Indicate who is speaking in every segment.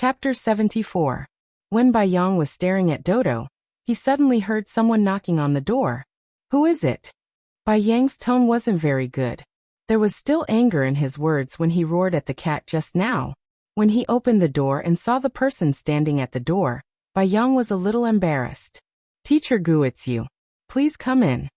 Speaker 1: Chapter 74. When Bai Yang was staring at Dodo, he suddenly heard someone knocking on the door. Who is it? Bai Yang's tone wasn't very good. There was still anger in his words when he roared at the cat just now. When he opened the door and saw the person standing at the door, Bai Yang was a little embarrassed. Teacher Gu, it's you. Please come in.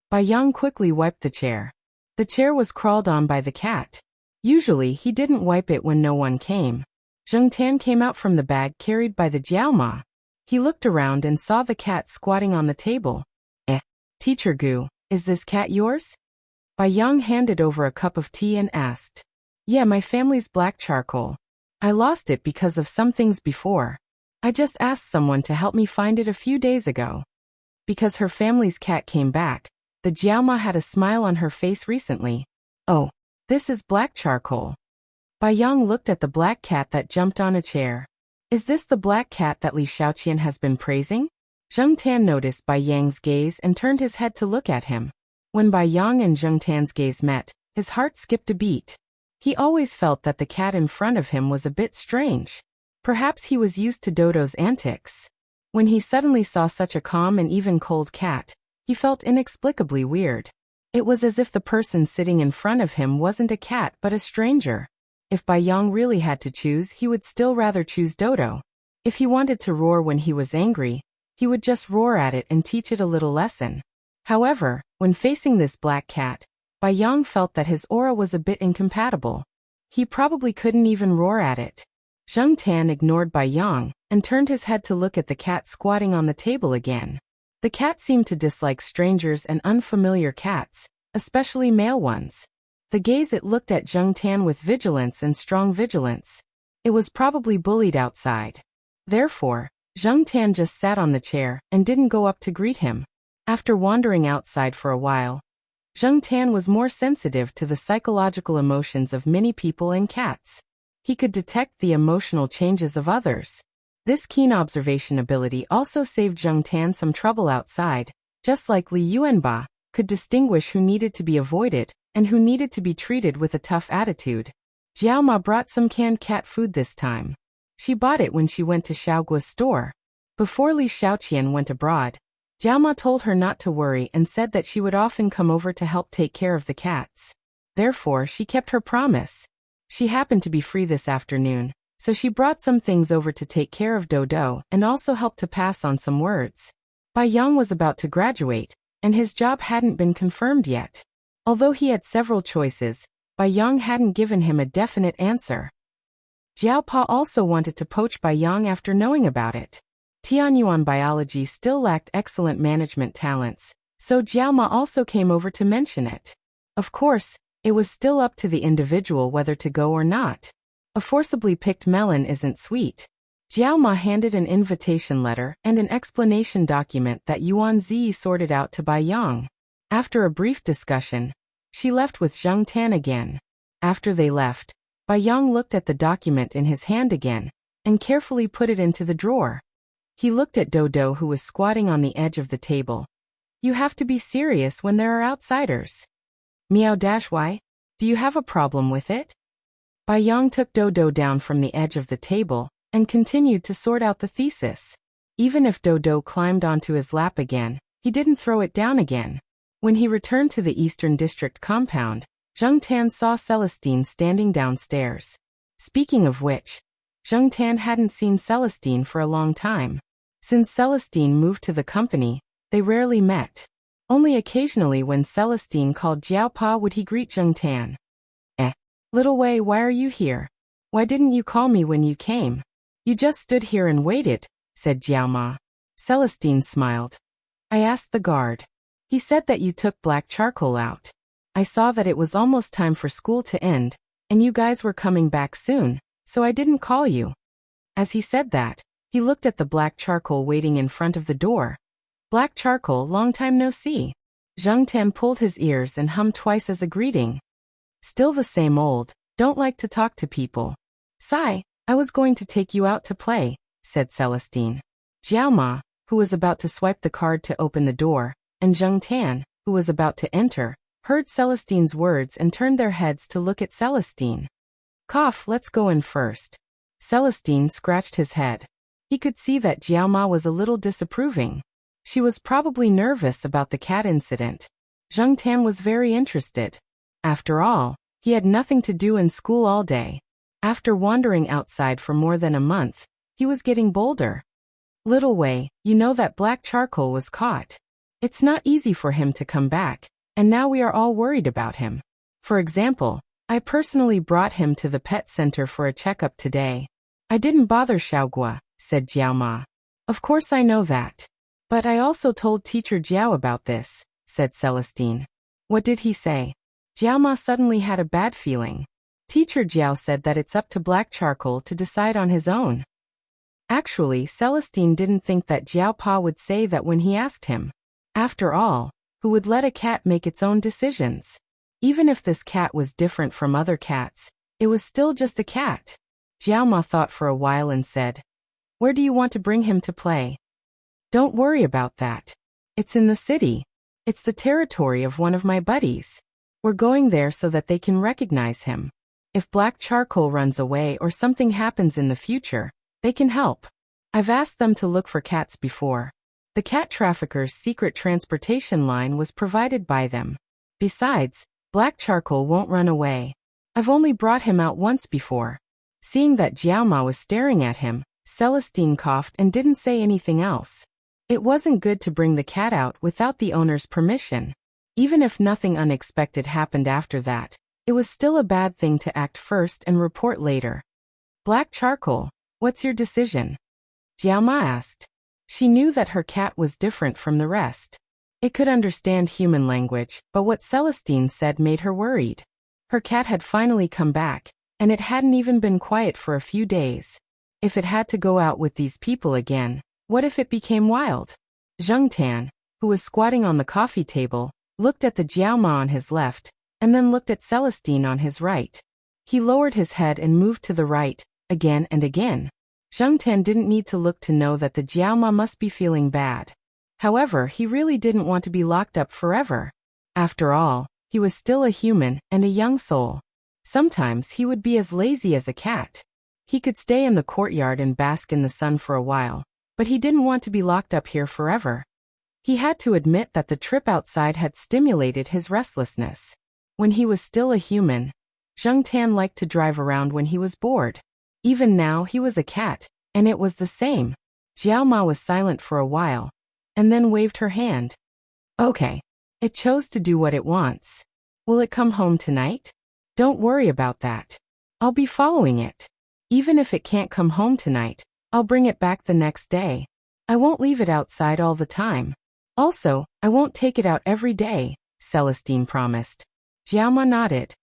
Speaker 1: Bai Yang quickly wiped the chair. The chair was crawled on by the cat. Usually he didn't wipe it when no one came. Zheng Tan came out from the bag carried by the Jiaoma. He looked around and saw the cat squatting on the table. Teacher Gu, is this cat yours? Bai Yang handed over a cup of tea and asked. Yeah, my family's black charcoal. I lost it because of some things before. I just asked someone to help me find it a few days ago. Because her family's cat came back, the Jiaoma had a smile on her face recently. Oh, this is black charcoal. Bai Yang looked at the black cat that jumped on a chair. Is this the black cat that Li Shaoqian has been praising? Zheng Tan noticed Bai Yang's gaze and turned his head to look at him. When Bai Yang and Zheng Tan's gaze met, his heart skipped a beat. He always felt that the cat in front of him was a bit strange. Perhaps he was used to Dodo's antics. When he suddenly saw such a calm and even cold cat, he felt inexplicably weird. It was as if the person sitting in front of him wasn't a cat but a stranger. If Bai Yang really had to choose, he would still rather choose Dodo. If he wanted to roar when he was angry, he would just roar at it and teach it a little lesson. However, when facing this black cat, Bai Yang felt that his aura was a bit incompatible. He probably couldn't even roar at it. Zheng Tan ignored Bai Yang and turned his head to look at the cat squatting on the table again. The cat seemed to dislike strangers and unfamiliar cats, especially male ones. The gaze it looked at Zheng Tan with vigilance and strong vigilance. It was probably bullied outside. Therefore, Zheng Tan just sat on the chair and didn't go up to greet him. After wandering outside for a while, Zheng Tan was more sensitive to the psychological emotions of many people and cats. He could detect the emotional changes of others. This keen observation ability also saved Zheng Tan some trouble outside, just like Li Yuanba could distinguish who needed to be avoided and who needed to be treated with a tough attitude. Jiaoma brought some canned cat food this time. She bought it when she went to Xiaoguo's store. Before Li Shaoqian went abroad, Jiaoma told her not to worry and said that she would often come over to help take care of the cats. Therefore, she kept her promise. She happened to be free this afternoon, so she brought some things over to take care of Dodo and also helped to pass on some words. Bai Yang was about to graduate, and his job hadn't been confirmed yet. Although he had several choices, Bai Yang hadn't given him a definite answer. Jiao Pa also wanted to poach Bai Yang after knowing about it. Tianyuan biology still lacked excellent management talents, so Jiao Ma also came over to mention it. Of course, it was still up to the individual whether to go or not. A forcibly picked melon isn't sweet. Jiao Ma handed an invitation letter and an explanation document that Yuan Zi sorted out to Bai Yang. After a brief discussion, she left with Zheng Tan again. After they left, Bai Yang looked at the document in his hand again and carefully put it into the drawer. He looked at Dodo, who was squatting on the edge of the table. You have to be serious when there are outsiders. Meow-why? Do you have a problem with it? Bai Yang took Dodo down from the edge of the table and continued to sort out the thesis. Even if Dodo climbed onto his lap again, he didn't throw it down again. When he returned to the Eastern District compound, Zheng Tan saw Celestine standing downstairs. Speaking of which, Zheng Tan hadn't seen Celestine for a long time. Since Celestine moved to the company, they rarely met. Only occasionally when Celestine called Jiao Pa would he greet Zheng Tan. Little Wei, why are you here? Why didn't you call me when you came? You just stood here and waited, said Jiao Ma. Celestine smiled. I asked the guard. He said that you took black charcoal out. I saw that it was almost time for school to end, and you guys were coming back soon, so I didn't call you. As he said that, he looked at the black charcoal waiting in front of the door. Black charcoal, long time no see. Zheng Tan pulled his ears and hummed twice as a greeting. Still the same old, don't like to talk to people. Sigh, I was going to take you out to play, said Celestine. Jiao Ma, who was about to swipe the card to open the door, and Zheng Tan, who was about to enter, heard Celestine's words and turned their heads to look at Celestine. Cough, let's go in first. Celestine scratched his head. He could see that Jiao Ma was a little disapproving. She was probably nervous about the cat incident. Zheng Tan was very interested. After all, he had nothing to do in school all day. After wandering outside for more than a month, he was getting bolder. Little Wei, you know that black charcoal was caught. It's not easy for him to come back, and now we are all worried about him. For example, I personally brought him to the pet center for a checkup today. I didn't bother Xiaogua, said Jiao Ma. Of course I know that. But I also told Teacher Jiao about this, said Celestine. What did he say? Jiao Ma suddenly had a bad feeling. Teacher Jiao said that it's up to black charcoal to decide on his own. Actually, Celestine didn't think that Jiao Pa would say that when he asked him. After all, who would let a cat make its own decisions? Even if this cat was different from other cats, it was still just a cat. Jiao Ma thought for a while and said, "Where do you want to bring him to play?" "Don't worry about that. It's in the city. It's the territory of one of my buddies. We're going there so that they can recognize him. If black charcoal runs away or something happens in the future, they can help. I've asked them to look for cats before. The cat traffickers' secret transportation line was provided by them. Besides, black charcoal won't run away. I've only brought him out once before." Seeing that Jiao Ma was staring at him, Celestine coughed and didn't say anything else. It wasn't good to bring the cat out without the owner's permission. Even if nothing unexpected happened after that, it was still a bad thing to act first and report later. "Black charcoal, what's your decision?" Jiao Ma asked. She knew that her cat was different from the rest. It could understand human language, but what Celestine said made her worried. Her cat had finally come back, and it hadn't even been quiet for a few days. If it had to go out with these people again, what if it became wild? Zheng Tan, who was squatting on the coffee table, looked at the Jiao Ma on his left, and then looked at Celestine on his right. He lowered his head and moved to the right, again and again. Zheng Tan didn't need to look to know that the Jiao Ma must be feeling bad. However, he really didn't want to be locked up forever. After all, he was still a human and a young soul. Sometimes he would be as lazy as a cat. He could stay in the courtyard and bask in the sun for a while, but he didn't want to be locked up here forever. He had to admit that the trip outside had stimulated his restlessness. When he was still a human, Zheng Tan liked to drive around when he was bored. Even now he was a cat, and it was the same. Jiao Ma was silent for a while, and then waved her hand. "Okay. It chose to do what it wants. Will it come home tonight?" "Don't worry about that. I'll be following it. Even if it can't come home tonight, I'll bring it back the next day. I won't leave it outside all the time. Also, I won't take it out every day," Celestine promised. Jiao Ma nodded.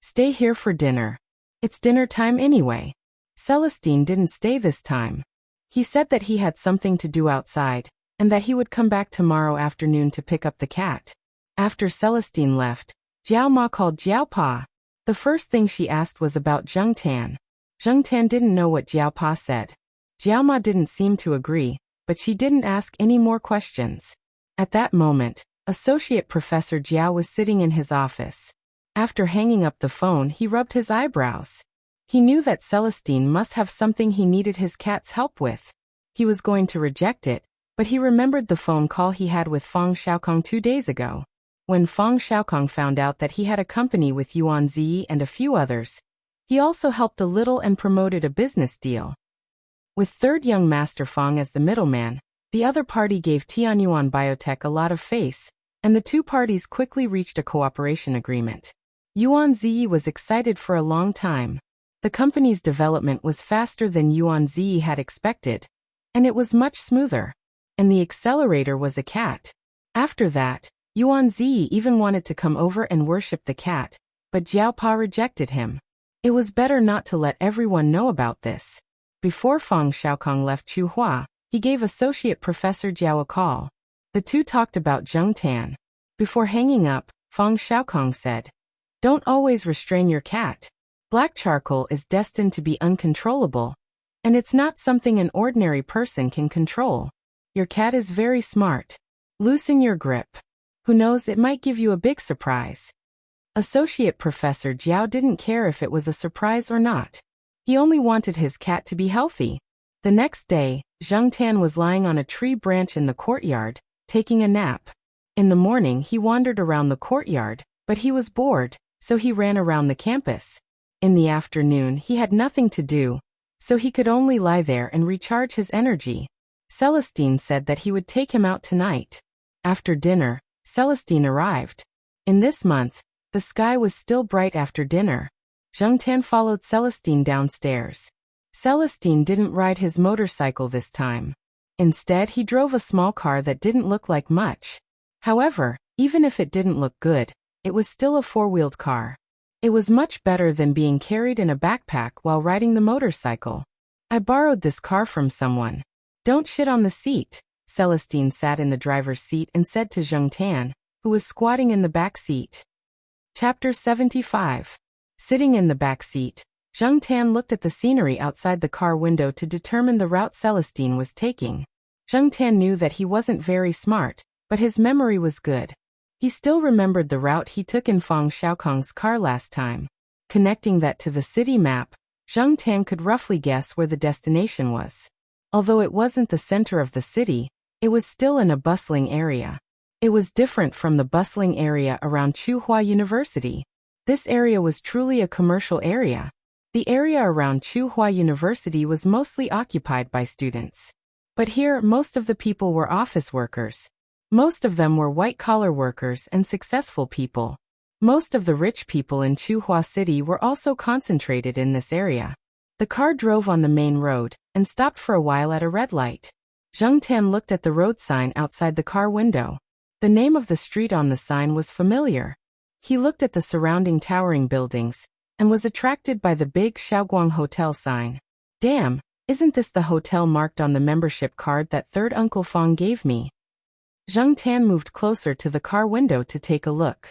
Speaker 1: "Stay here for dinner. It's dinner time anyway." Celestine didn't stay this time. He said that he had something to do outside, and that he would come back tomorrow afternoon to pick up the cat. After Celestine left, Jiao Ma called Jiao Pa. The first thing she asked was about Zheng Tan. Zheng Tan didn't know what Jiao Pa said. Jiao Ma didn't seem to agree, but she didn't ask any more questions. At that moment, Associate Professor Jiao was sitting in his office. After hanging up the phone, he rubbed his eyebrows. He knew that Celestine must have something he needed his cat's help with. He was going to reject it, but he remembered the phone call he had with Fang Xiaokong 2 days ago. When Fang Xiaokong found out that he had a company with Yuan Ziyi and a few others, he also helped a little and promoted a business deal. With third young master Fang as the middleman, the other party gave Tianyuan Biotech a lot of face, and the two parties quickly reached a cooperation agreement. Yuan Ziyi was excited for a long time. The company's development was faster than Yuan Ziyi had expected, and it was much smoother. And the accelerator was a cat. After that, Yuan Ziyi even wanted to come over and worship the cat, but Jiao Pa rejected him. It was better not to let everyone know about this. Before Fang Xiaokong left Chuhua, he gave Associate Professor Jiao a call. The two talked about Zheng Tan. Before hanging up, Fang Xiaokong said, "Don't always restrain your cat. Black charcoal is destined to be uncontrollable, and it's not something an ordinary person can control. Your cat is very smart. Loosen your grip. Who knows, it might give you a big surprise." Associate Professor Jiao didn't care if it was a surprise or not. He only wanted his cat to be healthy. The next day, Zheng Tan was lying on a tree branch in the courtyard, taking a nap. In the morning he wandered around the courtyard, but he was bored, so he ran around the campus. In the afternoon he had nothing to do, so he could only lie there and recharge his energy. Celestine said that he would take him out tonight. After dinner, Celestine arrived. In this month, the sky was still bright after dinner. Zheng Tan followed Celestine downstairs. Celestine didn't ride his motorcycle this time. Instead, he drove a small car that didn't look like much. However, even if it didn't look good, it was still a four-wheeled car. It was much better than being carried in a backpack while riding the motorcycle. I borrowed this car from someone. Don't shit on the seat. Celestine sat in the driver's seat and said to Zheng Tan, who was squatting in the back seat. Chapter 75. Sitting in the back seat, Zheng Tan looked at the scenery outside the car window to determine the route Celestine was taking. Zheng Tan knew that he wasn't very smart, but his memory was good. He still remembered the route he took in Feng Xiaokong's car last time. Connecting that to the city map, Zheng Tan could roughly guess where the destination was. Although it wasn't the center of the city, it was still in a bustling area. It was different from the bustling area around Tsinghua University. This area was truly a commercial area. The area around Tsinghua University was mostly occupied by students. But here, most of the people were office workers. Most of them were white-collar workers and successful people. Most of the rich people in Tsinghua City were also concentrated in this area. The car drove on the main road and stopped for a while at a red light. Zheng Tan looked at the road sign outside the car window. The name of the street on the sign was familiar. He looked at the surrounding towering buildings and was attracted by the big Shaoguang Hotel sign. Damn, isn't this the hotel marked on the membership card that third Uncle Fong gave me? Zheng Tan moved closer to the car window to take a look.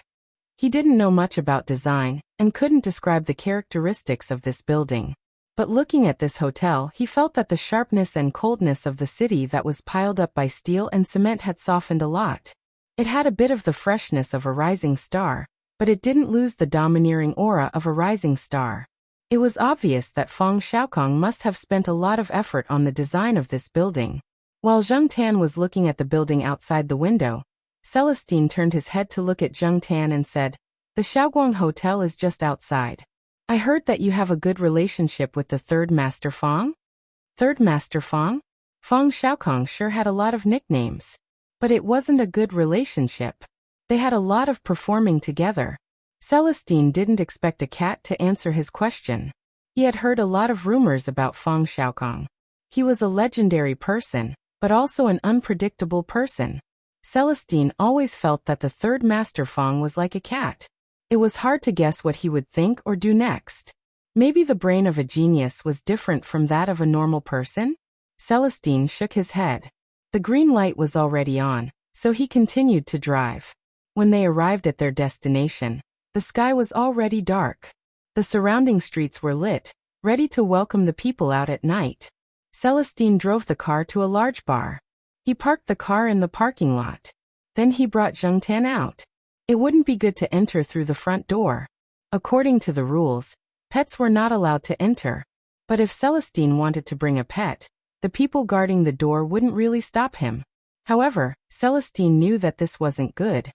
Speaker 1: He didn't know much about design and couldn't describe the characteristics of this building. But looking at this hotel, he felt that the sharpness and coldness of the city that was piled up by steel and cement had softened a lot. It had a bit of the freshness of a rising star, but it didn't lose the domineering aura of a rising star. It was obvious that Feng Xiaokong must have spent a lot of effort on the design of this building. While Zheng Tan was looking at the building outside the window, Celestine turned his head to look at Zheng Tan and said, "The Shaoguang Hotel is just outside. I heard that you have a good relationship with the third Master Feng?" Third Master Feng? Feng Xiaokong sure had a lot of nicknames. But it wasn't a good relationship. They had a lot of performing together. Celestine didn't expect a cat to answer his question. He had heard a lot of rumors about Feng Xiaokong. He was a legendary person, but also an unpredictable person. Celestine always felt that the third Master Feng was like a cat. It was hard to guess what he would think or do next. Maybe the brain of a genius was different from that of a normal person? Celestine shook his head. The green light was already on, so he continued to drive. When they arrived at their destination, the sky was already dark. The surrounding streets were lit, ready to welcome the people out at night. Celestine drove the car to a large bar. He parked the car in the parking lot. Then he brought Zheng Tan out. It wouldn't be good to enter through the front door. According to the rules, pets were not allowed to enter. But if Celestine wanted to bring a pet, the people guarding the door wouldn't really stop him. However, Celestine knew that this wasn't good.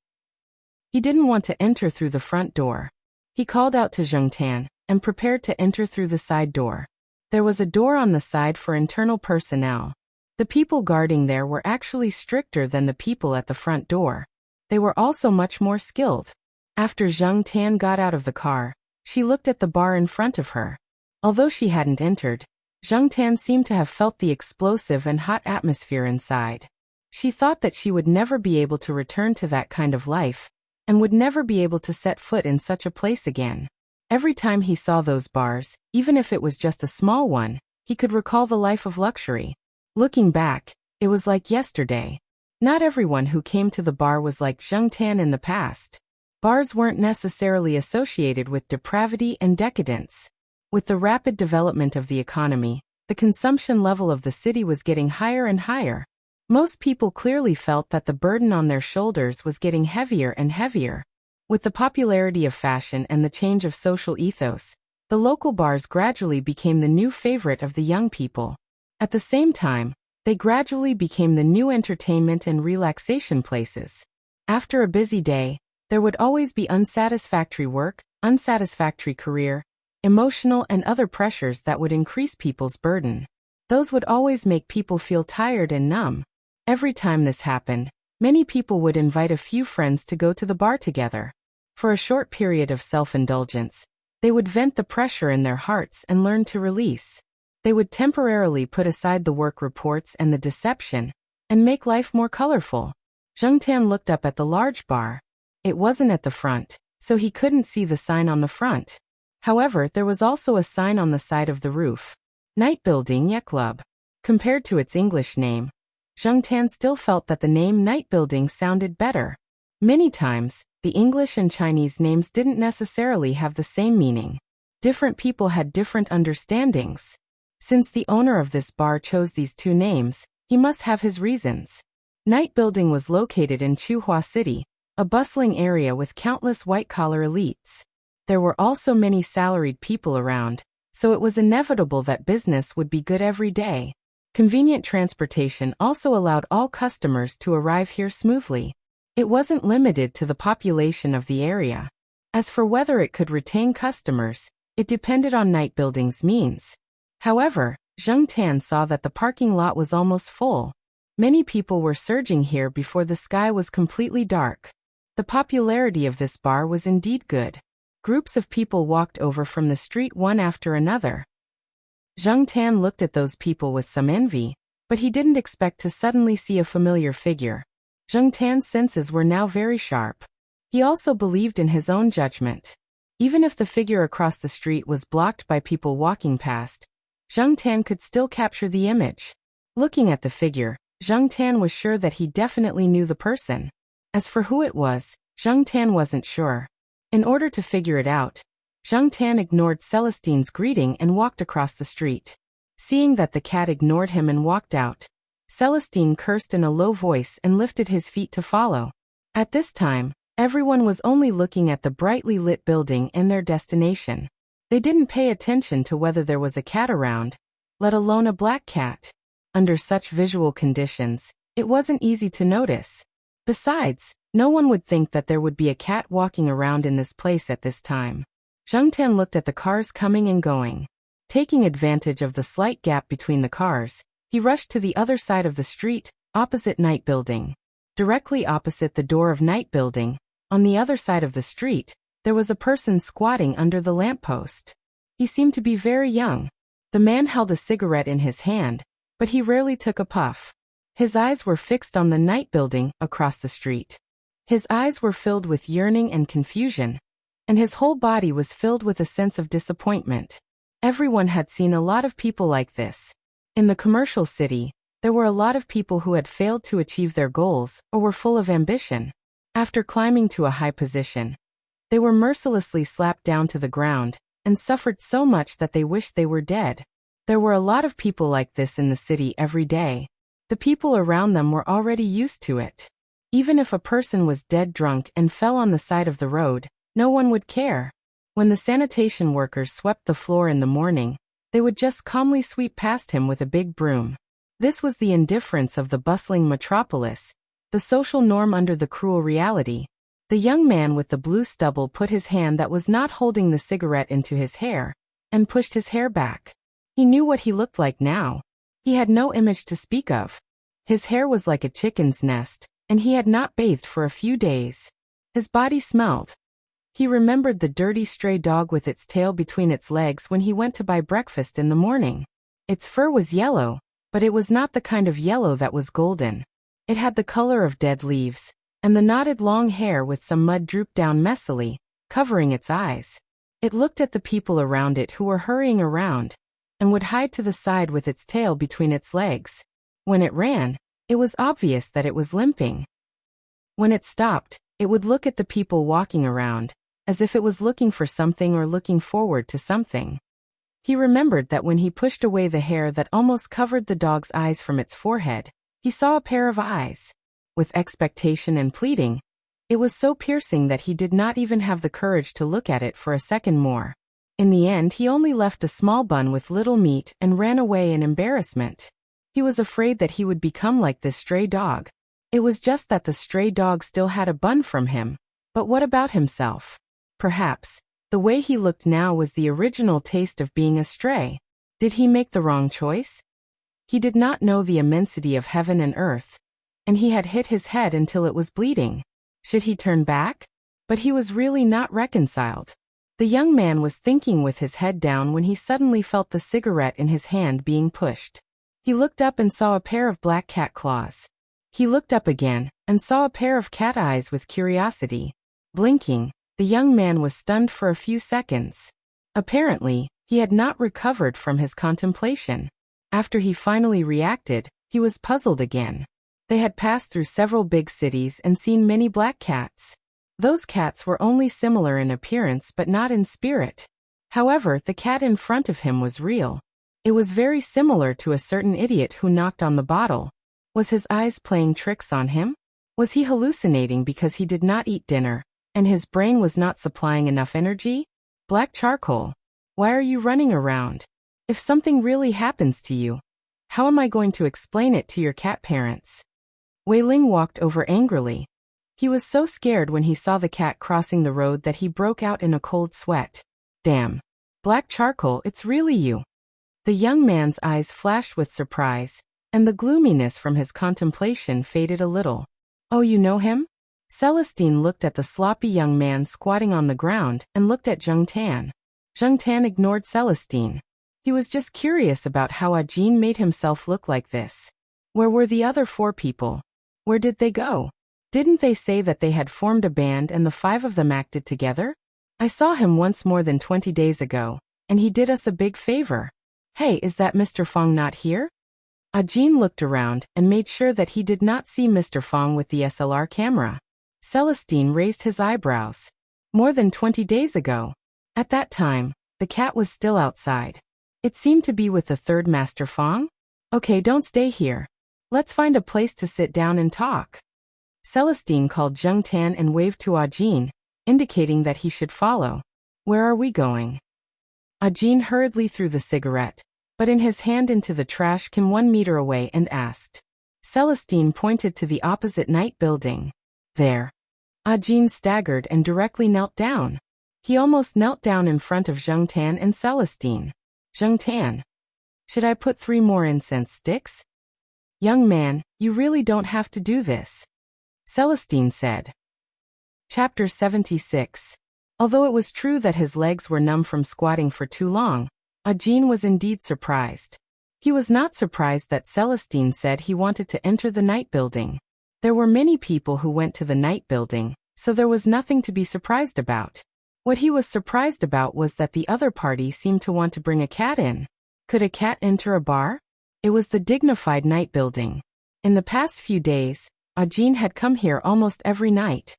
Speaker 1: He didn't want to enter through the front door. He called out to Zheng Tan and prepared to enter through the side door. There was a door on the side for internal personnel. The people guarding there were actually stricter than the people at the front door. They were also much more skilled. After Zheng Tan got out of the car, she looked at the bar in front of her. Although she hadn't entered, Zheng Tan seemed to have felt the explosive and hot atmosphere inside. She thought that she would never be able to return to that kind of life, and would never be able to set foot in such a place again. Every time he saw those bars, even if it was just a small one, he could recall the life of luxury. Looking back, it was like yesterday. Not everyone who came to the bar was like Zheng Tan in the past. Bars weren't necessarily associated with depravity and decadence. With the rapid development of the economy, the consumption level of the city was getting higher and higher. Most people clearly felt that the burden on their shoulders was getting heavier and heavier. With the popularity of fashion and the change of social ethos, The local bars gradually became the new favorite of the young people. At the same time, they gradually became the new entertainment and relaxation places. After a busy day, there would always be unsatisfactory work, unsatisfactory career, emotional and other pressures that would increase people's burden. Those would always make people feel tired and numb. Every time this happened, many people would invite a few friends to go to the bar together. For a short period of self-indulgence, they would vent the pressure in their hearts and learn to release. They would temporarily put aside the work reports and the deception, and make life more colorful. Zheng Tan looked up at the large bar. It wasn't at the front, so he couldn't see the sign on the front. However, there was also a sign on the side of the roof. Night Building Yacht Club. Compared to its English name, Zheng Tan still felt that the name Night Building sounded better. Many times, the English and Chinese names didn't necessarily have the same meaning. Different people had different understandings. Since the owner of this bar chose these two names, he must have his reasons. Night Building was located in Chuhua City, a bustling area with countless white-collar elites. There were also many salaried people around, so it was inevitable that business would be good every day. Convenient transportation also allowed all customers to arrive here smoothly. It wasn't limited to the population of the area. As for whether it could retain customers, it depended on Night Building's means. However, Zheng Tan saw that the parking lot was almost full. Many people were surging here before the sky was completely dark. The popularity of this bar was indeed good. Groups of people walked over from the street one after another. Zheng Tan looked at those people with some envy, but he didn't expect to suddenly see a familiar figure. Zheng Tan's senses were now very sharp. He also believed in his own judgment. Even if the figure across the street was blocked by people walking past, Zheng Tan could still capture the image. Looking at the figure, Zheng Tan was sure that he definitely knew the person. As for who it was, Zheng Tan wasn't sure. In order to figure it out, Zheng Tan ignored Celestine's greeting and walked across the street. Seeing that the cat ignored him and walked out, Celestine cursed in a low voice and lifted his feet to follow. At this time, everyone was only looking at the brightly lit building and their destination. They didn't pay attention to whether there was a cat around, let alone a black cat. Under such visual conditions, it wasn't easy to notice. Besides, no one would think that there would be a cat walking around in this place at this time. Zheng Tan looked at the cars coming and going. Taking advantage of the slight gap between the cars, he rushed to the other side of the street, opposite Night Building. Directly opposite the door of Night Building, on the other side of the street, there was a person squatting under the lamppost. He seemed to be very young. The man held a cigarette in his hand, but he rarely took a puff. His eyes were fixed on the Night Building across the street. His eyes were filled with yearning and confusion, and his whole body was filled with a sense of disappointment. Everyone had seen a lot of people like this. In the commercial city, there were a lot of people who had failed to achieve their goals or were full of ambition. After climbing to a high position, they were mercilessly slapped down to the ground and suffered so much that they wished they were dead. There were a lot of people like this in the city every day. The people around them were already used to it. Even if a person was dead drunk and fell on the side of the road, no one would care. When the sanitation workers swept the floor in the morning, they would just calmly sweep past him with a big broom. This was the indifference of the bustling metropolis, the social norm under the cruel reality. The young man with the blue stubble put his hand that was not holding the cigarette into his hair, and pushed his hair back. He knew what he looked like now. He had no image to speak of. His hair was like a chicken's nest, and he had not bathed for a few days. His body smelled. He remembered the dirty stray dog with its tail between its legs when he went to buy breakfast in the morning. Its fur was yellow, but it was not the kind of yellow that was golden. It had the color of dead leaves, and the knotted long hair with some mud drooped down messily, covering its eyes. It looked at the people around it who were hurrying around, and would hide to the side with its tail between its legs. When it ran, it was obvious that it was limping. When it stopped, it would look at the people walking around, as if it was looking for something or looking forward to something. He remembered that when he pushed away the hair that almost covered the dog's eyes from its forehead, he saw a pair of eyes. With expectation and pleading, it was so piercing that he did not even have the courage to look at it for a second more. In the end, he only left a small bun with little meat and ran away in embarrassment. He was afraid that he would become like this stray dog. It was just that the stray dog still had a bun from him. But what about himself? Perhaps the way he looked now was the original taste of being a stray. Did he make the wrong choice? He did not know the immensity of heaven and earth, and he had hit his head until it was bleeding. Should he turn back? But he was really not reconciled. The young man was thinking with his head down when he suddenly felt the cigarette in his hand being pushed. He looked up and saw a pair of black cat claws. He looked up again and saw a pair of cat eyes with curiosity. Blinking, the young man was stunned for a few seconds. Apparently, he had not recovered from his contemplation. After he finally reacted, he was puzzled again. They had passed through several big cities and seen many black cats. Those cats were only similar in appearance but not in spirit. However, the cat in front of him was real. It was very similar to a certain idiot who knocked on the bottle. Was his eyes playing tricks on him? Was he hallucinating because he did not eat dinner, and his brain was not supplying enough energy? Black charcoal. Why are you running around? If something really happens to you, how am I going to explain it to your cat parents? Wei Ling walked over angrily. He was so scared when he saw the cat crossing the road that he broke out in a cold sweat. Damn. Black charcoal, it's really you. The young man's eyes flashed with surprise, and the gloominess from his contemplation faded a little. Oh, you know him? Celestine looked at the sloppy young man squatting on the ground and looked at Zheng Tan. Zheng Tan ignored Celestine. He was just curious about how Ajin made himself look like this. Where were the other 4 people? Where did they go? Didn't they say that they had formed a band and the 5 of them acted together? I saw him once more than 20 days ago, and he did us a big favor. Hey, is that Mr. Fong not here? Ajin looked around and made sure that he did not see Mr. Fong with the SLR camera. Celestine raised his eyebrows. More than 20 days ago. At that time, the cat was still outside. It seemed to be with the 3rd Master Fong? Okay, don't stay here. Let's find a place to sit down and talk. Celestine called Zheng Tan and waved to Ajin, indicating that he should follow. Where are we going? Ajin hurriedly threw the cigarette, but in his hand into the trash can 1 meter away and asked. Celestine pointed to the opposite night building. There. Ajin staggered and directly knelt down. He almost knelt down in front of Zheng Tan and Celestine. Zheng Tan. Should I put 3 more incense sticks? Young man, you really don't have to do this. Celestine said. Chapter 76. Although it was true that his legs were numb from squatting for too long, Ajin was indeed surprised. He was not surprised that Celestine said he wanted to enter the night building. There were many people who went to the night building, so there was nothing to be surprised about. What he was surprised about was that the other party seemed to want to bring a cat in. Could a cat enter a bar? It was the dignified night building. In the past few days, Ajin had come here almost every night.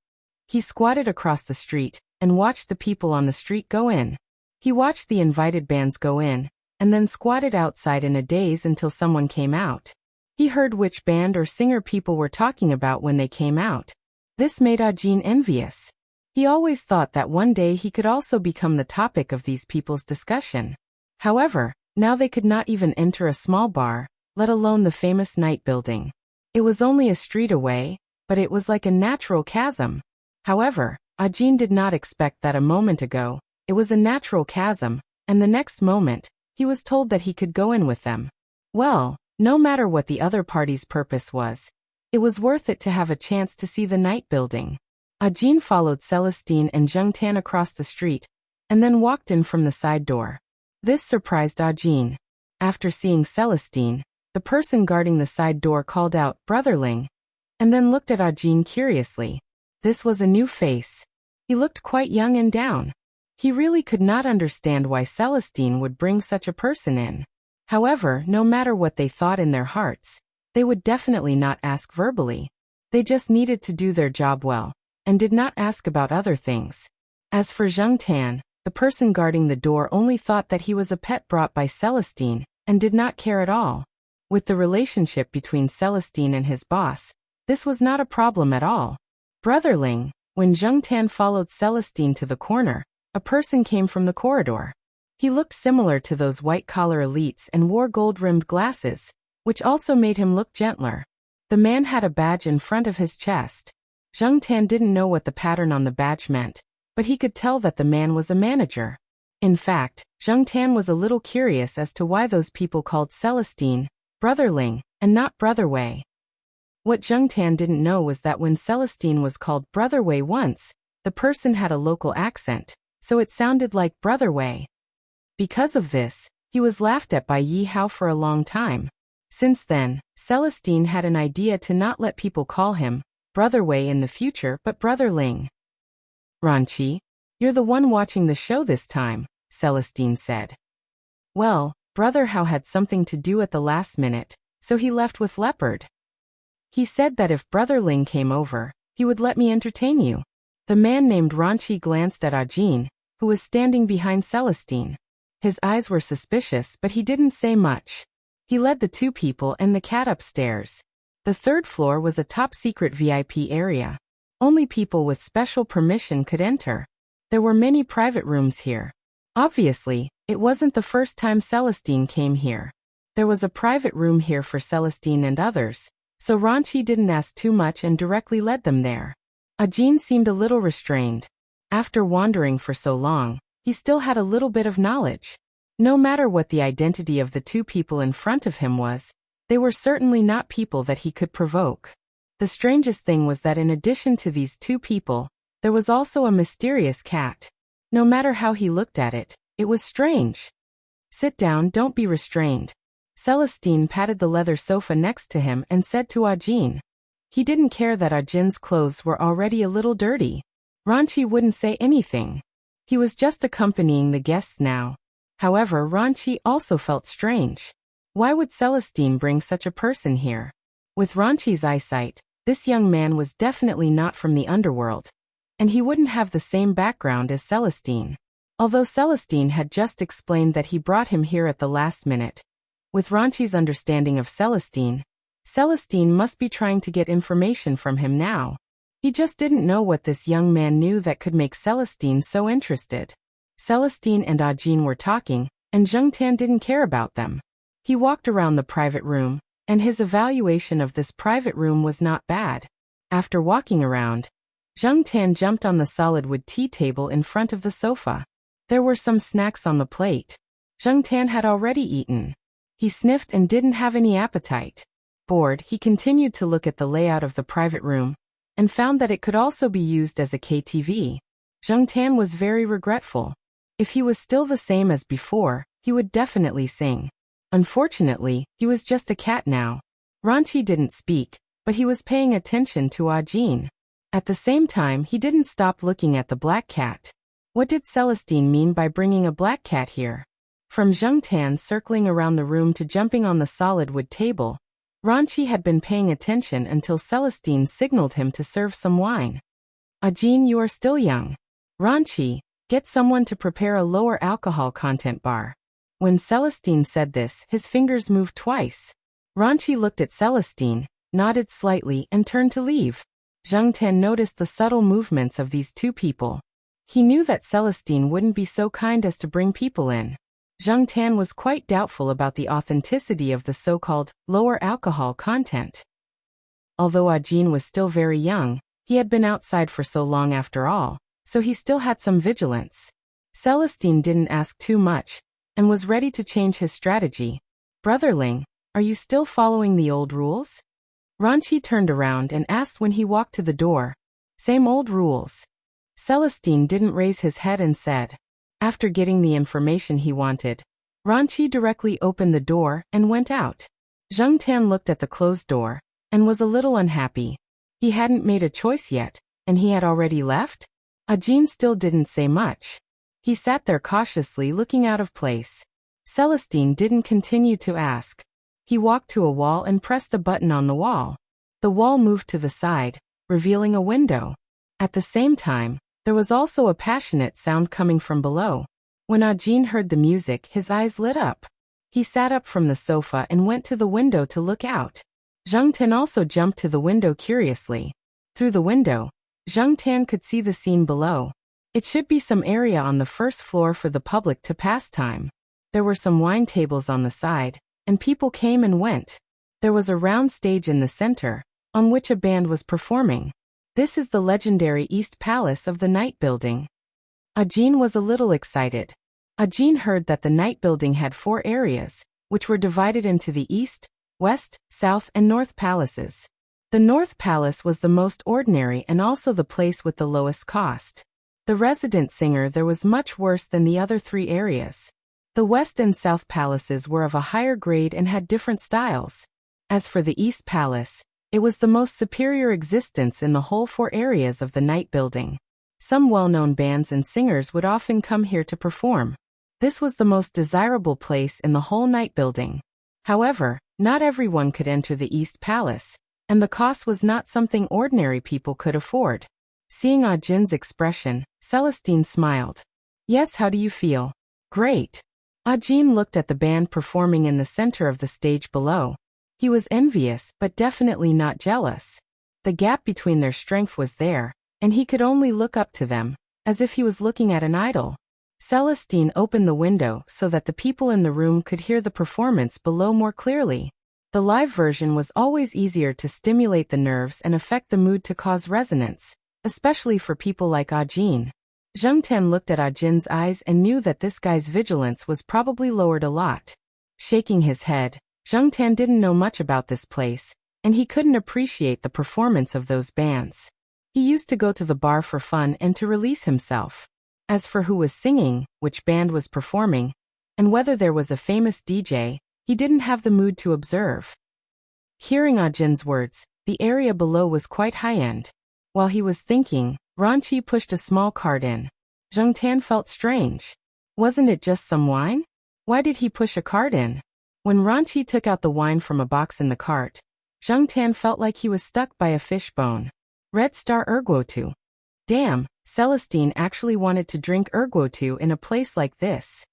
Speaker 1: He squatted across the street and watched the people on the street go in. He watched the invited bands go in, and then squatted outside in a daze until someone came out. He heard which band or singer people were talking about when they came out. This made Ajin envious. He always thought that one day he could also become the topic of these people's discussion. However, now they could not even enter a small bar, let alone the famous night building. It was only a street away, but it was like a natural chasm. However, Ajin did not expect that a moment ago. It was a natural chasm, and the next moment, he was told that he could go in with them. Well, no matter what the other party's purpose was, it was worth it to have a chance to see the night building. Ajin followed Celestine and Zheng Tan across the street, and then walked in from the side door. This surprised Ajin. After seeing Celestine, the person guarding the side door called out, "Brotherling," and then looked at Ajin curiously. This was a new face. He looked quite young and down. He really could not understand why Celestine would bring such a person in. However, no matter what they thought in their hearts, they would definitely not ask verbally. They just needed to do their job well, and did not ask about other things. As for Zheng Tan, the person guarding the door only thought that he was a pet brought by Celestine, and did not care at all. With the relationship between Celestine and his boss, this was not a problem at all. Brotherling, when Zheng Tan followed Celestine to the corner, a person came from the corridor. He looked similar to those white-collar elites and wore gold-rimmed glasses, which also made him look gentler. The man had a badge in front of his chest. Zheng Tan didn't know what the pattern on the badge meant, but he could tell that the man was a manager. In fact, Zheng Tan was a little curious as to why those people called Celestine Brother Ling, and not Brother Wei. What Zheng Tan didn't know was that when Celestine was called Brother Wei once, the person had a local accent, so it sounded like Brother Wei. Because of this, he was laughed at by Yi Hao for a long time. Since then, Celestine had an idea to not let people call him Brother Wei in the future but Brother Ling. "Ranqi, you're the one watching the show this time," Celestine said. "Well, Brother Hao had something to do at the last minute, so he left with Leopard. He said that if Brother Ling came over, he would let me entertain you." The man named Ranqi glanced at Ajin, who was standing behind Celestine. His eyes were suspicious, but he didn't say much. He led the two people and the cat upstairs. The third floor was a top-secret VIP area. Only people with special permission could enter. There were many private rooms here. Obviously, it wasn't the first time Celestine came here. There was a private room here for Celestine and others, so Ranqi didn't ask too much and directly led them there. Ajin seemed a little restrained. After wandering for so long, he still had a little bit of knowledge. No matter what the identity of the two people in front of him was, they were certainly not people that he could provoke. The strangest thing was that in addition to these two people, there was also a mysterious cat. No matter how he looked at it, it was strange. "Sit down, don't be restrained." Celestine patted the leather sofa next to him and said to Ajin. He didn't care that Ajin's clothes were already a little dirty. Ranqi wouldn't say anything. He was just accompanying the guests now. However, Ranqi also felt strange. Why would Celestine bring such a person here? With Ranqi's eyesight, this young man was definitely not from the underworld, and he wouldn't have the same background as Celestine. Although Celestine had just explained that he brought him here at the last minute. With Ranqi's understanding of Celestine, Celestine must be trying to get information from him now. He just didn't know what this young man knew that could make Celestine so interested. Celestine and Ajin were talking, and Zheng Tan didn't care about them. He walked around the private room, and his evaluation of this private room was not bad. After walking around, Zheng Tan jumped on the solid wood tea table in front of the sofa. There were some snacks on the plate. Zheng Tan had already eaten. He sniffed and didn't have any appetite. Bored, he continued to look at the layout of the private room, and found that it could also be used as a KTV. Zheng Tan was very regretful. If he was still the same as before, he would definitely sing. Unfortunately, he was just a cat now. Ranqi didn't speak, but he was paying attention to Ajin. At the same time, he didn't stop looking at the black cat. What did Celestine mean by bringing a black cat here? From Zheng Tan circling around the room to jumping on the solid wood table, Ranqi had been paying attention until Celestine signaled him to serve some wine. "Ajin, you are still young. Ranqi, get someone to prepare a lower alcohol content bar." When Celestine said this, his fingers moved twice. Ranqi looked at Celestine, nodded slightly, and turned to leave. Zheng Tan noticed the subtle movements of these two people. He knew that Celestine wouldn't be so kind as to bring people in. Zheng Tan was quite doubtful about the authenticity of the so-called lower alcohol content. Although Ajin was still very young, he had been outside for so long after all, so he still had some vigilance. Celestine didn't ask too much, and was ready to change his strategy. "Brother Ling, are you still following the old rules?" Ranqi turned around and asked when he walked to the door. "Same old rules." Celestine didn't raise his head and said. After getting the information he wanted, Ranqi directly opened the door and went out. Zheng Tan looked at the closed door, and was a little unhappy. He hadn't made a choice yet, and he had already left? Ajin still didn't say much. He sat there cautiously looking out of place. Celestine didn't continue to ask. He walked to a wall and pressed a button on the wall. The wall moved to the side, revealing a window. At the same time, there was also a passionate sound coming from below. When Ajin heard the music, his eyes lit up. He sat up from the sofa and went to the window to look out. Zheng Tan also jumped to the window curiously. Through the window, Zheng Tan could see the scene below. It should be some area on the first floor for the public to pass time. There were some wine tables on the side, and people came and went. There was a round stage in the center, on which a band was performing. This is the legendary East Palace of the Night Building. Ajin was a little excited. Ajin heard that the Night Building had 4 areas, which were divided into the East, West, South and North Palaces. The North Palace was the most ordinary and also the place with the lowest cost. The resident singer there was much worse than the other 3 areas. The West and South Palaces were of a higher grade and had different styles. As for the East Palace, it was the most superior existence in the whole 4 areas of the Night Building. Some well-known bands and singers would often come here to perform. This was the most desirable place in the whole Night Building. However, not everyone could enter the East Palace, and the cost was not something ordinary people could afford. Seeing Ajin's expression, Celestine smiled. Yes, how do you feel? Great. Ajin looked at the band performing in the center of the stage below. He was envious, but definitely not jealous. The gap between their strength was there, and he could only look up to them, as if he was looking at an idol. Celestine opened the window so that the people in the room could hear the performance below more clearly. The live version was always easier to stimulate the nerves and affect the mood to cause resonance, especially for people like Ajin. Zheng Tian looked at Ajin's eyes and knew that this guy's vigilance was probably lowered a lot. Shaking his head, Zheng Tian didn't know much about this place, and he couldn't appreciate the performance of those bands. He used to go to the bar for fun and to release himself. As for who was singing, which band was performing, and whether there was a famous DJ, he didn't have the mood to observe. Hearing Ajin's words, the area below was quite high-end. While he was thinking, Ranqi pushed a small cart in. Zheng Tian felt strange. Wasn't it just some wine? Why did he push a cart in? When Ranqi took out the wine from a box in the cart, Zheng Tian felt like he was stuck by a fishbone. Red Star Erguotu. Damn, Celestine actually wanted to drink Erguotu in a place like this.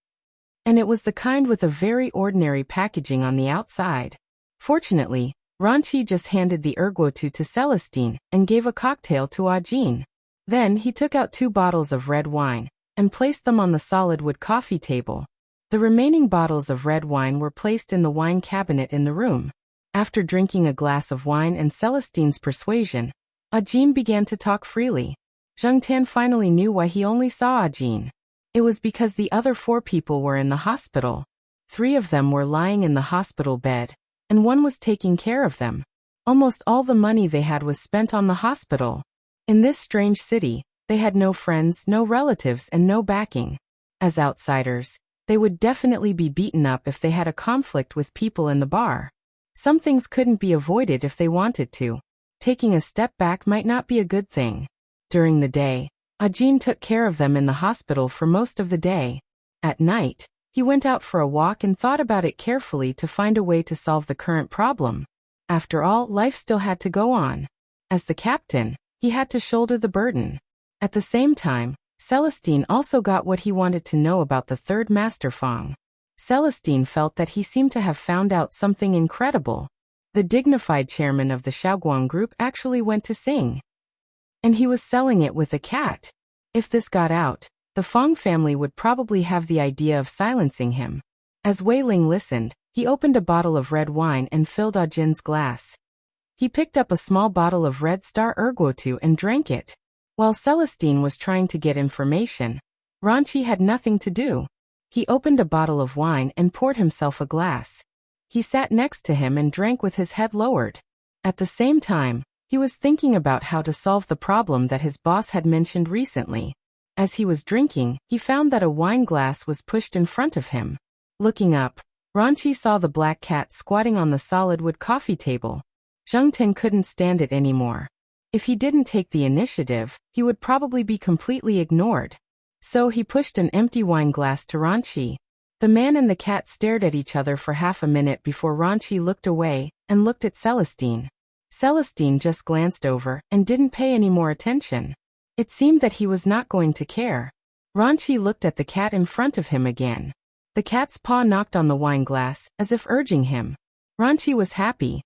Speaker 1: And it was the kind with a very ordinary packaging on the outside. Fortunately, Ranqi just handed the Erguotu to Celestine and gave a cocktail to Ajin. Then he took out 2 bottles of red wine and placed them on the solid wood coffee table. The remaining bottles of red wine were placed in the wine cabinet in the room. After drinking a glass of wine and Celestine's persuasion, Ajin began to talk freely. Zheng Tian finally knew why he only saw Ajin. It was because the other 4 people were in the hospital. 3 of them were lying in the hospital bed, and 1 was taking care of them. Almost all the money they had was spent on the hospital. In this strange city, they had no friends, no relatives, and no backing. As outsiders, they would definitely be beaten up if they had a conflict with people in the bar. Some things couldn't be avoided if they wanted to. Taking a step back might not be a good thing. During the day, Ajin took care of them in the hospital for most of the day. At night, he went out for a walk and thought about it carefully to find a way to solve the current problem. After all, life still had to go on. As the captain, he had to shoulder the burden. At the same time, Celestine also got what he wanted to know about the 3rd Master Fang. Celestine felt that he seemed to have found out something incredible. The dignified chairman of the Shaoguang group actually went to sing. And he was selling it with a cat. If this got out, the Fang family would probably have the idea of silencing him. As Wei Ling listened, he opened a bottle of red wine and filled Ajin's glass. He picked up a small bottle of Red Star Erguotu and drank it. While Celestine was trying to get information, Ranqi had nothing to do. He opened a bottle of wine and poured himself a glass. He sat next to him and drank with his head lowered. At the same time, he was thinking about how to solve the problem that his boss had mentioned recently. As he was drinking, he found that a wine glass was pushed in front of him. Looking up, Ranqi saw the black cat squatting on the solid wood coffee table. Zheng Tian couldn't stand it anymore. If he didn't take the initiative, he would probably be completely ignored. So he pushed an empty wine glass to Ranqi. The man and the cat stared at each other for half a minute before Ranqi looked away and looked at Celestine. Celestine just glanced over and didn't pay any more attention. It seemed that he was not going to care. Ranqi looked at the cat in front of him again. The cat's paw knocked on the wine glass, as if urging him. Ranqi was happy.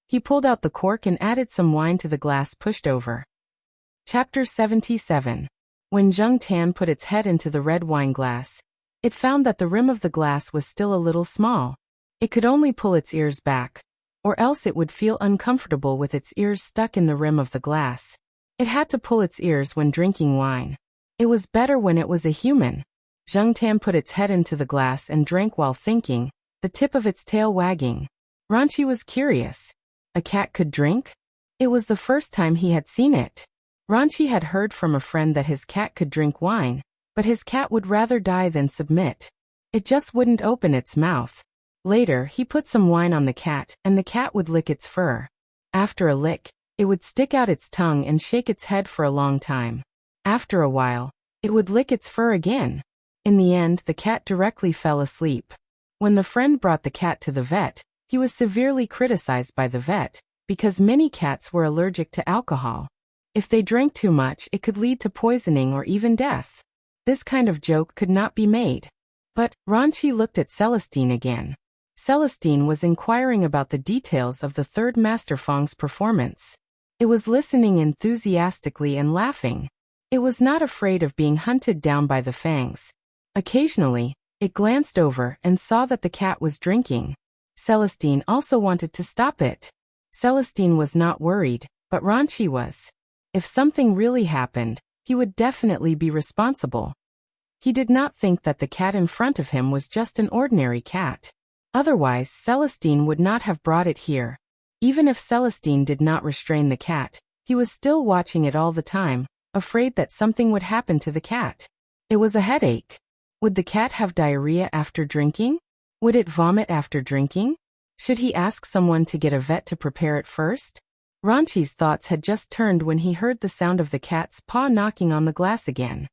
Speaker 1: He pulled out the cork and added some wine to the glass pushed over. Chapter 77. When Zheng Tan put its head into the red wine glass, it found that the rim of the glass was still a little small. It could only pull its ears back, or else it would feel uncomfortable with its ears stuck in the rim of the glass. It had to pull its ears when drinking wine. It was better when it was a human. Zheng Tan put its head into the glass and drank while thinking, the tip of its tail wagging. Ranchi was curious. A cat could drink? It was the first time he had seen it. Ranchi had heard from a friend that his cat could drink wine, but his cat would rather die than submit. It just wouldn't open its mouth. Later, he put some wine on the cat, and the cat would lick its fur. After a lick, it would stick out its tongue and shake its head for a long time. After a while, it would lick its fur again. In the end, the cat directly fell asleep. When the friend brought the cat to the vet, he was severely criticized by the vet, because many cats were allergic to alcohol. If they drank too much, it could lead to poisoning or even death. This kind of joke could not be made. But Ranchi looked at Celestine again. Celestine was inquiring about the details of the third Master Fang's performance. It was listening enthusiastically and laughing. It was not afraid of being hunted down by the fangs. Occasionally, it glanced over and saw that the cat was drinking. Celestine also wanted to stop it. Celestine was not worried, but Ranchi was. If something really happened, he would definitely be responsible. He did not think that the cat in front of him was just an ordinary cat. Otherwise, Celestine would not have brought it here. Even if Celestine did not restrain the cat, he was still watching it all the time, afraid that something would happen to the cat. It was a headache. Would the cat have diarrhea after drinking? Would it vomit after drinking? Should he ask someone to get a vet to prepare it first? Ranchi's thoughts had just turned when he heard the sound of the cat's paw knocking on the glass again.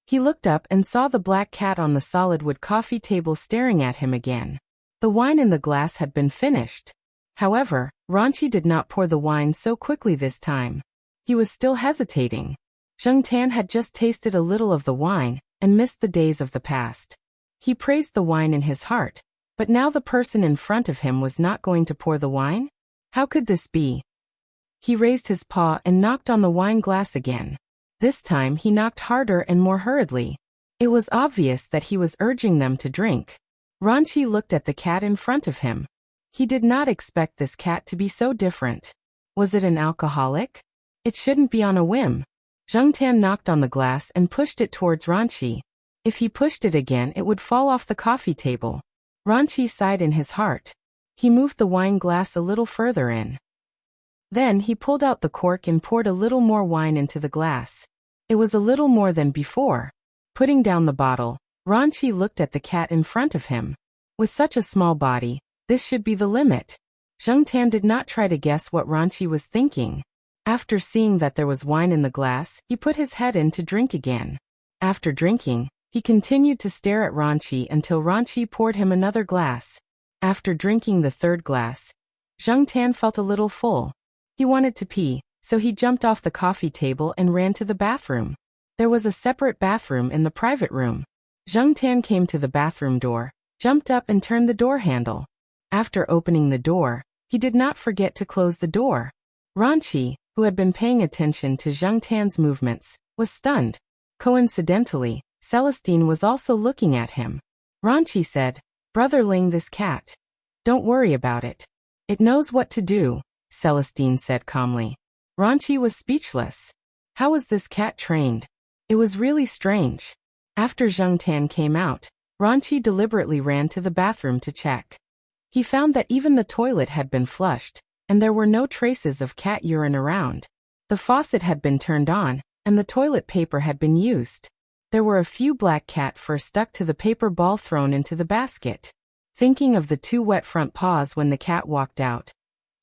Speaker 1: He looked up and saw the black cat on the solid wood coffee table staring at him again. The wine in the glass had been finished. However, Ranchi did not pour the wine so quickly this time. He was still hesitating. Zheng Tan had just tasted a little of the wine and missed the days of the past. He praised the wine in his heart, but now the person in front of him was not going to pour the wine? How could this be? He raised his paw and knocked on the wine glass again. This time he knocked harder and more hurriedly. It was obvious that he was urging them to drink. Ranchi looked at the cat in front of him. He did not expect this cat to be so different. Was it an alcoholic? It shouldn't be on a whim. Zheng Tan knocked on the glass and pushed it towards Ranchi. If he pushed it again, it would fall off the coffee table. Ranchi sighed in his heart. He moved the wine glass a little further in. Then he pulled out the cork and poured a little more wine into the glass. It was a little more than before. Putting down the bottle, Ranchi looked at the cat in front of him. With such a small body, this should be the limit. Zheng Tan did not try to guess what Ranchi was thinking. After seeing that there was wine in the glass, he put his head in to drink again. After drinking, he continued to stare at Ranchi until Ranchi poured him another glass. After drinking the third glass, Zheng Tan felt a little full. He wanted to pee, so he jumped off the coffee table and ran to the bathroom. There was a separate bathroom in the private room. Zheng Tan came to the bathroom door, jumped up and turned the door handle. After opening the door, he did not forget to close the door. Ranchi, who had been paying attention to Zheng Tan's movements, was stunned. Coincidentally, Celestine was also looking at him. Ranchi said, "Brother Ling, this cat. Don't worry about it. It knows what to do," Celestine said calmly. Ranchi was speechless. How was this cat trained? It was really strange. After Zheng Tan came out, Ranchi deliberately ran to the bathroom to check. He found that even the toilet had been flushed, and there were no traces of cat urine around. The faucet had been turned on, and the toilet paper had been used. There were a few black cat fur stuck to the paper ball thrown into the basket. Thinking of the two wet front paws when the cat walked out,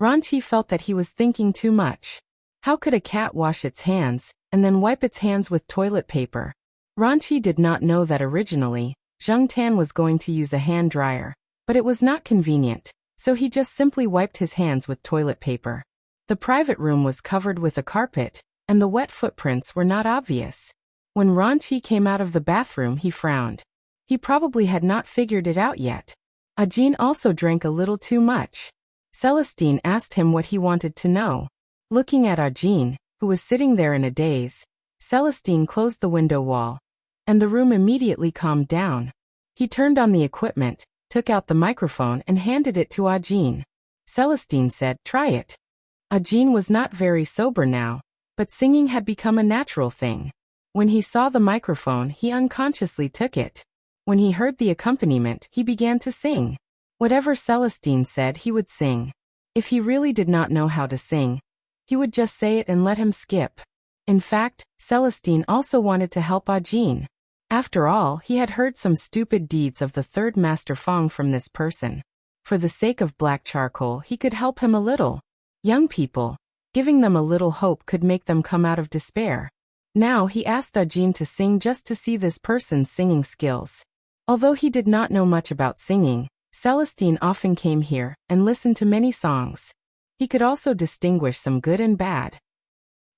Speaker 1: Ranchi felt that he was thinking too much. How could a cat wash its hands, and then wipe its hands with toilet paper? Ranchi did not know that originally, Zheng Tan was going to use a hand dryer, but it was not convenient, so he just simply wiped his hands with toilet paper. The private room was covered with a carpet, and the wet footprints were not obvious. When Ranchi came out of the bathroom, he frowned. He probably had not figured it out yet. Ajin also drank a little too much. Celestine asked him what he wanted to know. Looking at Ajin, who was sitting there in a daze, Celestine closed the window wall, and the room immediately calmed down. He turned on the equipment, took out the microphone and handed it to Ajin. Celestine said, "Try it." Ajin was not very sober now, but singing had become a natural thing. When he saw the microphone, he unconsciously took it. When he heard the accompaniment, he began to sing. Whatever Celestine said, he would sing. If he really did not know how to sing, he would just say it and let him skip. In fact, Celestine also wanted to help Ajin. After all, he had heard some stupid deeds of the third Master Fong from this person. For the sake of black charcoal, he could help him a little. Young people, giving them a little hope could make them come out of despair. Now he asked Ajin to sing just to see this person's singing skills. Although he did not know much about singing, Celestine often came here and listened to many songs. He could also distinguish some good and bad.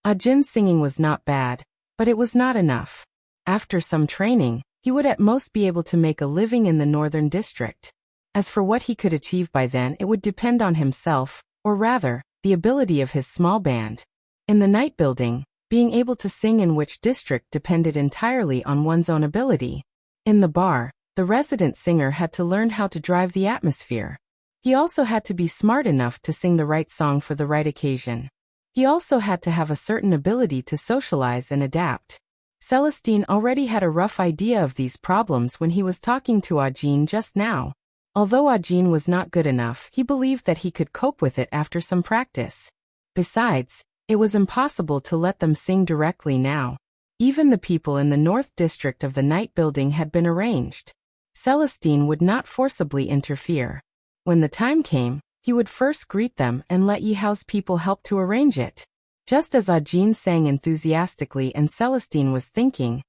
Speaker 1: Ajin's singing was not bad, but it was not enough. After some training, he would at most be able to make a living in the northern district. As for what he could achieve by then, it would depend on himself, or rather, the ability of his small band. In the night building, being able to sing in which district depended entirely on one's own ability. In the bar, the resident singer had to learn how to drive the atmosphere. He also had to be smart enough to sing the right song for the right occasion. He also had to have a certain ability to socialize and adapt. Celestine already had a rough idea of these problems when he was talking to Ajin just now. Although Ajin was not good enough, he believed that he could cope with it after some practice. Besides, it was impossible to let them sing directly now. Even the people in the North District of the night building had been arranged. Celestine would not forcibly interfere. When the time came, he would first greet them and let Yihao's people help to arrange it. Just as Ajin sang enthusiastically and Celestine was thinking,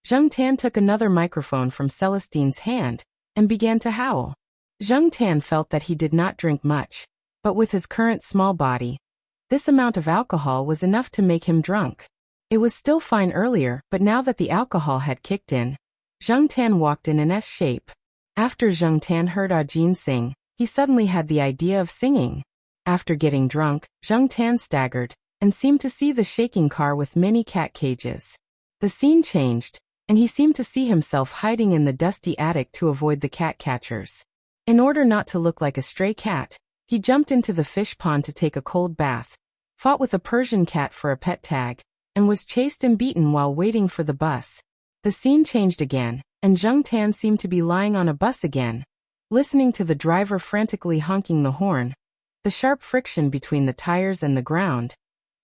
Speaker 1: Zheng Tan took another microphone from Celestine's hand and began to howl. Zheng Tan felt that he did not drink much, but with his current small body, this amount of alcohol was enough to make him drunk. It was still fine earlier, but now that the alcohol had kicked in, Zheng Tan walked in an S shape. After Zheng Tan heard Ajin sing, he suddenly had the idea of singing. After getting drunk, Zheng Tan staggered and seemed to see the shaking car with many cat cages. The scene changed, and he seemed to see himself hiding in the dusty attic to avoid the cat catchers. In order not to look like a stray cat, he jumped into the fish pond to take a cold bath, fought with a Persian cat for a pet tag, and was chased and beaten while waiting for the bus. The scene changed again, and Zheng Tan seemed to be lying on a bus again, listening to the driver frantically honking the horn, the sharp friction between the tires and the ground,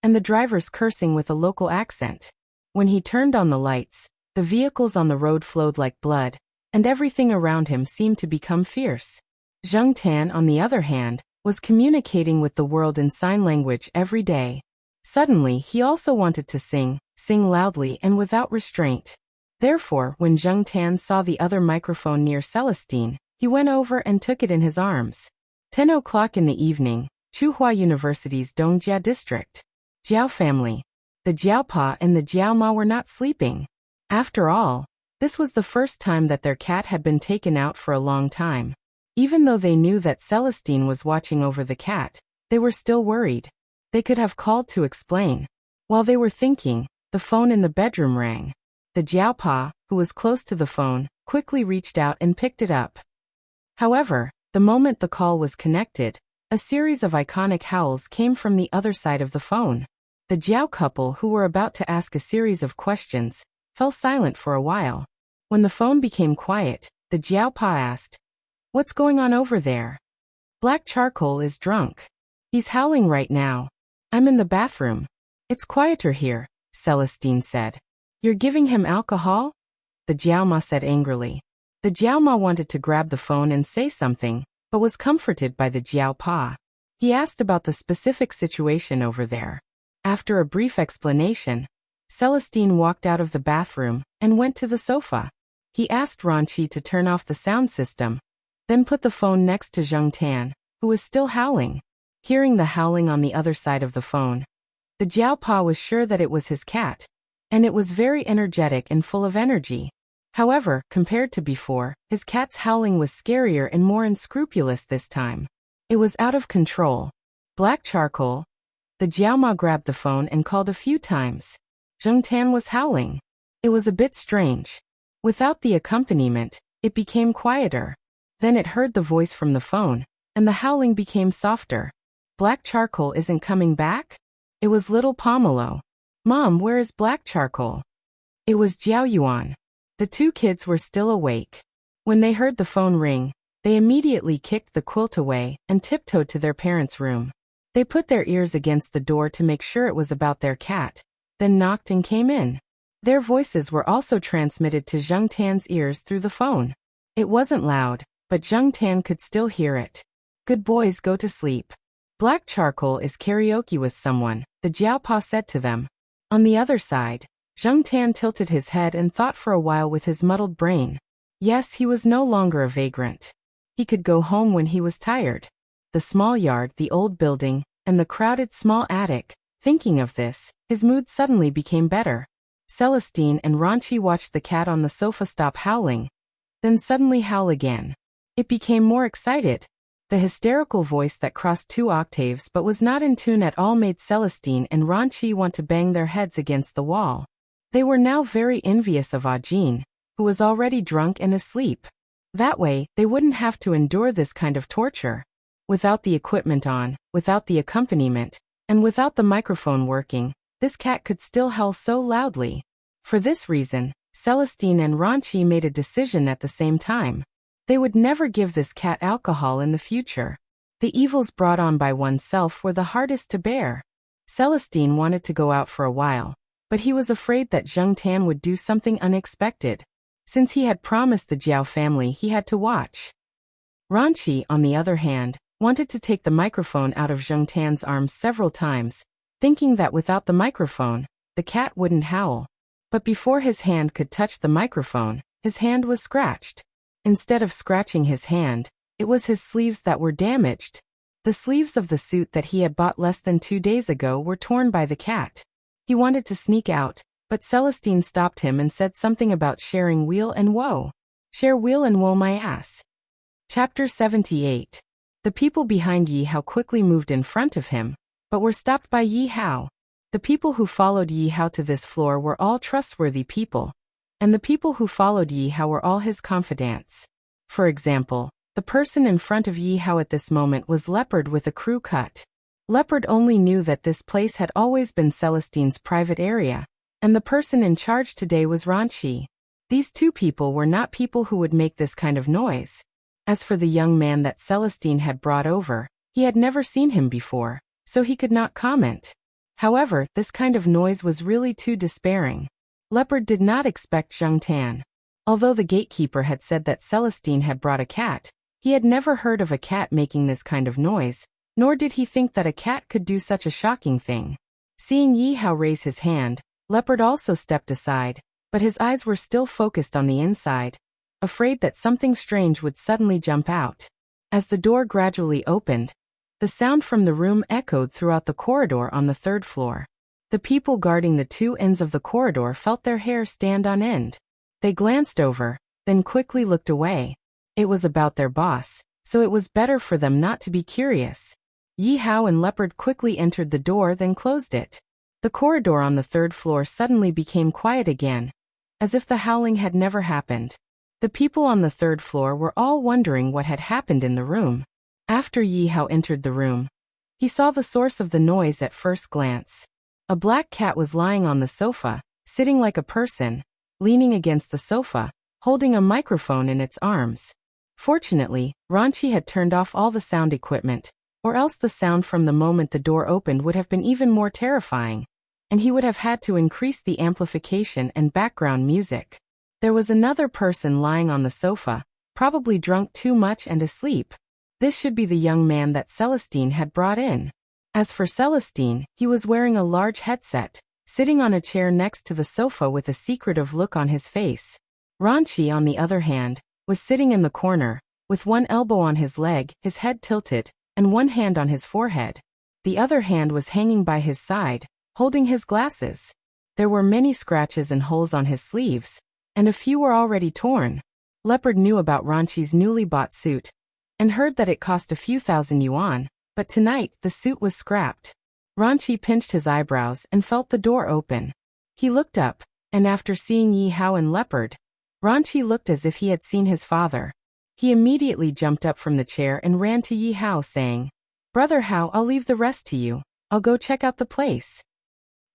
Speaker 1: and the driver's cursing with a local accent. When he turned on the lights, the vehicles on the road flowed like blood, and everything around him seemed to become fierce. Zheng Tan, on the other hand, was communicating with the world in sign language every day. Suddenly, he also wanted to sing loudly and without restraint. Therefore, when Zheng Tan saw the other microphone near Celestine, he went over and took it in his arms. 10 o'clock in the evening, Chuhua University's Dongjia district. Jiao family. The Jiaopa and the Jiaoma were not sleeping. After all, this was the first time that their cat had been taken out for a long time. Even though they knew that Celestine was watching over the cat, they were still worried. They could have called to explain. While they were thinking, the phone in the bedroom rang. The Jiaopa, who was close to the phone, quickly reached out and picked it up. However, the moment the call was connected, a series of iconic howls came from the other side of the phone. The Jiao couple, who were about to ask a series of questions, fell silent for a while. When the phone became quiet, the Jiaopa asked, "What's going on over there?" "Black charcoal is drunk. He's howling right now. I'm in the bathroom. It's quieter here," Celestine said. "You're giving him alcohol?" the Jiaoma said angrily. The Jiaoma wanted to grab the phone and say something, but was comforted by the Jiaopa. He asked about the specific situation over there. After a brief explanation, Celestine walked out of the bathroom and went to the sofa. He asked Ranqi to turn off the sound system, then put the phone next to Zheng Tan, who was still howling. Hearing the howling on the other side of the phone, the Jiaopa was sure that it was his cat, and it was very energetic and full of energy. However, compared to before, his cat's howling was scarier and more unscrupulous this time. It was out of control. "Black charcoal." The Jiaoma grabbed the phone and called a few times. Zheng Tan was howling. It was a bit strange. Without the accompaniment, it became quieter. Then it heard the voice from the phone, and the howling became softer. Black Charcoal isn't coming back? It was little Pomelo. Mom, where is Black Charcoal? It was Jiao Yuan. The two kids were still awake. When they heard the phone ring, they immediately kicked the quilt away and tiptoed to their parents' room. They put their ears against the door to make sure it was about their cat, then knocked and came in. Their voices were also transmitted to Zheng Tan's ears through the phone. It wasn't loud, but Zheng Tan could still hear it. Good boys, go to sleep. Black Charcoal is karaoke with someone, the Jiaopa said to them. On the other side, Zheng Tan tilted his head and thought for a while with his muddled brain. Yes, he was no longer a vagrant. He could go home when he was tired. The small yard, the old building, and the crowded small attic. Thinking of this, his mood suddenly became better. Celestine and Ranchi watched the cat on the sofa stop howling, then suddenly howl again. It became more excited. The hysterical voice that crossed 2 octaves but was not in tune at all made Celestine and Ranchi want to bang their heads against the wall. They were now very envious of Ajin, who was already drunk and asleep. That way, they wouldn't have to endure this kind of torture. Without the equipment on, without the accompaniment, and without the microphone working, this cat could still howl so loudly. For this reason, Celestine and Ranchi made a decision at the same time. They would never give this cat alcohol in the future. The evils brought on by oneself were the hardest to bear. Celestine wanted to go out for a while, but he was afraid that Zheng Tan would do something unexpected. Since he had promised the Jiao family he had to watch. Ranchi, on the other hand, wanted to take the microphone out of Zheng Tan's arms several times, thinking that without the microphone, the cat wouldn't howl. But before his hand could touch the microphone, his hand was scratched. Instead of scratching his hand, it was his sleeves that were damaged. The sleeves of the suit that he had bought less than 2 days ago were torn by the cat. He wanted to sneak out, but Celestine stopped him and said something about sharing weal and woe. Share weal and woe, my ass. Chapter 78. The people behind Yi Hao quickly moved in front of him, but were stopped by Yi Hao. The people who followed Yi Hao to this floor were all trustworthy people, and the people who followed Yi Hao were all his confidants. For example, the person in front of Yi Hao at this moment was Leopard with a crew cut. Leopard only knew that this place had always been Celestine's private area, and the person in charge today was Ranchi. These two people were not people who would make this kind of noise. As for the young man that Celestine had brought over, he had never seen him before, so he could not comment. However, this kind of noise was really too despairing. Leopard did not expect Zheng Tan. Although the gatekeeper had said that Celestine had brought a cat, he had never heard of a cat making this kind of noise, nor did he think that a cat could do such a shocking thing. Seeing Yi Hao raise his hand, Leopard also stepped aside, but his eyes were still focused on the inside, afraid that something strange would suddenly jump out. As the door gradually opened, the sound from the room echoed throughout the corridor on the 3rd floor. The people guarding the 2 ends of the corridor felt their hair stand on end. They glanced over, then quickly looked away. It was about their boss, so it was better for them not to be curious. Yi Hao and Leopard quickly entered the door, then closed it. The corridor on the 3rd floor suddenly became quiet again, as if the howling had never happened. The people on the 3rd floor were all wondering what had happened in the room. After Yi Hao entered the room, he saw the source of the noise at first glance. A black cat was lying on the sofa, sitting like a person, leaning against the sofa, holding a microphone in its arms. Fortunately, Ranchi had turned off all the sound equipment, or else the sound from the moment the door opened would have been even more terrifying, and he would have had to increase the amplification and background music. There was another person lying on the sofa, probably drunk too much and asleep. This should be the young man that Celestine had brought in. As for Celestine, he was wearing a large headset, sitting on a chair next to the sofa with a secretive look on his face. Ranchi, on the other hand, was sitting in the corner, with one elbow on his leg, his head tilted, and one hand on his forehead. The other hand was hanging by his side, holding his glasses. There were many scratches and holes on his sleeves, and a few were already torn. Leopard knew about Ranchi's newly bought suit, and heard that it cost a few thousand yuan, but tonight the suit was scrapped. Ranchi pinched his eyebrows and felt the door open. He looked up, and after seeing Yi Hao and Leopard, Ranchi looked as if he had seen his father. He immediately jumped up from the chair and ran to Yi Hao saying, "Brother Hao, I'll leave the rest to you. I'll go check out the place."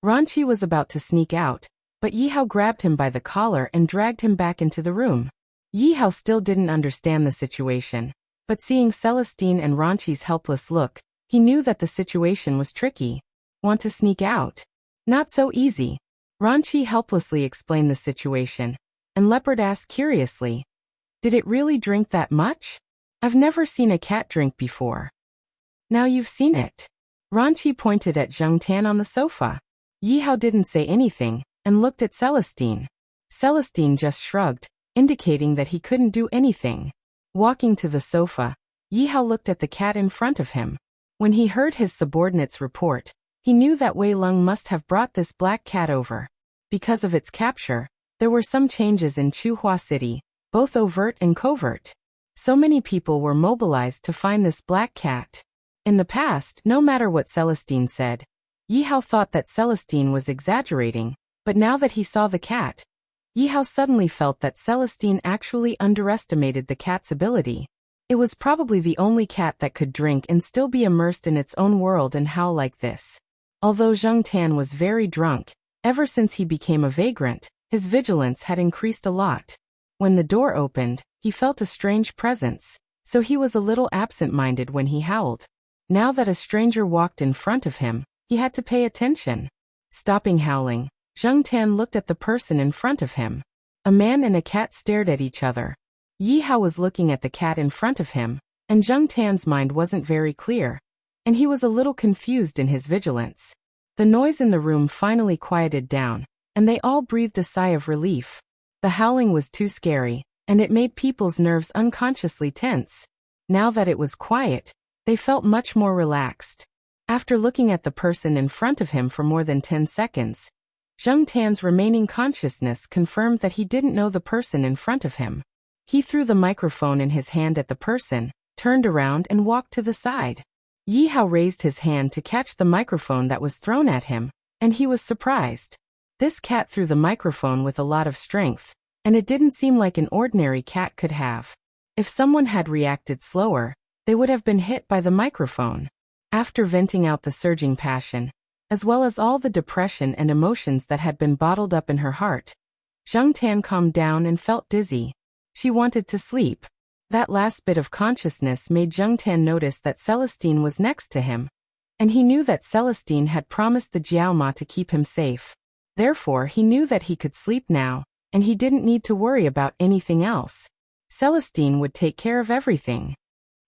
Speaker 1: Ranchi was about to sneak out, but Yi Hao grabbed him by the collar and dragged him back into the room. Yi Hao still didn't understand the situation, but seeing Celestine and Ranchi's helpless look, he knew that the situation was tricky. Want to sneak out? Not so easy. Ranchi helplessly explained the situation, and Leopard asked curiously, "Did it really drink that much? I've never seen a cat drink before." "Now you've seen it." Ranchi pointed at Zheng Tan on the sofa. Yi Hao didn't say anything, and looked at Celestine. Celestine just shrugged, indicating that he couldn't do anything. Walking to the sofa, Yi Hao looked at the cat in front of him. When he heard his subordinate's report, he knew that Wei Lung must have brought this black cat over. Because of its capture, there were some changes in Chuhua City, both overt and covert. So many people were mobilized to find this black cat. In the past, no matter what Celestine said, Yi Hao thought that Celestine was exaggerating, but now that he saw the cat, Yi Hao suddenly felt that Celestine actually underestimated the cat's ability. It was probably the only cat that could drink and still be immersed in its own world and howl like this. Although Zheng Tan was very drunk, ever since he became a vagrant, his vigilance had increased a lot. When the door opened, he felt a strange presence, so he was a little absent-minded when he howled. Now that a stranger walked in front of him, he had to pay attention. Stopping howling, Zheng Tan looked at the person in front of him. A man and a cat stared at each other. Yi Hao was looking at the cat in front of him, and Zheng Tan's mind wasn't very clear, and he was a little confused in his vigilance. The noise in the room finally quieted down, and they all breathed a sigh of relief. The howling was too scary, and it made people's nerves unconsciously tense. Now that it was quiet, they felt much more relaxed. After looking at the person in front of him for more than 10 seconds, Zheng Tan's remaining consciousness confirmed that he didn't know the person in front of him. He threw the microphone in his hand at the person, turned around and walked to the side. Yi Hao raised his hand to catch the microphone that was thrown at him, and he was surprised. This cat threw the microphone with a lot of strength, and it didn't seem like an ordinary cat could have. If someone had reacted slower, they would have been hit by the microphone. After venting out the surging passion, as well as all the depression and emotions that had been bottled up in her heart, Zheng Tan calmed down and felt dizzy. She wanted to sleep. That last bit of consciousness made Zheng Tan notice that Celestine was next to him, and he knew that Celestine had promised the Jiaoma to keep him safe. Therefore, he knew that he could sleep now, and he didn't need to worry about anything else. Celestine would take care of everything.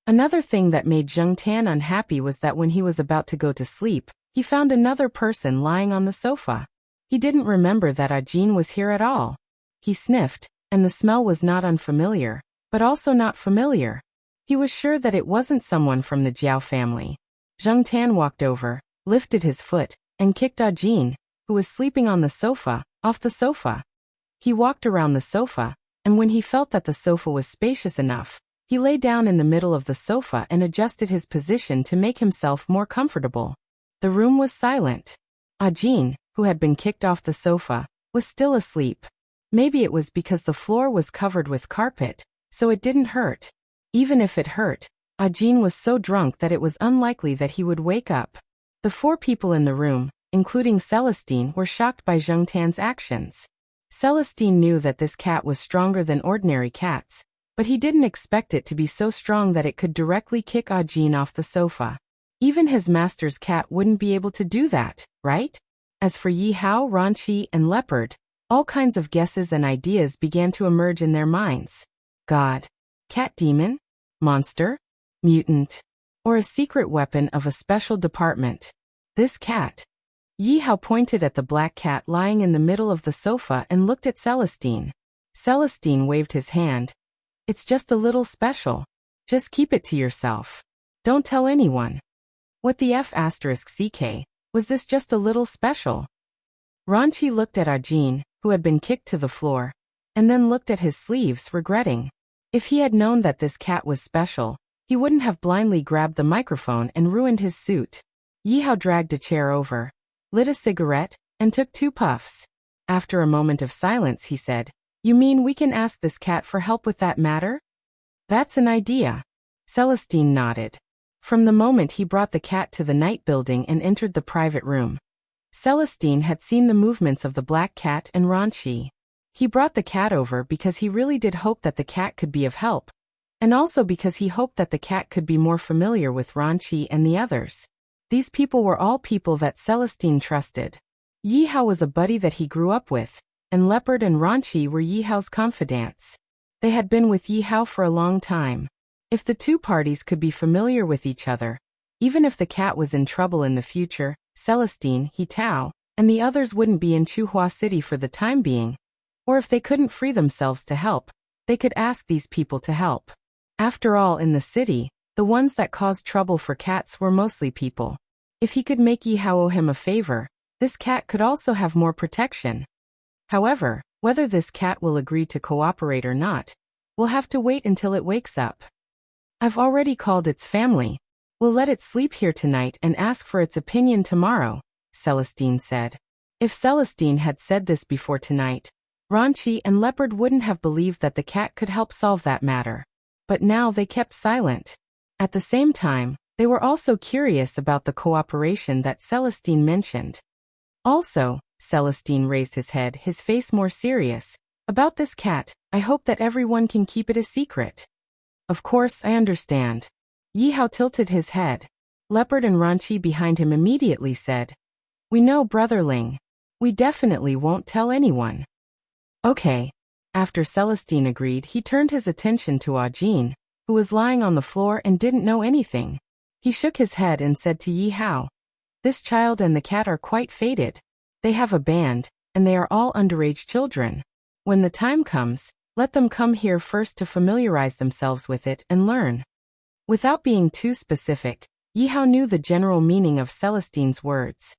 Speaker 1: Another thing that made Zheng Tan unhappy was that when he was about to go to sleep, he found another person lying on the sofa. He didn't remember that Ajin was here at all. He sniffed, and the smell was not unfamiliar, but also not familiar. He was sure that it wasn't someone from the Jiao family. Zheng Tan walked over, lifted his foot, and kicked Ajin, who was sleeping on the sofa, off the sofa. He walked around the sofa, and when he felt that the sofa was spacious enough, he lay down in the middle of the sofa and adjusted his position to make himself more comfortable. The room was silent. Ajin, who had been kicked off the sofa, was still asleep. Maybe it was because the floor was covered with carpet, so it didn't hurt. Even if it hurt, Ajin was so drunk that it was unlikely that he would wake up. The 4 people in the room, including Celestine, were shocked by Zheng Tan's actions. Celestine knew that this cat was stronger than ordinary cats, but he didn't expect it to be so strong that it could directly kick Ajin off the sofa. Even his master's cat wouldn't be able to do that, right? As for Yi Hao, Ranchi, and Leopard, all kinds of guesses and ideas began to emerge in their minds. God, cat demon, monster, mutant, or a secret weapon of a special department. This cat. Yi Hao pointed at the black cat lying in the middle of the sofa and looked at Celestine. Celestine waved his hand. It's just a little special. Just keep it to yourself. Don't tell anyone. What the F***ck, was this just a little special? Ranchi looked at Ajin, who had been kicked to the floor, and then looked at his sleeves, regretting. If he had known that this cat was special, he wouldn't have blindly grabbed the microphone and ruined his suit. Yi Hao dragged a chair over, lit a cigarette, and took 2 puffs. After a moment of silence, he said, "You mean we can ask this cat for help with that matter?" "That's an idea." Celestine nodded. From the moment he brought the cat to the night building and entered the private room, Celestine had seen the movements of the black cat and Ranchi. He brought the cat over because he really did hope that the cat could be of help, and also because he hoped that the cat could be more familiar with Ranchi and the others. These people were all people that Celestine trusted. Yi Hao was a buddy that he grew up with, and Leopard and Ranchi were Yi Hao's confidants. They had been with Yi Hao for a long time. If the two parties could be familiar with each other, even if the cat was in trouble in the future, Celestine, He Tao, and the others wouldn't be in Chuhua City for the time being. Or if they couldn't free themselves to help, they could ask these people to help. After all, in the city, the ones that caused trouble for cats were mostly people. If he could make Yi Hao owe him a favor, this cat could also have more protection. However, whether this cat will agree to cooperate or not, we'll have to wait until it wakes up. I've already called its family. We'll let it sleep here tonight and ask for its opinion tomorrow, Celestine said. If Celestine had said this before tonight, Ranchi and Leopard wouldn't have believed that the cat could help solve that matter. But now they kept silent. At the same time, they were also curious about the cooperation that Celestine mentioned. Also, Celestine raised his head, his face more serious. About this cat, I hope that everyone can keep it a secret. Of course, I understand. Yi Hao tilted his head. Leopard and Ranchi behind him immediately said, "We know, Brother Ling. We definitely won't tell anyone." Okay. After Celestine agreed, he turned his attention to Ajin, who was lying on the floor and didn't know anything. He shook his head and said to Yi Hao, "This child and the cat are quite fated. They have a band, and they are all underage children. When the time comes, let them come here first to familiarize themselves with it and learn." Without being too specific, Yi Hao knew the general meaning of Celestine's words.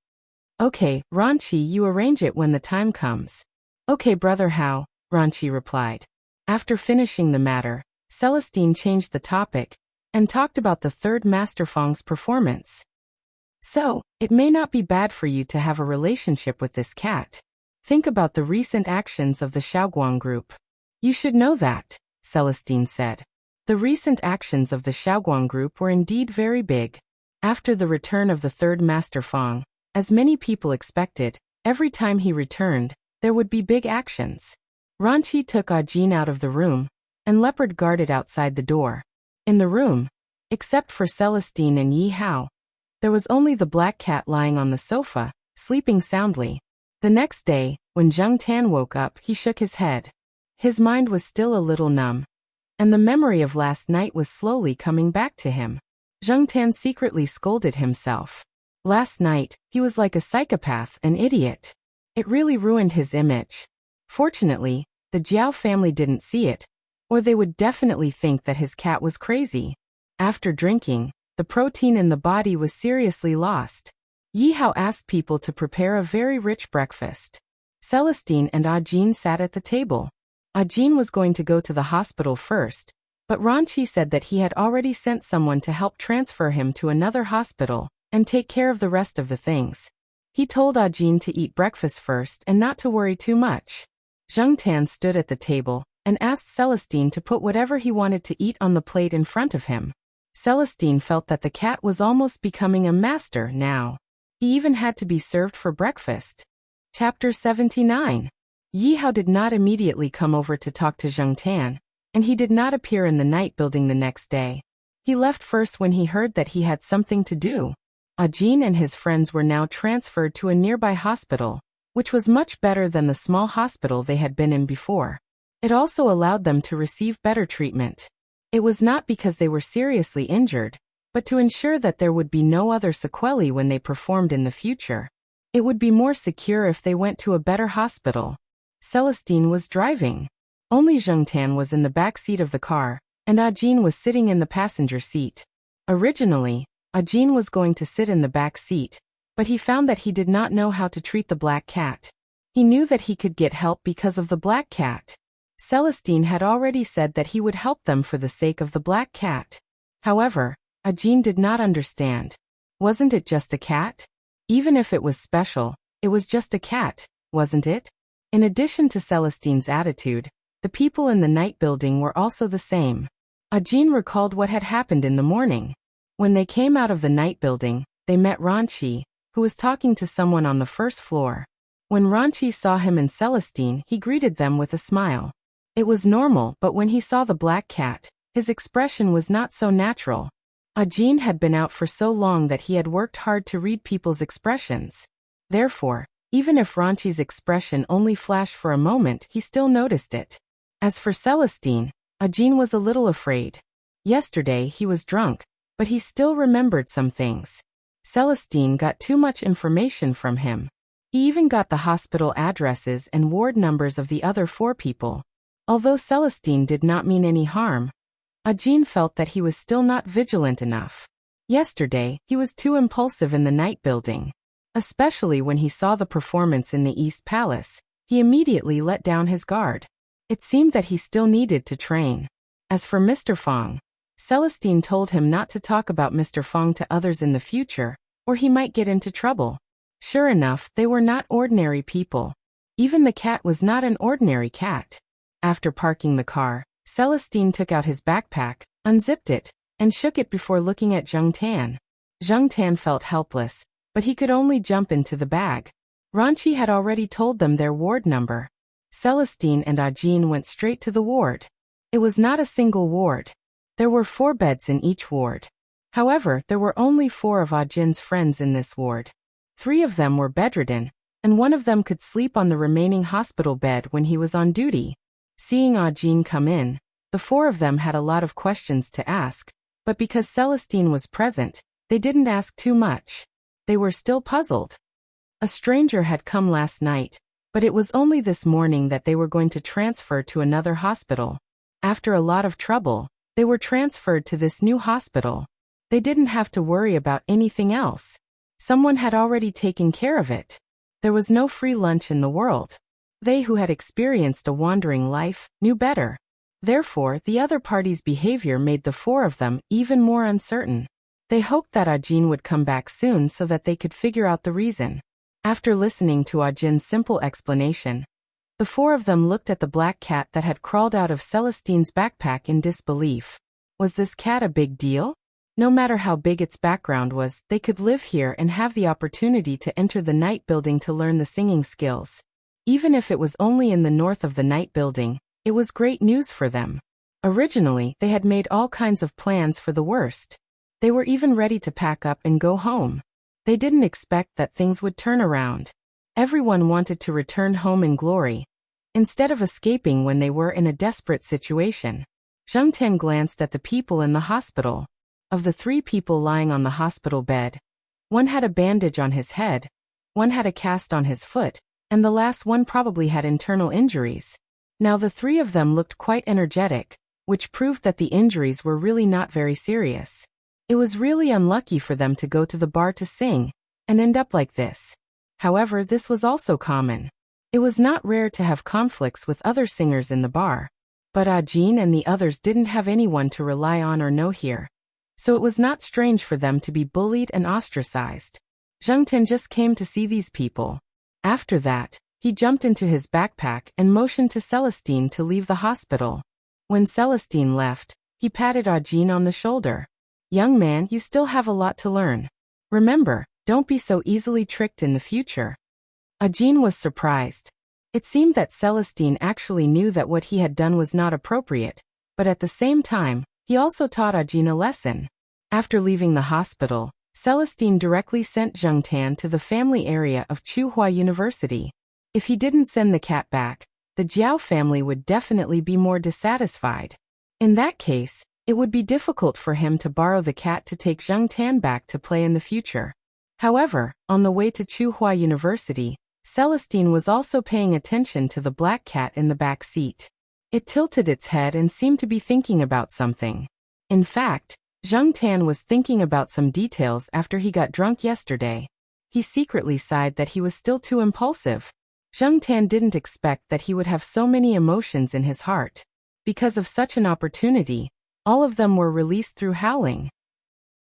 Speaker 1: "Okay, Ranchi, you arrange it when the time comes." "Okay, Brother Hao," Ranchi replied. After finishing the matter, Celestine changed the topic and talked about the third Master Fang's performance. "So, it may not be bad for you to have a relationship with this cat. Think about the recent actions of the Xiaoguang group. You should know that," Celestine said. The recent actions of the Xiaoguang group were indeed very big. After the return of the third Master Fang, as many people expected, every time he returned, there would be big actions. Ranchi took Ajin out of the room, and Leopard guarded outside the door. In the room, except for Celestine and Yi Hao, there was only the black cat lying on the sofa, sleeping soundly. The next day, when Zheng Tan woke up, he shook his head. His mind was still a little numb, and the memory of last night was slowly coming back to him. Zheng Tan secretly scolded himself. Last night, he was like a psychopath, an idiot. It really ruined his image. Fortunately, the Jiao family didn't see it, or they would definitely think that his cat was crazy. After drinking, the protein in the body was seriously lost. Yi Hao asked people to prepare a very rich breakfast. Celestine and Ajin sat at the table. Ajin was going to go to the hospital first, but Ranchi said that he had already sent someone to help transfer him to another hospital and take care of the rest of the things. He told Ajin to eat breakfast first and not to worry too much. Zheng Tan stood at the table and asked Celestine to put whatever he wanted to eat on the plate in front of him. Celestine felt that the cat was almost becoming a master now. He even had to be served for breakfast. Chapter 79. Yi Hao did not immediately come over to talk to Zheng Tan, and he did not appear in the night building the next day. He left first when he heard that he had something to do. Ajin and his friends were now transferred to a nearby hospital, which was much better than the small hospital they had been in before. It also allowed them to receive better treatment. It was not because they were seriously injured, but to ensure that there would be no other sequelae when they performed in the future. It would be more secure if they went to a better hospital. Celestine was driving. Only Zheng Tan was in the back seat of the car, and Ajin was sitting in the passenger seat. Originally, Ajin was going to sit in the back seat, but he found that he did not know how to treat the black cat. He knew that he could get help because of the black cat. Celestine had already said that he would help them for the sake of the black cat. However, Ajin did not understand. Wasn't it just a cat? Even if it was special, it was just a cat, wasn't it? In addition to Celestine's attitude, the people in the night building were also the same. Ajin recalled what had happened in the morning. When they came out of the night building, they met Ranchi, who was talking to someone on the first floor. When Ranchi saw him and Celestine, he greeted them with a smile. It was normal, but when he saw the black cat, his expression was not so natural. Ajin had been out for so long that he had worked hard to read people's expressions. Therefore, even if Ranchi's expression only flashed for a moment, he still noticed it. As for Celestine, Ajin was a little afraid. Yesterday he was drunk, but he still remembered some things. Celestine got too much information from him. He even got the hospital addresses and ward numbers of the other 4 people. Although Celestine did not mean any harm, Ajin felt that he was still not vigilant enough. Yesterday, he was too impulsive in the night building. Especially when he saw the performance in the East Palace, he immediately let down his guard. It seemed that he still needed to train. As for Mr. Fong, Celestine told him not to talk about Mr. Fong to others in the future, or he might get into trouble. Sure enough, they were not ordinary people. Even the cat was not an ordinary cat. After parking the car, Celestine took out his backpack, unzipped it, and shook it before looking at Zheng Tan. Zheng Tan felt helpless, but he could only jump into the bag. Ranchi had already told them their ward number. Celestine and Ajin went straight to the ward. It was not a single ward. There were 4 beds in each ward. However, there were only 4 of Ajin's friends in this ward. 3 of them were bedridden, and one of them could sleep on the remaining hospital bed when he was on duty. Seeing Ajin come in, the 4 of them had a lot of questions to ask, but because Celestine was present, they didn't ask too much. They were still puzzled. A stranger had come last night, but it was only this morning that they were going to transfer to another hospital. After a lot of trouble, they were transferred to this new hospital. They didn't have to worry about anything else. Someone had already taken care of it. There was no free lunch in the world. They who had experienced a wandering life knew better. Therefore, the other party's behavior made the 4 of them even more uncertain. They hoped that Ajin would come back soon so that they could figure out the reason. After listening to Ajin's simple explanation, the 4 of them looked at the black cat that had crawled out of Celestine's backpack in disbelief. Was this cat a big deal? No matter how big its background was, they could live here and have the opportunity to enter the night building to learn the singing skills. Even if it was only in the north of the night building, it was great news for them. Originally, they had made all kinds of plans for the worst. They were even ready to pack up and go home. They didn't expect that things would turn around. Everyone wanted to return home in glory, instead of escaping when they were in a desperate situation. Zheng Tan glanced at the people in the hospital. Of the 3 people lying on the hospital bed, one had a bandage on his head, one had a cast on his foot, and the last one probably had internal injuries. Now the 3 of them looked quite energetic, which proved that the injuries were really not very serious. It was really unlucky for them to go to the bar to sing, and end up like this. However, this was also common. It was not rare to have conflicts with other singers in the bar. But Ajin and the others didn't have anyone to rely on or know here. So it was not strange for them to be bullied and ostracized. Zheng Tan just came to see these people. After that, he jumped into his backpack and motioned to Celestine to leave the hospital. When Celestine left, he patted Ajin on the shoulder. Young man, you still have a lot to learn. Remember, don't be so easily tricked in the future. Ajin was surprised. It seemed that Celestine actually knew that what he had done was not appropriate, but at the same time, he also taught Ajin a lesson. After leaving the hospital, Celestine directly sent Zheng Tan to the family area of Tsinghua University. If he didn't send the cat back, the Jiao family would definitely be more dissatisfied. In that case, it would be difficult for him to borrow the cat to take Zheng Tan back to play in the future. However, on the way to Tsinghua University, Celestine was also paying attention to the black cat in the back seat. It tilted its head and seemed to be thinking about something. In fact, Zheng Tan was thinking about some details after he got drunk yesterday. He secretly sighed that he was still too impulsive. Zheng Tan didn't expect that he would have so many emotions in his heart. Because of such an opportunity, all of them were released through howling.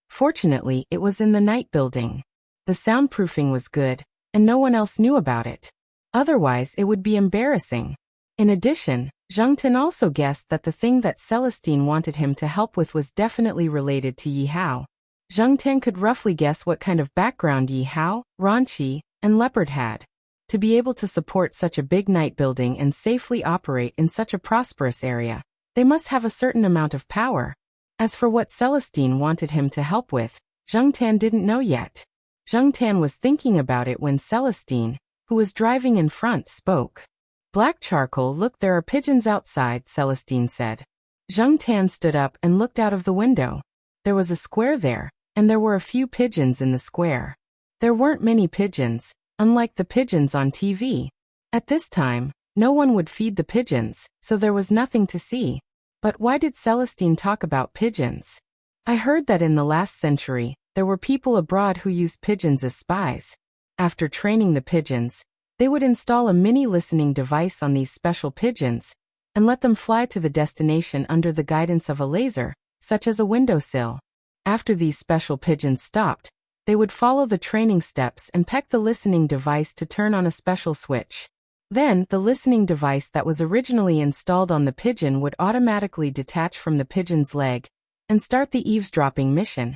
Speaker 1: Fortunately, it was in the night building. The soundproofing was good, and no one else knew about it. Otherwise, it would be embarrassing. In addition, Zhang Tan also guessed that the thing that Celestine wanted him to help with was definitely related to Yi Hao. Zhang Tan could roughly guess what kind of background Yi Hao, Ranqi, and Leopard had. To be able to support such a big night building and safely operate in such a prosperous area, they must have a certain amount of power. As for what Celestine wanted him to help with, Zhang Tan didn't know yet. Zhang Tan was thinking about it when Celestine, who was driving in front, spoke. Black charcoal, look, there are pigeons outside, Celestine said. Zhang Tan stood up and looked out of the window. There was a square there, and there were a few pigeons in the square. There weren't many pigeons, unlike the pigeons on TV. At this time, no one would feed the pigeons, so there was nothing to see. But why did Celestine talk about pigeons? I heard that in the last century, there were people abroad who used pigeons as spies. After training the pigeons, they would install a mini listening device on these special pigeons and let them fly to the destination under the guidance of a laser, such as a windowsill. After these special pigeons stopped, they would follow the training steps and peck the listening device to turn on a special switch. Then, the listening device that was originally installed on the pigeon would automatically detach from the pigeon's leg and start the eavesdropping mission.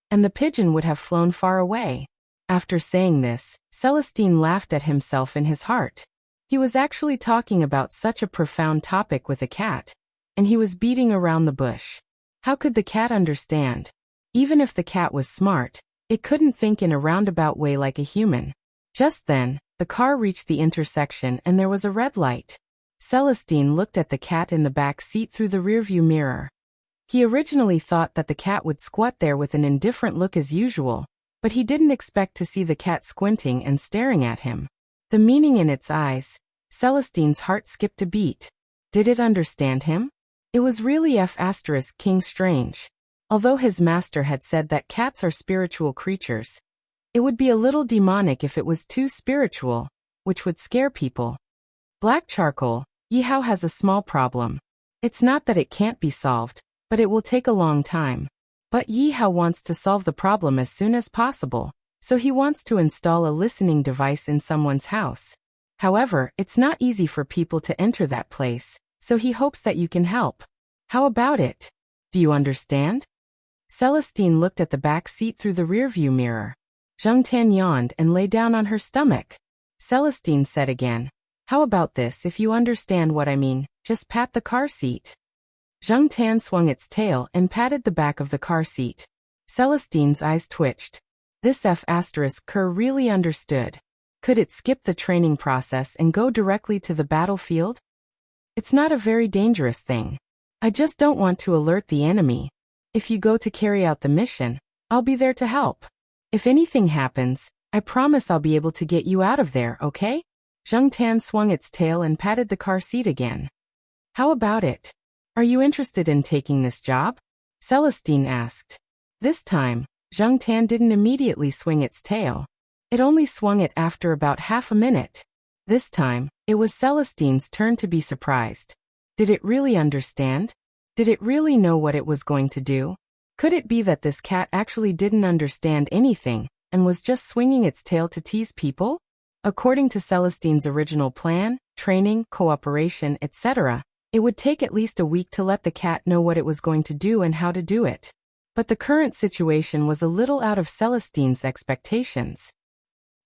Speaker 1: And the pigeon would have flown far away. After saying this, Celestine laughed at himself in his heart. He was actually talking about such a profound topic with a cat, and he was beating around the bush. How could the cat understand? Even if the cat was smart, it couldn't think in a roundabout way like a human. Just then, the car reached the intersection and there was a red light. Celestine looked at the cat in the back seat through the rearview mirror. He originally thought that the cat would squat there with an indifferent look as usual, but he didn't expect to see the cat squinting and staring at him. The meaning in its eyes, Celestine's heart skipped a beat. Did it understand him? It was really King strange. Although his master had said that cats are spiritual creatures, it would be a little demonic if it was too spiritual, which would scare people. Black charcoal, Yi Hao has a small problem. It's not that it can't be solved, but it will take a long time. But Yi Hao wants to solve the problem as soon as possible, so he wants to install a listening device in someone's house. However, it's not easy for people to enter that place, so he hopes that you can help. How about it? Do you understand? Celestine looked at the back seat through the rearview mirror. Zhang Tan yawned and lay down on her stomach. Celestine said again, how about this? If you understand what I mean, just pat the car seat. Zhang Tan swung its tail and patted the back of the car seat. Celestine's eyes twitched. This Kerr really understood. Could it skip the training process and go directly to the battlefield? It's not a very dangerous thing. I just don't want to alert the enemy. If you go to carry out the mission, I'll be there to help. If anything happens, I promise I'll be able to get you out of there, okay? Zhang Tan swung its tail and patted the car seat again. How about it? Are you interested in taking this job? Celestine asked. This time, Zhang Tan didn't immediately swing its tail. It only swung it after about half a minute. This time, it was Celestine's turn to be surprised. Did it really understand? Did it really know what it was going to do? Could it be that this cat actually didn't understand anything and was just swinging its tail to tease people? According to Celestine's original plan, training, cooperation, etc., it would take at least a week to let the cat know what it was going to do and how to do it. But the current situation was a little out of Celestine's expectations.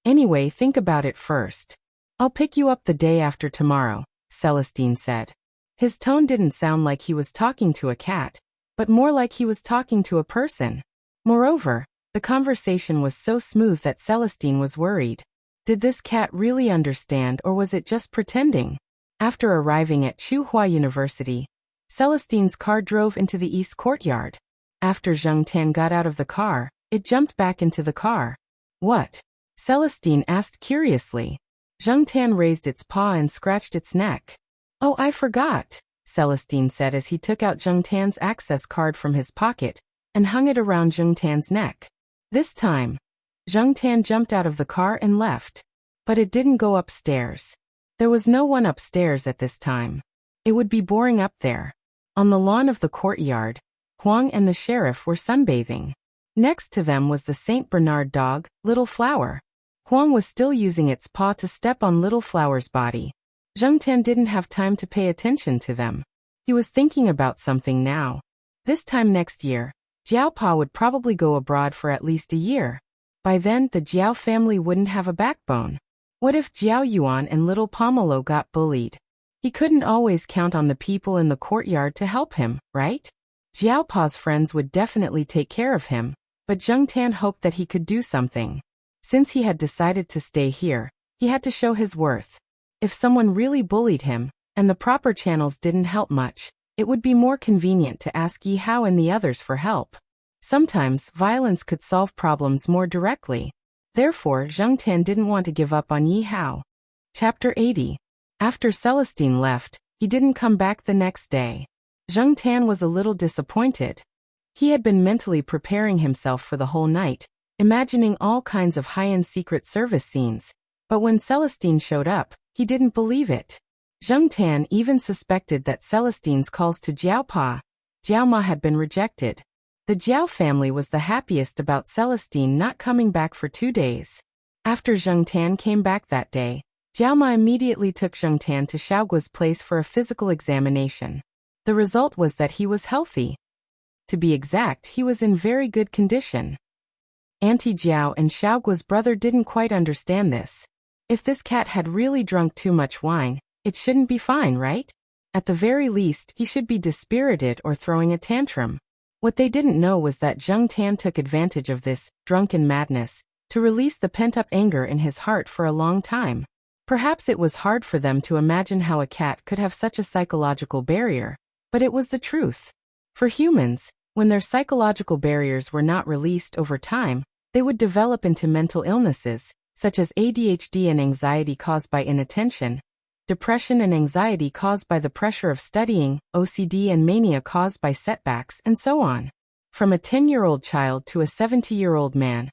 Speaker 1: Anyway, think about it first. I'll pick you up the day after tomorrow, Celestine said. His tone didn't sound like he was talking to a cat, but more like he was talking to a person. Moreover, the conversation was so smooth that Celestine was worried. Did this cat really understand, or was it just pretending? After arriving at Tsinghua University, Celestine's car drove into the east courtyard. After Zhang Tan got out of the car, it jumped back into the car. What? Celestine asked curiously. Zhang Tan raised its paw and scratched its neck. Oh, I forgot, Celestine said as he took out Zhang Tan's access card from his pocket and hung it around Zhang Tan's neck. This time, Zhang Tan jumped out of the car and left. But it didn't go upstairs. There was no one upstairs at this time. It would be boring up there. On the lawn of the courtyard, Huang and the sheriff were sunbathing. Next to them was the Saint Bernard dog, Little Flower. Huang was still using its paw to step on Little Flower's body. Zheng Tan didn't have time to pay attention to them. He was thinking about something now. This time next year, Jiao Pa would probably go abroad for at least a year. By then, the Jiao family wouldn't have a backbone. What if Jiao Yuan and little Pomelo got bullied? He couldn't always count on the people in the courtyard to help him, right? Jiao Pa's friends would definitely take care of him, but Zheng Tan hoped that he could do something. Since he had decided to stay here, he had to show his worth. If someone really bullied him, and the proper channels didn't help much, it would be more convenient to ask Yi Hao and the others for help. Sometimes, violence could solve problems more directly. Therefore, Zheng Tan didn't want to give up on Yi Hao. Chapter 80. After Celestine left, he didn't come back the next day. Zheng Tan was a little disappointed. He had been mentally preparing himself for the whole night, imagining all kinds of high-end Secret Service scenes. But when Celestine showed up, he didn't believe it. Zheng Tan even suspected that Celestine's calls to Jiao Pa, Jiao Ma had been rejected. The Jiao family was the happiest about Celestine not coming back for 2 days. After Zheng Tan came back that day, Jiao Ma immediately took Zheng Tan to Xiaoguo's place for a physical examination. The result was that he was healthy. To be exact, he was in very good condition. Auntie Jiao and Xiaoguo's brother didn't quite understand this. If this cat had really drunk too much wine, it shouldn't be fine, right? At the very least, he should be dispirited or throwing a tantrum. What they didn't know was that Zheng Tan took advantage of this drunken madness to release the pent-up anger in his heart for a long time. Perhaps it was hard for them to imagine how a cat could have such a psychological barrier, but it was the truth. For humans, when their psychological barriers were not released over time, they would develop into mental illnesses, such as ADHD and anxiety caused by inattention, depression and anxiety caused by the pressure of studying, OCD and mania caused by setbacks, and so on. From a 10-year-old child to a 70-year-old man,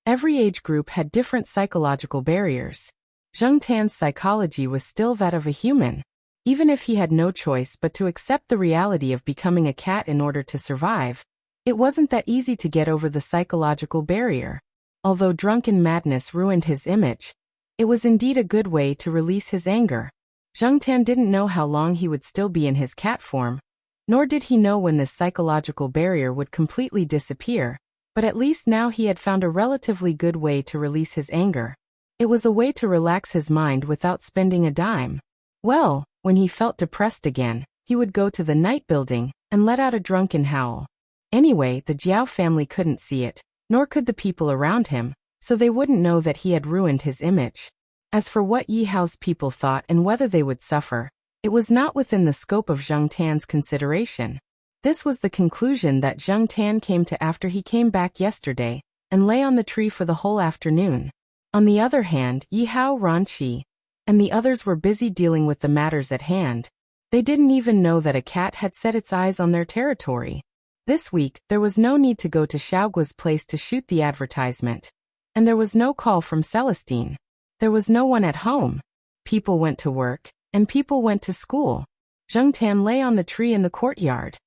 Speaker 1: every age group had different psychological barriers. Zheng Tan's psychology was still that of a human. Even if he had no choice but to accept the reality of becoming a cat in order to survive, it wasn't that easy to get over the psychological barrier. Although drunken madness ruined his image, it was indeed a good way to release his anger. Zheng Tan didn't know how long he would still be in his cat form, nor did he know when this psychological barrier would completely disappear, but at least now he had found a relatively good way to release his anger. It was a way to relax his mind without spending a dime. Well, when he felt depressed again, he would go to the night building and let out a drunken howl. Anyway, the Jiao family couldn't see it, nor could the people around him, so they wouldn't know that he had ruined his image. As for what Yi Hao's people thought and whether they would suffer, it was not within the scope of Zheng Tan's consideration. This was the conclusion that Zheng Tan came to after he came back yesterday and lay on the tree for the whole afternoon. On the other hand, Yi Hao, Ran Qi, and the others were busy dealing with the matters at hand. They didn't even know that a cat had set its eyes on their territory. This week, there was no need to go to Xiaoguo's place to shoot the advertisement. And there was no call from Celestine. There was no one at home. People went to work, and people went to school. Zheng Tan lay on the tree in the courtyard.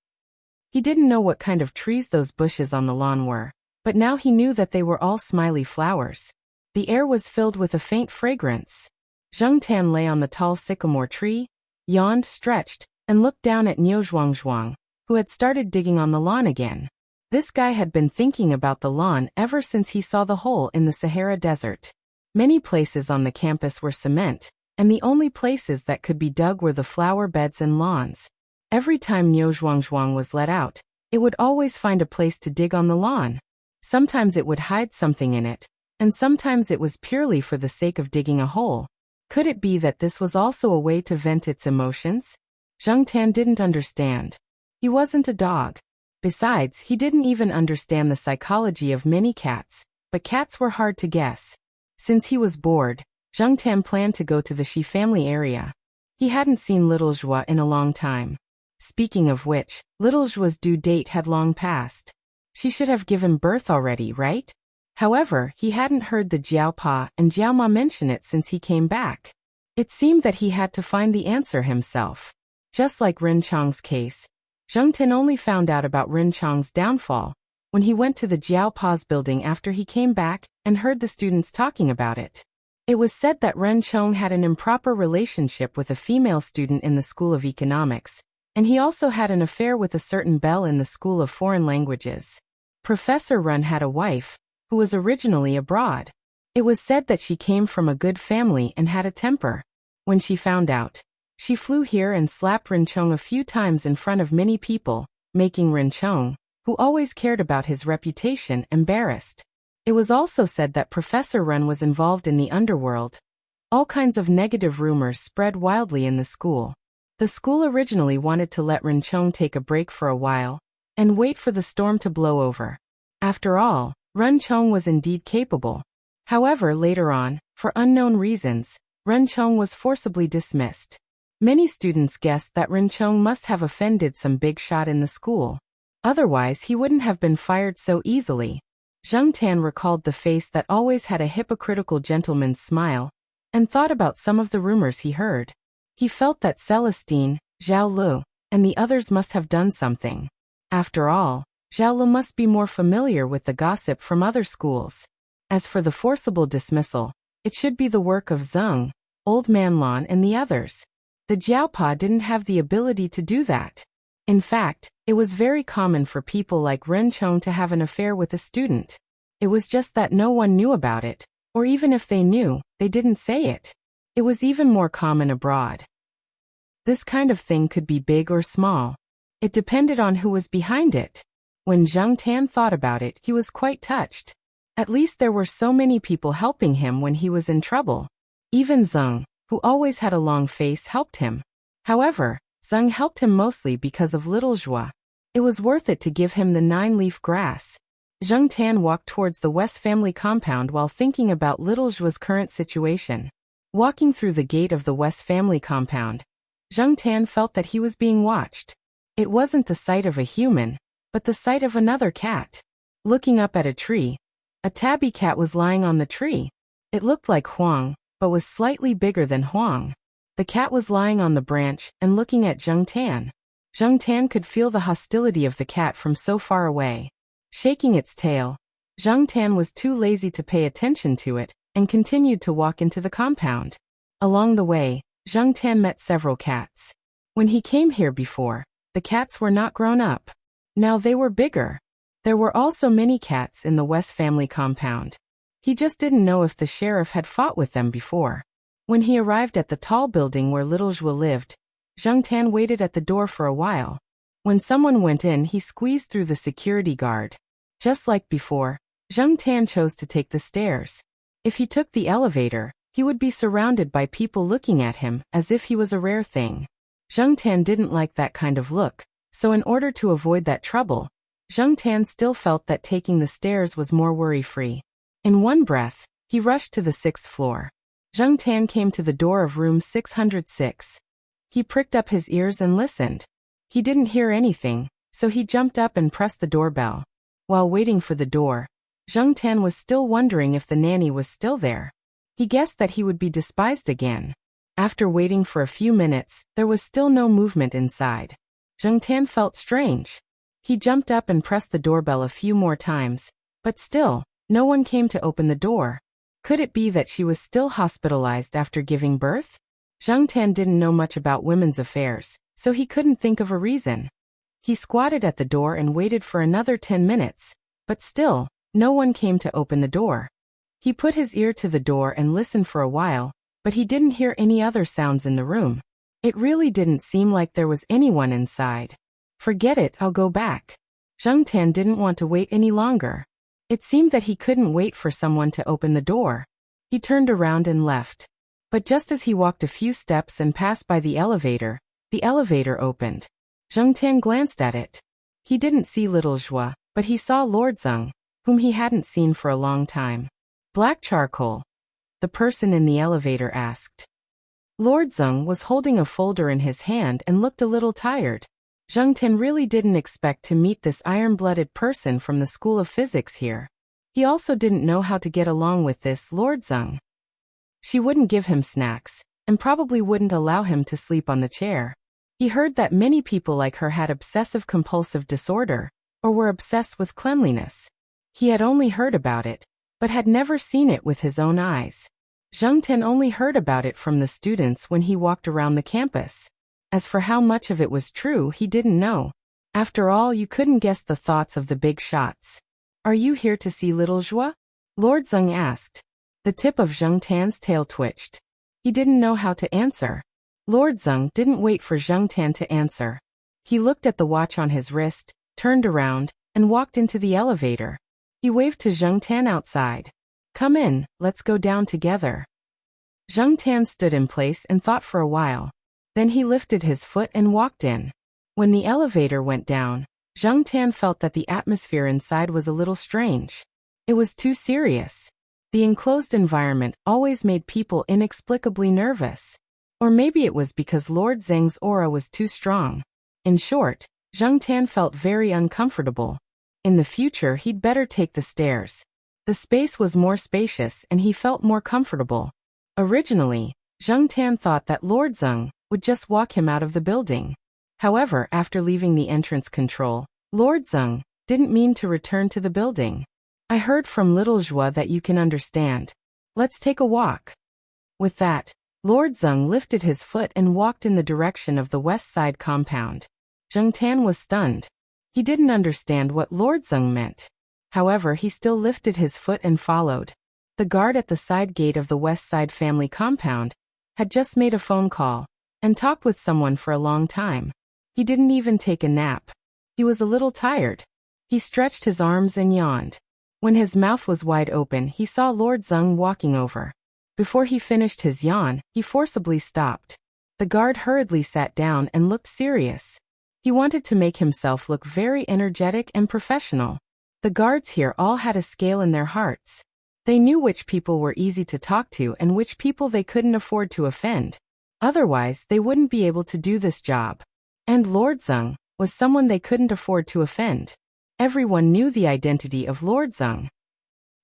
Speaker 1: He didn't know what kind of trees those bushes on the lawn were, but now he knew that they were all smiley flowers. The air was filled with a faint fragrance. Zheng Tan lay on the tall sycamore tree, yawned, stretched, and looked down at Niu Zhuangzhuang, who had started digging on the lawn again. This guy had been thinking about the lawn ever since he saw the hole in the Sahara Desert. Many places on the campus were cement, and the only places that could be dug were the flower beds and lawns. Every time Niu Zhuangzhuang was let out, it would always find a place to dig on the lawn. Sometimes it would hide something in it, and sometimes it was purely for the sake of digging a hole. Could it be that this was also a way to vent its emotions? Zheng Tan didn't understand. He wasn't a dog. Besides, he didn't even understand the psychology of many cats, but cats were hard to guess. Since he was bored, Zheng Tan planned to go to the Shi family area. He hadn't seen Little Zhua in a long time. Speaking of which, Little Zhua's due date had long passed. She should have given birth already, right? However, he hadn't heard the Jiao Pa and Jiao Ma mention it since he came back. It seemed that he had to find the answer himself. Just like Ren Chang's case, Zheng Tan only found out about Ren Chang's downfall when he went to the Paws building after he came back and heard the students talking about it. It was said that Ren Chong had an improper relationship with a female student in the School of Economics, and he also had an affair with a certain Belle in the School of Foreign Languages. Professor Ren had a wife, who was originally abroad. It was said that she came from a good family and had a temper. When she found out, she flew here and slapped Ren Chong a few times in front of many people, making Ren Chong, who always cared about his reputation, embarrassed. It was also said that Professor Ren was involved in the underworld. All kinds of negative rumors spread wildly in the school. The school originally wanted to let Ren Chong take a break for a while and wait for the storm to blow over. After all, Ren Chong was indeed capable. However, later on, for unknown reasons, Ren Chong was forcibly dismissed. Many students guessed that Ren Chong must have offended some big shot in the school. Otherwise, he wouldn't have been fired so easily. Zheng Tan recalled the face that always had a hypocritical gentleman's smile, and thought about some of the rumors he heard. He felt that Celestine, Zhao Lu, and the others must have done something. After all, Zhao Lu must be more familiar with the gossip from other schools. As for the forcible dismissal, it should be the work of Zheng, Old Man Lan and the others. The Jiaopa didn't have the ability to do that. In fact, it was very common for people like Ren Chong to have an affair with a student. It was just that no one knew about it, or even if they knew, they didn't say it. It was even more common abroad. This kind of thing could be big or small. It depended on who was behind it. When Zheng Tan thought about it, he was quite touched. At least there were so many people helping him when he was in trouble. Even Zheng, who always had a long face, helped him. However, Zheng helped him mostly because of Little Zhua. It was worth it to give him the 9-leaf grass. Zheng Tan walked towards the West family compound while thinking about Little Zhua's current situation. Walking through the gate of the West family compound, Zheng Tan felt that he was being watched. It wasn't the sight of a human, but the sight of another cat. Looking up at a tree, a tabby cat was lying on the tree. It looked like Huang, but was slightly bigger than Huang. The cat was lying on the branch and looking at Zheng Tan. Zheng Tan could feel the hostility of the cat from so far away. Shaking its tail, Zheng Tan was too lazy to pay attention to it and continued to walk into the compound. Along the way, Zheng Tan met several cats. When he came here before, the cats were not grown up. Now they were bigger. There were also many cats in the West family compound. He just didn't know if the sheriff had fought with them before. When he arrived at the tall building where Little Zhua lived, Zheng Tan waited at the door for a while. When someone went in, he squeezed through the security guard. Just like before, Zheng Tan chose to take the stairs. If he took the elevator, he would be surrounded by people looking at him as if he was a rare thing. Zheng Tan didn't like that kind of look, so in order to avoid that trouble, Zheng Tan still felt that taking the stairs was more worry-free. In one breath, he rushed to the 6th floor. Zheng Tan came to the door of room 606. He pricked up his ears and listened. He didn't hear anything, so he jumped up and pressed the doorbell. While waiting for the door, Zheng Tan was still wondering if the nanny was still there. He guessed that he would be despised again. After waiting for a few minutes, there was still no movement inside. Zheng Tan felt strange. He jumped up and pressed the doorbell a few more times, but still, no one came to open the door. Could it be that she was still hospitalized after giving birth? Zheng Tan didn't know much about women's affairs, so he couldn't think of a reason. He squatted at the door and waited for another 10 minutes, but still, no one came to open the door. He put his ear to the door and listened for a while, but he didn't hear any other sounds in the room. It really didn't seem like there was anyone inside. Forget it, I'll go back. Zheng Tan didn't want to wait any longer. It seemed that he couldn't wait for someone to open the door. He turned around and left. But just as he walked a few steps and passed by the elevator opened. Zheng Tan glanced at it. He didn't see Little Zhua, but he saw Lord Zheng, whom he hadn't seen for a long time. Black charcoal? The person in the elevator asked. Lord Zheng was holding a folder in his hand and looked a little tired. Zheng Tan really didn't expect to meet this iron-blooded person from the School of Physics here. He also didn't know how to get along with this Lord Zheng. She wouldn't give him snacks, and probably wouldn't allow him to sleep on the chair. He heard that many people like her had obsessive-compulsive disorder, or were obsessed with cleanliness. He had only heard about it, but had never seen it with his own eyes. Zheng Tian only heard about it from the students when he walked around the campus. As for how much of it was true, he didn't know. After all, you couldn't guess the thoughts of the big shots. "Are you here to see little Zhua?" Lord Zeng asked. The tip of Zheng Tian's tail twitched. He didn't know how to answer. Lord Zeng didn't wait for Zheng Tian to answer. He looked at the watch on his wrist, turned around, and walked into the elevator. He waved to Zheng Tian outside. "Come in, let's go down together." Zheng Tian stood in place and thought for a while. Then he lifted his foot and walked in. When the elevator went down, Zheng Tian felt that the atmosphere inside was a little strange. It was too serious. The enclosed environment always made people inexplicably nervous. Or maybe it was because Lord Zeng's aura was too strong. In short, Zheng Tian felt very uncomfortable. In the future, he'd better take the stairs. The space was more spacious and he felt more comfortable. Originally, Zheng Tian thought that Lord Zeng would just walk him out of the building. However, after leaving the entrance control, Lord Zeng didn't mean to return to the building. "I heard from little Zhua that you can understand. Let's take a walk." With that, Lord Zeng lifted his foot and walked in the direction of the west side compound. Zheng Tian was stunned. He didn't understand what Lord Zeng meant. However, he still lifted his foot and followed. The guard at the side gate of the west side family compound had just made a phone call and talked with someone for a long time. He didn't even take a nap. He was a little tired. He stretched his arms and yawned. When his mouth was wide open, he saw Lord Zeng walking over. Before he finished his yawn, he forcibly stopped. The guard hurriedly sat down and looked serious. He wanted to make himself look very energetic and professional. The guards here all had a scale in their hearts. They knew which people were easy to talk to and which people they couldn't afford to offend. Otherwise, they wouldn't be able to do this job. And Lord Zeng was someone they couldn't afford to offend. Everyone knew the identity of Lord Zeng.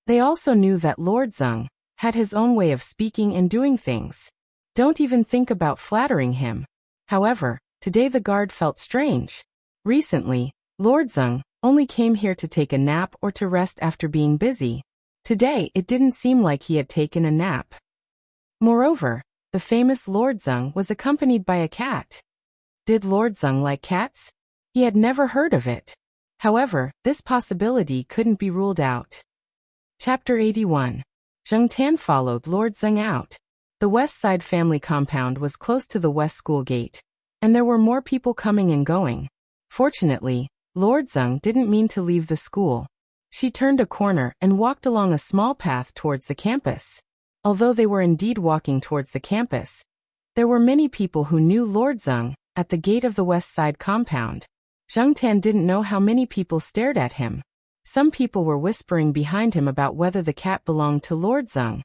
Speaker 1: They also knew that Lord Zeng had his own way of speaking and doing things. Don't even think about flattering him. However, today the guard felt strange. Recently, Lord Zeng only came here to take a nap or to rest after being busy. Today, it didn't seem like he had taken a nap. Moreover, the famous Lord Zeng was accompanied by a cat. Did Lord Zeng like cats? He had never heard of it. However, this possibility couldn't be ruled out. Chapter 81. Zheng Tian followed Lord Zeng out. The west side family compound was close to the west school gate, and there were more people coming and going. Fortunately, Lord Zeng didn't mean to leave the school. She turned a corner and walked along a small path towards the campus. Although they were indeed walking towards the campus, there were many people who knew Lord Zeng at the gate of the west side compound. Zheng Tian didn't know how many people stared at him. Some people were whispering behind him about whether the cat belonged to Lord Zeng,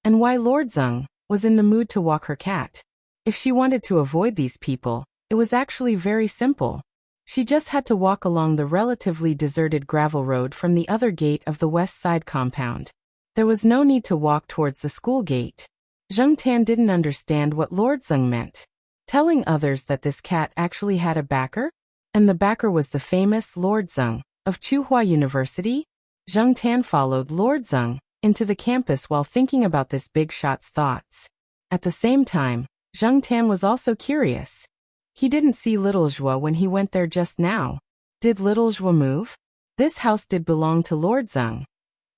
Speaker 1: and why Lord Zeng was in the mood to walk her cat. If she wanted to avoid these people, it was actually very simple. She just had to walk along the relatively deserted gravel road from the other gate of the west side compound. There was no need to walk towards the school gate. Zheng Tian didn't understand what Lord Zeng meant. Telling others that this cat actually had a backer? And the backer was the famous Lord Zeng of Tsinghua University? Zheng Tian followed Lord Zeng into the campus while thinking about this big shot's thoughts. At the same time, Zheng Tian was also curious. He didn't see little Zhua when he went there just now. Did little Zhua move? This house did belong to Lord Zeng.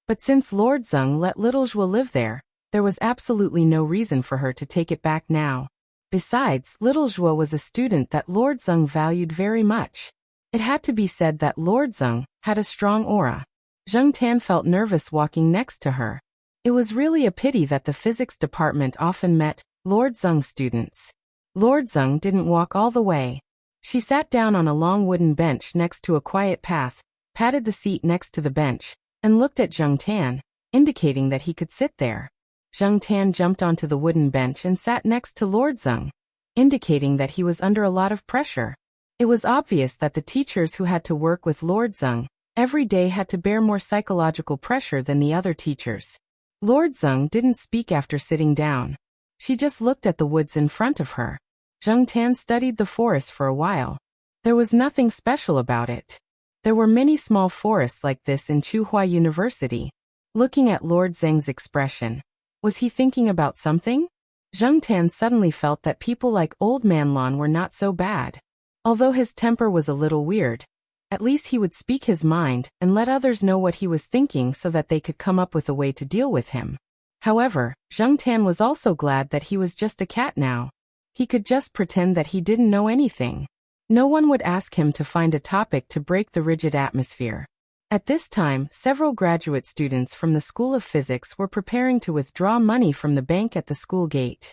Speaker 1: But since Lord Zeng let little Zhua live there was absolutely no reason for her to take it back now. Besides, little Zhua was a student that Lord Zeng valued very much. It had to be said that Lord Zeng had a strong aura. Zheng Tian felt nervous walking next to her. It was really a pity that the physics department often met Lord Zeng students. Lord Zeng didn't walk all the way. She sat down on a long wooden bench next to a quiet path, patted the seat next to the bench, and looked at Zheng Tian, indicating that he could sit there. Zheng Tian jumped onto the wooden bench and sat next to Lord Zeng, indicating that he was under a lot of pressure. It was obvious that the teachers who had to work with Lord Zeng every day had to bear more psychological pressure than the other teachers. Lord Zeng didn't speak after sitting down. She just looked at the woods in front of her. Zheng Tian studied the forest for a while. There was nothing special about it. There were many small forests like this in Chuhua University. Looking at Lord Zheng's expression, was he thinking about something? Zheng Tan suddenly felt that people like Old Man Lan were not so bad. Although his temper was a little weird, at least he would speak his mind and let others know what he was thinking so that they could come up with a way to deal with him. However, Zheng Tan was also glad that he was just a cat now. He could just pretend that he didn't know anything. No one would ask him to find a topic to break the rigid atmosphere. At this time, several graduate students from the School of Physics were preparing to withdraw money from the bank at the school gate.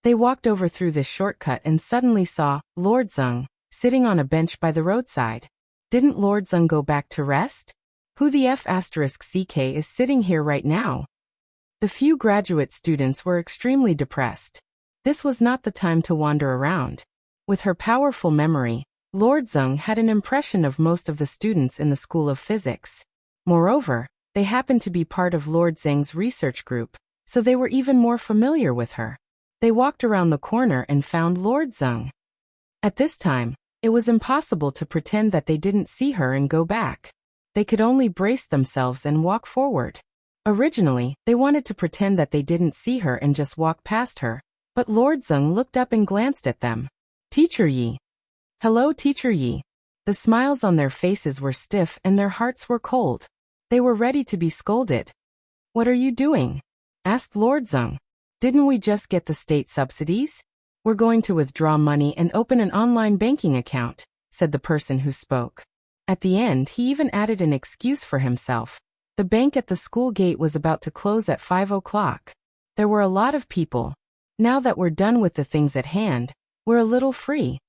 Speaker 1: They walked over through this shortcut and suddenly saw Lord Zheng sitting on a bench by the roadside. Didn't Lord Zheng go back to rest? Who the F***ck is sitting here right now? The few graduate students were extremely depressed. This was not the time to wander around. With her powerful memory, Lord Zheng had an impression of most of the students in the School of Physics. Moreover, they happened to be part of Lord Zheng's research group, so they were even more familiar with her. They walked around the corner and found Lord Zheng. At this time, it was impossible to pretend that they didn't see her and go back. They could only brace themselves and walk forward. Originally, they wanted to pretend that they didn't see her and just walk past her, but Lord Zheng looked up and glanced at them. Teacher Yi. Hello, Teacher Yi. The smiles on their faces were stiff and their hearts were cold. They were ready to be scolded. What are you doing? Asked Lord Zheng. Didn't we just get the state subsidies? We're going to withdraw money and open an online banking account, said the person who spoke. At the end, he even added an excuse for himself. The bank at the school gate was about to close at 5 o'clock. There were a lot of people. Now that we're done with the things at hand, we're a little free.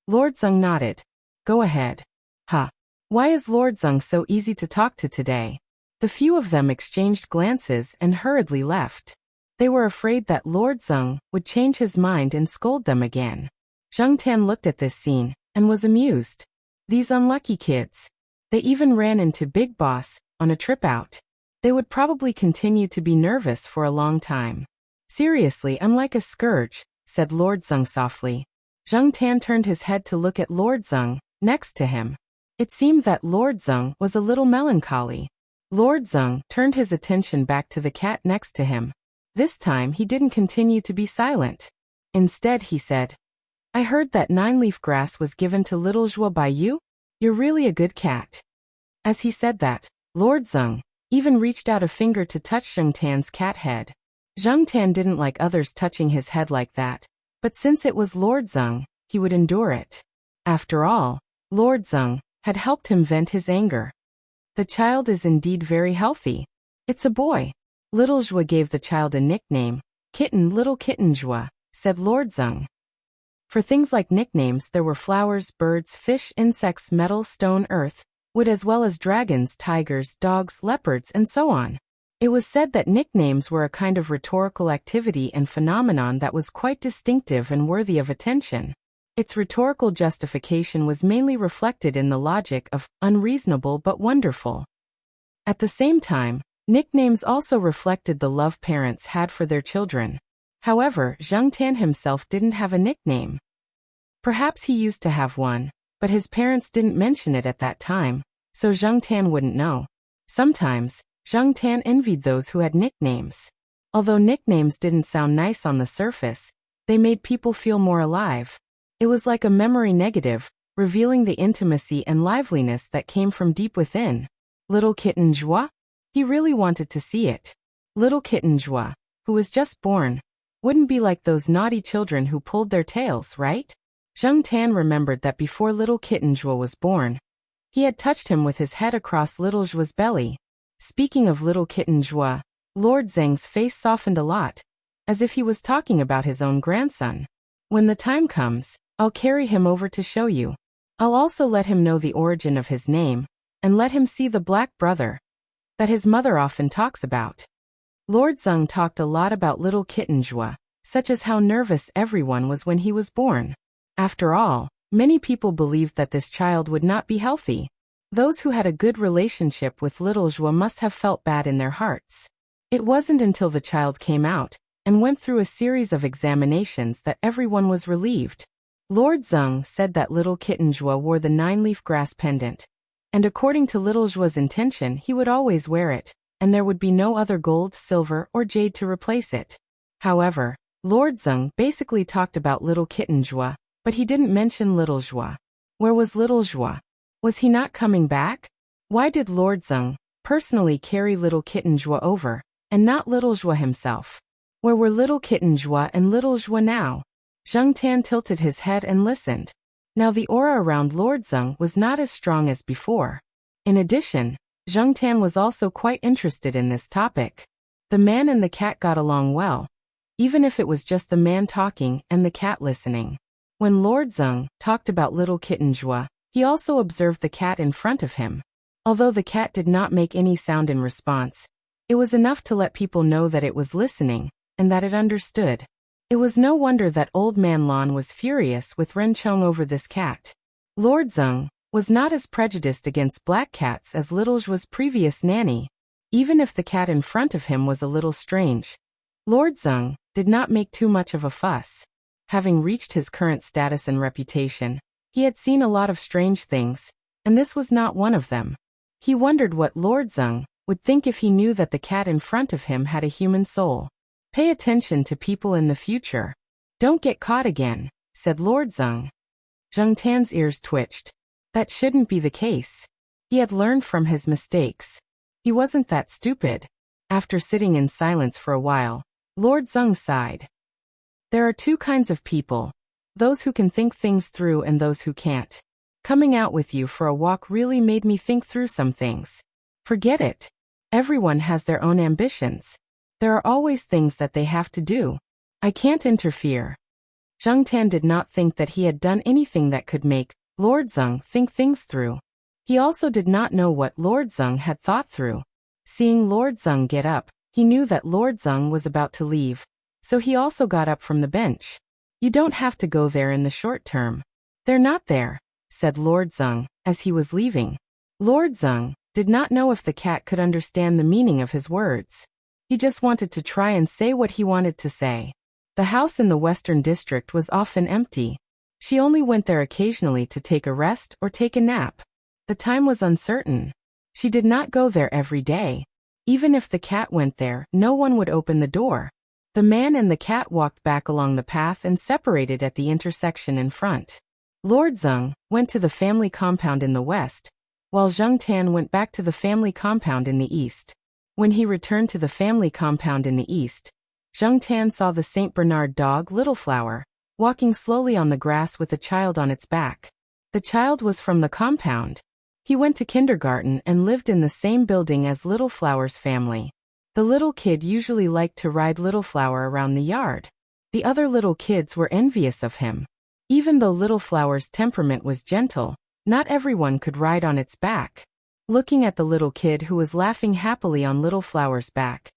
Speaker 1: Lord Zheng nodded. Go ahead. Huh. Why is Lord Zheng so easy to talk to today? The few of them exchanged glances and hurriedly left. They were afraid that Lord Zheng would change his mind and scold them again. Zheng Tan looked at this scene and was amused. These unlucky kids. They even ran into Big Boss on a trip out. They would probably continue to be nervous for a long time. Seriously, I'm like a scourge, said Lord Zheng softly. Zheng Tan turned his head to look at Lord Zheng next to him. It seemed that Lord Zheng was a little melancholy. Lord Zheng turned his attention back to the cat next to him. This time he didn't continue to be silent. Instead he said, I heard that 9-leaf grass was given to little Zhua by you? You're really a good cat. As he said that, Lord Zheng even reached out a finger to touch Zheng Tan's cat head. Zheng Tan didn't like others touching his head like that, but since it was Lord Zheng, he would endure it. After all, Lord Zheng had helped him vent his anger. The child is indeed very healthy. It's a boy. Little Zhua gave the child a nickname. Kitten, little kitten Zhua, said Lord Zheng. For things like nicknames there were flowers, birds, fish, insects, metal, stone, earth, wood, as well as dragons, tigers, dogs, leopards, and so on. It was said that nicknames were a kind of rhetorical activity and phenomenon that was quite distinctive and worthy of attention. Its rhetorical justification was mainly reflected in the logic of unreasonable but wonderful. At the same time, nicknames also reflected the love parents had for their children. However, Zheng Tan himself didn't have a nickname. Perhaps he used to have one, but his parents didn't mention it at that time, so Zheng Tan wouldn't know. Sometimes, Zheng Tan envied those who had nicknames. Although nicknames didn't sound nice on the surface, they made people feel more alive. It was like a memory negative, revealing the intimacy and liveliness that came from deep within. Little kitten Zhua? He really wanted to see it. Little kitten Zhua, who was just born, wouldn't be like those naughty children who pulled their tails, right? Zheng Tan remembered that before little kitten Zhua was born, he had touched him with his head across little Zhua's belly. Speaking of little kitten Zhua, Lord Zheng's face softened a lot, as if he was talking about his own grandson. When the time comes, I'll carry him over to show you. I'll also let him know the origin of his name, and let him see the black brother that his mother often talks about. Lord Zheng talked a lot about little kitten Zhua, such as how nervous everyone was when he was born. After all, many people believed that this child would not be healthy. Those who had a good relationship with little Zhua must have felt bad in their hearts. It wasn't until the child came out and went through a series of examinations that everyone was relieved. Lord Zheng said that little kitten Zhua wore the 9-leaf grass pendant, And according to little Zhua's intention, he would always wear it, and there would be no other gold, silver, or jade to replace it. However, Lord Zeng basically talked about little kitten Zhua, but he didn't mention little Zhua. Where was little Zhua? Was he not coming back? Why did Lord Zeng personally carry little kitten Zhua over, and not little Zhua himself? Where were little kitten Zhua and little Zhua now? Zheng Tan tilted his head and listened. Now the aura around Lord Zeng was not as strong as before. In addition, Zheng Tan was also quite interested in this topic. The man and the cat got along well, even if it was just the man talking and the cat listening. When Lord Zeng talked about little kitten Zhua, he also observed the cat in front of him. Although the cat did not make any sound in response, it was enough to let people know that it was listening and that it understood. It was no wonder that old man Lan was furious with Ren Cheng over this cat. Lord Zeng was not as prejudiced against black cats as little Zhua's previous nanny, even if the cat in front of him was a little strange. Lord Zeng did not make too much of a fuss. Having reached his current status and reputation, he had seen a lot of strange things, and this was not one of them. He wondered what Lord Zeng would think if he knew that the cat in front of him had a human soul. Pay attention to people in the future. Don't get caught again, said Lord Zeng. Zheng Tan's ears twitched. That shouldn't be the case. He had learned from his mistakes. He wasn't that stupid. After sitting in silence for a while, Lord Zeng sighed. There are two kinds of people, those who can think things through and those who can't. Coming out with you for a walk really made me think through some things. Forget it. Everyone has their own ambitions. There are always things that they have to do. I can't interfere. Zheng Tan did not think that he had done anything that could make Lord Zeng think things through. He also did not know what Lord Zeng had thought through. Seeing Lord Zeng get up, he knew that Lord Zeng was about to leave, so he also got up from the bench. You don't have to go there in the short term. They're not there, said Lord Zeng, as he was leaving. Lord Zeng did not know if the cat could understand the meaning of his words. He just wanted to try and say what he wanted to say. The house in the Western District was often empty. She only went there occasionally to take a rest or take a nap. The time was uncertain. She did not go there every day. Even if the cat went there, no one would open the door. The man and the cat walked back along the path and separated at the intersection in front. Lord Zeng went to the family compound in the west, while Zheng Tan went back to the family compound in the east. When he returned to the family compound in the east, Zheng Tan saw the St. Bernard dog Little Flower walking slowly on the grass with a child on its back. The child was from the compound. He went to kindergarten and lived in the same building as Little Flower's family. The little kid usually liked to ride Little Flower around the yard. The other little kids were envious of him. Even though Little Flower's temperament was gentle, not everyone could ride on its back. Looking at the little kid who was laughing happily on Little Flower's back,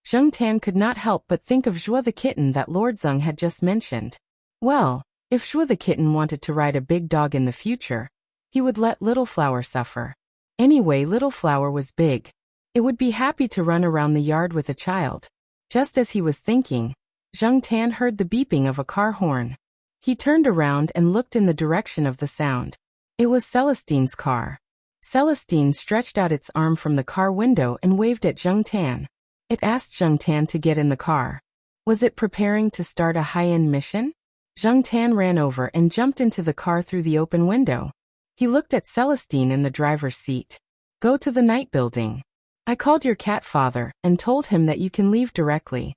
Speaker 1: Zheng Tan could not help but think of Zhua the kitten that Lord Zeng had just mentioned. Well, if Zhua the kitten wanted to ride a big dog in the future, he would let Little Flower suffer. Anyway, Little Flower was big. It would be happy to run around the yard with a child. Just as he was thinking, Zheng Tan heard the beeping of a car horn. He turned around and looked in the direction of the sound. It was Celestine's car. Celestine stretched out its arm from the car window and waved at Zheng Tan. It asked Zheng Tan to get in the car. Was it preparing to start a high-end mission? Zheng Tan ran over and jumped into the car through the open window. He looked at Celestine in the driver's seat. Go to the night building. I called your cat father and told him that you can leave directly.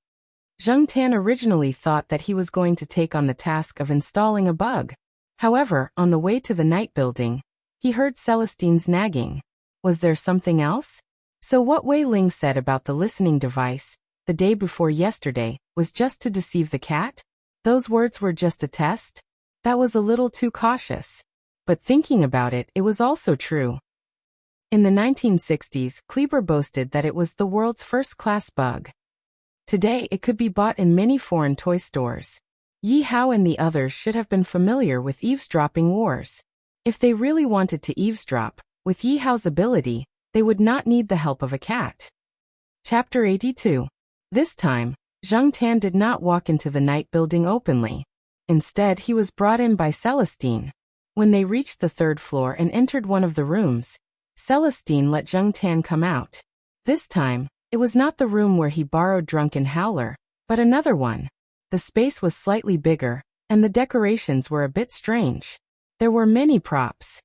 Speaker 1: Zheng Tan originally thought that he was going to take on the task of installing a bug. However, on the way to the night building, he heard Celestine's nagging. Was there something else? So what Wei Ling said about the listening device, the day before yesterday, was just to deceive the cat? Those words were just a test? That was a little too cautious. But thinking about it, it was also true. In the 1960s, Kleber boasted that it was the world's first-class bug. Today, it could be bought in many foreign toy stores. Yi Hao and the others should have been familiar with eavesdropping wars. If they really wanted to eavesdrop, with Yi Hao's ability, they would not need the help of a cat. Chapter 82. This time, Zheng Tan did not walk into the night building openly. Instead, he was brought in by Celestine. When they reached the third floor and entered one of the rooms, Celestine let Zheng Tan come out. This time, it was not the room where he borrowed Drunken Howler, but another one. The space was slightly bigger, and the decorations were a bit strange. There were many props.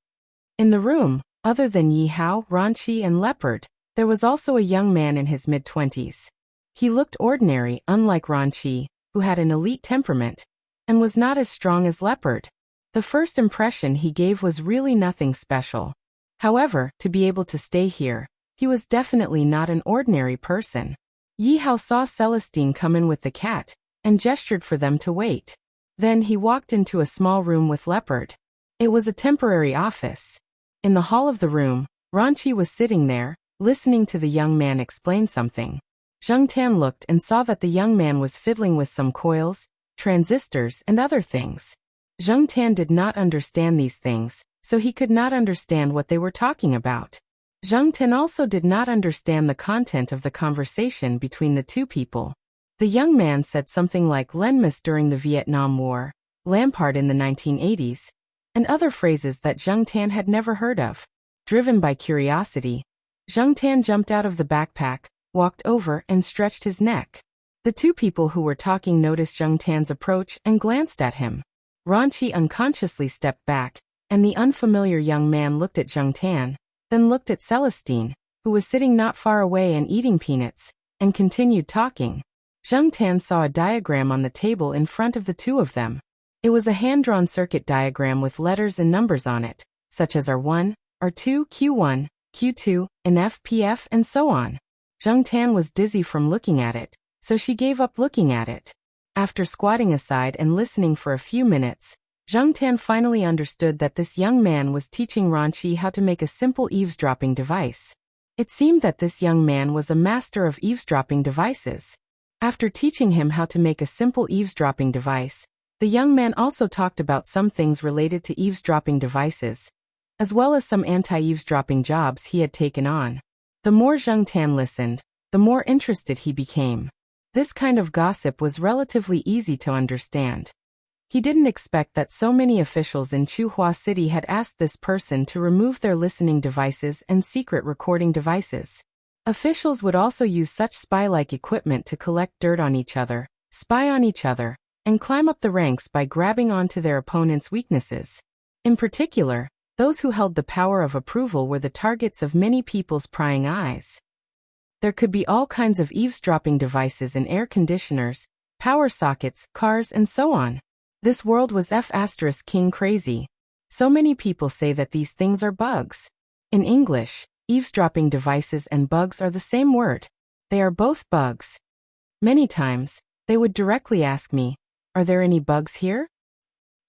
Speaker 1: In the room, other than Yi Hao, Ranqi, and Leopard, there was also a young man in his mid-20s. He looked ordinary, unlike Ranqi, who had an elite temperament, and was not as strong as Leopard. The first impression he gave was really nothing special. However, to be able to stay here, he was definitely not an ordinary person. Yi Hao saw Celestine come in with the cat, and gestured for them to wait. Then he walked into a small room with Leopard. It was a temporary office. In the hall of the room, Ranqi was sitting there, listening to the young man explain something. Zheng Tan looked and saw that the young man was fiddling with some coils, transistors, and other things. Zheng Tan did not understand these things, so he could not understand what they were talking about. Zheng Tan also did not understand the content of the conversation between the two people. The young man said something like Lenmas during the Vietnam War, Lampard in the 1980s, and other phrases that Zheng Tan had never heard of. Driven by curiosity, Zheng Tan jumped out of the backpack, walked over, and stretched his neck. The two people who were talking noticed Zheng Tan's approach and glanced at him. Ranqi unconsciously stepped back, and the unfamiliar young man looked at Zheng Tan, then looked at Celestine, who was sitting not far away and eating peanuts, and continued talking. Zheng Tan saw a diagram on the table in front of the two of them. It was a hand-drawn circuit diagram with letters and numbers on it, such as R1, R2, Q1, Q2, and FPF, and so on. Zheng Tan was dizzy from looking at it, so she gave up looking at it. After squatting aside and listening for a few minutes, Zheng Tan finally understood that this young man was teaching Ranqi how to make a simple eavesdropping device. It seemed that this young man was a master of eavesdropping devices. After teaching him how to make a simple eavesdropping device, the young man also talked about some things related to eavesdropping devices, as well as some anti-eavesdropping jobs he had taken on. The more Zheng Tan listened, the more interested he became. This kind of gossip was relatively easy to understand. He didn't expect that so many officials in Chuhua City had asked this person to remove their listening devices and secret recording devices. Officials would also use such spy-like equipment to collect dirt on each other, spy on each other, and climb up the ranks by grabbing onto their opponents' weaknesses. In particular, those who held the power of approval were the targets of many people's prying eyes. There could be all kinds of eavesdropping devices in air conditioners, power sockets, cars, and so on. This world was F***king crazy. So many people say that these things are bugs. In English, eavesdropping devices and bugs are the same word. They are both bugs. Many times, they would directly ask me, "Are there any bugs here?"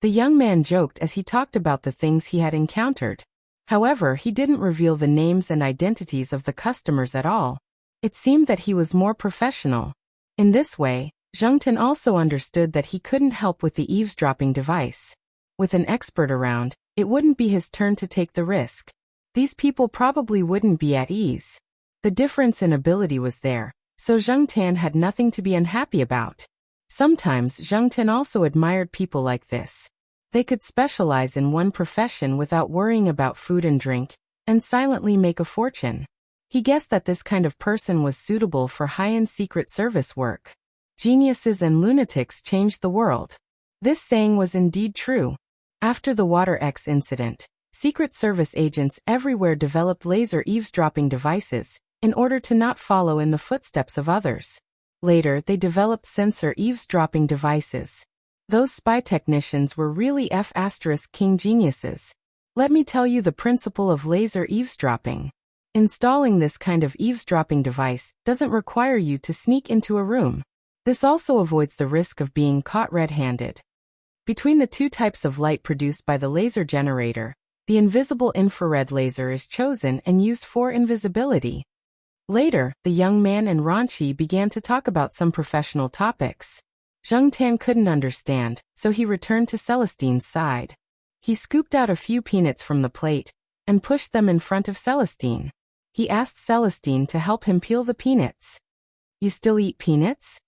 Speaker 1: The young man joked as he talked about the things he had encountered. However, he didn't reveal the names and identities of the customers at all. It seemed that he was more professional. In this way, Zheng Tan also understood that he couldn't help with the eavesdropping device. With an expert around, it wouldn't be his turn to take the risk. These people probably wouldn't be at ease. The difference in ability was there, so Zheng Tan had nothing to be unhappy about. Sometimes Zheng Tan also admired people like this. They could specialize in one profession without worrying about food and drink, and silently make a fortune. He guessed that this kind of person was suitable for high-end Secret Service work. Geniuses and lunatics changed the world. This saying was indeed true. After the Water X incident, Secret Service agents everywhere developed laser eavesdropping devices in order to not follow in the footsteps of others. Later, they developed sensor eavesdropping devices. Those spy technicians were really F***king geniuses. Let me tell you the principle of laser eavesdropping. Installing this kind of eavesdropping device doesn't require you to sneak into a room. This also avoids the risk of being caught red-handed. Between the two types of light produced by the laser generator, the invisible infrared laser is chosen and used for invisibility. Later, the young man and Ranqi began to talk about some professional topics. Zheng Tan couldn't understand, so he returned to Celestine's side. He scooped out a few peanuts from the plate and pushed them in front of Celestine. He asked Celestine to help him peel the peanuts. "You still eat peanuts?"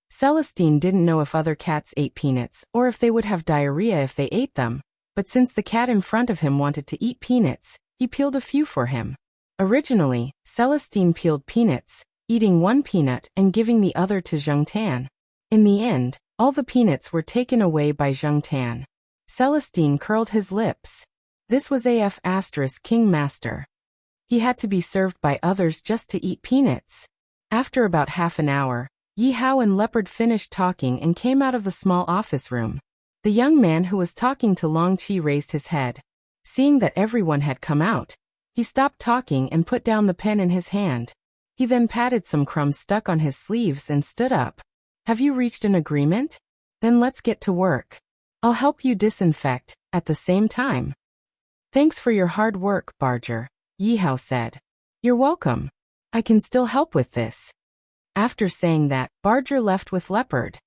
Speaker 1: Celestine didn't know if other cats ate peanuts or if they would have diarrhea if they ate them, but since the cat in front of him wanted to eat peanuts, he peeled a few for him. Originally, Celestine peeled peanuts, eating one peanut and giving the other to Zheng Tan. In the end, all the peanuts were taken away by Zheng Tan. Celestine curled his lips. This was AF * King Master. He had to be served by others just to eat peanuts. After about half an hour, Yi Hao and Leopard finished talking and came out of the small office room. The young man who was talking to Long Qi raised his head. Seeing that everyone had come out, he stopped talking and put down the pen in his hand. He then patted some crumbs stuck on his sleeves and stood up. Have you reached an agreement? Then let's get to work. I'll help you disinfect, at the same time. Thanks for your hard work, Barger, Yi Hao said. You're welcome. I can still help with this. After saying that, Barger left with Leopard.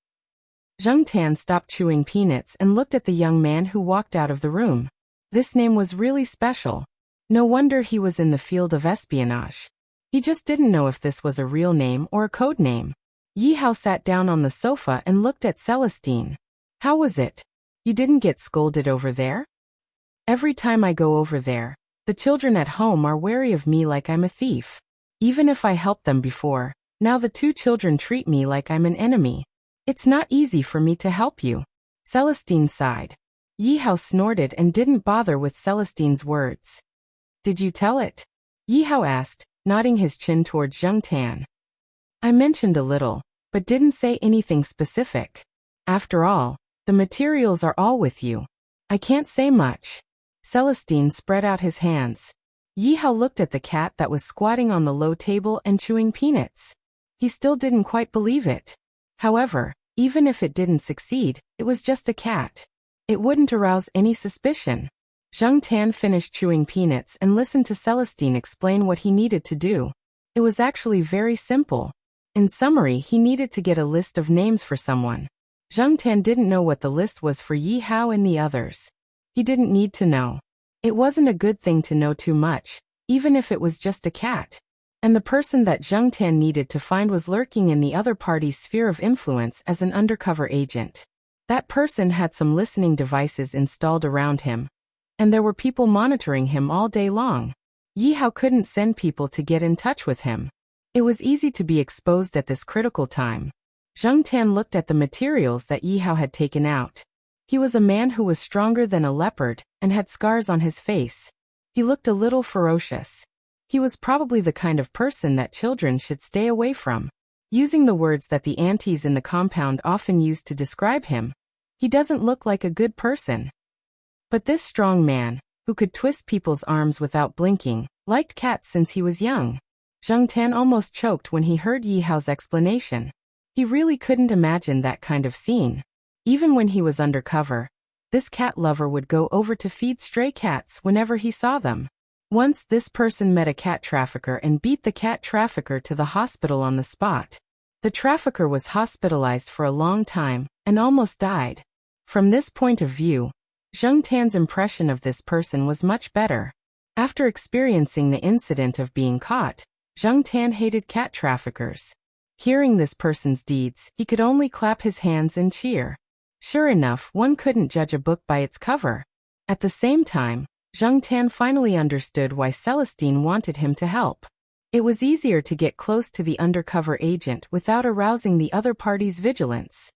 Speaker 1: Zheng Tan stopped chewing peanuts and looked at the young man who walked out of the room. This name was really special. No wonder he was in the field of espionage. He just didn't know if this was a real name or a code name. Yi Hao sat down on the sofa and looked at Celestine. How was it? You didn't get scolded over there? Every time I go over there, the children at home are wary of me like I'm a thief. Even if I helped them before, now the two children treat me like I'm an enemy. It's not easy for me to help you. Celestine sighed. Yi Hao snorted and didn't bother with Celestine's words. Did you tell it? Yi Hao asked, nodding his chin towards Zheng Tan. I mentioned a little, but didn't say anything specific. After all, the materials are all with you. I can't say much. Celestine spread out his hands. Yi Hao looked at the cat that was squatting on the low table and chewing peanuts. He still didn't quite believe it. However, even if it didn't succeed, it was just a cat. It wouldn't arouse any suspicion. Zheng Tan finished chewing peanuts and listened to Celestine explain what he needed to do. It was actually very simple. In summary, he needed to get a list of names for someone. Zheng Tan didn't know what the list was for Yi Hao and the others. He didn't need to know. It wasn't a good thing to know too much, even if it was just a cat. And the person that Zheng Tan needed to find was lurking in the other party's sphere of influence as an undercover agent. That person had some listening devices installed around him. And there were people monitoring him all day long. Yi Hao couldn't send people to get in touch with him. It was easy to be exposed at this critical time. Zheng Tan looked at the materials that Yi Hao had taken out. He was a man who was stronger than a leopard and had scars on his face. He looked a little ferocious. He was probably the kind of person that children should stay away from. Using the words that the aunties in the compound often used to describe him, he doesn't look like a good person. But this strong man, who could twist people's arms without blinking, liked cats since he was young. Zheng Tan almost choked when he heard Yi Hao's explanation. He really couldn't imagine that kind of scene. Even when he was undercover, this cat lover would go over to feed stray cats whenever he saw them. Once this person met a cat trafficker and beat the cat trafficker to the hospital on the spot. The trafficker was hospitalized for a long time and almost died. From this point of view, Zheng Tan's impression of this person was much better. After experiencing the incident of being caught, Zheng Tan hated cat traffickers. Hearing this person's deeds, he could only clap his hands and cheer. Sure enough, one couldn't judge a book by its cover. At the same time, Zheng Tan finally understood why Celestine wanted him to help. It was easier to get close to the undercover agent without arousing the other party's vigilance.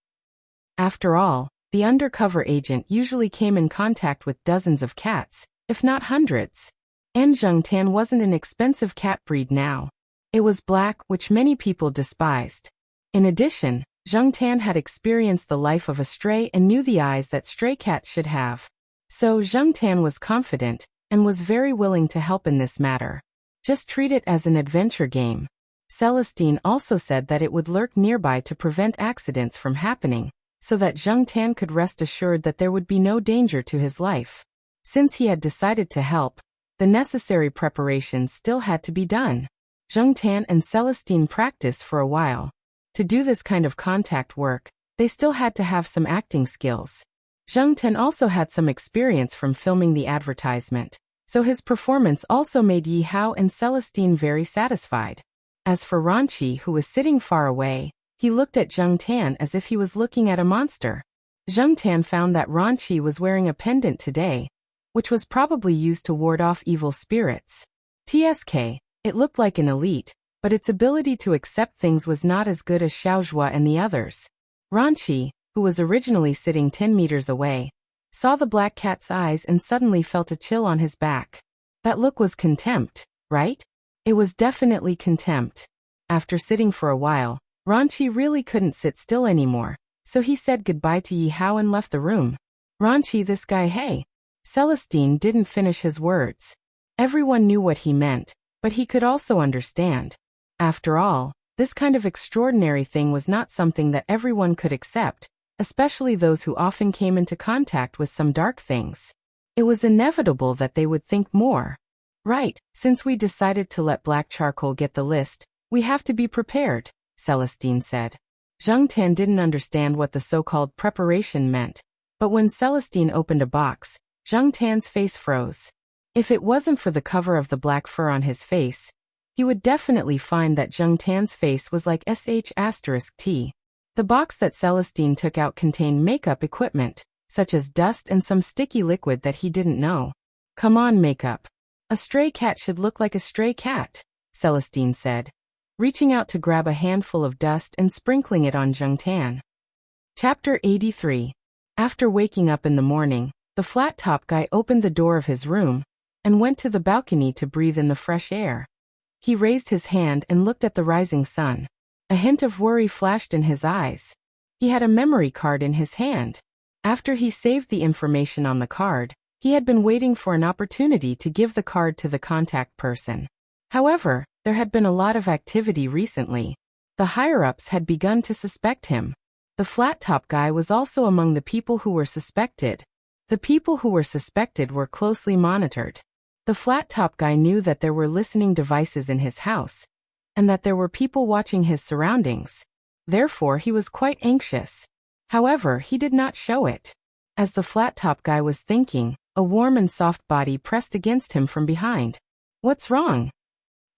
Speaker 1: After all, the undercover agent usually came in contact with dozens of cats, if not hundreds. And Zheng Tan wasn't an expensive cat breed now. It was black, which many people despised. In addition, Zheng Tan had experienced the life of a stray and knew the eyes that stray cats should have. So Zheng Tan was confident, and was very willing to help in this matter. Just treat it as an adventure game. Celestine also said that it would lurk nearby to prevent accidents from happening, so that Zheng Tan could rest assured that there would be no danger to his life. Since he had decided to help, the necessary preparations still had to be done. Zheng Tan and Celestine practiced for a while. To do this kind of contact work, they still had to have some acting skills. Zheng Tan also had some experience from filming the advertisement, so his performance also made Yi Hao and Celestine very satisfied. As for Ranqi, who was sitting far away, he looked at Zheng Tan as if he was looking at a monster. Zheng Tan found that Ranqi was wearing a pendant today, which was probably used to ward off evil spirits. TSK, it looked like an elite, but its ability to accept things was not as good as Xiaozhua and the others. Ranqi, who was originally sitting 10 meters away, saw the black cat's eyes and suddenly felt a chill on his back. That look was contempt, right? It was definitely contempt. After sitting for a while, Ranqi really couldn't sit still anymore, so he said goodbye to Yi Hao and left the room. Ranqi, this guy, hey. Celestine didn't finish his words. Everyone knew what he meant, but he could also understand. After all, this kind of extraordinary thing was not something that everyone could accept, especially those who often came into contact with some dark things. It was inevitable that they would think more. Right, since we decided to let Black Charcoal get the list, we have to be prepared, Celestine said. Zheng Tan didn't understand what the so-called preparation meant, but when Celestine opened a box, Zheng Tan's face froze. If it wasn't for the cover of the black fur on his face, he would definitely find that Zheng Tan's face was like **T. The box that Celestine took out contained makeup equipment, such as dust and some sticky liquid that he didn't know. Come on, makeup. A stray cat should look like a stray cat, Celestine said, reaching out to grab a handful of dust and sprinkling it on Zheng Tan. Chapter 83. After waking up in the morning, the flat-top guy opened the door of his room and went to the balcony to breathe in the fresh air. He raised his hand and looked at the rising sun. A hint of worry flashed in his eyes. He had a memory card in his hand. After he saved the information on the card, he had been waiting for an opportunity to give the card to the contact person. However, there had been a lot of activity recently. The higher-ups had begun to suspect him. The flat-top guy was also among the people who were suspected. The people who were suspected were closely monitored. The flat-top guy knew that there were listening devices in his house, and that there were people watching his surroundings. Therefore, he was quite anxious. However, he did not show it. As the flat-top guy was thinking, a warm and soft body pressed against him from behind. What's wrong?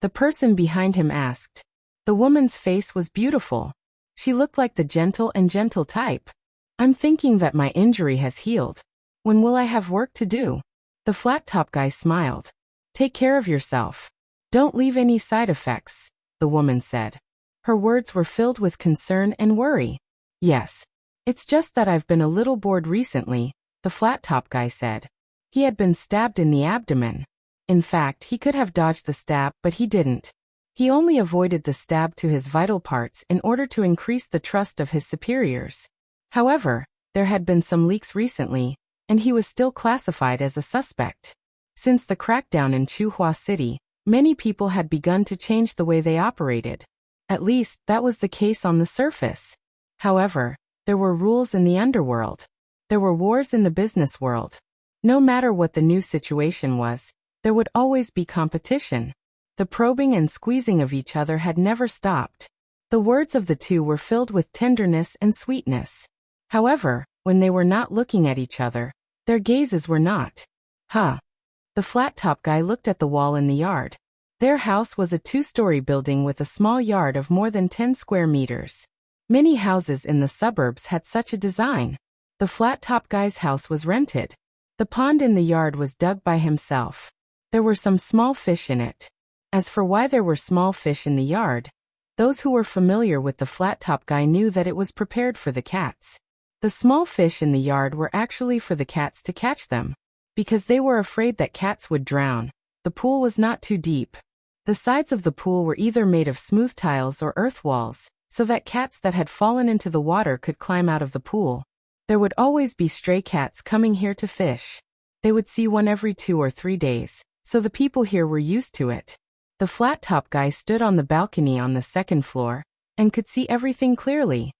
Speaker 1: The person behind him asked. The woman's face was beautiful. She looked like the gentle type. I'm thinking that my injury has healed. When will I have work to do? The flat-top guy smiled. Take care of yourself. Don't leave any side effects, the woman said. Her words were filled with concern and worry. Yes. It's just that I've been a little bored recently, the flat-top guy said. He had been stabbed in the abdomen. In fact, he could have dodged the stab, but he didn't. He only avoided the stab to his vital parts in order to increase the trust of his superiors. However, there had been some leaks recently, and he was still classified as a suspect. Since the crackdown in Chuhua City, many people had begun to change the way they operated. At least, that was the case on the surface. However, there were rules in the underworld. There were wars in the business world. No matter what the new situation was, there would always be competition. The probing and squeezing of each other had never stopped. The words of the two were filled with tenderness and sweetness. However, when they were not looking at each other, their gazes were not. The flat-top guy looked at the wall in the yard. Their house was a 2-story building with a small yard of more than 10 square meters. Many houses in the suburbs had such a design. The flat-top guy's house was rented. The pond in the yard was dug by himself. There were some small fish in it. As for why there were small fish in the yard, those who were familiar with the flat-top guy knew that it was prepared for the cats. The small fish in the yard were actually for the cats to catch them. Because they were afraid that cats would drown, the pool was not too deep. The sides of the pool were either made of smooth tiles or earth walls, so that cats that had fallen into the water could climb out of the pool. There would always be stray cats coming here to fish. They would see one every 2 or 3 days, so the people here were used to it. The flat-top guy stood on the balcony on the 2nd floor, and could see everything clearly.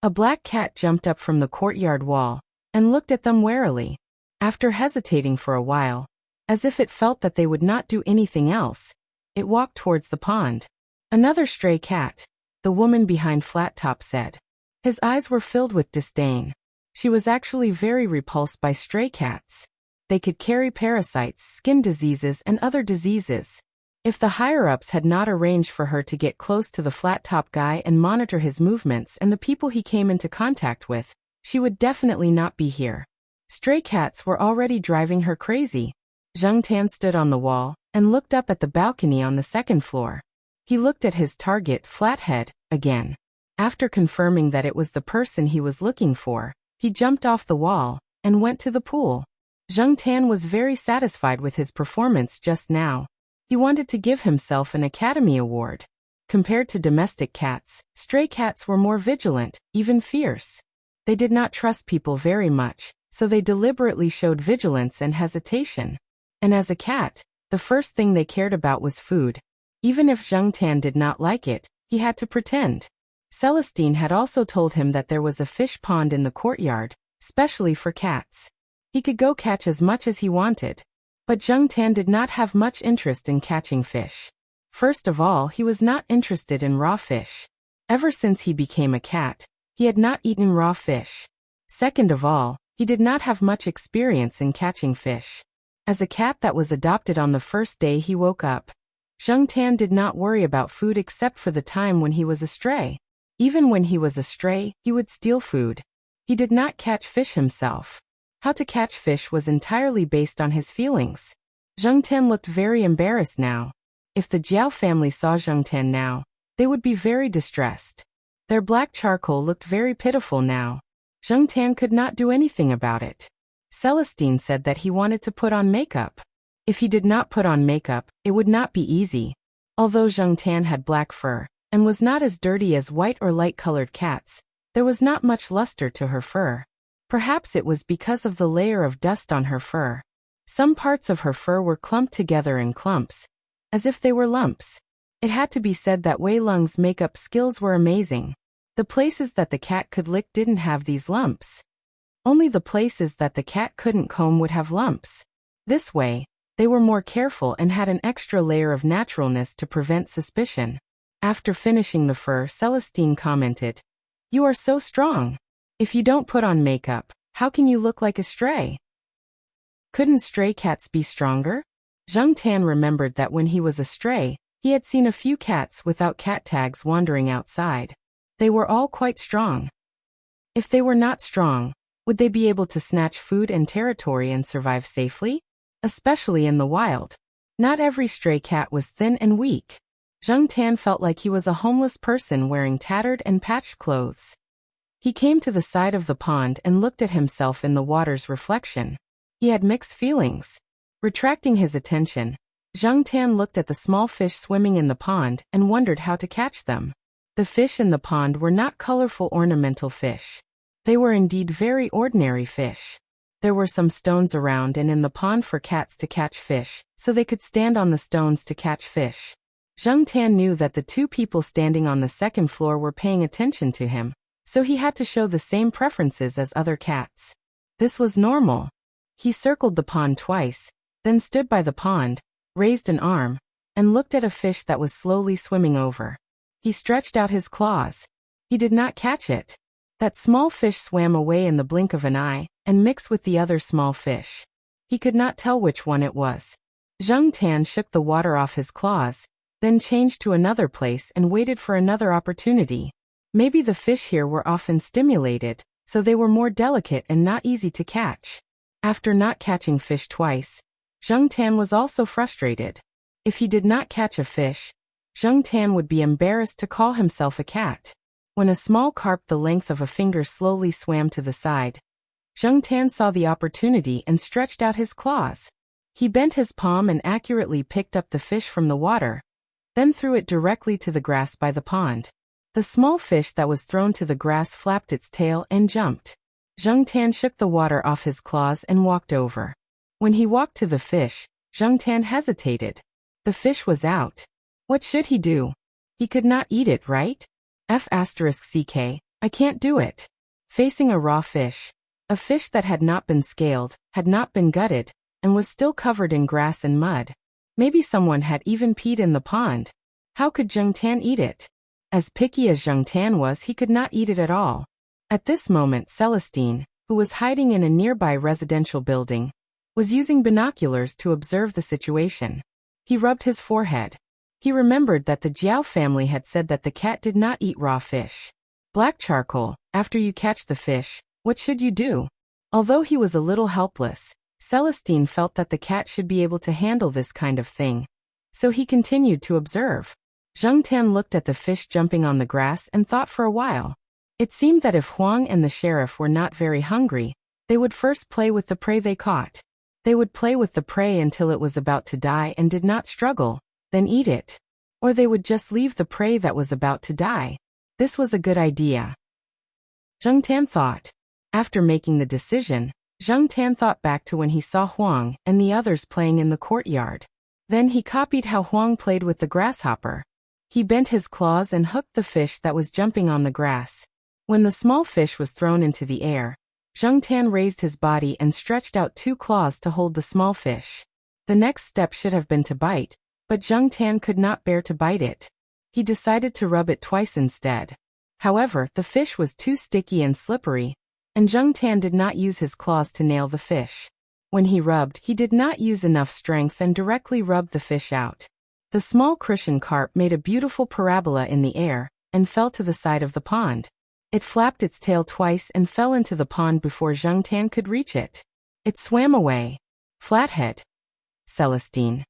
Speaker 1: A black cat jumped up from the courtyard wall, and looked at them warily. After hesitating for a while, as if it felt that they would not do anything else, it walked towards the pond. Another stray cat, the woman behind Flat-Top said. His eyes were filled with disdain. She was actually very repulsed by stray cats. They could carry parasites, skin diseases, and other diseases. If the higher-ups had not arranged for her to get close to the flat-top guy and monitor his movements and the people he came into contact with, she would definitely not be here. Stray cats were already driving her crazy. Zheng Tan stood on the wall and looked up at the balcony on the second floor. He looked at his target, Flathead, again. After confirming that it was the person he was looking for, he jumped off the wall and went to the pool. Zheng Tan was very satisfied with his performance just now. He wanted to give himself an Academy Award. Compared to domestic cats, stray cats were more vigilant, even fierce. They did not trust people very much, so they deliberately showed vigilance and hesitation. And as a cat, the first thing they cared about was food. Even if Zheng Tan did not like it, he had to pretend. Celestine had also told him that there was a fish pond in the courtyard, specially for cats. He could go catch as much as he wanted. But Zheng Tan did not have much interest in catching fish. First of all, he was not interested in raw fish. Ever since he became a cat, he had not eaten raw fish. Second of all, he did not have much experience in catching fish. As a cat that was adopted on the first day he woke up, Zheng Tan did not worry about food except for the time when he was a stray. Even when he was a stray, he would steal food. He did not catch fish himself. How to catch fish was entirely based on his feelings. Zheng Tan looked very embarrassed now. If the Jiao family saw Zheng Tan now, they would be very distressed. Their black charcoal looked very pitiful now. Zheng Tan could not do anything about it. Celestine said that he wanted to put on makeup. If he did not put on makeup, it would not be easy. Although Zheng Tan had black fur, and was not as dirty as white or light-colored cats, there was not much luster to her fur. Perhaps it was because of the layer of dust on her fur. Some parts of her fur were clumped together in clumps, as if they were lumps. It had to be said that Wei Lung's makeup skills were amazing. The places that the cat could lick didn't have these lumps. Only the places that the cat couldn't comb would have lumps. This way, they were more careful and had an extra layer of naturalness to prevent suspicion. After finishing the fur, Celestine commented, "You are so strong. If you don't put on makeup, how can you look like a stray?" Couldn't stray cats be stronger? Zheng Tan remembered that when he was a stray, he had seen a few cats without cat tags wandering outside. They were all quite strong. If they were not strong, would they be able to snatch food and territory and survive safely? Especially in the wild. Not every stray cat was thin and weak. Zheng Tan felt like he was a homeless person wearing tattered and patched clothes. He came to the side of the pond and looked at himself in the water's reflection. He had mixed feelings. Retracting his attention, Zheng Tan looked at the small fish swimming in the pond and wondered how to catch them. The fish in the pond were not colorful ornamental fish. They were indeed very ordinary fish. There were some stones around and in the pond for cats to catch fish, so they could stand on the stones to catch fish. Zheng Tan knew that the two people standing on the second floor were paying attention to him, so he had to show the same preferences as other cats. This was normal. He circled the pond twice, then stood by the pond, raised an arm, and looked at a fish that was slowly swimming over. He stretched out his claws. He did not catch it. That small fish swam away in the blink of an eye and mixed with the other small fish. He could not tell which one it was. Zheng Tan shook the water off his claws, then changed to another place and waited for another opportunity. Maybe the fish here were often stimulated, so they were more delicate and not easy to catch. After not catching fish twice, Zheng Tan was also frustrated. If he did not catch a fish, Zheng Tan would be embarrassed to call himself a cat. When a small carp the length of a finger slowly swam to the side, Zheng Tan saw the opportunity and stretched out his claws. He bent his palm and accurately picked up the fish from the water, then threw it directly to the grass by the pond. The small fish that was thrown to the grass flapped its tail and jumped. Zheng Tan shook the water off his claws and walked over. When he walked to the fish, Zheng Tan hesitated. The fish was out. What should he do? He could not eat it, right? F***ck, I can't do it. Facing a raw fish, a fish that had not been scaled, had not been gutted, and was still covered in grass and mud. Maybe someone had even peed in the pond. How could Zheng Tan eat it? As picky as Zheng Tan was, he could not eat it at all. At this moment, Celestine, who was hiding in a nearby residential building, was using binoculars to observe the situation. He rubbed his forehead. He remembered that the Jiao family had said that the cat did not eat raw fish. Black charcoal, after you catch the fish, what should you do? Although he was a little helpless, Celestine felt that the cat should be able to handle this kind of thing. So he continued to observe. Zheng Tan looked at the fish jumping on the grass and thought for a while. It seemed that if Huang and the sheriff were not very hungry, they would first play with the prey they caught. They would play with the prey until it was about to die and did not struggle, then eat it. Or they would just leave the prey that was about to die. This was a good idea, Zheng Tan thought. After making the decision, Zheng Tan thought back to when he saw Huang and the others playing in the courtyard. Then he copied how Huang played with the grasshopper. He bent his claws and hooked the fish that was jumping on the grass. When the small fish was thrown into the air, Zheng Tan raised his body and stretched out 2 claws to hold the small fish. The next step should have been to bite, but Zheng Tan could not bear to bite it. He decided to rub it twice instead. However, the fish was too sticky and slippery, and Zheng Tan did not use his claws to nail the fish. When he rubbed, he did not use enough strength and directly rubbed the fish out. The small crucian carp made a beautiful parabola in the air and fell to the side of the pond. It flapped its tail twice and fell into the pond before Zheng Tan could reach it. It swam away. Flathead. Celestine.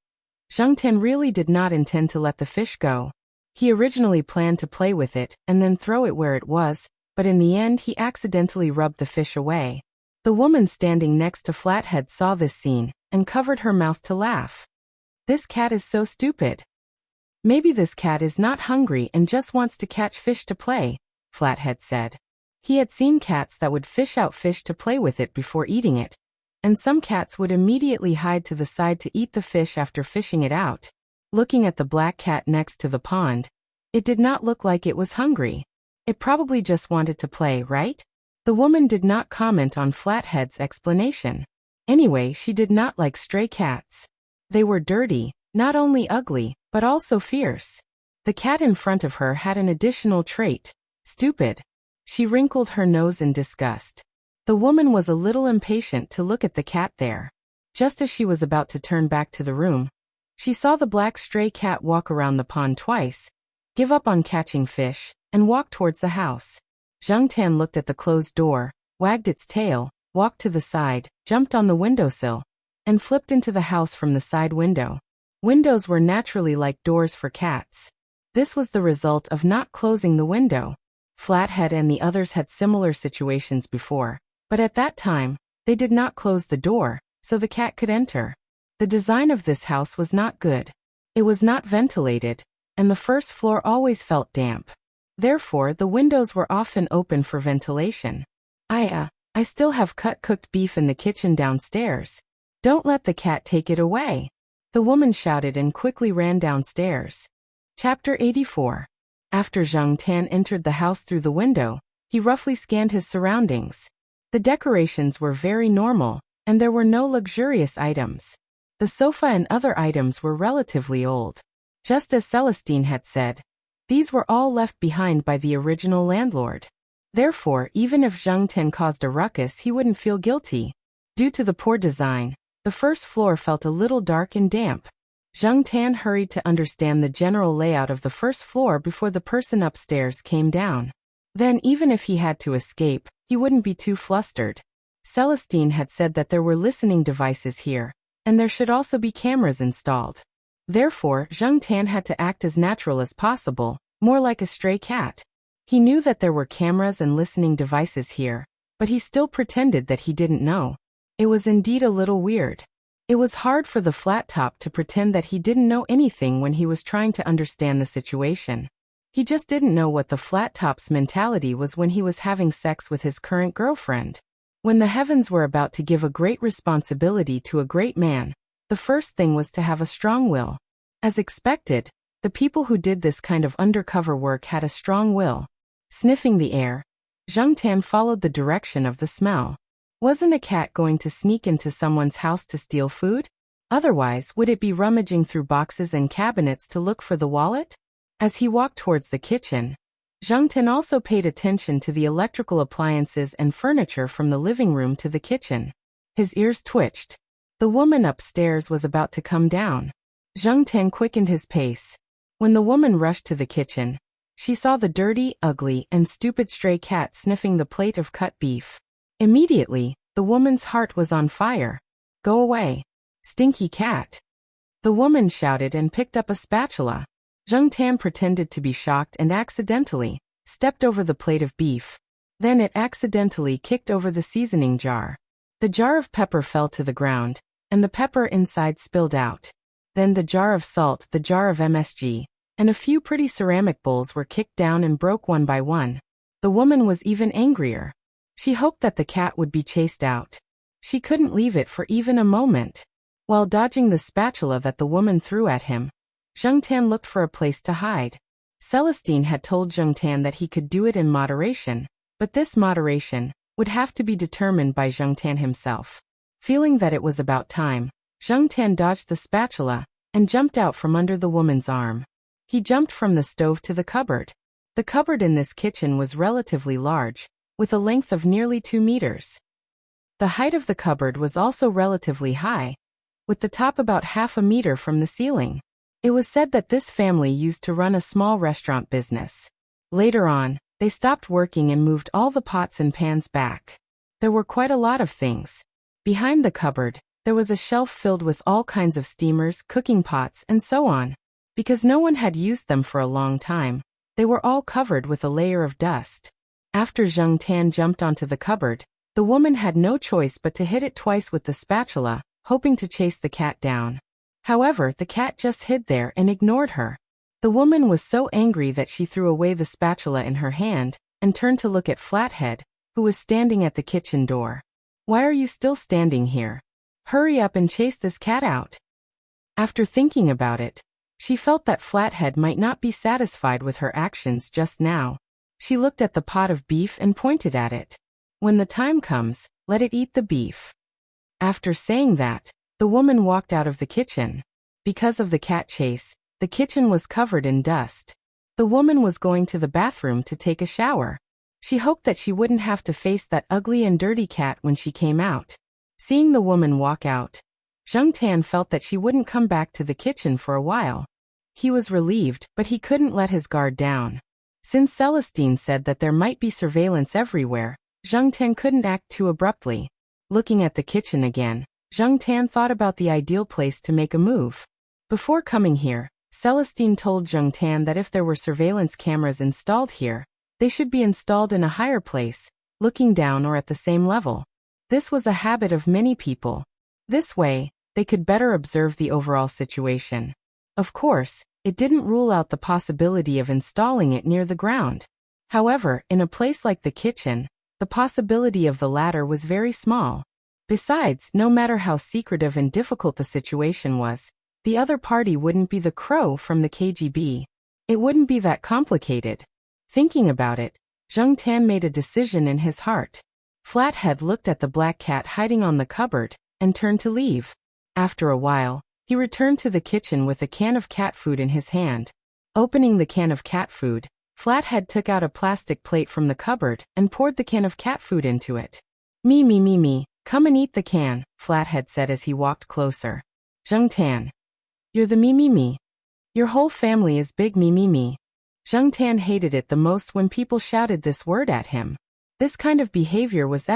Speaker 1: Zheng Tan really did not intend to let the fish go. He originally planned to play with it and then throw it where it was, but in the end he accidentally rubbed the fish away. The woman standing next to Flathead saw this scene and covered her mouth to laugh. This cat is so stupid. Maybe this cat is not hungry and just wants to catch fish to play, Flathead said. He had seen cats that would fish out fish to play with it before eating it, and some cats would immediately hide to the side to eat the fish after fishing it out. Looking at the black cat next to the pond, it did not look like it was hungry. It probably just wanted to play, right? The woman did not comment on Flathead's explanation. Anyway, she did not like stray cats. They were dirty, not only ugly, but also fierce. The cat in front of her had an additional trait: stupid. She wrinkled her nose in disgust. The woman was a little impatient to look at the cat there. Just as she was about to turn back to the room, she saw the black stray cat walk around the pond twice, give up on catching fish, and walk towards the house. Zheng Tan looked at the closed door, wagged its tail, walked to the side, jumped on the windowsill, and flipped into the house from the side window. Windows were naturally like doors for cats. This was the result of not closing the window. Flathead and the others had similar situations before, but at that time, they did not close the door, so the cat could enter. The design of this house was not good. It was not ventilated, and the first floor always felt damp. Therefore, the windows were often open for ventilation. I still have cooked beef in the kitchen downstairs. Don't let the cat take it away. The woman shouted and quickly ran downstairs. Chapter 84. After Zheng Tan entered the house through the window, he roughly scanned his surroundings. The decorations were very normal, and there were no luxurious items. The sofa and other items were relatively old. Just as Celestine had said, these were all left behind by the original landlord. Therefore, even if Zheng Tan caused a ruckus, he wouldn't feel guilty. Due to the poor design, the first floor felt a little dark and damp. Zheng Tan hurried to understand the general layout of the first floor before the person upstairs came down. Then, even if he had to escape, he wouldn't be too flustered. Celestine had said that there were listening devices here, and there should also be cameras installed. Therefore, Zheng Tan had to act as natural as possible, more like a stray cat. He knew that there were cameras and listening devices here, but he still pretended that he didn't know. It was indeed a little weird. It was hard for the flat top to pretend that he didn't know anything when he was trying to understand the situation. He just didn't know what the flat top's mentality was when he was having sex with his current girlfriend. When the heavens were about to give a great responsibility to a great man, the first thing was to have a strong will. As expected, the people who did this kind of undercover work had a strong will. Sniffing the air, Zheng Tan followed the direction of the smell. Wasn't a cat going to sneak into someone's house to steal food? Otherwise, would it be rummaging through boxes and cabinets to look for the wallet? As he walked towards the kitchen, Zheng Tan also paid attention to the electrical appliances and furniture from the living room to the kitchen. His ears twitched. The woman upstairs was about to come down. Zheng Tan quickened his pace. When the woman rushed to the kitchen, she saw the dirty, ugly, and stupid stray cat sniffing the plate of cut beef. Immediately, the woman's heart was on fire. Go away. Stinky cat. The woman shouted and picked up a spatula. Zheng Tan pretended to be shocked and accidentally stepped over the plate of beef. Then it accidentally kicked over the seasoning jar. The jar of pepper fell to the ground, and the pepper inside spilled out. Then the jar of salt, the jar of MSG, and a few pretty ceramic bowls were kicked down and broke one by one. The woman was even angrier. She hoped that the cat would be chased out. She couldn't leave it for even a moment. While dodging the spatula that the woman threw at him, Zheng Tan looked for a place to hide. Celestine had told Zheng Tan that he could do it in moderation, but this moderation would have to be determined by Zheng Tan himself. Feeling that it was about time, Zheng Tan dodged the spatula and jumped out from under the woman's arm. He jumped from the stove to the cupboard. The cupboard in this kitchen was relatively large, with a length of nearly 2 meters. The height of the cupboard was also relatively high, with the top about half a meter from the ceiling. It was said that this family used to run a small restaurant business. Later on, they stopped working and moved all the pots and pans back. There were quite a lot of things. Behind the cupboard, there was a shelf filled with all kinds of steamers, cooking pots, and so on. Because no one had used them for a long time, they were all covered with a layer of dust. After Zheng Tan jumped onto the cupboard, the woman had no choice but to hit it twice with the spatula, hoping to chase the cat down. However, the cat just hid there and ignored her. The woman was so angry that she threw away the spatula in her hand and turned to look at Flathead, who was standing at the kitchen door. Why are you still standing here? Hurry up and chase this cat out. After thinking about it, she felt that Flathead might not be satisfied with her actions just now. She looked at the pot of beef and pointed at it. When the time comes, let it eat the beef. After saying that, the woman walked out of the kitchen. Because of the cat chase, the kitchen was covered in dust. The woman was going to the bathroom to take a shower. She hoped that she wouldn't have to face that ugly and dirty cat when she came out. Seeing the woman walk out, Zheng Tan felt that she wouldn't come back to the kitchen for a while. He was relieved, but he couldn't let his guard down. Since Celestine said that there might be surveillance everywhere, Zheng Tan couldn't act too abruptly. Looking at the kitchen again, Zheng Tan thought about the ideal place to make a move. Before coming here, Celestine told Zheng Tan that if there were surveillance cameras installed here, they should be installed in a higher place, looking down or at the same level. This was a habit of many people. This way, they could better observe the overall situation. Of course, it didn't rule out the possibility of installing it near the ground. However, in a place like the kitchen, the possibility of the latter was very small. Besides, no matter how secretive and difficult the situation was, the other party wouldn't be the crow from the KGB. It wouldn't be that complicated. Thinking about it, Zheng Tan made a decision in his heart. Flathead looked at the black cat hiding on the cupboard and turned to leave. After a while, he returned to the kitchen with a can of cat food in his hand. Opening the can of cat food, Flathead took out a plastic plate from the cupboard and poured the can of cat food into it. Me, come and eat the can, Flathead said as he walked closer. Zheng Tan. You're the me. Your whole family is big me. Zheng Tan hated it the most when people shouted this word at him. This kind of behavior was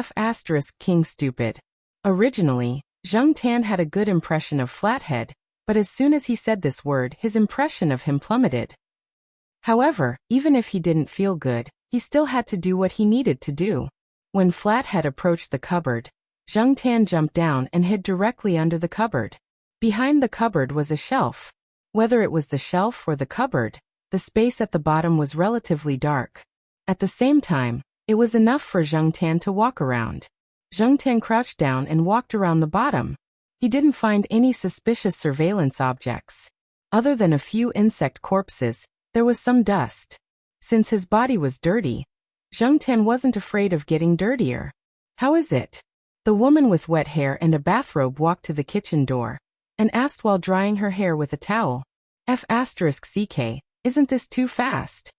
Speaker 1: King stupid. Originally, Zheng Tan had a good impression of Flathead, but as soon as he said this word, his impression of him plummeted. However, even if he didn't feel good, he still had to do what he needed to do. When Flathead approached the cupboard, Zheng Tan jumped down and hid directly under the cupboard. Behind the cupboard was a shelf. Whether it was the shelf or the cupboard, the space at the bottom was relatively dark. At the same time, it was enough for Zheng Tan to walk around. Zheng Tan crouched down and walked around the bottom. He didn't find any suspicious surveillance objects. Other than a few insect corpses, there was some dust. Since his body was dirty, Zheng Tan wasn't afraid of getting dirtier. How is it? The woman with wet hair and a bathrobe walked to the kitchen door and asked while drying her hair with a towel. F***ck, isn't this too fast?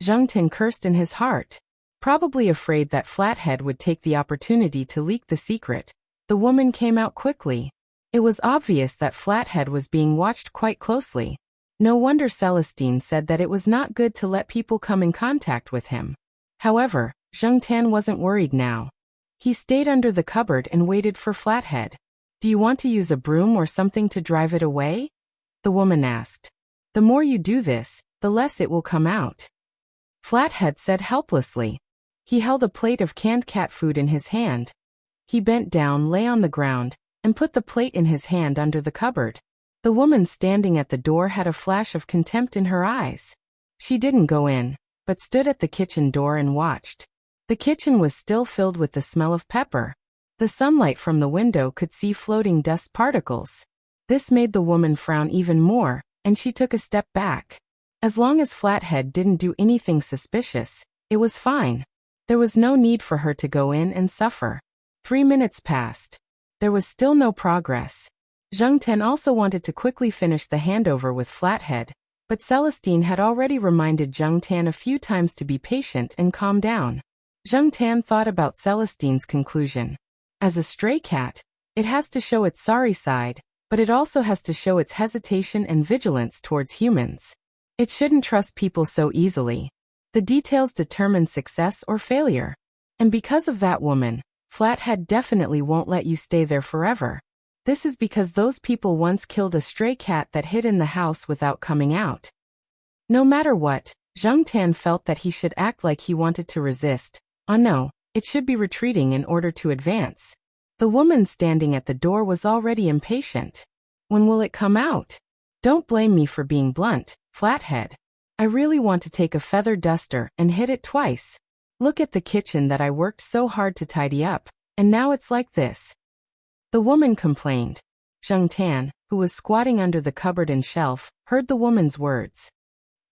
Speaker 1: Zheng Tan cursed in his heart. Probably afraid that Flathead would take the opportunity to leak the secret, the woman came out quickly. It was obvious that Flathead was being watched quite closely. No wonder Celestine said that it was not good to let people come in contact with him. However, Zheng Tan wasn't worried now. He stayed under the cupboard and waited for Flathead. Do you want to use a broom or something to drive it away? The woman asked. The more you do this, the less it will come out. Flathead said helplessly. He held a plate of canned cat food in his hand. He bent down, lay on the ground, and put the plate in his hand under the cupboard. The woman standing at the door had a flash of contempt in her eyes. She didn't go in, but stood at the kitchen door and watched. The kitchen was still filled with the smell of pepper. The sunlight from the window could see floating dust particles. This made the woman frown even more, and she took a step back. As long as Flathead didn't do anything suspicious, it was fine. There was no need for her to go in and suffer. 3 minutes passed. There was still no progress. Zheng Tian also wanted to quickly finish the handover with Flathead, but Celestine had already reminded Zheng Tian a few times to be patient and calm down. Zheng Tian thought about Celestine's conclusion. As a stray cat, it has to show its sorry side, but it also has to show its hesitation and vigilance towards humans. It shouldn't trust people so easily. The details determine success or failure. And because of that woman, Flathead definitely won't let you stay there forever. This is because those people once killed a stray cat that hid in the house without coming out. No matter what, Zheng Tian felt that he should act like he wanted to resist. Oh no, it should be retreating in order to advance. The woman standing at the door was already impatient. When will it come out? Don't blame me for being blunt, Flathead. I really want to take a feather duster and hit it twice. Look at the kitchen that I worked so hard to tidy up, and now it's like this. The woman complained. Zheng Tian, who was squatting under the cupboard and shelf, heard the woman's words.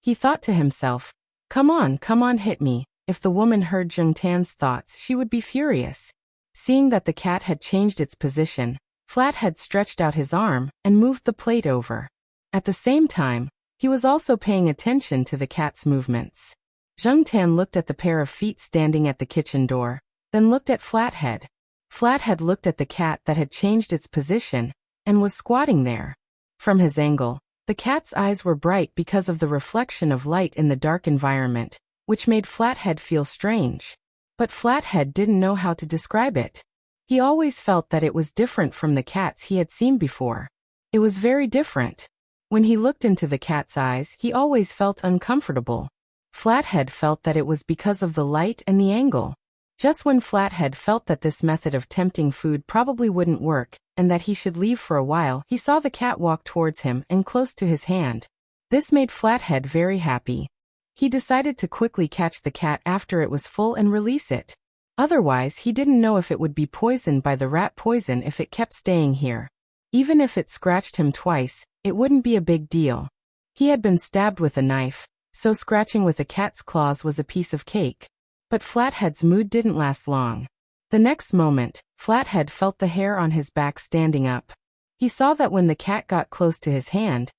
Speaker 1: He thought to himself, come on, hit me. If the woman heard Zheng Tian's thoughts, she would be furious. Seeing that the cat had changed its position, Flathead stretched out his arm and moved the plate over. At the same time, he was also paying attention to the cat's movements. Zheng Tian looked at the pair of feet standing at the kitchen door, then looked at Flathead. Flathead looked at the cat that had changed its position and was squatting there. From his angle, the cat's eyes were bright because of the reflection of light in the dark environment, which made Flathead feel strange. But Flathead didn't know how to describe it. He always felt that it was different from the cats he had seen before. It was very different. When he looked into the cat's eyes, he always felt uncomfortable. Flathead felt that it was because of the light and the angle. Just when Flathead felt that this method of tempting food probably wouldn't work, and that he should leave for a while, he saw the cat walk towards him and close to his hand. This made Flathead very happy. He decided to quickly catch the cat after it was full and release it. Otherwise, he didn't know if it would be poisoned by the rat poison if it kept staying here. Even if it scratched him twice, it wouldn't be a big deal. He had been stabbed with a knife, so scratching with a cat's claws was a piece of cake. But Flathead's mood didn't last long. The next moment, Flathead felt the hair on his back standing up. He saw that when the cat got close to his hand,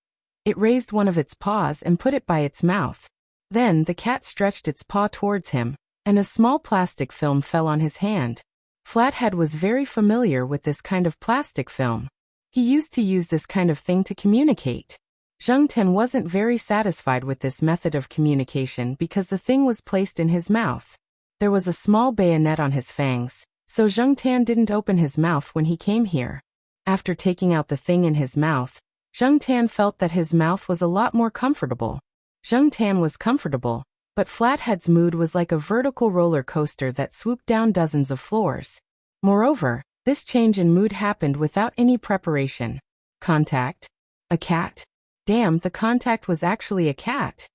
Speaker 1: it raised one of its paws and put it by its mouth. Then the cat stretched its paw towards him, and a small plastic film fell on his hand. Flathead was very familiar with this kind of plastic film. He used to use this kind of thing to communicate. Zheng Tian wasn't very satisfied with this method of communication because the thing was placed in his mouth. There was a small bayonet on his fangs, so Zheng Tian didn't open his mouth when he came here. After taking out the thing in his mouth, Zheng Tian felt that his mouth was a lot more comfortable. Zheng Tian was comfortable, but Flathead's mood was like a vertical roller coaster that swooped down dozens of floors. Moreover, this change in mood happened without any preparation. Contact? A cat? Damn, the contact was actually a cat.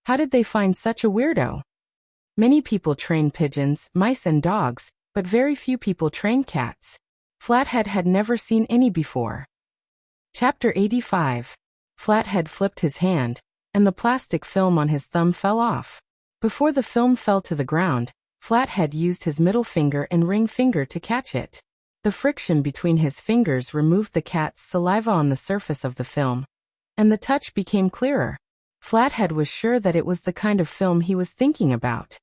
Speaker 1: How did they find such a weirdo? Many people train pigeons, mice and dogs, but very few people train cats. Flathead had never seen any before. Chapter 85. Flathead flipped his hand, and the plastic film on his thumb fell off. Before the film fell to the ground, Flathead used his middle finger and ring finger to catch it. The friction between his fingers removed the cat's saliva on the surface of the film, and the touch became clearer. Flathead was sure that it was the kind of film he was thinking about.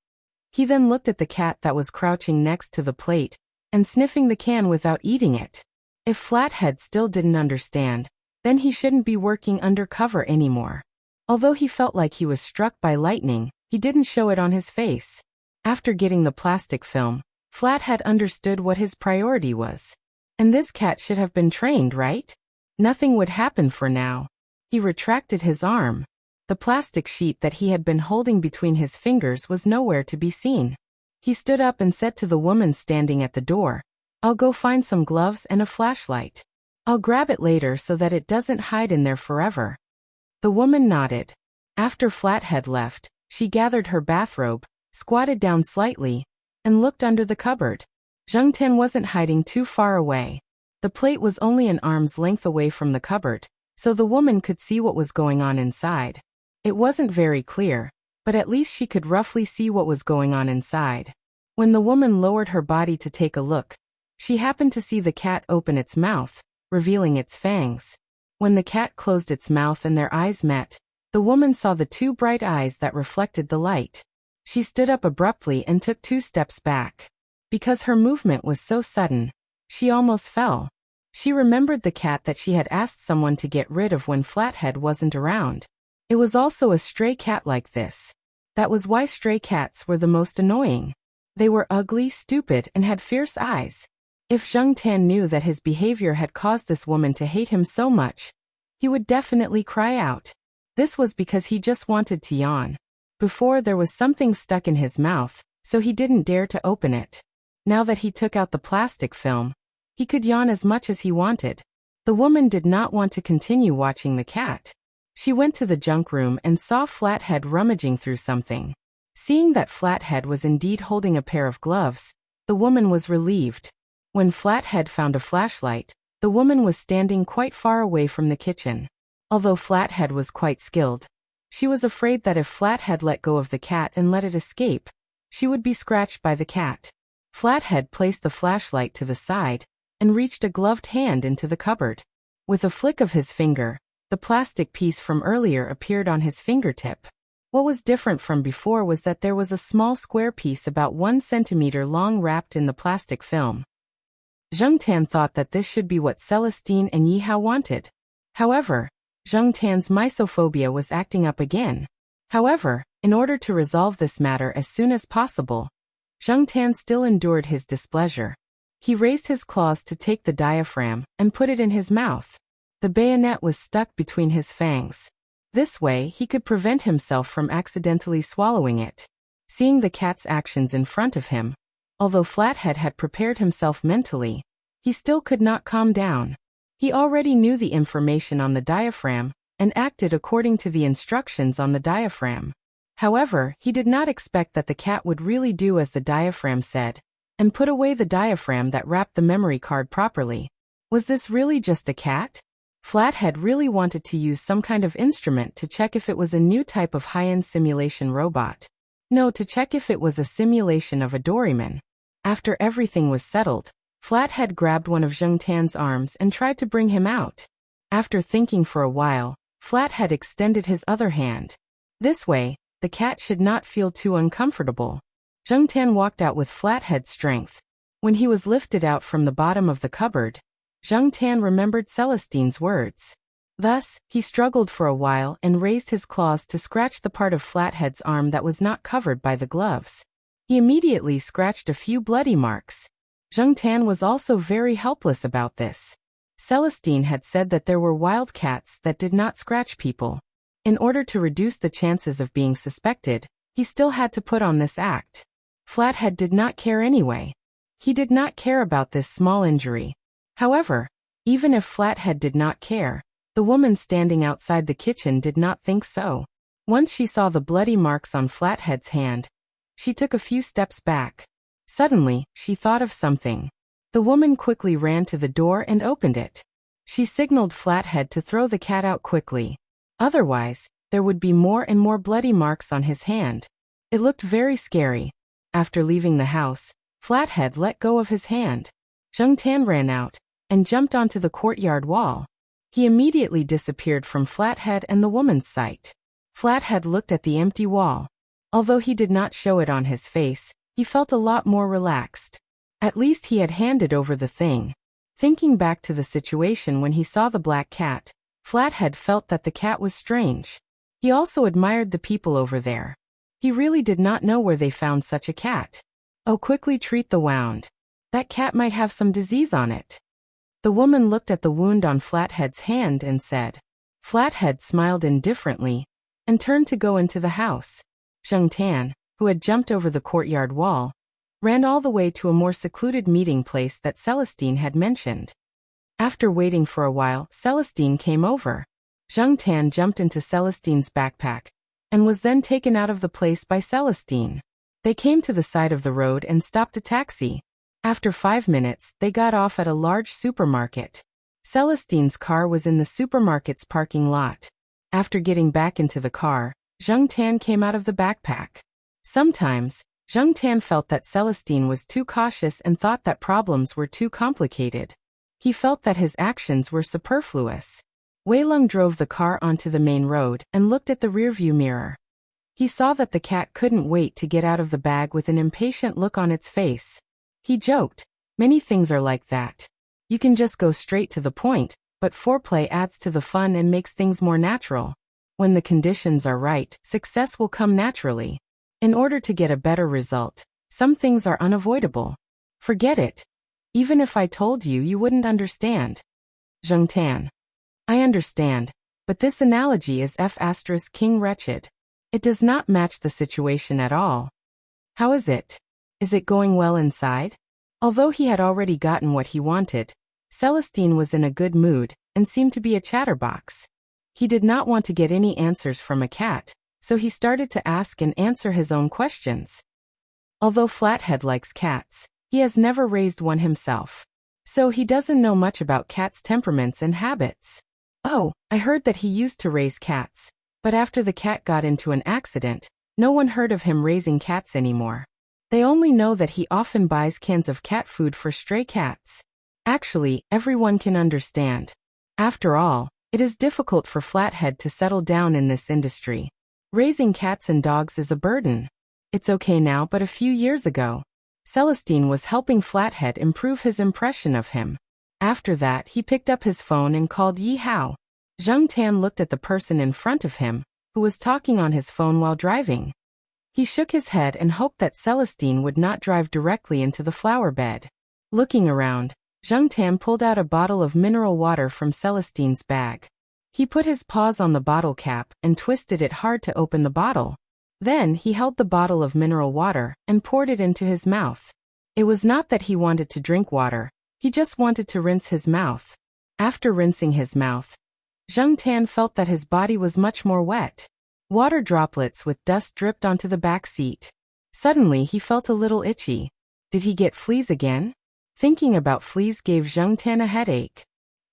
Speaker 1: He then looked at the cat that was crouching next to the plate, and sniffing the can without eating it. If Flathead still didn't understand, then he shouldn't be working undercover anymore. Although he felt like he was struck by lightning, he didn't show it on his face. After getting the plastic film, Flathead understood what his priority was. And this cat should have been trained, right? Nothing would happen for now. He retracted his arm. The plastic sheet that he had been holding between his fingers was nowhere to be seen. He stood up and said to the woman standing at the door, "I'll go find some gloves and a flashlight. I'll grab it later so that it doesn't hide in there forever." The woman nodded. After Flathead left, she gathered her bathrobe, squatted down slightly, and looked under the cupboard. Zheng Tian wasn't hiding too far away. The plate was only an arm's length away from the cupboard, so the woman could see what was going on inside. It wasn't very clear, but at least she could roughly see what was going on inside. When the woman lowered her body to take a look, she happened to see the cat open its mouth, revealing its fangs. When the cat closed its mouth and their eyes met, the woman saw the two bright eyes that reflected the light. She stood up abruptly and took 2 steps back. Because her movement was so sudden, she almost fell. She remembered the cat that she had asked someone to get rid of when Flathead wasn't around. It was also a stray cat like this. That was why stray cats were the most annoying. They were ugly, stupid, and had fierce eyes. If Zheng Tian knew that his behavior had caused this woman to hate him so much, he would definitely cry out. This was because he just wanted to yawn. Before, there was something stuck in his mouth, so he didn't dare to open it. Now that he took out the plastic film, he could yawn as much as he wanted. The woman did not want to continue watching the cat. She went to the junk room and saw Flathead rummaging through something. Seeing that Flathead was indeed holding a pair of gloves, the woman was relieved. When Flathead found a flashlight, the woman was standing quite far away from the kitchen. Although Flathead was quite skilled, she was afraid that if Flathead let go of the cat and let it escape, she would be scratched by the cat. Flathead placed the flashlight to the side and reached a gloved hand into the cupboard. With a flick of his finger, the plastic piece from earlier appeared on his fingertip. What was different from before was that there was a small square piece about 1 centimeter long wrapped in the plastic film. Zheng Tian thought that this should be what Celestine and Yi Hao wanted. However, Zheng Tian's mysophobia was acting up again. However, in order to resolve this matter as soon as possible, Zheng Tian still endured his displeasure. He raised his claws to take the diaphragm and put it in his mouth. The bayonet was stuck between his fangs. This way, he could prevent himself from accidentally swallowing it. Seeing the cat's actions in front of him, although Flathead had prepared himself mentally, he still could not calm down. He already knew the information on the diaphragm and acted according to the instructions on the diaphragm. However, he did not expect that the cat would really do as the diaphragm said, and put away the diaphragm that wrapped the memory card properly. Was this really just a cat? Flathead really wanted to use some kind of instrument to check if it was a new type of high-end simulation robot. No, to check if it was a simulation of a Doryman. After everything was settled, Flathead grabbed one of Zheng Tian's arms and tried to bring him out. After thinking for a while, Flathead extended his other hand. This way, the cat should not feel too uncomfortable. Zheng Tian walked out with Flathead's strength. When he was lifted out from the bottom of the cupboard, Zheng Tian remembered Celestine's words. Thus, he struggled for a while and raised his claws to scratch the part of Flathead's arm that was not covered by the gloves. He immediately scratched a few bloody marks. Zheng Tian was also very helpless about this. Celestine had said that there were wild cats that did not scratch people. In order to reduce the chances of being suspected, he still had to put on this act. Flathead did not care anyway. He did not care about this small injury. However, even if Flathead did not care, the woman standing outside the kitchen did not think so. Once she saw the bloody marks on Flathead's hand, she took a few steps back. Suddenly, she thought of something. The woman quickly ran to the door and opened it. She signaled Flathead to throw the cat out quickly. Otherwise, there would be more and more bloody marks on his hand. It looked very scary. After leaving the house, Flathead let go of his hand. Zheng Tian ran out and jumped onto the courtyard wall. He immediately disappeared from Flathead and the woman's sight. Flathead looked at the empty wall. Although he did not show it on his face, he felt a lot more relaxed. At least he had handed over the thing. Thinking back to the situation when he saw the black cat, Flathead felt that the cat was strange. He also admired the people over there. He really did not know where they found such a cat. Oh, quickly treat the wound. That cat might have some disease on it. The woman looked at the wound on Flathead's hand and said. Flathead smiled indifferently and turned to go into the house. Zheng Tan, who had jumped over the courtyard wall, ran all the way to a more secluded meeting place that Celestine had mentioned. After waiting for a while, Celestine came over. Zheng Tan jumped into Celestine's backpack and was then taken out of the place by Celestine. They came to the side of the road and stopped a taxi. After 5 minutes, they got off at a large supermarket. Celestine's car was in the supermarket's parking lot. After getting back into the car, Zheng Tan came out of the backpack. Sometimes, Zheng Tan felt that Celestine was too cautious and thought that problems were too complicated. He felt that his actions were superfluous. Wei Lung drove the car onto the main road and looked at the rearview mirror. He saw that the cat couldn't wait to get out of the bag with an impatient look on its face. He joked, "Many things are like that. You can just go straight to the point, but foreplay adds to the fun and makes things more natural. When the conditions are right, success will come naturally. In order to get a better result, some things are unavoidable. Forget it. Even if I told you, you wouldn't understand." Zheng Tan. I understand, but this analogy is King wretched. It does not match the situation at all. How is it? Is it going well inside? Although he had already gotten what he wanted, Celestine was in a good mood and seemed to be a chatterbox. He did not want to get any answers from a cat, so he started to ask and answer his own questions. Although Flathead likes cats, he has never raised one himself. So he doesn't know much about cats' temperaments and habits. Oh, I heard that he used to raise cats, but after the cat got into an accident, no one heard of him raising cats anymore. They only know that he often buys cans of cat food for stray cats. Actually, everyone can understand. After all, it is difficult for Flathead to settle down in this industry. Raising cats and dogs is a burden. It's okay now, but a few years ago, Celestine was helping Flathead improve his impression of him. After that, he picked up his phone and called Yi Hao. Zheng Tan looked at the person in front of him, who was talking on his phone while driving. He shook his head and hoped that Celestine would not drive directly into the flower bed. Looking around, Zheng Tan pulled out a bottle of mineral water from Celestine's bag. He put his paws on the bottle cap and twisted it hard to open the bottle. Then he held the bottle of mineral water and poured it into his mouth. It was not that he wanted to drink water, he just wanted to rinse his mouth. After rinsing his mouth, Zheng Tan felt that his body was much more wet. Water droplets with dust dripped onto the back seat. Suddenly he felt a little itchy. Did he get fleas again? Thinking about fleas gave Zheng Tan a headache.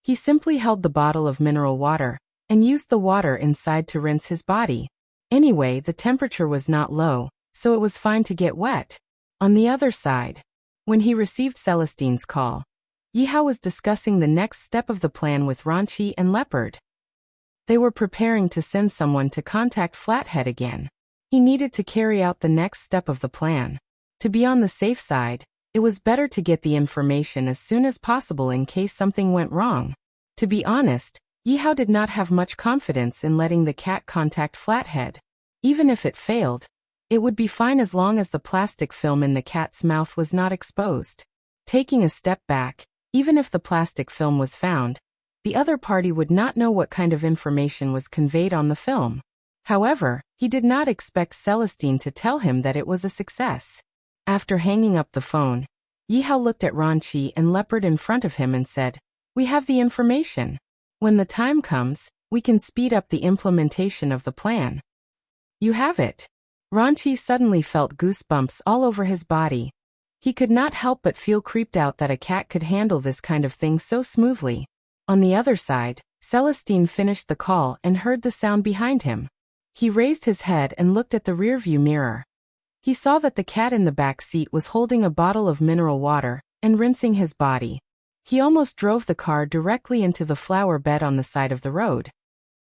Speaker 1: He simply held the bottle of mineral water and used the water inside to rinse his body. Anyway, the temperature was not low, so it was fine to get wet. On the other side, when he received Celestine's call, Yi Hao was discussing the next step of the plan with Ranchi and Leopard. They were preparing to send someone to contact Flathead again. He needed to carry out the next step of the plan. To be on the safe side, it was better to get the information as soon as possible in case something went wrong. To be honest, Yi Hao did not have much confidence in letting the cat contact Flathead. Even if it failed, it would be fine as long as the plastic film in the cat's mouth was not exposed. Taking a step back, even if the plastic film was found, the other party would not know what kind of information was conveyed on the film. However, he did not expect Celestine to tell him that it was a success. After hanging up the phone, Yi Hao looked at Ranchi and Leopard in front of him and said, "We have the information. When the time comes, we can speed up the implementation of the plan." "You have it." Ranchi suddenly felt goosebumps all over his body. He could not help but feel creeped out that a cat could handle this kind of thing so smoothly. On the other side, Celestine finished the call and heard the sound behind him. He raised his head and looked at the rearview mirror. He saw that the cat in the back seat was holding a bottle of mineral water and rinsing his body. He almost drove the car directly into the flower bed on the side of the road.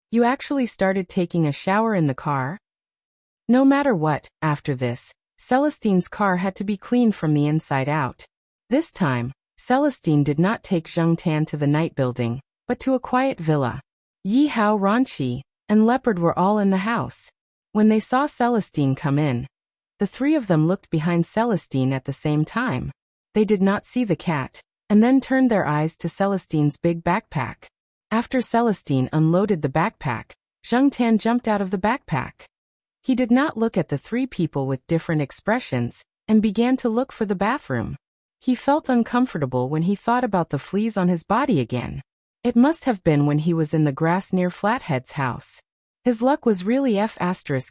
Speaker 1: "You actually started taking a shower in the car?" No matter what, after this, Celestine's car had to be cleaned from the inside out. This time, Celestine did not take Zheng Tan to the night building, but to a quiet villa. Yi Hao, Ranchi, and Leopard were all in the house. When they saw Celestine come in, the three of them looked behind Celestine at the same time. They did not see the cat, and then turned their eyes to Celestine's big backpack. After Celestine unloaded the backpack, Zheng Tan jumped out of the backpack. He did not look at the three people with different expressions, and began to look for the bathroom. He felt uncomfortable when he thought about the fleas on his body again. It must have been when he was in the grass near Flathead's house. His luck was really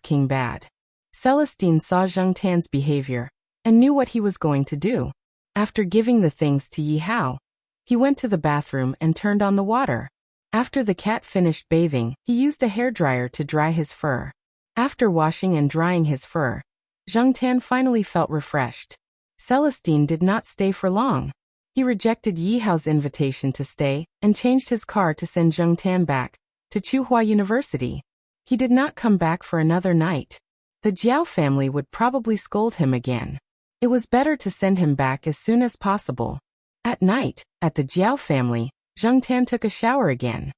Speaker 1: King bad. Celestine saw Zheng Tan's behavior, and knew what he was going to do. After giving the things to Yi Hao, he went to the bathroom and turned on the water. After the cat finished bathing, he used a hairdryer to dry his fur. After washing and drying his fur, Zheng Tan finally felt refreshed. Celestine did not stay for long. He rejected Yi Hao's invitation to stay, and changed his car to send Zheng Tan back to Tsinghua University. He did not come back for another night. The Jiao family would probably scold him again. It was better to send him back as soon as possible. At night, at the Jiao family, Zheng Tan took a shower again.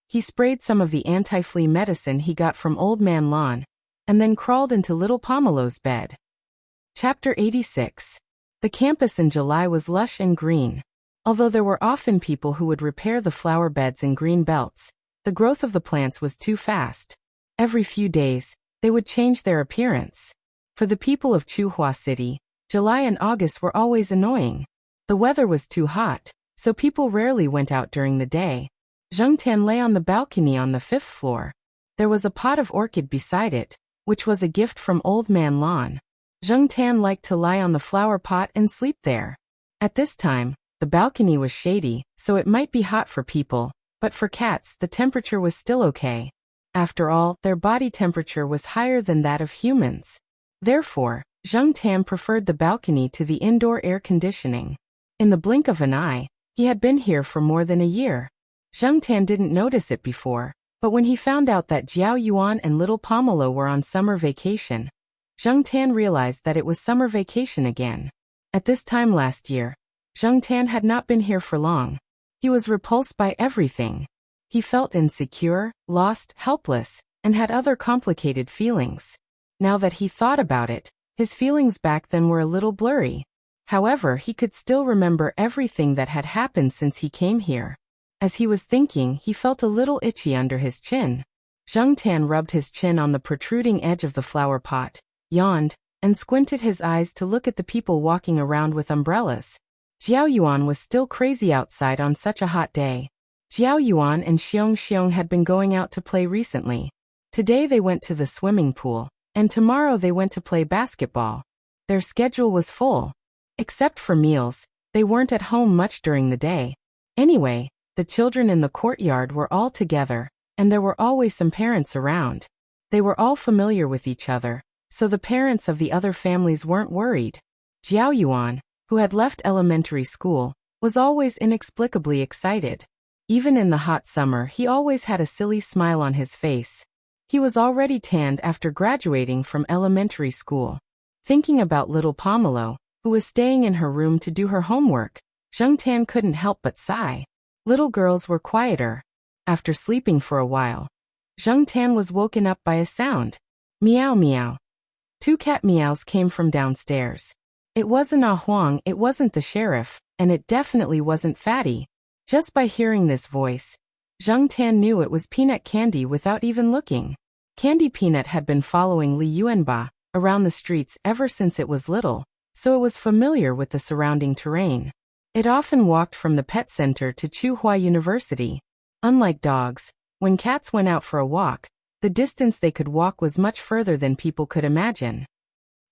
Speaker 1: He sprayed some of the anti-flea medicine he got from Old Man Lon, and then crawled into little Pomelo's bed. Chapter 86. The campus in July was lush and green. Although there were often people who would repair the flower beds and green belts, the growth of the plants was too fast. Every few days, they would change their appearance. For the people of Tsinghua City, July and August were always annoying. The weather was too hot, so people rarely went out during the day. Zheng Tan lay on the balcony on the 5th floor. There was a pot of orchid beside it, which was a gift from Old Man Lon. Zheng Tan liked to lie on the flower pot and sleep there. At this time, the balcony was shady, so it might be hot for people, but for cats the temperature was still okay. After all, their body temperature was higher than that of humans. Therefore, Zheng Tan preferred the balcony to the indoor air conditioning. In the blink of an eye, he had been here for more than a year. Zheng Tan didn't notice it before, but when he found out that Jiao Yuan and little Pomelo were on summer vacation, Zheng Tan realized that it was summer vacation again. At this time last year, Zheng Tan had not been here for long. He was repulsed by everything. He felt insecure, lost, helpless, and had other complicated feelings. Now that he thought about it, his feelings back then were a little blurry. However, he could still remember everything that had happened since he came here. As he was thinking, he felt a little itchy under his chin. Zheng Tan rubbed his chin on the protruding edge of the flower pot, yawned, and squinted his eyes to look at the people walking around with umbrellas. Jiao Yuan was still crazy outside on such a hot day. Jiao Yuan and Xiong Xiong had been going out to play recently. Today they went to the swimming pool, and tomorrow they went to play basketball. Their schedule was full. Except for meals, they weren't at home much during the day. Anyway, the children in the courtyard were all together, and there were always some parents around. They were all familiar with each other, so the parents of the other families weren't worried. Jiao Yuan, who had left elementary school, was always inexplicably excited. Even in the hot summer, he always had a silly smile on his face. He was already tanned after graduating from elementary school. Thinking about little Pomelo, who was staying in her room to do her homework, Zheng Tan couldn't help but sigh. Little girls were quieter. After sleeping for a while, Zheng Tan was woken up by a sound. Meow meow. 2 cat meows came from downstairs. It wasn't Ah Huang, it wasn't the sheriff, and it definitely wasn't Fatty. Just by hearing this voice, Zheng Tan knew it was Peanut Candy without even looking. Candy Peanut had been following Li Yuanba around the streets ever since it was little, so it was familiar with the surrounding terrain. It often walked from the pet center to Tsinghua University. Unlike dogs, when cats went out for a walk, the distance they could walk was much further than people could imagine.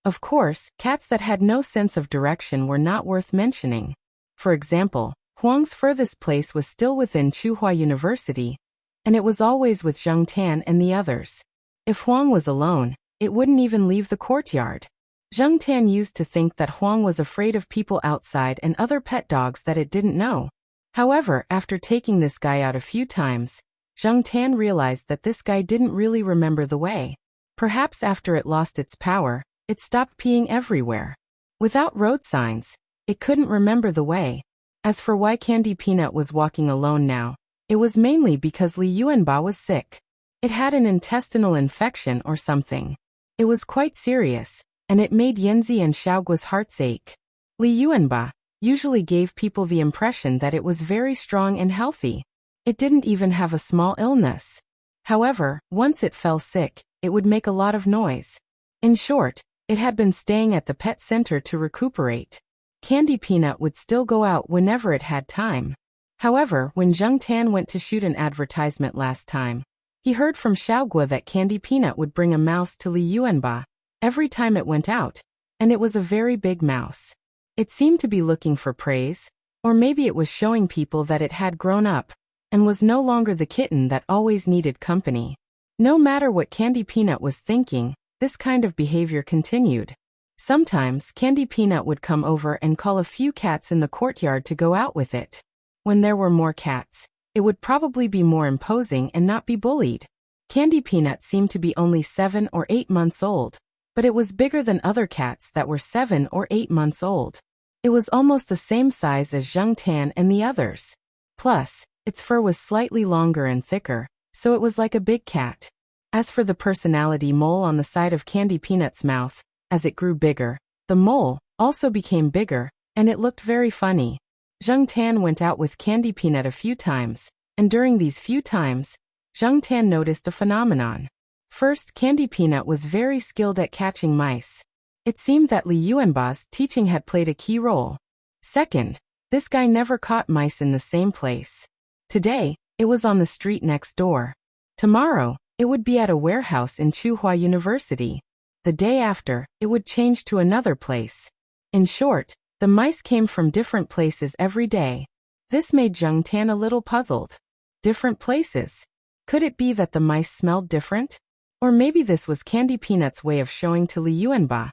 Speaker 1: Of course, cats that had no sense of direction were not worth mentioning. For example, Huang's furthest place was still within Tsinghua University, and it was always with Zheng Tan and the others. If Huang was alone, it wouldn't even leave the courtyard. Zheng Tan used to think that Huang was afraid of people outside and other pet dogs that it didn't know. However, after taking this guy out a few times, Zheng Tan realized that this guy didn't really remember the way. Perhaps after it lost its power, it stopped peeing everywhere. Without road signs, it couldn't remember the way. As for why Candy Peanut was walking alone now, it was mainly because Li Yuanba was sick. It had an intestinal infection or something. It was quite serious, and it made Yanzi and Xiaoguo's hearts ache. Li Yuanba, usually gave people the impression that it was very strong and healthy. It didn't even have a small illness. However, once it fell sick, it would make a lot of noise. In short, it had been staying at the pet center to recuperate. Candy Peanut would still go out whenever it had time. However, when Zheng Tan went to shoot an advertisement last time, he heard from Xiaogua that Candy Peanut would bring a mouse to Li Yuanba every time it went out, and it was a very big mouse. It seemed to be looking for praise, or maybe it was showing people that it had grown up and was no longer the kitten that always needed company. No matter what Candy Peanut was thinking, this kind of behavior continued. Sometimes Candy Peanut would come over and call a few cats in the courtyard to go out with it. When there were more cats, it would probably be more imposing and not be bullied. Candy Peanut seemed to be only 7 or 8 months old, but it was bigger than other cats that were 7 or 8 months old. It was almost the same size as Zheng Tan and the others. Plus, its fur was slightly longer and thicker, so it was like a big cat. As for the personality mole on the side of Candy Peanut's mouth, as it grew bigger, the mole also became bigger, and it looked very funny. Zheng Tan went out with Candy Peanut a few times, and during these few times, Zheng Tan noticed a phenomenon. First, Candy Peanut was very skilled at catching mice. It seemed that Li Yuanba's teaching had played a key role. Second, this guy never caught mice in the same place. Today, it was on the street next door. Tomorrow, it would be at a warehouse in Tsinghua University. The day after, it would change to another place. In short, the mice came from different places every day. This made Zheng Tan a little puzzled. Different places? Could it be that the mice smelled different? Or maybe this was Candy Peanut's way of showing to Li Yuanba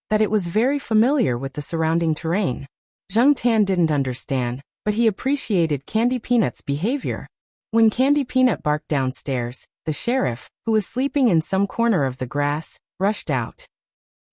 Speaker 1: that it was very familiar with the surrounding terrain. Zheng Tan didn't understand, but he appreciated Candy Peanut's behavior. When Candy Peanut barked downstairs, the sheriff, who was sleeping in some corner of the grass, rushed out.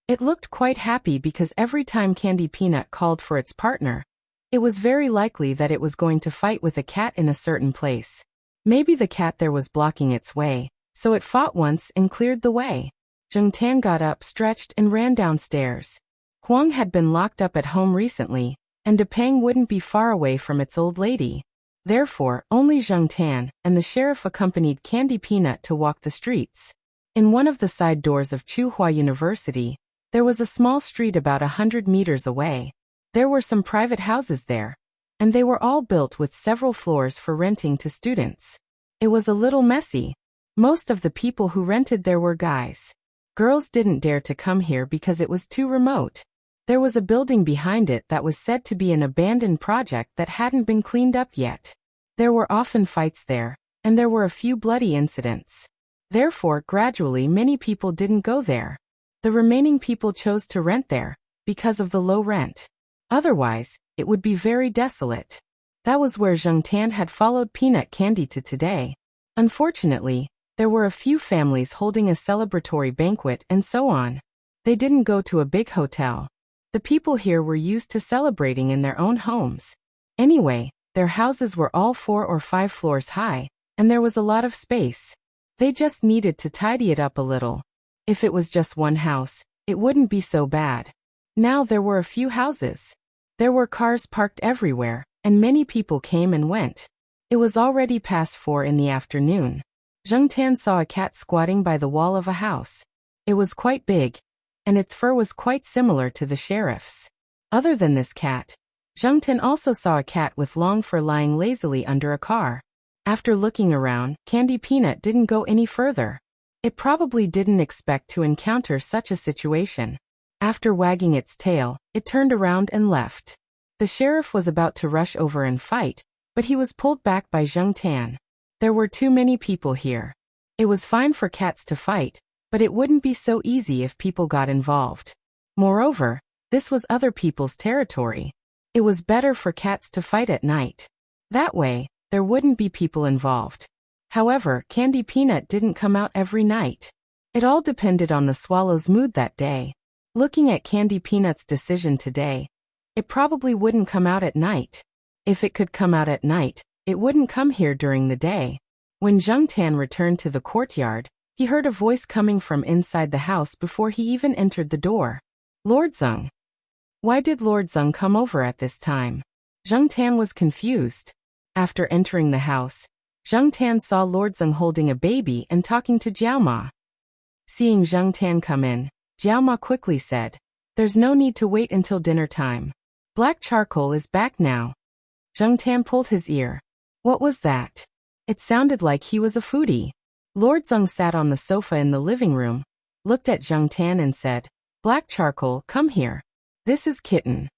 Speaker 1: It looked quite happy because every time Candy Peanut called for its partner, it was very likely that it was going to fight with a cat in a certain place. Maybe the cat there was blocking its way, so it fought once and cleared the way. Zheng Tan got up, stretched, and ran downstairs. Huang had been locked up at home recently, and Depang wouldn't be far away from its old lady. Therefore, only Zheng Tan and the sheriff accompanied Candy Peanut to walk the streets. In one of the side doors of Tsinghua University, there was a small street about 100 meters away. There were some private houses there, and they were all built with several floors for renting to students. It was a little messy. Most of the people who rented there were guys. Girls didn't dare to come here because it was too remote. There was a building behind it that was said to be an abandoned project that hadn't been cleaned up yet. There were often fights there, and there were a few bloody incidents. Therefore, gradually many people didn't go there. The remaining people chose to rent there, because of the low rent. Otherwise, it would be very desolate. That was where Zheng Tan had followed Peanut Candy to today. Unfortunately, there were a few families holding a celebratory banquet and so on. They didn't go to a big hotel. The people here were used to celebrating in their own homes. Anyway, their houses were all 4 or 5 floors high, and there was a lot of space. They just needed to tidy it up a little. If it was just one house, it wouldn't be so bad. Now there were a few houses. There were cars parked everywhere, and many people came and went. It was already past 4 in the afternoon. Zheng Tan saw a cat squatting by the wall of a house. It was quite big, and its fur was quite similar to the sheriff's. Other than this cat, Zheng Tan also saw a cat with long fur lying lazily under a car. After looking around, Candy Peanut didn't go any further. It probably didn't expect to encounter such a situation. After wagging its tail, it turned around and left. The sheriff was about to rush over and fight, but he was pulled back by Zheng Tan. There were too many people here. It was fine for cats to fight, but it wouldn't be so easy if people got involved. Moreover, this was other people's territory. It was better for cats to fight at night. That way, there wouldn't be people involved. However, Candy Peanut didn't come out every night. It all depended on the swallow's mood that day. Looking at Candy Peanut's decision today, it probably wouldn't come out at night. If it could come out at night, it wouldn't come here during the day. When Zheng Tan returned to the courtyard, he heard a voice coming from inside the house before he even entered the door. Lord Zheng. Why did Lord Zeng come over at this time? Zheng Tan was confused. After entering the house, Zheng Tan saw Lord Zeng holding a baby and talking to Jiao Ma. Seeing Zheng Tan come in, Jiao Ma quickly said, "There's no need to wait until dinner time. Black charcoal is back now." Zheng Tan pulled his ear. What was that? It sounded like he was a foodie. Lord Zeng sat on the sofa in the living room, looked at Zheng Tan and said, "Black charcoal, come here. This is Kitten."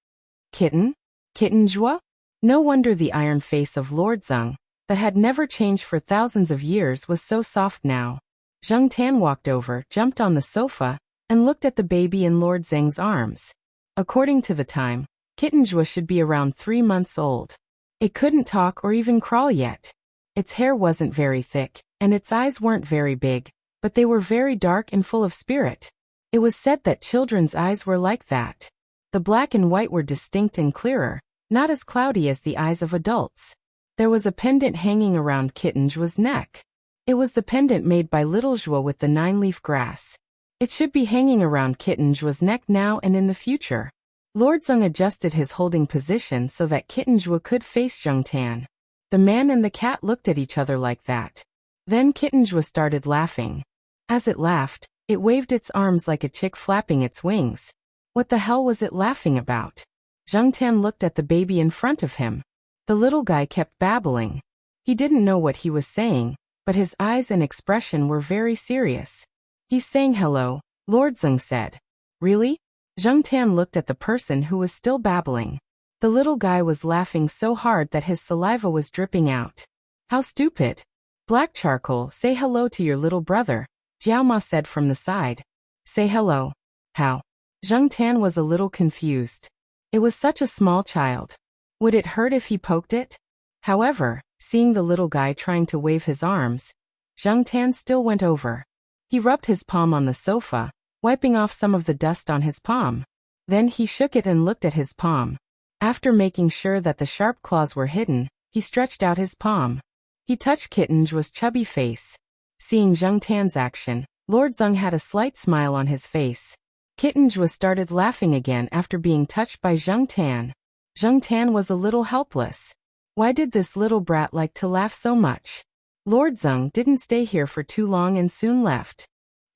Speaker 1: Kitten? Kitten Zhua? No wonder the iron face of Lord Zeng, that had never changed for thousands of years, was so soft now. Zheng Tan walked over, jumped on the sofa, and looked at the baby in Lord Zeng's arms. According to the time, Kitten Zhua should be around 3 months old. It couldn't talk or even crawl yet. Its hair wasn't very thick, and its eyes weren't very big, but they were very dark and full of spirit. It was said that children's eyes were like that. The black and white were distinct and clearer, not as cloudy as the eyes of adults. There was a pendant hanging around Kitten Zhua's neck. It was the pendant made by little Zhua with the 9-leaf grass. It should be hanging around Kitten Zhua's neck now and in the future. Lord Zeng adjusted his holding position so that Kitten Zhua could face Zheng Tan. The man and the cat looked at each other like that. Then Kitten Zhua started laughing. As it laughed, it waved its arms like a chick flapping its wings. What the hell was it laughing about? Zheng Tan looked at the baby in front of him. The little guy kept babbling. He didn't know what he was saying, but his eyes and expression were very serious. "He's saying hello," Lord Zeng said. "Really?" Zheng Tan looked at the person who was still babbling. The little guy was laughing so hard that his saliva was dripping out. "How stupid. Black charcoal, say hello to your little brother," Jiao Ma said from the side. "Say hello." "How?" Zheng Tan was a little confused. It was such a small child. Would it hurt if he poked it? However, seeing the little guy trying to wave his arms, Zheng Tan still went over. He rubbed his palm on the sofa, wiping off some of the dust on his palm. Then he shook it and looked at his palm. After making sure that the sharp claws were hidden, he stretched out his palm. He touched Kitten Zhua's chubby face. Seeing Zheng Tan's action, Lord Zeng had a slight smile on his face. Kitten Zhua started laughing again after being touched by Zheng Tan. Zheng Tan was a little helpless. Why did this little brat like to laugh so much? Lord Zeng didn't stay here for too long and soon left.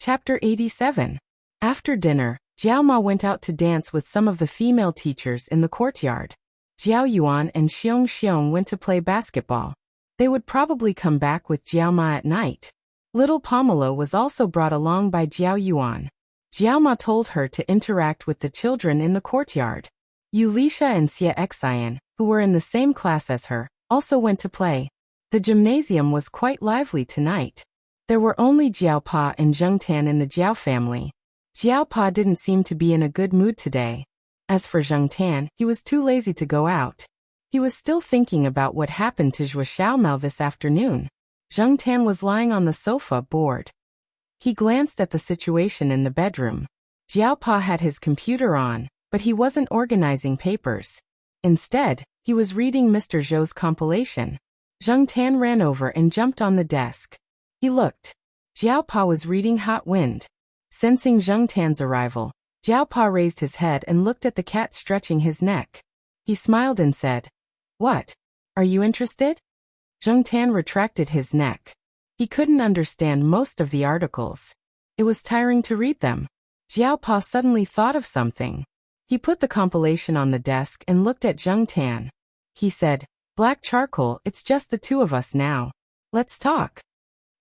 Speaker 1: Chapter 87. After dinner, Jiao Ma went out to dance with some of the female teachers in the courtyard. Jiao Yuan and Xiong Xiong went to play basketball. They would probably come back with Jiao Ma at night. Little Pomelo was also brought along by Jiao Yuan. Jiao Ma told her to interact with the children in the courtyard. Yulisha and Xie Xian, who were in the same class as her, also went to play. The gymnasium was quite lively tonight. There were only Jiao Pa and Zheng Tan in the Jiao family. Jiao Pa didn't seem to be in a good mood today. As for Zheng Tan, he was too lazy to go out. He was still thinking about what happened to Zhua Xiaomao this afternoon. Zheng Tan was lying on the sofa, bored. He glanced at the situation in the bedroom. Jiao Pa had his computer on, but he wasn't organizing papers. Instead, he was reading Mr. Zhou's compilation. Zheng Tan ran over and jumped on the desk. He looked. Jiao Pa was reading Hot Wind. Sensing Zheng Tan's arrival, Jiao Pa raised his head and looked at the cat stretching his neck. He smiled and said, "What? Are you interested?" Zheng Tan retracted his neck. He couldn't understand most of the articles. It was tiring to read them. Jiao Pa suddenly thought of something. He put the compilation on the desk and looked at Zheng Tan. He said, "Black charcoal, it's just the two of us now. Let's talk."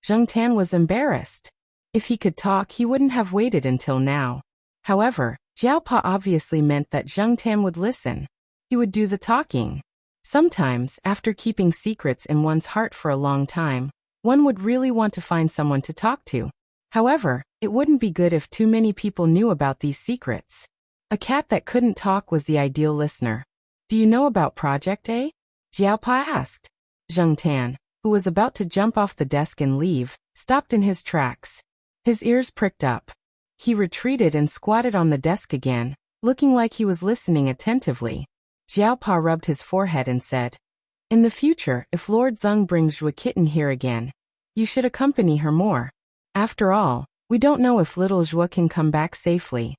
Speaker 1: Zheng Tan was embarrassed. If he could talk, he wouldn't have waited until now. However, Jiao Pa obviously meant that Zheng Tan would listen. He would do the talking. Sometimes, after keeping secrets in one's heart for a long time, one would really want to find someone to talk to. However, it wouldn't be good if too many people knew about these secrets. A cat that couldn't talk was the ideal listener. "Do you know about Project A?" Jiao Pa asked. Zheng Tan, who was about to jump off the desk and leave, stopped in his tracks. His ears pricked up. He retreated and squatted on the desk again, looking like he was listening attentively. Jiao Pa rubbed his forehead and said, "In the future, if Lord Zeng brings Zhua Kitten here again, you should accompany her more. After all, we don't know if little Zhua can come back safely."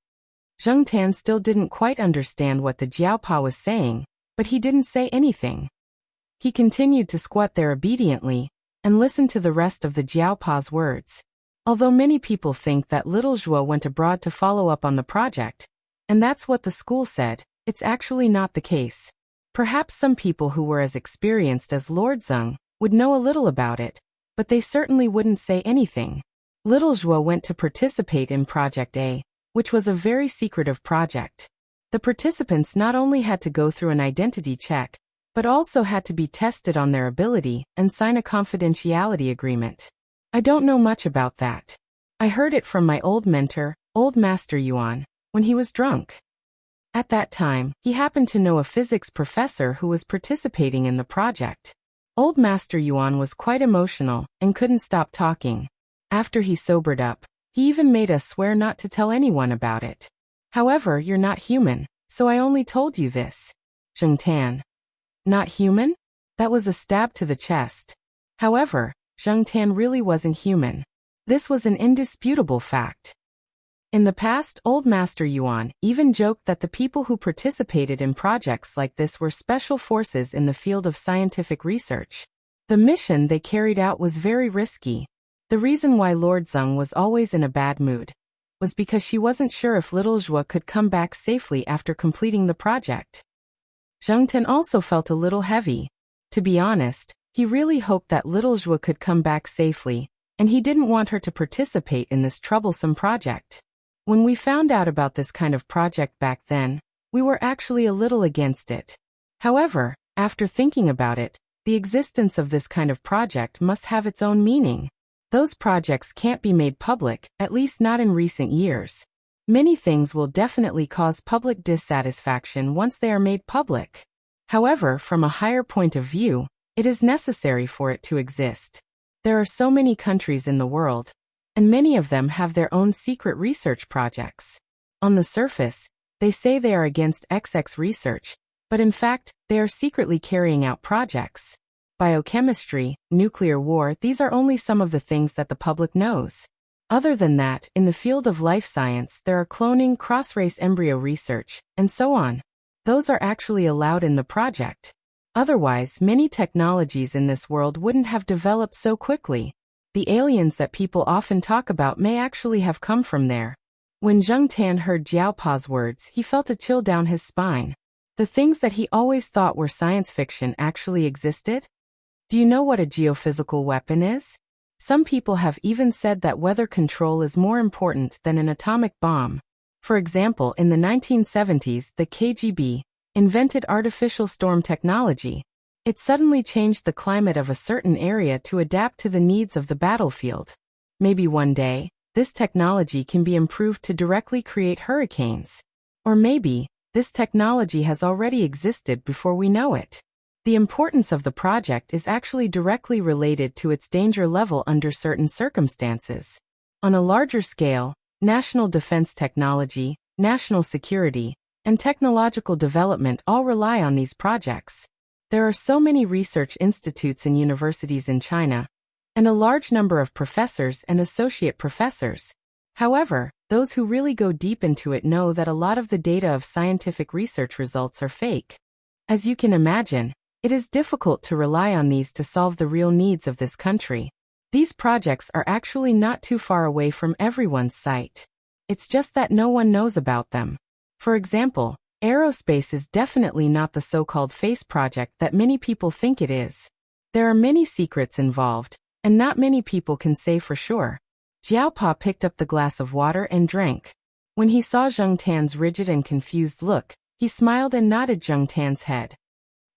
Speaker 1: Zheng Tan still didn't quite understand what the Jiaopa was saying, but he didn't say anything. He continued to squat there obediently and listen to the rest of the Jiaopa's words. Although many people think that little Zhuo went abroad to follow up on the project, and that's what the school said, it's actually not the case. Perhaps some people who were as experienced as Lord Zeng would know a little about it, but they certainly wouldn't say anything. Little Zhuo went to participate in Project A, which was a very secretive project. The participants not only had to go through an identity check, but also had to be tested on their ability and sign a confidentiality agreement. I don't know much about that. I heard it from my old mentor, Old Master Yuan, when he was drunk. At that time, he happened to know a physics professor who was participating in the project. Old Master Yuan was quite emotional and couldn't stop talking. After he sobered up, he even made us swear not to tell anyone about it. However, you're not human, so I only told you this. Zheng Tan. Not human? That was a stab to the chest. However, Zheng Tan really wasn't human. This was an indisputable fact. In the past, Old Master Yuan even joked that the people who participated in projects like this were special forces in the field of scientific research. The mission they carried out was very risky. The reason why Lord Zeng was always in a bad mood was because she wasn't sure if little Zhuo could come back safely after completing the project. Zheng Tan also felt a little heavy. To be honest, he really hoped that little Zhuo could come back safely, and he didn't want her to participate in this troublesome project. When we found out about this kind of project back then, we were actually a little against it. However, after thinking about it, the existence of this kind of project must have its own meaning. Those projects can't be made public, at least not in recent years. Many things will definitely cause public dissatisfaction once they are made public. However, from a higher point of view, it is necessary for it to exist. There are so many countries in the world, and many of them have their own secret research projects. On the surface, they say they are against XX research, but in fact, they are secretly carrying out projects. Biochemistry, nuclear war, these are only some of the things that the public knows. Other than that, in the field of life science, there are cloning, cross-race embryo research, and so on. Those are actually allowed in the project. Otherwise, many technologies in this world wouldn't have developed so quickly. The aliens that people often talk about may actually have come from there. When Zheng Tan heard Jiaopa's words, he felt a chill down his spine. The things that he always thought were science fiction actually existed? Do you know what a geophysical weapon is? Some people have even said that weather control is more important than an atomic bomb. For example, in the 1970s, the KGB invented artificial storm technology. It suddenly changed the climate of a certain area to adapt to the needs of the battlefield. Maybe one day, this technology can be improved to directly create hurricanes. Or maybe, this technology has already existed before we know it. The importance of the project is actually directly related to its danger level under certain circumstances. On a larger scale, national defense technology, national security, and technological development all rely on these projects. There are so many research institutes and universities in China, and a large number of professors and associate professors. However, those who really go deep into it know that a lot of the data of scientific research results are fake. As you can imagine, it is difficult to rely on these to solve the real needs of this country. These projects are actually not too far away from everyone's sight. It's just that no one knows about them. For example, aerospace is definitely not the so-called FACE project that many people think it is. There are many secrets involved, and not many people can say for sure. Jiaopa picked up the glass of water and drank. When he saw Zheng Tan's rigid and confused look, he smiled and nodded Zheng Tan's head.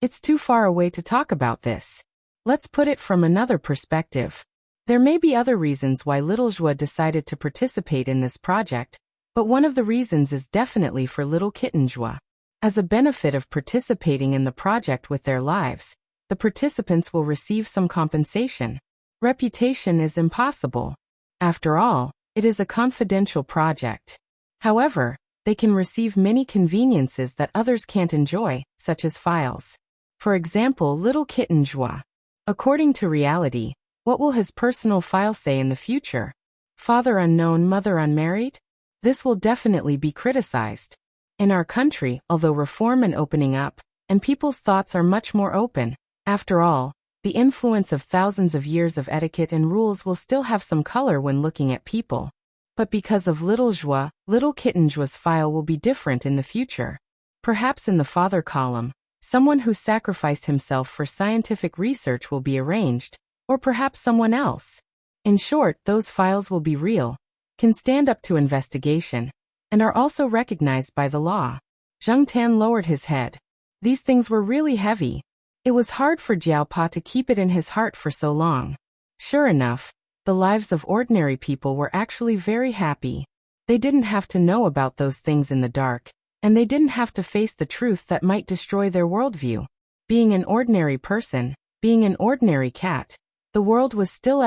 Speaker 1: It's too far away to talk about this. Let's put it from another perspective. There may be other reasons why little Zhuo decided to participate in this project, but one of the reasons is definitely for little kitten Zhuo. As a benefit of participating in the project with their lives, the participants will receive some compensation. Reputation is impossible. After all, it is a confidential project. However, they can receive many conveniences that others can't enjoy, such as files. For example, little kitten Zhuo. According to reality, what will his personal file say in the future? Father unknown, mother unmarried? This will definitely be criticized. In our country, although reform and opening up, and people's thoughts are much more open, after all, the influence of thousands of years of etiquette and rules will still have some color when looking at people. But because of little Joie, little kitten Joie's file will be different in the future. Perhaps in the father column, someone who sacrificed himself for scientific research will be arranged, or perhaps someone else. In short, those files will be real, can stand up to investigation, and are also recognized by the law. Zheng Tan lowered his head. These things were really heavy. It was hard for Jiao Pa to keep it in his heart for so long. Sure enough, the lives of ordinary people were actually very happy. They didn't have to know about those things in the dark, and they didn't have to face the truth that might destroy their worldview. Being an ordinary person, being an ordinary cat, the world was still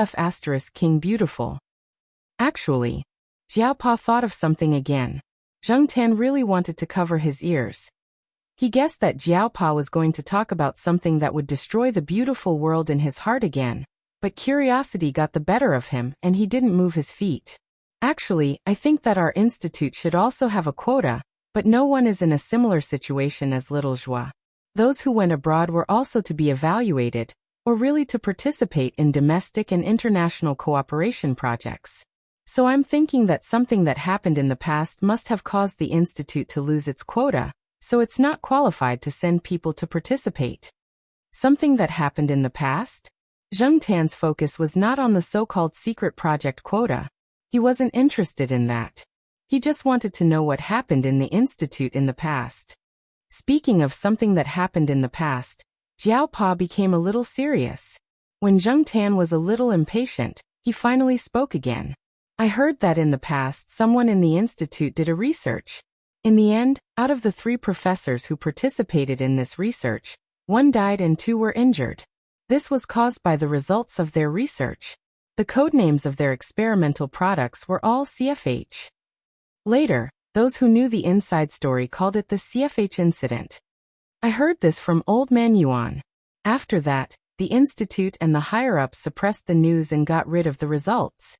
Speaker 1: King beautiful. Actually, Jiao Pa thought of something again. Zheng Tan really wanted to cover his ears. He guessed that Jiao Pa was going to talk about something that would destroy the beautiful world in his heart again, but curiosity got the better of him and he didn't move his feet. Actually, I think that our institute should also have a quota, but no one is in a similar situation as Little Joie. Those who went abroad were also to be evaluated, or really to participate in domestic and international cooperation projects. So I'm thinking that something that happened in the past must have caused the institute to lose its quota, so it's not qualified to send people to participate. Something that happened in the past? Zheng Tan's focus was not on the so-called secret project quota. He wasn't interested in that. He just wanted to know what happened in the institute in the past. Speaking of something that happened in the past, Jiao Pa became a little serious. When Zheng Tan was a little impatient, he finally spoke again. I heard that in the past someone in the institute did a research. In the end, out of the 3 professors who participated in this research, 1 died and 2 were injured. This was caused by the results of their research. The codenames of their experimental products were all CFH. Later, those who knew the inside story called it the CFH incident. I heard this from Old Man Yuan. After that, the institute and the higher-ups suppressed the news and got rid of the results.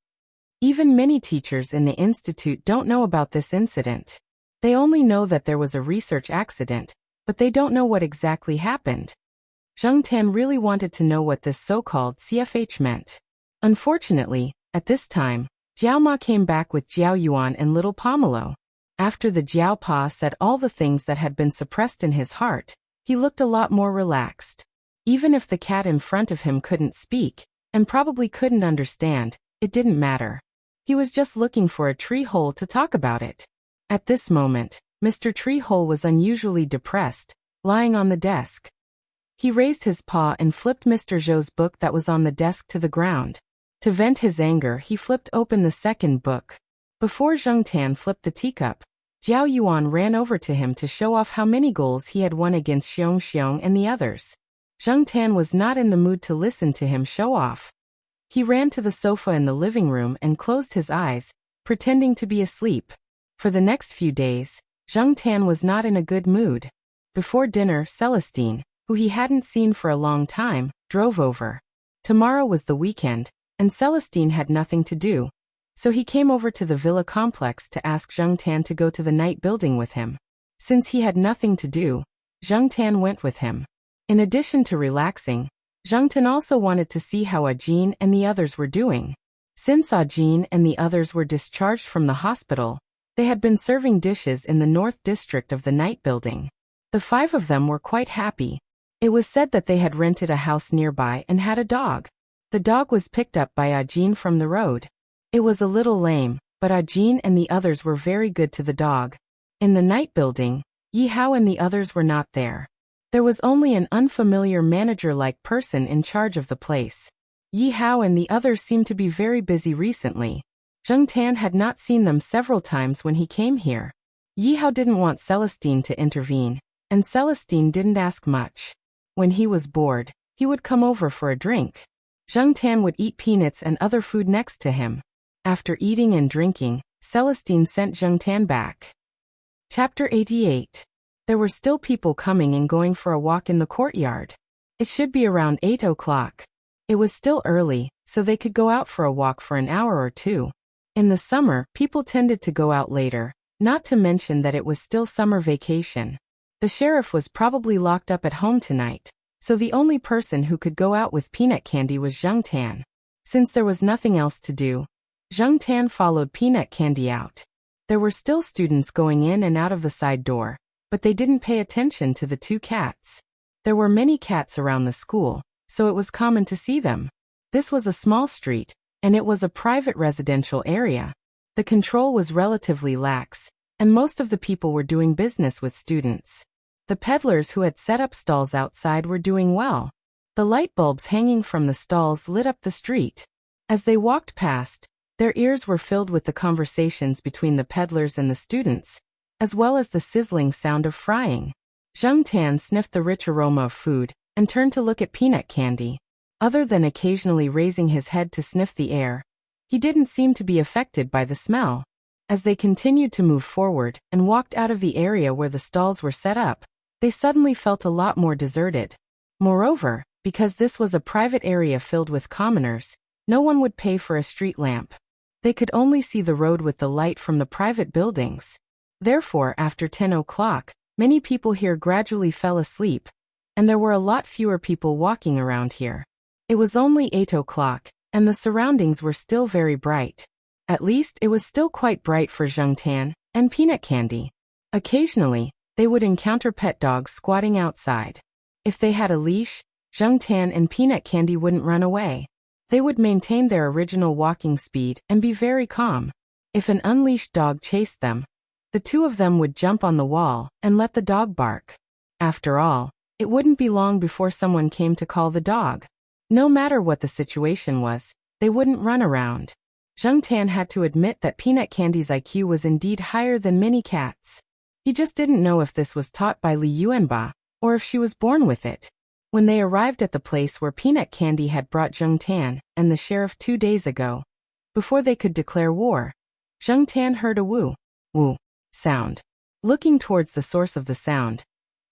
Speaker 1: Even many teachers in the institute don't know about this incident. They only know that there was a research accident, but they don't know what exactly happened. Zheng Tan really wanted to know what this so-called CFH meant. Unfortunately, at this time, Jiao Ma came back with Jiao Yuan and little Pomelo. After the Jiao Pa said all the things that had been suppressed in his heart, he looked a lot more relaxed. Even if the cat in front of him couldn't speak, and probably couldn't understand, it didn't matter. He was just looking for a tree hole to talk about it. At this moment, Mr. Treehole was unusually depressed, lying on the desk. He raised his paw and flipped Mr. Zhou's book that was on the desk to the ground. To vent his anger, he flipped open the second book. Before Zheng Tan flipped the teacup, Jiao Yuan ran over to him to show off how many goals he had won against Xiong Xiong and the others. Zheng Tan was not in the mood to listen to him show off. He ran to the sofa in the living room and closed his eyes, pretending to be asleep. For the next few days, Zheng Tan was not in a good mood. Before dinner, Celestine, who he hadn't seen for a long time, drove over. Tomorrow was the weekend, and Celestine had nothing to do. So he came over to the villa complex to ask Zheng Tan to go to the night building with him. Since he had nothing to do, Zheng Tan went with him. In addition to relaxing, Zheng Tan also wanted to see how Ajin and the others were doing. Since Ajin and the others were discharged from the hospital, they had been serving dishes in the North District of the night building. The 5 of them were quite happy. It was said that they had rented a house nearby and had a dog. The dog was picked up by Ajin from the road. It was a little lame, but Ajin and the others were very good to the dog. In the night building, Yi Hao and the others were not there. There was only an unfamiliar manager-like person in charge of the place. Yi Hao and the others seemed to be very busy recently. Zheng Tan had not seen them several times when he came here. Yi Hao didn't want Celestine to intervene, and Celestine didn't ask much. When he was bored, he would come over for a drink. Zheng Tan would eat peanuts and other food next to him. After eating and drinking, Celestine sent Zheng Tan back. Chapter 88. There were still people coming and going for a walk in the courtyard. It should be around 8 o'clock. It was still early, so they could go out for a walk for an hour or two. In the summer, people tended to go out later, not to mention that it was still summer vacation. The sheriff was probably locked up at home tonight, so the only person who could go out with peanut candy was Zheng Tan. Since there was nothing else to do, Zheng Tan followed peanut candy out. There were still students going in and out of the side door, but they didn't pay attention to the two cats. There were many cats around the school, so it was common to see them. This was a small street, and it was a private residential area. The control was relatively lax, and most of the people were doing business with students. The peddlers who had set up stalls outside were doing well. The light bulbs hanging from the stalls lit up the street. As they walked past, their ears were filled with the conversations between the peddlers and the students, as well as the sizzling sound of frying. Zheng Tan sniffed the rich aroma of food and turned to look at peanut candy. Other than occasionally raising his head to sniff the air, he didn't seem to be affected by the smell. As they continued to move forward and walked out of the area where the stalls were set up, they suddenly felt a lot more deserted. Moreover, because this was a private area filled with commoners, no one would pay for a street lamp. They could only see the road with the light from the private buildings. Therefore, after 10 o'clock, many people here gradually fell asleep, and there were a lot fewer people walking around here. It was only 8 o'clock, and the surroundings were still very bright. At least, it was still quite bright for Zheng Tan and peanut candy. Occasionally, they would encounter pet dogs squatting outside. If they had a leash, Zheng Tan and peanut candy wouldn't run away. They would maintain their original walking speed and be very calm. If an unleashed dog chased them, the two of them would jump on the wall and let the dog bark. After all, it wouldn't be long before someone came to call the dog. No matter what the situation was, they wouldn't run around. Zheng Tan had to admit that peanut candy's IQ was indeed higher than many cats. He just didn't know if this was taught by Li Yuanba, or if she was born with it. When they arrived at the place where peanut candy had brought Zheng Tan and the sheriff 2 days ago, before they could declare war, Zheng Tan heard a woo sound. Looking towards the source of the sound,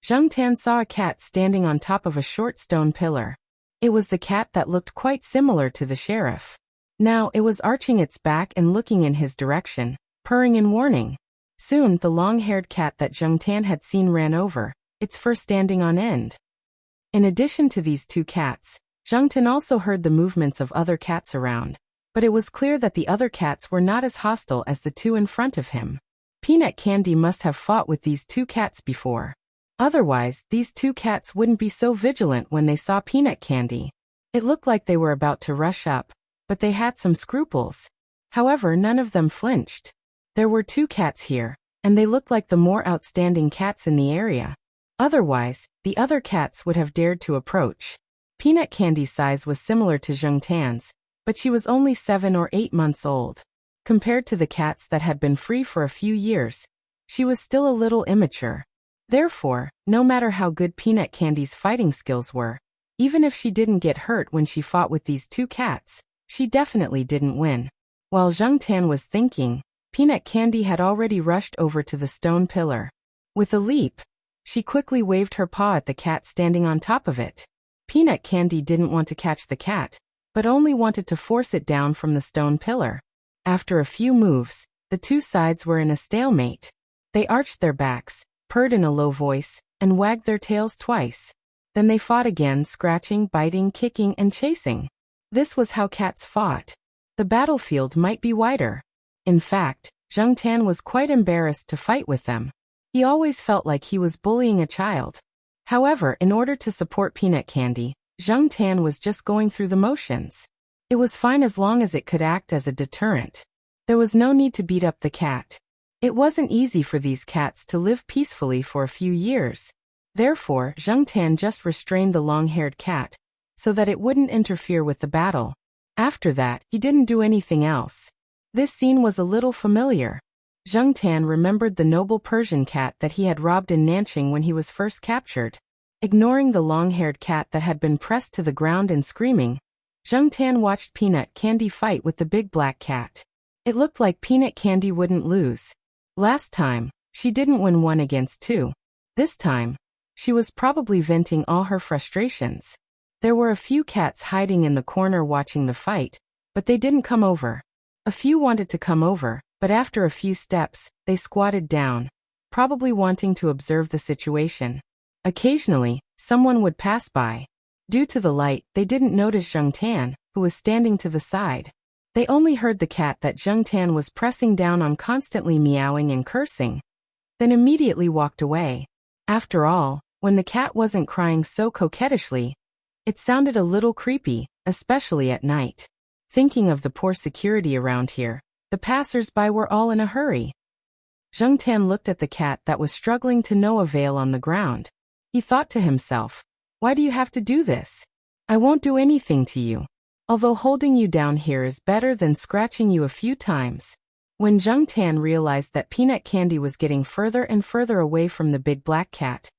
Speaker 1: Zheng Tan saw a cat standing on top of a short stone pillar. It was the cat that looked quite similar to the sheriff. Now it was arching its back and looking in his direction, purring in warning. Soon the long-haired cat that Zheng Tan had seen ran over, its fur standing on end. In addition to these two cats, Zheng Tan also heard the movements of other cats around, but it was clear that the other cats were not as hostile as the two in front of him. Peanut candy must have fought with these two cats before. Otherwise, these two cats wouldn't be so vigilant when they saw peanut candy. It looked like they were about to rush up, but they had some scruples. However, none of them flinched. There were two cats here, and they looked like the more outstanding cats in the area. Otherwise, the other cats would have dared to approach. Peanut candy's size was similar to Zheng Tan's, but she was only 7 or 8 months old. Compared to the cats that had been free for a few years, she was still a little immature. Therefore, no matter how good peanut candy's fighting skills were, even if she didn't get hurt when she fought with these two cats, she definitely didn't win. While Zheng Tan was thinking, peanut candy had already rushed over to the stone pillar. With a leap, she quickly waved her paw at the cat standing on top of it. Peanut candy didn't want to catch the cat, but only wanted to force it down from the stone pillar. After a few moves, the two sides were in a stalemate. They arched their backs, purred in a low voice, and wagged their tails twice. Then they fought again, scratching, biting, kicking, and chasing. This was how cats fought. The battlefield might be wider. In fact, Zheng Tan was quite embarrassed to fight with them. He always felt like he was bullying a child. However, in order to support peanut candy, Zheng Tan was just going through the motions. It was fine as long as it could act as a deterrent. There was no need to beat up the cat. It wasn't easy for these cats to live peacefully for a few years. Therefore, Zheng Tan just restrained the long-haired cat, so that it wouldn't interfere with the battle. After that, he didn't do anything else. This scene was a little familiar. Zheng Tan remembered the noble Persian cat that he had robbed in Nanching when he was first captured. Ignoring the long-haired cat that had been pressed to the ground and screaming, Zheng Tan watched Peanut Candy fight with the big black cat. It looked like Peanut Candy wouldn't lose. Last time, she didn't win 1 against 2. This time, she was probably venting all her frustrations. There were a few cats hiding in the corner watching the fight, but they didn't come over. A few wanted to come over, but after a few steps, they squatted down, probably wanting to observe the situation. Occasionally, someone would pass by. Due to the light, they didn't notice Zheng Tan, who was standing to the side. They only heard the cat that Zheng Tan was pressing down on, constantly meowing and cursing, then immediately walked away. After all, when the cat wasn't crying so coquettishly, it sounded a little creepy, especially at night. Thinking of the poor security around here, the passers-by were all in a hurry. Zheng Tan looked at the cat that was struggling to no avail on the ground. He thought to himself, "Why do you have to do this? I won't do anything to you. Although holding you down here is better than scratching you a few times." When Zheng Tan realized that Peanut Candy was getting further and further away from the big black cat,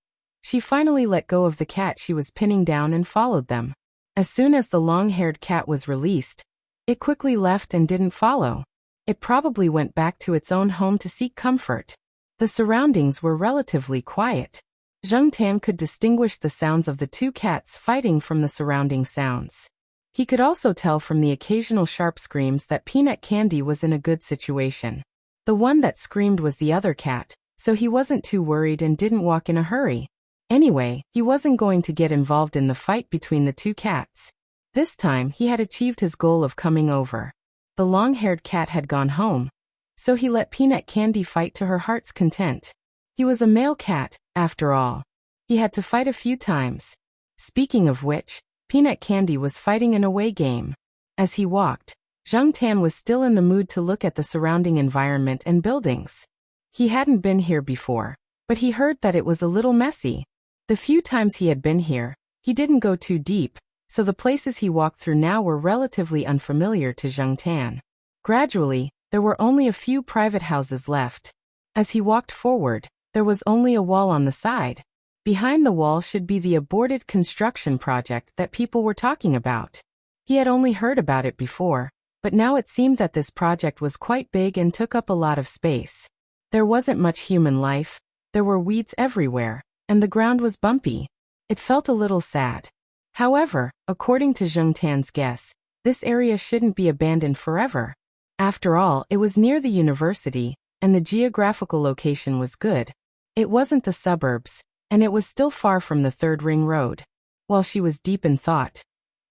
Speaker 1: she finally let go of the cat she was pinning down and followed them. As soon as the long-haired cat was released, it quickly left and didn't follow. It probably went back to its own home to seek comfort. The surroundings were relatively quiet. Zheng Tan could distinguish the sounds of the two cats fighting from the surrounding sounds. He could also tell from the occasional sharp screams that Peanut Candy was in a good situation. The one that screamed was the other cat, so he wasn't too worried and didn't walk in a hurry. Anyway, he wasn't going to get involved in the fight between the two cats. This time he had achieved his goal of coming over. The long-haired cat had gone home, so he let Peanut Candy fight to her heart's content. He was a male cat, after all. He had to fight a few times. Speaking of which, Peanut Candy was fighting an away game. As he walked, Zheng Tan was still in the mood to look at the surrounding environment and buildings. He hadn't been here before, but he heard that it was a little messy. The few times he had been here, he didn't go too deep, so the places he walked through now were relatively unfamiliar to Zheng Tan. Gradually, there were only a few private houses left. As he walked forward, there was only a wall on the side. Behind the wall should be the aborted construction project that people were talking about. He had only heard about it before, but now it seemed that this project was quite big and took up a lot of space. There wasn't much human life, there were weeds everywhere, and the ground was bumpy. It felt a little sad. However, according to Zheng Tan's guess, this area shouldn't be abandoned forever. After all, it was near the university, and the geographical location was good. It wasn't the suburbs, and it was still far from the third ring road. While she was deep in thought,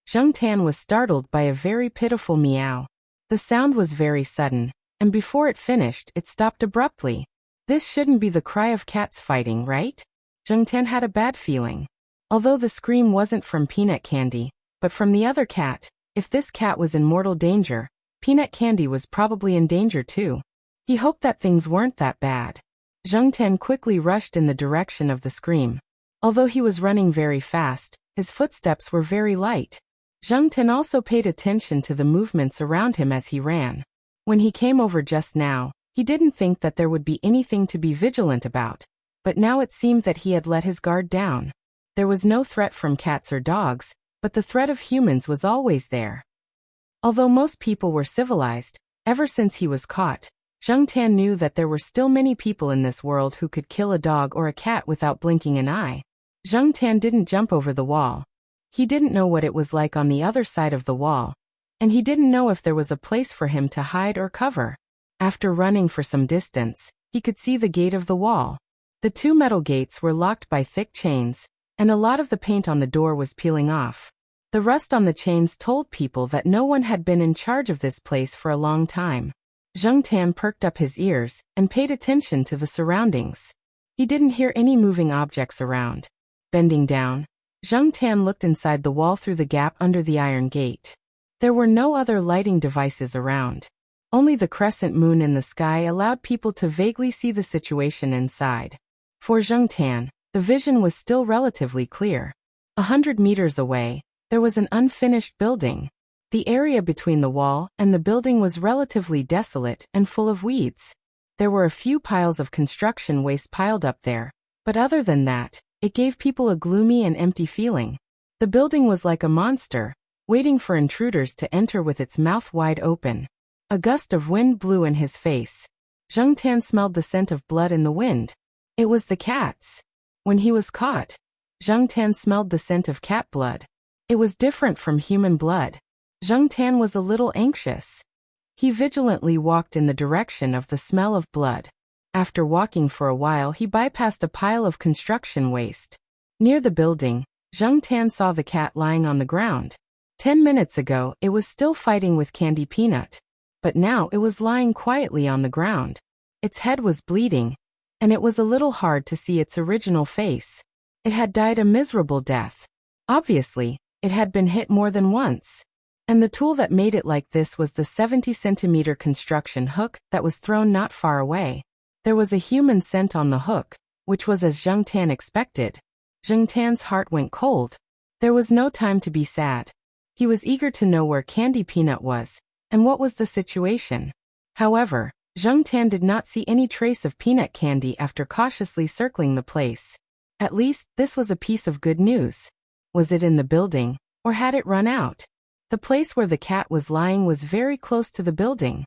Speaker 1: Zheng Tan was startled by a very pitiful meow. The sound was very sudden, and before it finished, it stopped abruptly. This shouldn't be the cry of cats fighting, right? Zheng Tan had a bad feeling. Although the scream wasn't from Peanut Candy, but from the other cat, if this cat was in mortal danger, Peanut Candy was probably in danger too. He hoped that things weren't that bad. Zheng Tan quickly rushed in the direction of the scream. Although he was running very fast, his footsteps were very light. Zheng Tan also paid attention to the movements around him as he ran. When he came over just now, he didn't think that there would be anything to be vigilant about, but now it seemed that he had let his guard down. There was no threat from cats or dogs, but the threat of humans was always there. Although most people were civilized, ever since he was caught, Zheng Tan knew that there were still many people in this world who could kill a dog or a cat without blinking an eye. Zheng Tan didn't jump over the wall. He didn't know what it was like on the other side of the wall, and he didn't know if there was a place for him to hide or cover. After running for some distance, he could see the gate of the wall. The two metal gates were locked by thick chains, and a lot of the paint on the door was peeling off. The rust on the chains told people that no one had been in charge of this place for a long time. Zheng Tan perked up his ears and paid attention to the surroundings. He didn't hear any moving objects around. Bending down, Zheng Tan looked inside the wall through the gap under the iron gate. There were no other lighting devices around. Only the crescent moon in the sky allowed people to vaguely see the situation inside. For Zheng Tan, the vision was still relatively clear. 100 meters away, there was an unfinished building. The area between the wall and the building was relatively desolate and full of weeds. There were a few piles of construction waste piled up there, but other than that, it gave people a gloomy and empty feeling. The building was like a monster, waiting for intruders to enter with its mouth wide open. A gust of wind blew in his face. Zheng Tan smelled the scent of blood in the wind. It was the cats. When he was caught, Zheng Tan smelled the scent of cat blood. It was different from human blood. Zheng Tan was a little anxious. He vigilantly walked in the direction of the smell of blood. After walking for a while, he bypassed a pile of construction waste. Near the building, Zheng Tan saw the cat lying on the ground. 10 minutes ago, it was still fighting with Candy Peanut. But now it was lying quietly on the ground. Its head was bleeding, and it was a little hard to see its original face. It had died a miserable death. Obviously, it had been hit more than once. And the tool that made it like this was the 70-centimeter construction hook that was thrown not far away. There was a human scent on the hook, which was as Zheng Tan expected. Zheng Tan's heart went cold. There was no time to be sad. He was eager to know where Candy Peanut was, and what was the situation. However, Zheng Tan did not see any trace of peanut candy after cautiously circling the place. At least, this was a piece of good news. Was it in the building, or had it run out? The place where the cat was lying was very close to the building.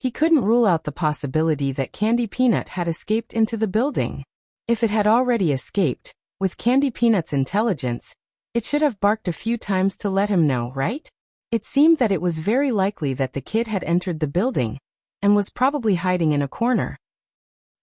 Speaker 1: He couldn't rule out the possibility that Candy Peanut had escaped into the building. If it had already escaped, with Candy Peanut's intelligence, it should have barked a few times to let him know, right? It seemed that it was very likely that the kid had entered the building, and was probably hiding in a corner.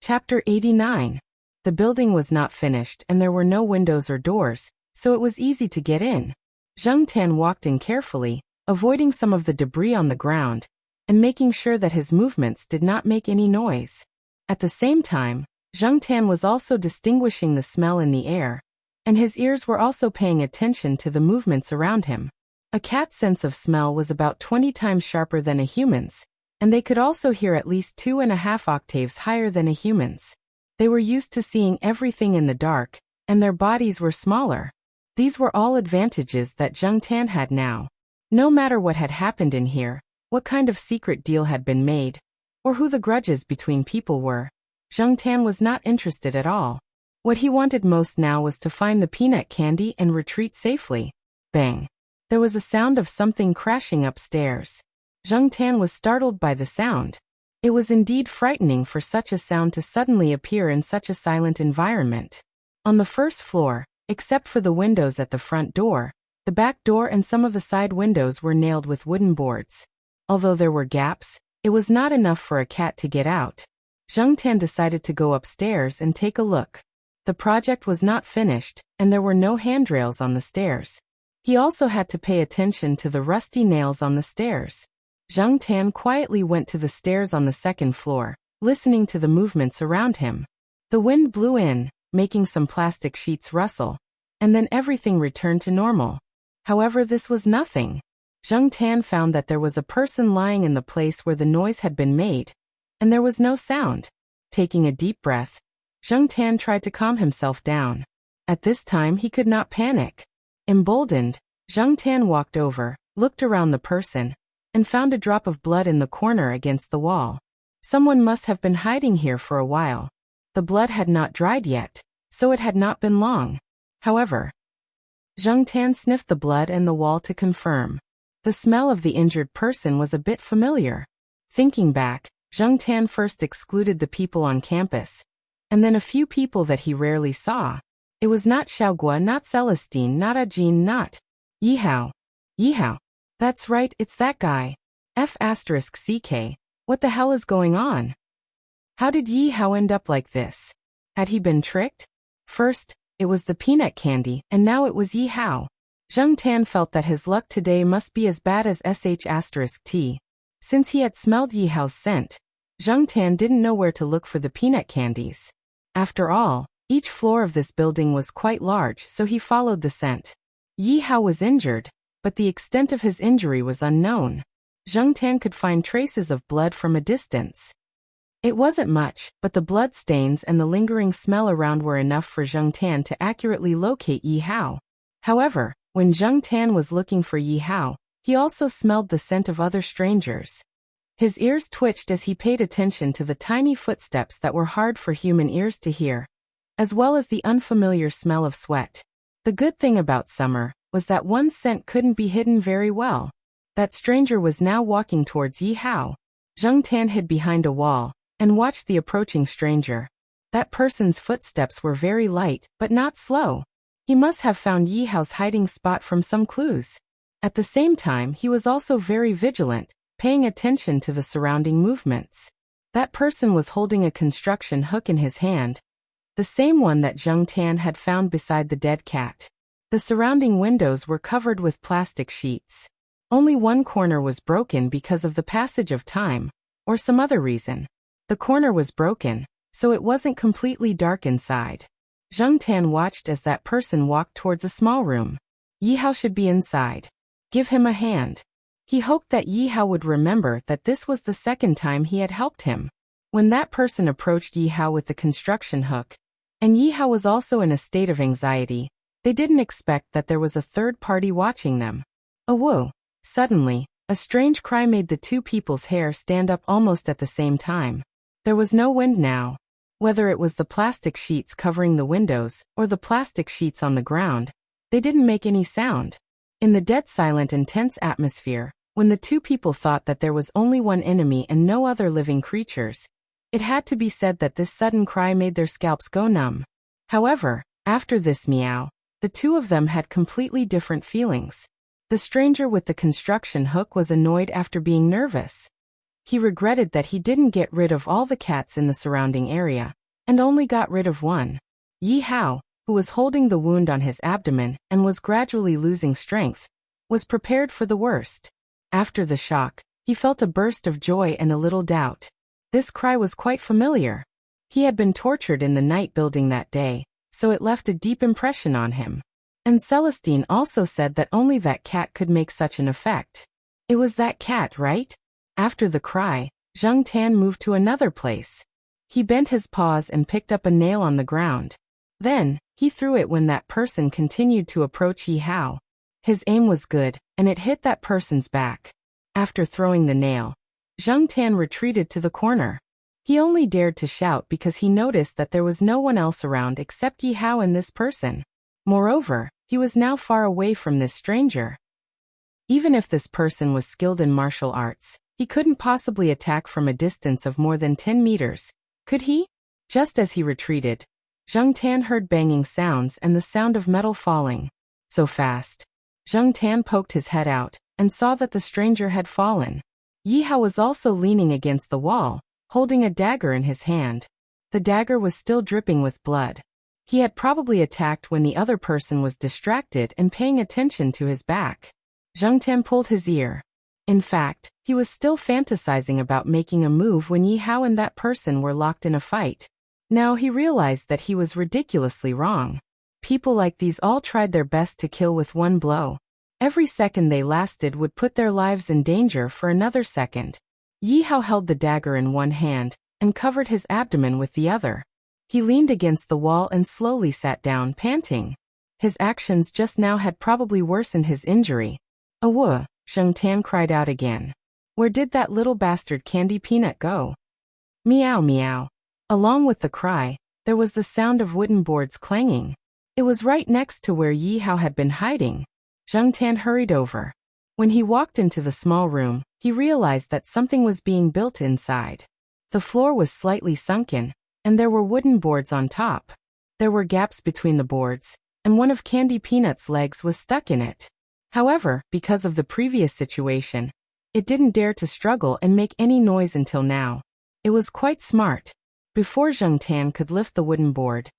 Speaker 1: Chapter 89. The building was not finished and there were no windows or doors, so it was easy to get in. Zheng Tan walked in carefully, avoiding some of the debris on the ground, and making sure that his movements did not make any noise. At the same time, Zheng Tan was also distinguishing the smell in the air, and his ears were also paying attention to the movements around him. A cat's sense of smell was about 20 times sharper than a human's, and they could also hear at least 2.5 octaves higher than a human's. They were used to seeing everything in the dark, and their bodies were smaller. These were all advantages that Zheng Tan had now. No matter what had happened in here, what kind of secret deal had been made, or who the grudges between people were, Zheng Tan was not interested at all. What he wanted most now was to find the peanut candy and retreat safely. Bang! There was a sound of something crashing upstairs. Zheng Tan was startled by the sound. It was indeed frightening for such a sound to suddenly appear in such a silent environment. On the first floor, except for the windows at the front door, the back door and some of the side windows were nailed with wooden boards. Although there were gaps, it was not enough for a cat to get out. Zheng Tan decided to go upstairs and take a look. The project was not finished, and there were no handrails on the stairs. He also had to pay attention to the rusty nails on the stairs. Zheng Tan quietly went to the stairs on the second floor, listening to the movements around him. The wind blew in, making some plastic sheets rustle, and then everything returned to normal. However, this was nothing. Zheng Tan found that there was a person lying in the place where the noise had been made, and there was no sound. Taking a deep breath, Zheng Tan tried to calm himself down. At this time he could not panic. Emboldened, Zheng Tan walked over, looked around the person, and found a drop of blood in the corner against the wall. Someone must have been hiding here for a while. The blood had not dried yet, so it had not been long. However, Zheng Tan sniffed the blood and the wall to confirm. The smell of the injured person was a bit familiar. Thinking back, Zheng Tan first excluded the people on campus, and then a few people that he rarely saw. It was not Xiaogua, not Celestine, not Ajin, not Yihao. Yihao. That's right, it's that guy. F***CK. What the hell is going on? How did Yihao end up like this? Had he been tricked? First, it was the peanut candy, and now it was Yihao. Zheng Tan felt that his luck today must be as bad as **T. Since he had smelled Yihao's scent, Zheng Tan didn't know where to look for the peanut candies. After all, each floor of this building was quite large, so he followed the scent. Yihao was injured, but the extent of his injury was unknown. Zheng Tan could find traces of blood from a distance. It wasn't much, but the blood stains and the lingering smell around were enough for Zheng Tan to accurately locate Yihao. However, when Zheng Tan was looking for Yihao, he also smelled the scent of other strangers. His ears twitched as he paid attention to the tiny footsteps that were hard for human ears to hear, as well as the unfamiliar smell of sweat. The good thing about summer was that one's scent couldn't be hidden very well. That stranger was now walking towards Yihao. Zheng Tan hid behind a wall and watched the approaching stranger. That person's footsteps were very light, but not slow. He must have found Yihao's hiding spot from some clues. At the same time, he was also very vigilant, paying attention to the surrounding movements. That person was holding a construction hook in his hand, the same one that Zheng Tan had found beside the dead cat. The surrounding windows were covered with plastic sheets. Only one corner was broken because of the passage of time, or some other reason. The corner was broken, so it wasn't completely dark inside. Zheng Tan watched as that person walked towards a small room. Yi Hao should be inside. Give him a hand. He hoped that Yi Hao would remember that this was the second time he had helped him. When that person approached Yi Hao with the construction hook, and Yi Hao was also in a state of anxiety, they didn't expect that there was a third party watching them. Whoa! Suddenly, a strange cry made the two people's hair stand up almost at the same time. There was no wind now. Whether it was the plastic sheets covering the windows or the plastic sheets on the ground, they didn't make any sound. In the dead silent and tense atmosphere, when the two people thought that there was only one enemy and no other living creatures, it had to be said that this sudden cry made their scalps go numb. However, after this meow, the two of them had completely different feelings. The stranger with the construction hook was annoyed after being nervous. He regretted that he didn't get rid of all the cats in the surrounding area, and only got rid of one. Yi Hao, who was holding the wound on his abdomen and was gradually losing strength, was prepared for the worst. After the shock, he felt a burst of joy and a little doubt. This cry was quite familiar. He had been tortured in the night building that day, so it left a deep impression on him. And Celestine also said that only that cat could make such an effect. It was that cat, right? After the cry, Zheng Tan moved to another place. He bent his paws and picked up a nail on the ground. Then, he threw it when that person continued to approach Yi Hao. His aim was good, and it hit that person's back. After throwing the nail, Zheng Tan retreated to the corner. He only dared to shout because he noticed that there was no one else around except Yi Hao and this person. Moreover, he was now far away from this stranger. Even if this person was skilled in martial arts, he couldn't possibly attack from a distance of more than 10 meters, could he? Just as he retreated, Zheng Tan heard banging sounds and the sound of metal falling. So fast. Zheng Tan poked his head out and saw that the stranger had fallen. Yi Hao was also leaning against the wall, holding a dagger in his hand. The dagger was still dripping with blood. He had probably attacked when the other person was distracted and paying attention to his back. Zheng Tan pulled his ear. In fact, he was still fantasizing about making a move when Yi Hao and that person were locked in a fight. Now he realized that he was ridiculously wrong. People like these all tried their best to kill with one blow. Every second they lasted would put their lives in danger for another second. Yi Hao held the dagger in one hand and covered his abdomen with the other. He leaned against the wall and slowly sat down, panting. His actions just now had probably worsened his injury. Awoo! Zheng Tan cried out again. Where did that little bastard Candy Peanut go? Meow meow. Along with the cry, there was the sound of wooden boards clanging. It was right next to where Yi Hao had been hiding. Zheng Tan hurried over. When he walked into the small room, he realized that something was being built inside. The floor was slightly sunken, and there were wooden boards on top. There were gaps between the boards, and one of Candy Peanut's legs was stuck in it. However, because of the previous situation, it didn't dare to struggle and make any noise until now. It was quite smart. Before Zheng Tan could lift the wooden board,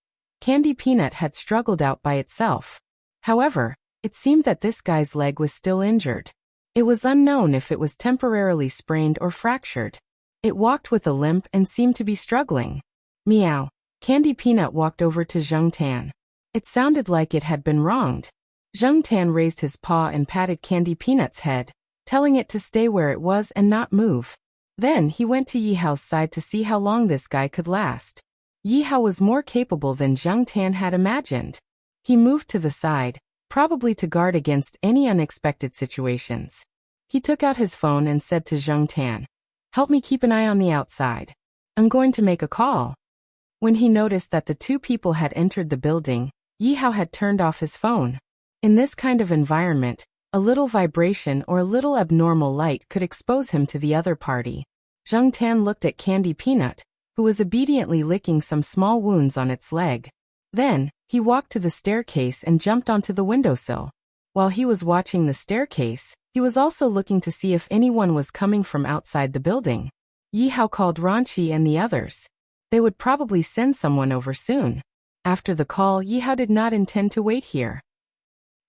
Speaker 1: Candy Peanut had struggled out by itself. However, it seemed that this guy's leg was still injured. It was unknown if it was temporarily sprained or fractured. It walked with a limp and seemed to be struggling. Meow. Candy Peanut walked over to Zheng Tan. It sounded like it had been wronged. Zheng Tan raised his paw and patted Candy Peanut's head, telling it to stay where it was and not move. Then he went to Yi Hao's side to see how long this guy could last. Yi Hao was more capable than Zheng Tan had imagined. He moved to the side, probably to guard against any unexpected situations. He took out his phone and said to Zheng Tan, "Help me keep an eye on the outside. I'm going to make a call." When he noticed that the two people had entered the building, Yi Hao had turned off his phone. In this kind of environment, a little vibration or a little abnormal light could expose him to the other party. Zheng Tan looked at Candy Peanut, who was obediently licking some small wounds on its leg. Then, he walked to the staircase and jumped onto the windowsill. While he was watching the staircase, he was also looking to see if anyone was coming from outside the building. Yi Hao called Ranqi and the others. They would probably send someone over soon. After the call, Yi Hao did not intend to wait here.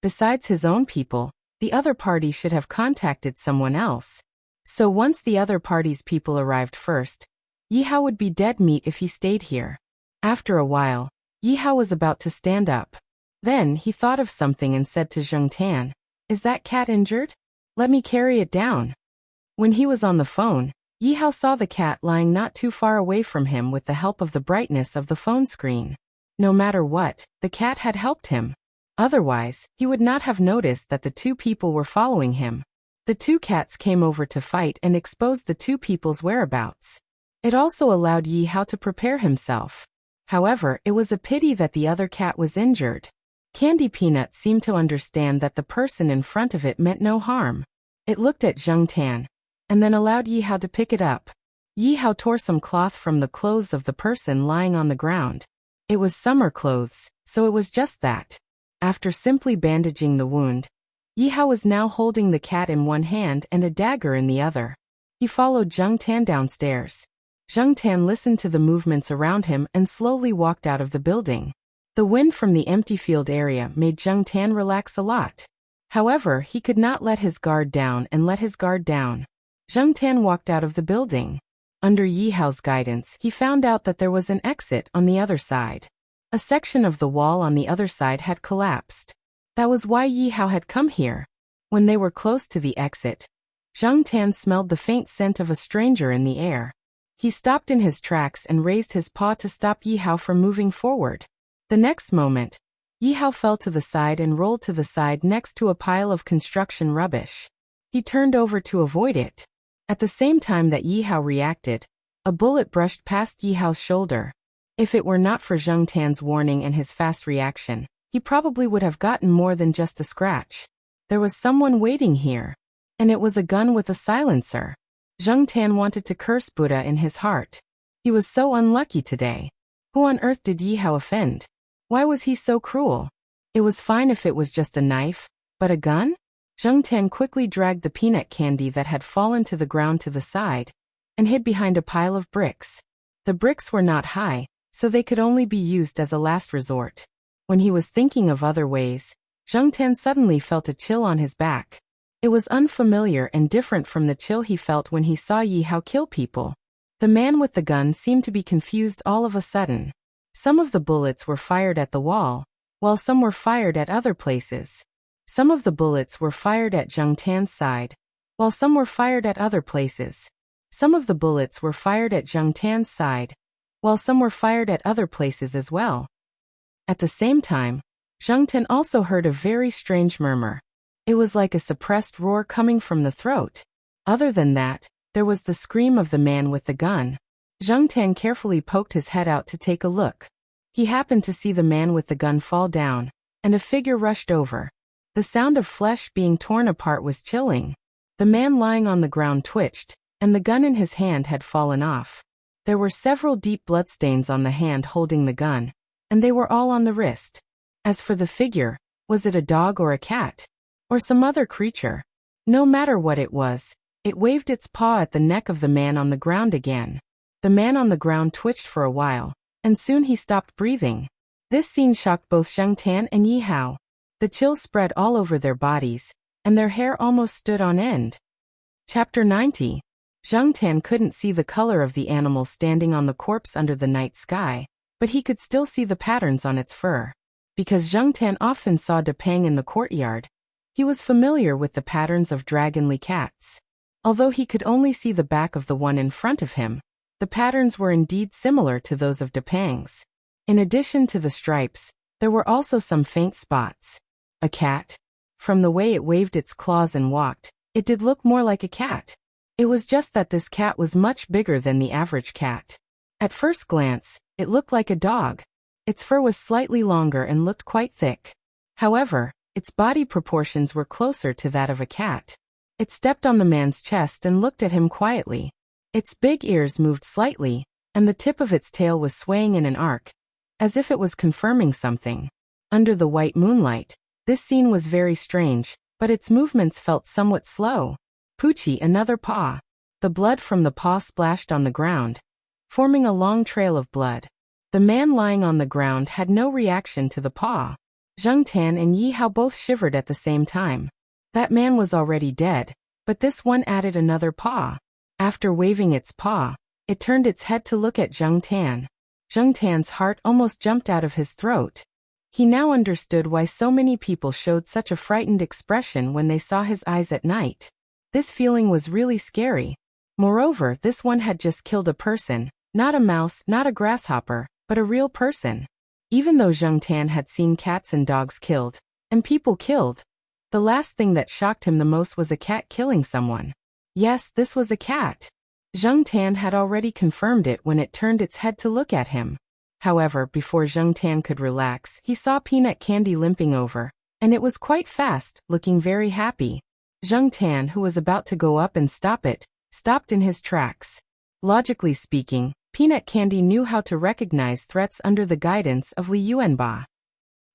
Speaker 1: Besides his own people, the other party should have contacted someone else. So once the other party's people arrived first, Yi Hao would be dead meat if he stayed here. After a while, Yi Hao was about to stand up. Then he thought of something and said to Zheng Tan, "Is that cat injured? Let me carry it down." When he was on the phone, Yi Hao saw the cat lying not too far away from him with the help of the brightness of the phone screen. No matter what, the cat had helped him. Otherwise, he would not have noticed that the two people were following him. The two cats came over to fight and exposed the two people's whereabouts. It also allowed Yi Hao to prepare himself. However, it was a pity that the other cat was injured. Candy Peanut seemed to understand that the person in front of it meant no harm. It looked at Zheng Tan, and then allowed Yi Hao to pick it up. Yi Hao tore some cloth from the clothes of the person lying on the ground. It was summer clothes, so it was just that. After simply bandaging the wound, Yi Hao was now holding the cat in one hand and a dagger in the other. He followed Zheng Tan downstairs. Zheng Tan listened to the movements around him and slowly walked out of the building. The wind from the empty field area made Zheng Tan relax a lot. However, he could not let his guard down and let his guard down. Zheng Tan walked out of the building. Under Yi Hao's guidance, he found out that there was an exit on the other side. A section of the wall on the other side had collapsed. That was why Yi Hao had come here. When they were close to the exit, Zheng Tan smelled the faint scent of a stranger in the air. He stopped in his tracks and raised his paw to stop Yi Hao from moving forward. The next moment, Yi Hao fell to the side and rolled to the side next to a pile of construction rubbish. He turned over to avoid it. At the same time that Yi Hao reacted, a bullet brushed past Yi Hao's shoulder. If it were not for Zheng Tan's warning and his fast reaction, he probably would have gotten more than just a scratch. There was someone waiting here. And it was a gun with a silencer. Zheng Tan wanted to curse Buddha in his heart. He was so unlucky today. Who on earth did Yi Hao offend? Why was he so cruel? It was fine if it was just a knife, but a gun? Zheng Tan quickly dragged the peanut candy that had fallen to the ground to the side, and hid behind a pile of bricks. The bricks were not high, so they could only be used as a last resort. When he was thinking of other ways, Zheng Tan suddenly felt a chill on his back. It was unfamiliar and different from the chill he felt when he saw Yi Hao kill people. The man with the gun seemed to be confused all of a sudden. Some of the bullets were fired at the wall, while some were fired at other places. Some of the bullets were fired at Zheng Tan's side, while some were fired at other places. Some of the bullets were fired at Zheng Tan's side, while some were fired at other places as well. At the same time, Zheng Tan also heard a very strange murmur. It was like a suppressed roar coming from the throat. Other than that, there was the scream of the man with the gun. Zheng Tan carefully poked his head out to take a look. He happened to see the man with the gun fall down, and a figure rushed over. The sound of flesh being torn apart was chilling. The man lying on the ground twitched, and the gun in his hand had fallen off. There were several deep bloodstains on the hand holding the gun, and they were all on the wrist. As for the figure, was it a dog or a cat? Or some other creature? No matter what it was, it waved its paw at the neck of the man on the ground again. The man on the ground twitched for a while, and soon he stopped breathing. This scene shocked both Zheng Tan and Yi Hao. The chills spread all over their bodies, and their hair almost stood on end. Chapter 90. Zheng Tan couldn't see the color of the animal standing on the corpse under the night sky, but he could still see the patterns on its fur. Because Zheng Tan often saw Depang in the courtyard, he was familiar with the patterns of dragonly cats. Although he could only see the back of the one in front of him, the patterns were indeed similar to those of Depang's. In addition to the stripes, there were also some faint spots. A cat? From the way it waved its claws and walked, it did look more like a cat. It was just that this cat was much bigger than the average cat. At first glance, it looked like a dog. Its fur was slightly longer and looked quite thick. However, its body proportions were closer to that of a cat. It stepped on the man's chest and looked at him quietly. Its big ears moved slightly, and the tip of its tail was swaying in an arc, as if it was confirming something. Under the white moonlight, This scene was very strange, but its movements felt somewhat slow. Poochie, another paw. The blood from the paw splashed on the ground, forming a long trail of blood. The man lying on the ground had no reaction to the paw. Zheng Tan and Yi Hao both shivered at the same time. That man was already dead, but this one added another paw. After waving its paw, it turned its head to look at Zheng Tan. Zheng Tan's heart almost jumped out of his throat. He now understood why so many people showed such a frightened expression when they saw his eyes at night. This feeling was really scary. Moreover, this one had just killed a person, not a mouse, not a grasshopper, but a real person. Even though Zheng Tan had seen cats and dogs killed, and people killed, the last thing that shocked him the most was a cat killing someone. Yes, this was a cat. Zheng Tan had already confirmed it when it turned its head to look at him. However, before Zheng Tan could relax, he saw Peanut Candy limping over, and it was quite fast, looking very happy. Zheng Tan, who was about to go up and stop it, stopped in his tracks. Logically speaking, Peanut Candy knew how to recognize threats under the guidance of Li Yuanba.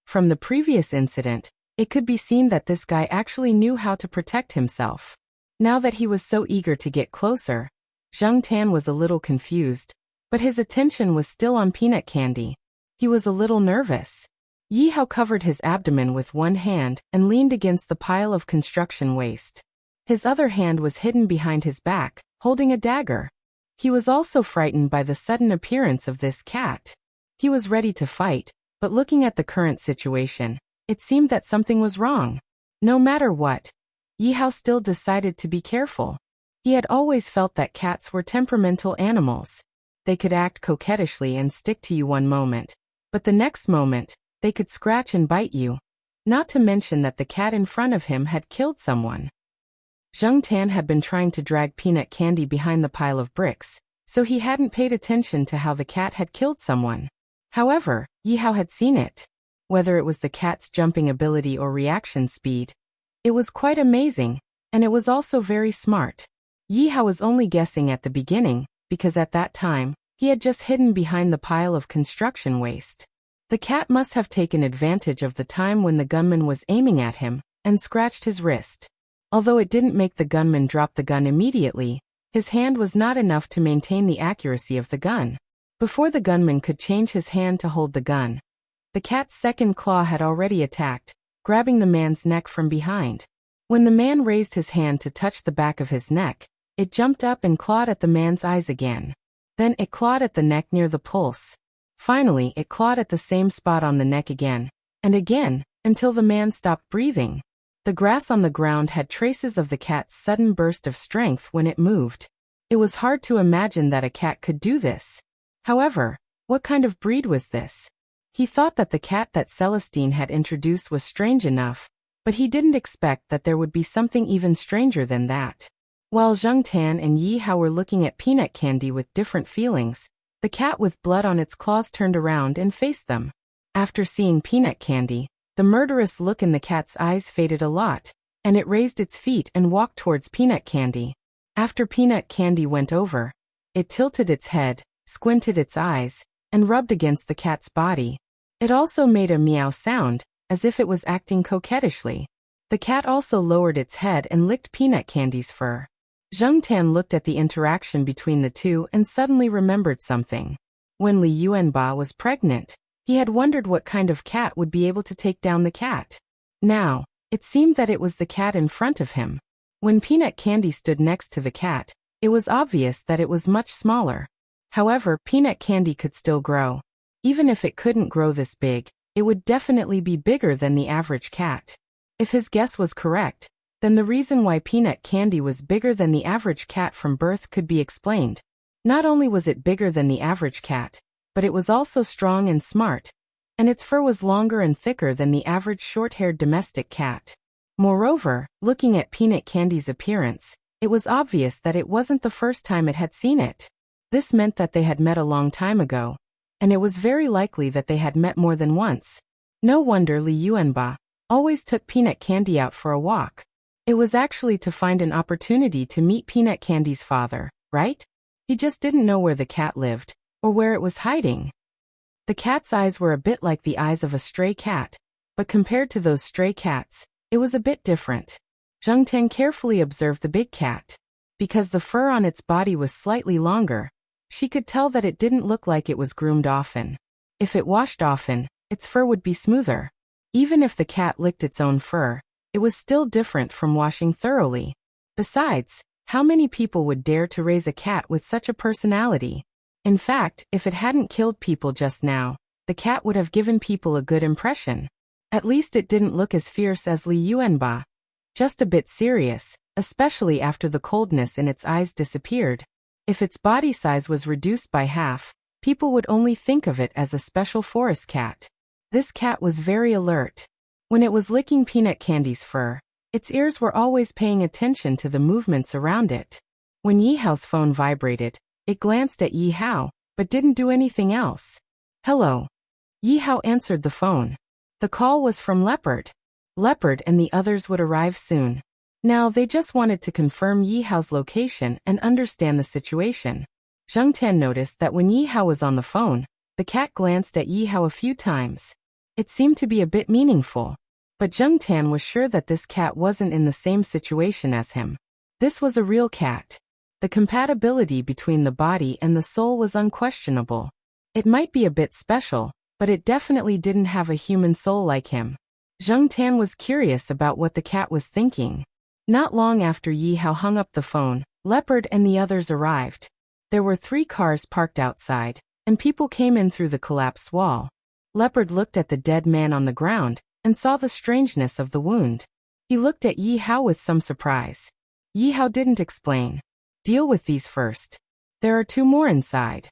Speaker 1: From the previous incident, it could be seen that this guy actually knew how to protect himself. Now that he was so eager to get closer, Zheng Tan was a little confused, but his attention was still on Peanut Candy. He was a little nervous. Yi Hao covered his abdomen with one hand and leaned against the pile of construction waste. His other hand was hidden behind his back, holding a dagger. He was also frightened by the sudden appearance of this cat. He was ready to fight, but looking at the current situation, it seemed that something was wrong. No matter what, Yi Hao still decided to be careful. He had always felt that cats were temperamental animals. They could act coquettishly and stick to you one moment, but the next moment, they could scratch and bite you. Not to mention that the cat in front of him had killed someone. Zheng Tan had been trying to drag Peanut Candy behind the pile of bricks, so he hadn't paid attention to how the cat had killed someone. However, Yi Hao had seen it. Whether it was the cat's jumping ability or reaction speed, it was quite amazing, and it was also very smart. Yi Hao was only guessing at the beginning, because at that time, he had just hidden behind the pile of construction waste. The cat must have taken advantage of the time when the gunman was aiming at him, and scratched his wrist. Although it didn't make the gunman drop the gun immediately, his hand was not enough to maintain the accuracy of the gun. Before the gunman could change his hand to hold the gun, the cat's second claw had already attacked, grabbing the man's neck from behind. When the man raised his hand to touch the back of his neck, it jumped up and clawed at the man's eyes again. Then it clawed at the neck near the pulse. Finally, it clawed at the same spot on the neck again, and again, until the man stopped breathing. The grass on the ground had traces of the cat's sudden burst of strength when it moved. It was hard to imagine that a cat could do this. However, what kind of breed was this? He thought that the cat that Celestine had introduced was strange enough, but he didn't expect that there would be something even stranger than that. While Zheng Tan and Yi Hao were looking at Peanut Candy with different feelings, the cat with blood on its claws turned around and faced them. After seeing Peanut Candy, the murderous look in the cat's eyes faded a lot, and it raised its feet and walked towards Peanut Candy. After Peanut Candy went over, it tilted its head, squinted its eyes, and rubbed against the cat's body. It also made a meow sound, as if it was acting coquettishly. The cat also lowered its head and licked Peanut Candy's fur. Zheng Tan looked at the interaction between the two and suddenly remembered something. When Li Yuanba was pregnant, he had wondered what kind of cat would be able to take down the cat. Now, it seemed that it was the cat in front of him. When Peanut Candy stood next to the cat, it was obvious that it was much smaller. However, Peanut Candy could still grow. Even if it couldn't grow this big, it would definitely be bigger than the average cat. If his guess was correct, then the reason why Peanut Candy was bigger than the average cat from birth could be explained. Not only was it bigger than the average cat, but it was also strong and smart, and its fur was longer and thicker than the average short-haired domestic cat. Moreover, looking at Peanut Candy's appearance, it was obvious that it wasn't the first time it had seen it. This meant that they had met a long time ago, and it was very likely that they had met more than once. No wonder Li Yuanba always took Peanut Candy out for a walk. It was actually to find an opportunity to meet Peanut Candy's father, right? He just didn't know where the cat lived, or where it was hiding. The cat's eyes were a bit like the eyes of a stray cat, but compared to those stray cats, it was a bit different. Zheng Tian carefully observed the big cat. Because the fur on its body was slightly longer, she could tell that it didn't look like it was groomed often. If it washed often, its fur would be smoother. Even if the cat licked its own fur, it was still different from washing thoroughly. Besides, how many people would dare to raise a cat with such a personality? In fact, if it hadn't killed people just now, the cat would have given people a good impression. At least it didn't look as fierce as Li Yuanba. Just a bit serious, especially after the coldness in its eyes disappeared. If its body size was reduced by half, people would only think of it as a special forest cat. This cat was very alert. When it was licking Peanut Candy's fur, its ears were always paying attention to the movements around it. When Yi Hao's phone vibrated, it glanced at Yi Hao, but didn't do anything else. Hello. Yi Hao answered the phone. The call was from Leopard. Leopard and the others would arrive soon. Now they just wanted to confirm Yi Hao's location and understand the situation. Zheng Tian noticed that when Yi Hao was on the phone, the cat glanced at Yi Hao a few times. It seemed to be a bit meaningful. But Zheng Tian was sure that this cat wasn't in the same situation as him. This was a real cat. The compatibility between the body and the soul was unquestionable. It might be a bit special, but it definitely didn't have a human soul like him. Zheng Tian was curious about what the cat was thinking. Not long after Yi Hao hung up the phone, Leopard and the others arrived. There were 3 cars parked outside, and people came in through the collapsed wall. Leopard looked at the dead man on the ground and saw the strangeness of the wound. He looked at Yi Hao with some surprise. Yi Hao didn't explain. Deal with these first. There are 2 more inside.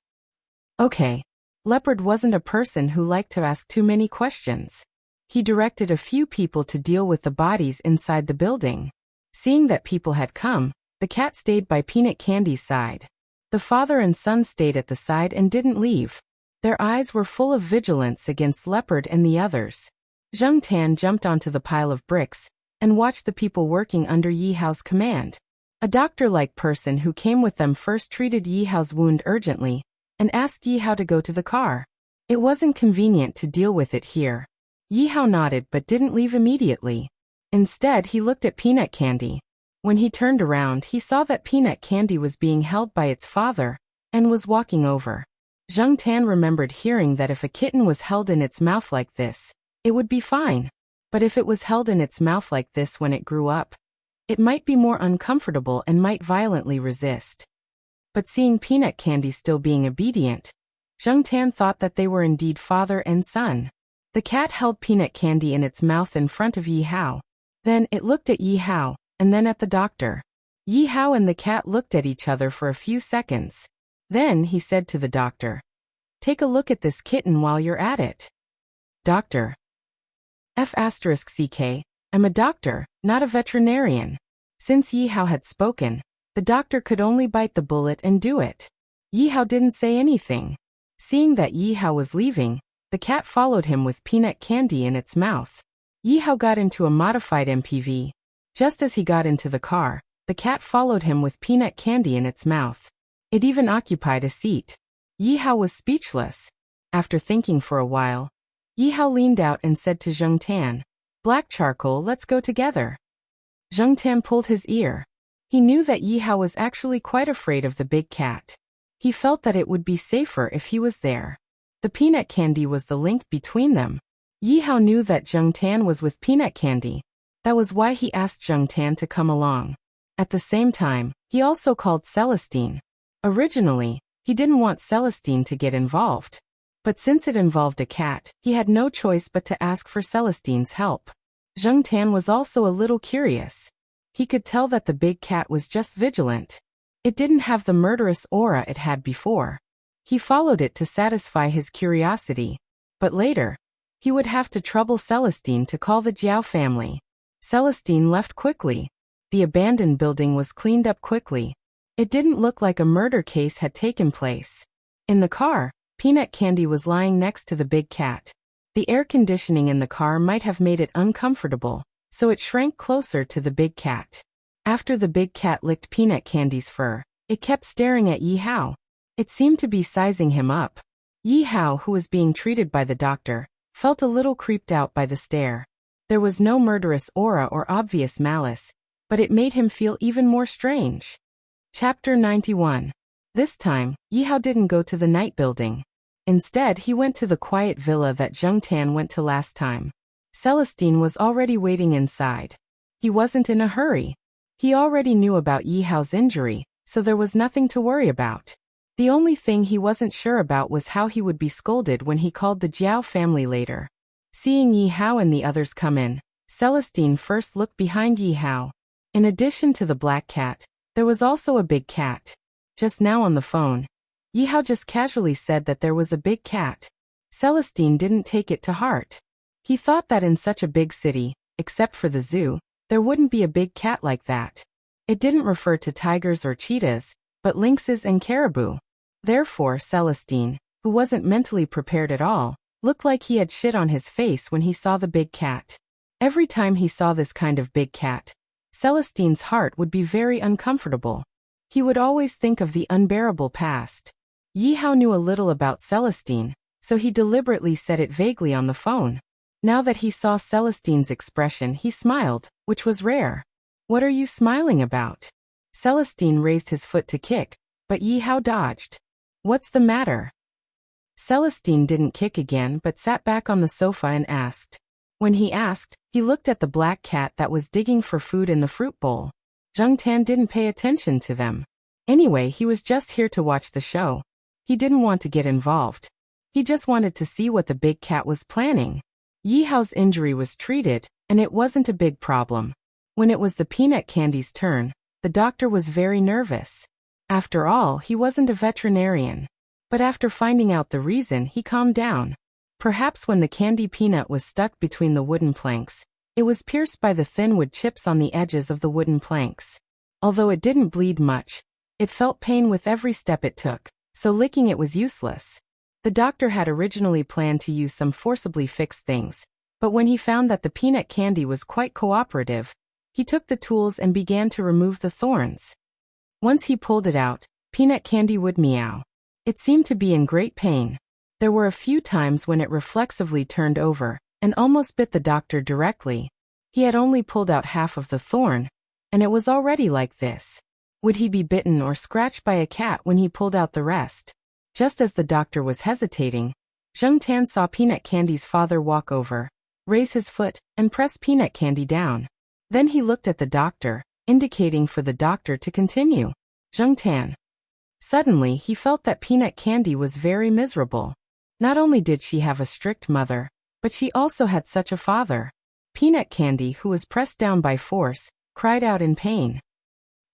Speaker 1: Okay. Leopard wasn't a person who liked to ask too many questions. He directed a few people to deal with the bodies inside the building. Seeing that people had come, the cat stayed by Peanut Candy's side. The father and son stayed at the side and didn't leave. Their eyes were full of vigilance against Leopard and the others. Zheng Tian jumped onto the pile of bricks and watched the people working under Yi Hao's command. A doctor-like person who came with them first treated Yi Hao's wound urgently and asked Yi Hao to go to the car. It wasn't convenient to deal with it here. Yi Hao nodded but didn't leave immediately. Instead, he looked at Peanut Candy. When he turned around, he saw that Peanut Candy was being held by its father and was walking over. Zheng Tian remembered hearing that if a kitten was held in its mouth like this, it would be fine. But if it was held in its mouth like this when it grew up, it might be more uncomfortable and might violently resist. But seeing Peanut Candy still being obedient, Zheng Tian thought that they were indeed father and son. The cat held Peanut Candy in its mouth in front of Yi Hao. Then it looked at Yi Hao, and then at the doctor. Yi Hao and the cat looked at each other for a few seconds. Then he said to the doctor, "Take a look at this kitten while you're at it." Doctor. F***CK, I'm a doctor, not a veterinarian. Since Yi Hao had spoken, the doctor could only bite the bullet and do it. Yi Hao didn't say anything. Seeing that Yi Hao was leaving, the cat followed him with Peanut Candy in its mouth. Yi Hao got into a modified MPV. Just as he got into the car, the cat followed him with Peanut Candy in its mouth. It even occupied a seat. Yi Hao was speechless. After thinking for a while, Yi Hao leaned out and said to Zheng Tian, "Black charcoal, let's go together." Zheng Tian pulled his ear. He knew that Yi Hao was actually quite afraid of the big cat. He felt that it would be safer if he was there. The Peanut Candy was the link between them. Yi Hao knew that Zheng Tian was with Peanut Candy. That was why he asked Zheng Tian to come along. At the same time, he also called Celestine. Originally, he didn't want Celestine to get involved. But since it involved a cat, he had no choice but to ask for Celestine's help. Zheng Tian was also a little curious. He could tell that the big cat was just vigilant. It didn't have the murderous aura it had before. He followed it to satisfy his curiosity. But later, he would have to trouble Celestine to call the Jiao family. Celestine left quickly. The abandoned building was cleaned up quickly. It didn't look like a murder case had taken place. In the car, Peanut Candy was lying next to the big cat. The air conditioning in the car might have made it uncomfortable, so it shrank closer to the big cat. After the big cat licked Peanut Candy's fur, it kept staring at Yi Hao. It seemed to be sizing him up. Yi Hao, who was being treated by the doctor, felt a little creeped out by the stare. There was no murderous aura or obvious malice, but it made him feel even more strange. Chapter 91. This time, Yi Hao didn't go to the night building. Instead, he went to the quiet villa that Zheng Tan went to last time. Celestine was already waiting inside. He wasn't in a hurry. He already knew about Yi Hao's injury, so there was nothing to worry about. The only thing he wasn't sure about was how he would be scolded when he called the Jiao family later. Seeing Yi Hao and the others come in, Celestine first looked behind Yi Hao. In addition to the black cat, there was also a big cat. Just now on the phone, Yi Hao just casually said that there was a big cat. Celestine didn't take it to heart. He thought that in such a big city, except for the zoo, there wouldn't be a big cat like that. It didn't refer to tigers or cheetahs, but lynxes and caribou. Therefore, Celestine, who wasn't mentally prepared at all, looked like he had shit on his face when he saw the big cat. Every time he saw this kind of big cat, Celestine's heart would be very uncomfortable. He would always think of the unbearable past. Yi Hao knew a little about Celestine, so he deliberately said it vaguely on the phone. Now that he saw Celestine's expression, he smiled, which was rare. "What are you smiling about?" Celestine raised his foot to kick, but Yi Hao dodged. "What's the matter?" Celestine didn't kick again but sat back on the sofa and asked. When he asked, he looked at the black cat that was digging for food in the fruit bowl. Zheng Tan didn't pay attention to them. Anyway, he was just here to watch the show. He didn't want to get involved. He just wanted to see what the big cat was planning. Yi Hao's injury was treated, and it wasn't a big problem. When it was the peanut candy's turn, the doctor was very nervous. After all, he wasn't a veterinarian. But after finding out the reason, he calmed down. Perhaps when the candy peanut was stuck between the wooden planks, it was pierced by the thin wood chips on the edges of the wooden planks. Although it didn't bleed much, it felt pain with every step it took, so licking it was useless. The doctor had originally planned to use some forcibly fixed things, but when he found that the peanut candy was quite cooperative, he took the tools and began to remove the thorns. Once he pulled it out, peanut candy would meow. It seemed to be in great pain. There were a few times when it reflexively turned over and almost bit the doctor directly. He had only pulled out half of the thorn, and it was already like this. Would he be bitten or scratched by a cat when he pulled out the rest? Just as the doctor was hesitating, Zheng Tan saw Peanut Candy's father walk over, raise his foot, and press Peanut Candy down. Then he looked at the doctor, indicating for the doctor to continue. Zheng Tan. Suddenly, he felt that Peanut Candy was very miserable. Not only did she have a strict mother, but she also had such a father. Peanut Candy, who was pressed down by force, cried out in pain.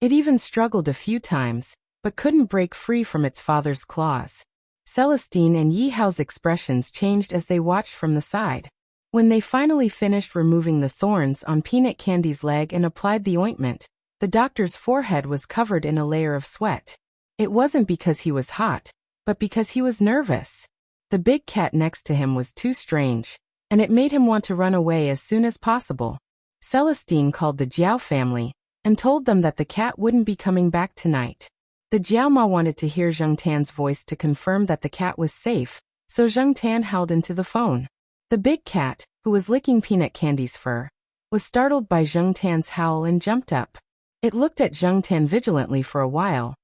Speaker 1: It even struggled a few times, but couldn't break free from its father's claws. Celestine and Yi Hao's expressions changed as they watched from the side. When they finally finished removing the thorns on Peanut Candy's leg and applied the ointment, the doctor's forehead was covered in a layer of sweat. It wasn't because he was hot, but because he was nervous. The big cat next to him was too strange, and it made him want to run away as soon as possible. Celestine called the Jiao family and told them that the cat wouldn't be coming back tonight. The Jiaoma wanted to hear Zheng Tan's voice to confirm that the cat was safe, so Zheng Tan howled into the phone. The big cat, who was licking Peanut Candy's fur, was startled by Zheng Tan's howl and jumped up. It looked at Zheng Tan vigilantly for a while,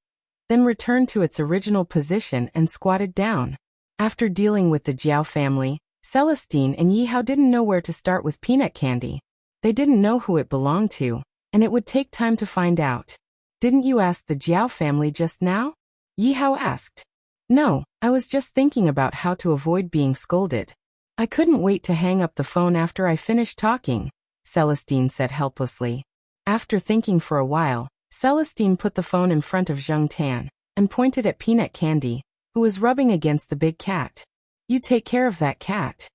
Speaker 1: then returned to its original position and squatted down. After dealing with the Jiao family, Celestine and Yi Hao didn't know where to start with Peanut Candy. They didn't know who it belonged to, and it would take time to find out. "Didn't you ask the Jiao family just now?" Yi Hao asked. "No, I was just thinking about how to avoid being scolded. I couldn't wait to hang up the phone after I finished talking," Celestine said helplessly. After thinking for a while, Celestine put the phone in front of Zheng Tan and pointed at Peanut Candy, who was rubbing against the big cat. "You take care of that cat."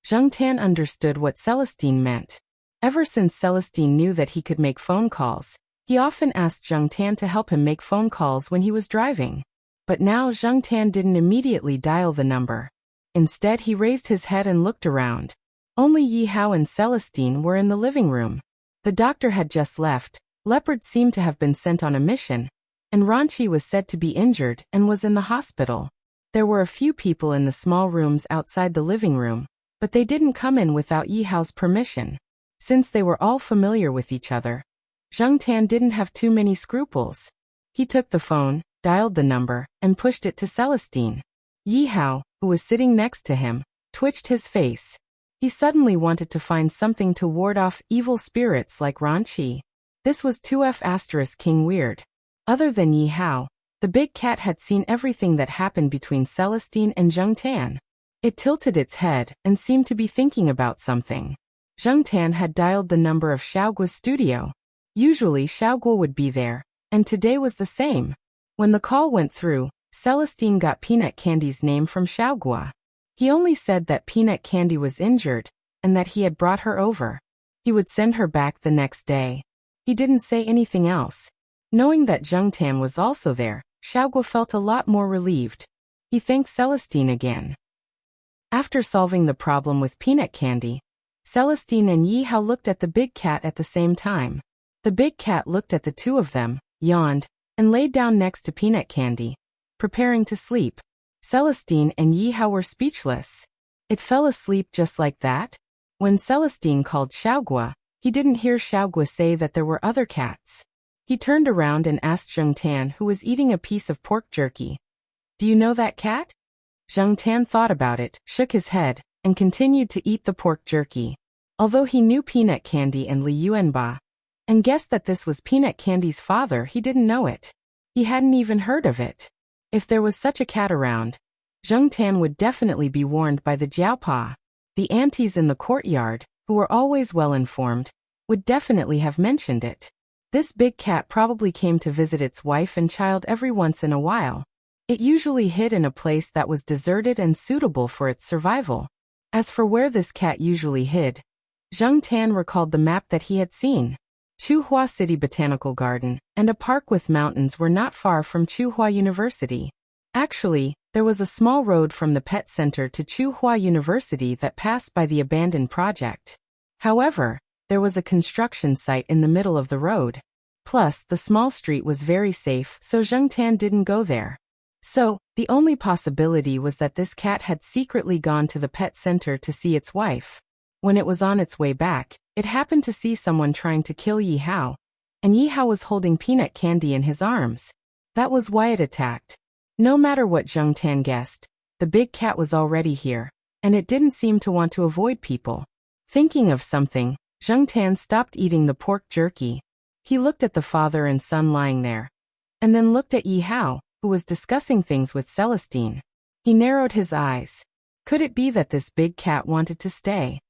Speaker 1: Zheng Tan understood what Celestine meant. Ever since Celestine knew that he could make phone calls, he often asked Zheng Tan to help him make phone calls when he was driving. But now Zheng Tan didn't immediately dial the number. Instead, he raised his head and looked around. Only Yi Hao and Celestine were in the living room. The doctor had just left, Leopard seemed to have been sent on a mission, and Ranchi was said to be injured and was in the hospital. There were a few people in the small rooms outside the living room, but they didn't come in without Yi Hao's permission. Since they were all familiar with each other, Zheng Tan didn't have too many scruples. He took the phone, dialed the number, and pushed it to Celestine. Yi Hao, who was sitting next to him, twitched his face. He suddenly wanted to find something to ward off evil spirits like Ran Qi. This was 2F** King weird. Other than Yi Hao, the big cat had seen everything that happened between Celestine and Zheng Tan. It tilted its head and seemed to be thinking about something. Zheng Tan had dialed the number of Xiaoguo's studio. Usually Xiaoguo would be there, and today was the same. When the call went through, Celestine got Peanut Candy's name from Xiaoguo. He only said that Peanut Candy was injured, and that he had brought her over. He would send her back the next day. He didn't say anything else. Knowing that Zheng Tan was also there, Xiaoguo felt a lot more relieved. He thanked Celestine again. After solving the problem with Peanut Candy, Celestine and Yi Hao looked at the big cat at the same time. The big cat looked at the two of them, yawned, and laid down next to Peanut Candy, preparing to sleep. Celestine and Yi Hao were speechless. It fell asleep just like that? When Celestine called Xiaoguo, he didn't hear Xiaoguo say that there were other cats. He turned around and asked Zheng Tan, who was eating a piece of pork jerky. "Do you know that cat?" Zheng Tan thought about it, shook his head, and continued to eat the pork jerky. Although he knew Peanut Candy and Li Yuanba, and guessed that this was Peanut Candy's father, he didn't know it. He hadn't even heard of it. If there was such a cat around, Zheng Tan would definitely be warned by the Jiaopa. The aunties in the courtyard, who were always well informed, would definitely have mentioned it. This big cat probably came to visit its wife and child every once in a while. It usually hid in a place that was deserted and suitable for its survival. As for where this cat usually hid, Zheng Tan recalled the map that he had seen. Chuhua City Botanical Garden and a park with mountains were not far from Chuhua University. Actually, there was a small road from the pet center to Chuhua University that passed by the abandoned project. However, there was a construction site in the middle of the road. Plus, the small street was very safe, so Zheng Tan didn't go there. So, the only possibility was that this cat had secretly gone to the pet center to see its wife. When it was on its way back, it happened to see someone trying to kill Yi Hao, and Yi Hao was holding Peanut Candy in his arms. That was why it attacked. No matter what Zheng Tan guessed, the big cat was already here, and it didn't seem to want to avoid people. Thinking of something, Zheng Tan stopped eating the pork jerky. He looked at the father and son lying there, and then looked at Yi Hao, who was discussing things with Celestine. He narrowed his eyes. Could it be that this big cat wanted to stay?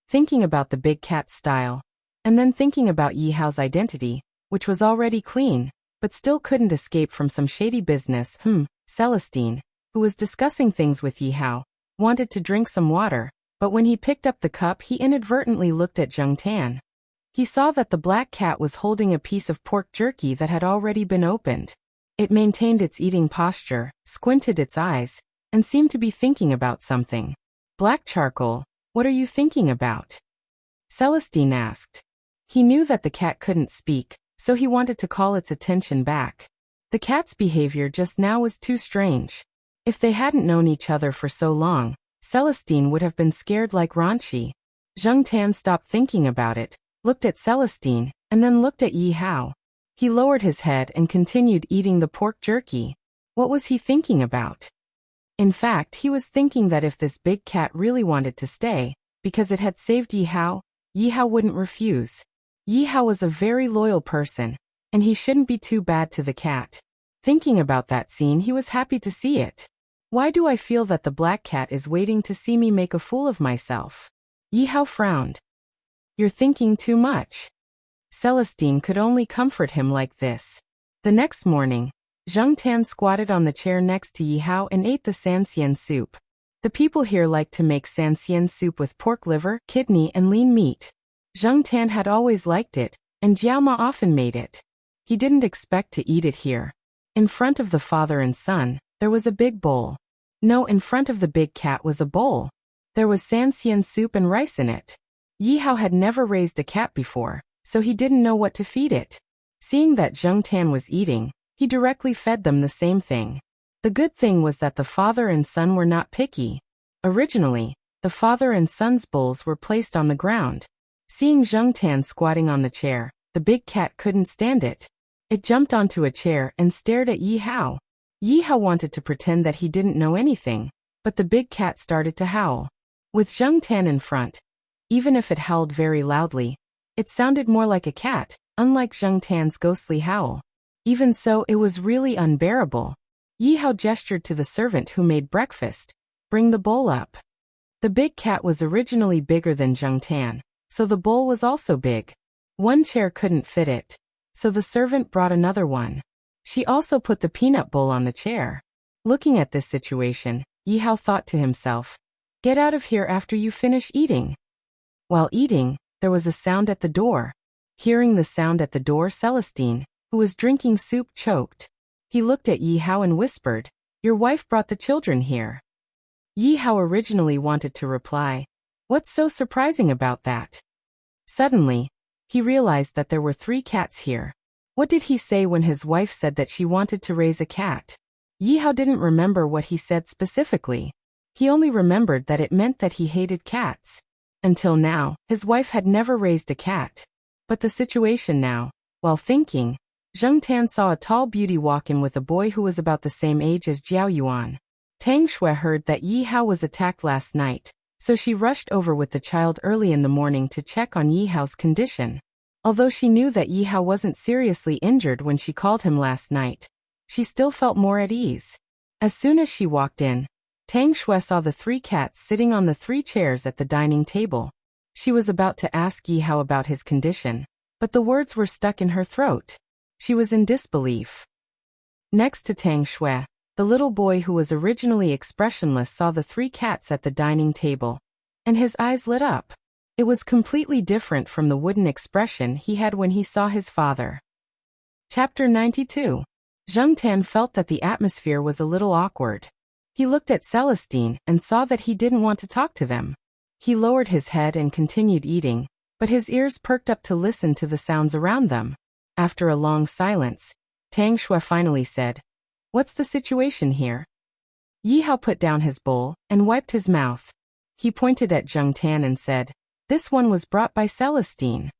Speaker 1: Thinking about the big cat's style, and then thinking about Yi Hao's identity, which was already clean, but still couldn't escape from some shady business, Celestine, who was discussing things with Yi Hao, wanted to drink some water, but when he picked up the cup he inadvertently looked at Zheng Tan. He saw that the black cat was holding a piece of pork jerky that had already been opened. It maintained its eating posture, squinted its eyes, and seemed to be thinking about something. "Black charcoal, what are you thinking about?" Celestine asked. He knew that the cat couldn't speak, so he wanted to call its attention back. The cat's behavior just now was too strange. If they hadn't known each other for so long, Celestine would have been scared like Ran Qi. Zheng Tan stopped thinking about it, looked at Celestine, and then looked at Yi Hao. He lowered his head and continued eating the pork jerky. What was he thinking about? In fact, he was thinking that if this big cat really wanted to stay, because it had saved Yi Hao wouldn't refuse. Yi Hao was a very loyal person, and he shouldn't be too bad to the cat. Thinking about that scene, he was happy to see it. Why do I feel that the black cat is waiting to see me make a fool of myself? Yi Hao frowned. You're thinking too much. Celestine could only comfort him like this. The next morning, Zheng Tan squatted on the chair next to Yi Hao and ate the sanxian soup. The people here like to make sanxian soup with pork liver, kidney and lean meat. Zheng Tan had always liked it, and Jiaoma often made it. He didn't expect to eat it here. In front of the father and son, there was a big bowl. No, in front of the big cat was a bowl. There was sanxian soup and rice in it. Yi Hao had never raised a cat before, so he didn't know what to feed it. Seeing that Zheng Tan was eating, he directly fed them the same thing. The good thing was that the father and son were not picky. Originally, The father and son's bowls were placed on the ground. Seeing Zheng Tan squatting on the chair, the big cat couldn't stand it. It jumped onto a chair and stared at Yi Hao. Yi Hao wanted to pretend that he didn't know anything, but the big cat started to howl. With Zheng Tan in front, even if it howled very loudly, it sounded more like a cat, unlike Zheng Tan's ghostly howl. Even so, it was really unbearable. Yi Hao gestured to the servant who made breakfast. Bring the bowl up. The big cat was originally bigger than Zheng Tan, so the bowl was also big. One chair couldn't fit it, so the servant brought another one. She also put the peanut bowl on the chair. Looking at this situation, Yi Hao thought to himself, "Get out of here after you finish eating." While eating, there was a sound at the door. Hearing the sound at the door, Celestine, who was drinking soup, choked. He looked at Yi Hao and whispered, "Your wife brought the children here." Yi Hao originally wanted to reply, "What's so surprising about that?" Suddenly, he realized that there were 3 cats here. What did he say when his wife said that she wanted to raise a cat? Yi Hao didn't remember what he said specifically. He only remembered that it meant that he hated cats. Until now, his wife had never raised a cat. But the situation now, while thinking, Zheng Tan saw a tall beauty walk in with a boy who was about the same age as Jiao Yuan. Tang Shui heard that Yi Hao was attacked last night, so she rushed over with the child early in the morning to check on Yi Hao's condition. Although she knew that Yi Hao wasn't seriously injured when she called him last night, she still felt more at ease. As soon as she walked in, Tang Shui saw the 3 cats sitting on the 3 chairs at the dining table. She was about to ask Yi Hao about his condition, but the words were stuck in her throat. She was in disbelief. Next to Tang Shui, the little boy who was originally expressionless saw the 3 cats at the dining table, and his eyes lit up. It was completely different from the wooden expression he had when he saw his father. Chapter 92. Zheng Tan felt that the atmosphere was a little awkward. He looked at Celestine and saw that he didn't want to talk to them. He lowered his head and continued eating, but his ears perked up to listen to the sounds around them. After a long silence, Tang Shui finally said, "What's the situation here?" Yi Hao put down his bowl and wiped his mouth. He pointed at Zheng Tan and said, "This one was brought by Celestine."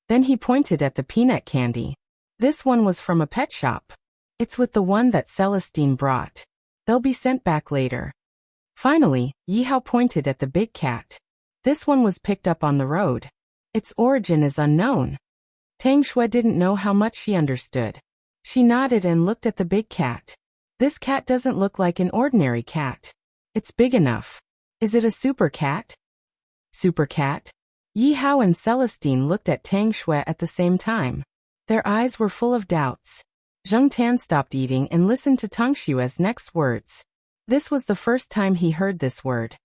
Speaker 1: Then he pointed at the peanut candy. "This one was from a pet shop. It's with the one that Celestine brought. They'll be sent back later." Finally, Yi Hao pointed at the big cat. "This one was picked up on the road. Its origin is unknown." Tang Shui didn't know how much she understood. She nodded and looked at the big cat. "This cat doesn't look like an ordinary cat. It's big enough. Is it a super cat?" Super cat? Yi Hao and Celestine looked at Tang Shui at the same time. Their eyes were full of doubts. Zheng Tan stopped eating and listened to Tang Shui's next words. This was the first time he heard this word.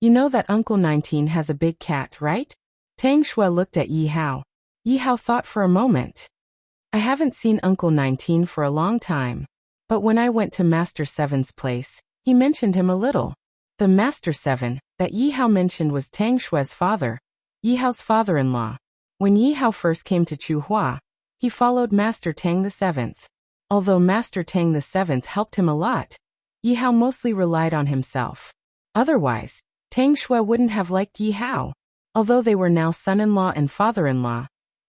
Speaker 1: "You know that Uncle 19 has a big cat, right?" Tang Shui looked at Yi Hao. Yi Hao thought for a moment. "I haven't seen Uncle 19 for a long time. But when I went to Master 7's place, he mentioned him a little." The Master 7 that Yi Hao mentioned was Tang Shui's father, Yi Hao's father-in-law. When Yi Hao first came to Chuhua, he followed Master Tang the 7th. Although Master Tang the 7th helped him a lot, Yi Hao mostly relied on himself. Otherwise, Tang Shui wouldn't have liked Yi Hao. Although they were now son-in-law and father-in-law,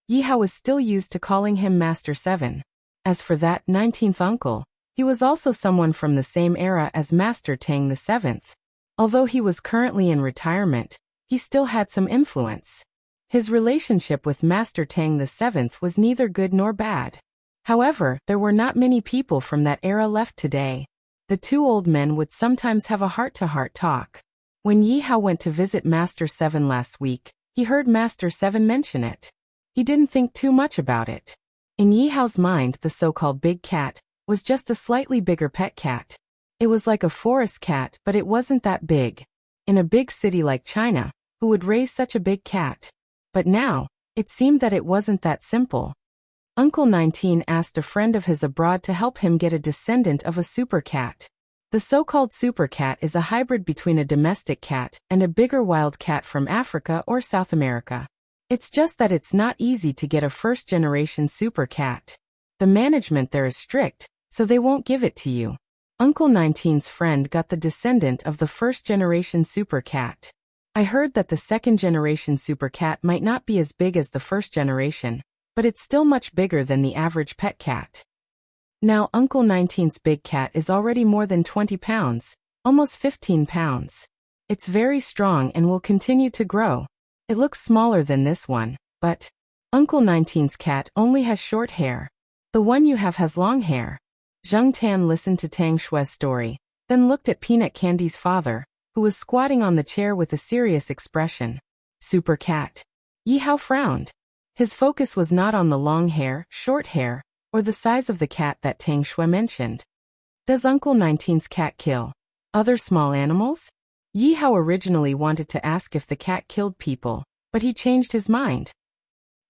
Speaker 1: Yi Hao was still used to calling him Master 7. As for that 19th uncle, he was also someone from the same era as Master Tang the 7th. Although he was currently in retirement, he still had some influence. His relationship with Master Tang the 7th was neither good nor bad. However, there were not many people from that era left today. The 2 old men would sometimes have a heart-to-heart talk. When Yi Hao went to visit Master 7 last week, he heard Master 7 mention it. He didn't think too much about it. In Yi Hao's mind, the so-called big cat was just a slightly bigger pet cat. It was like a forest cat, but it wasn't that big. In a big city like China, who would raise such a big cat? But now, it seemed that it wasn't that simple. Uncle 19 asked a friend of his abroad to help him get a descendant of a super cat. The so-called super cat is a hybrid between a domestic cat and a bigger wild cat from Africa or South America. It's just that it's not easy to get a first-generation super cat. The management there is strict, so they won't give it to you. Uncle 19's friend got the descendant of the first-generation super cat. I heard that the second-generation super cat might not be as big as the first generation, but it's still much bigger than the average pet cat. Now Uncle 19's big cat is already more than 20 pounds, almost 15 pounds. It's very strong and will continue to grow. It looks smaller than this one, but Uncle 19's cat only has short hair. The one you have has long hair. Zheng Tan listened to Tang Shui's story, then looked at Peanut Candy's father, who was squatting on the chair with a serious expression. Super cat. Yi Hao frowned. His focus was not on the long hair, short hair, or the size of the cat that Tang Shui mentioned. Does Uncle 19's cat kill other small animals? Yi Hao originally wanted to ask if the cat killed people, but he changed his mind.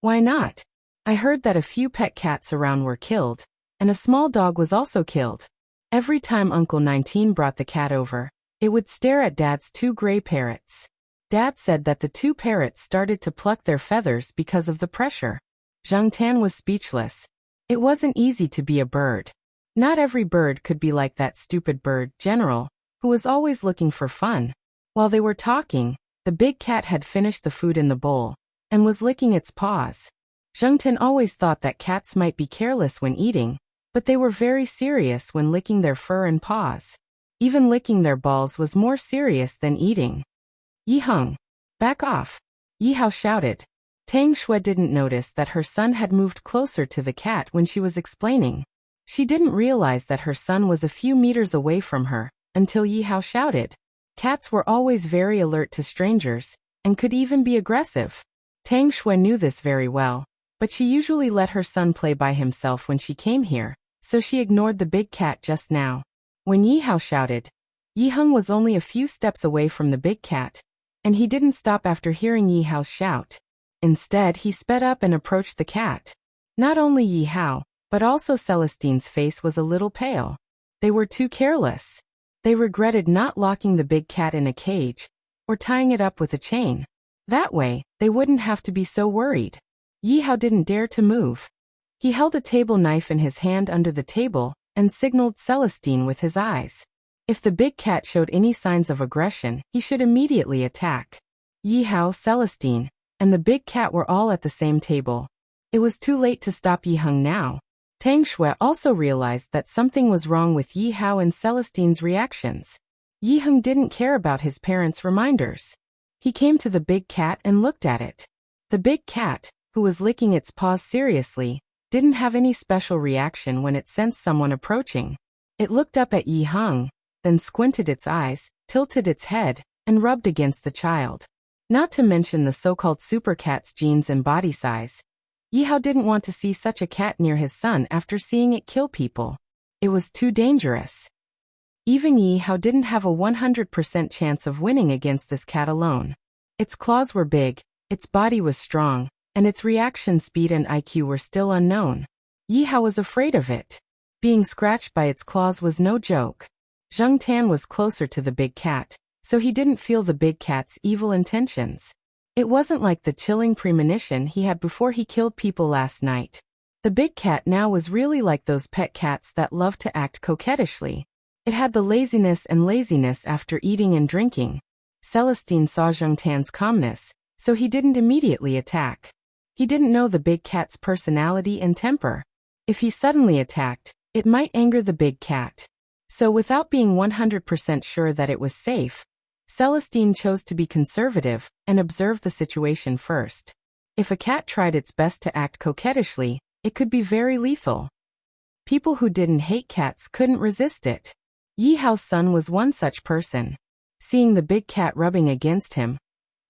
Speaker 1: Why not? I heard that a few pet cats around were killed, and a small dog was also killed. Every time Uncle 19 brought the cat over, it would stare at Dad's two gray parrots. Dad said that the two parrots started to pluck their feathers because of the pressure. Zheng Tan was speechless. It wasn't easy to be a bird. Not every bird could be like that stupid bird, General, who was always looking for fun. While they were talking, the big cat had finished the food in the bowl and was licking its paws. Zheng Tan always thought that cats might be careless when eating, but they were very serious when licking their fur and paws. Even licking their balls was more serious than eating. Yi Heng, back off! Yi Hao shouted. Tang Shui didn't notice that her son had moved closer to the cat when she was explaining. She didn't realize that her son was a few meters away from her, until Yi Hao shouted. Cats were always very alert to strangers, and could even be aggressive. Tang Shui knew this very well, but she usually let her son play by himself when she came here, so she ignored the big cat just now. When Yi Hao shouted, Yi Heng was only a few steps away from the big cat, and he didn't stop after hearing Yi Hao's shout. Instead, he sped up and approached the cat. Not only Yi Hao, but also Celestine's face was a little pale. They were too careless. They regretted not locking the big cat in a cage, or tying it up with a chain. That way, they wouldn't have to be so worried. Yi Hao didn't dare to move. He held a table knife in his hand under the table, and signaled Celestine with his eyes. If the big cat showed any signs of aggression, he should immediately attack. Yi Hao, Celestine, and the big cat were all at the same table. It was too late to stop Yi Heng now. Tang Shui also realized that something was wrong with Yi Hao and Celestine's reactions. Yi Heng didn't care about his parents' reminders. He came to the big cat and looked at it. The big cat, who was licking its paws seriously, didn't have any special reaction when it sensed someone approaching. It looked up at Yi Heng, then squinted its eyes, tilted its head, and rubbed against the child. Not to mention the so-called super cat's genes and body size. Yi Hao didn't want to see such a cat near his son after seeing it kill people. It was too dangerous. Even Yi Hao didn't have a 100% chance of winning against this cat alone. Its claws were big, its body was strong, and its reaction speed and IQ were still unknown. Yi Hao was afraid of it. Being scratched by its claws was no joke. Zheng Tan was closer to the big cat, so he didn't feel the big cat's evil intentions. It wasn't like the chilling premonition he had before he killed people last night. The big cat now was really like those pet cats that love to act coquettishly. It had the laziness after eating and drinking. Celestine saw Zheng Tan's calmness, so he didn't immediately attack. He didn't know the big cat's personality and temper. If he suddenly attacked, it might anger the big cat. So without being 100% sure that it was safe, Celestine chose to be conservative and observe the situation first. If a cat tried its best to act coquettishly, it could be very lethal. People who didn't hate cats couldn't resist it. Yi Hao's son was one such person. Seeing the big cat rubbing against him,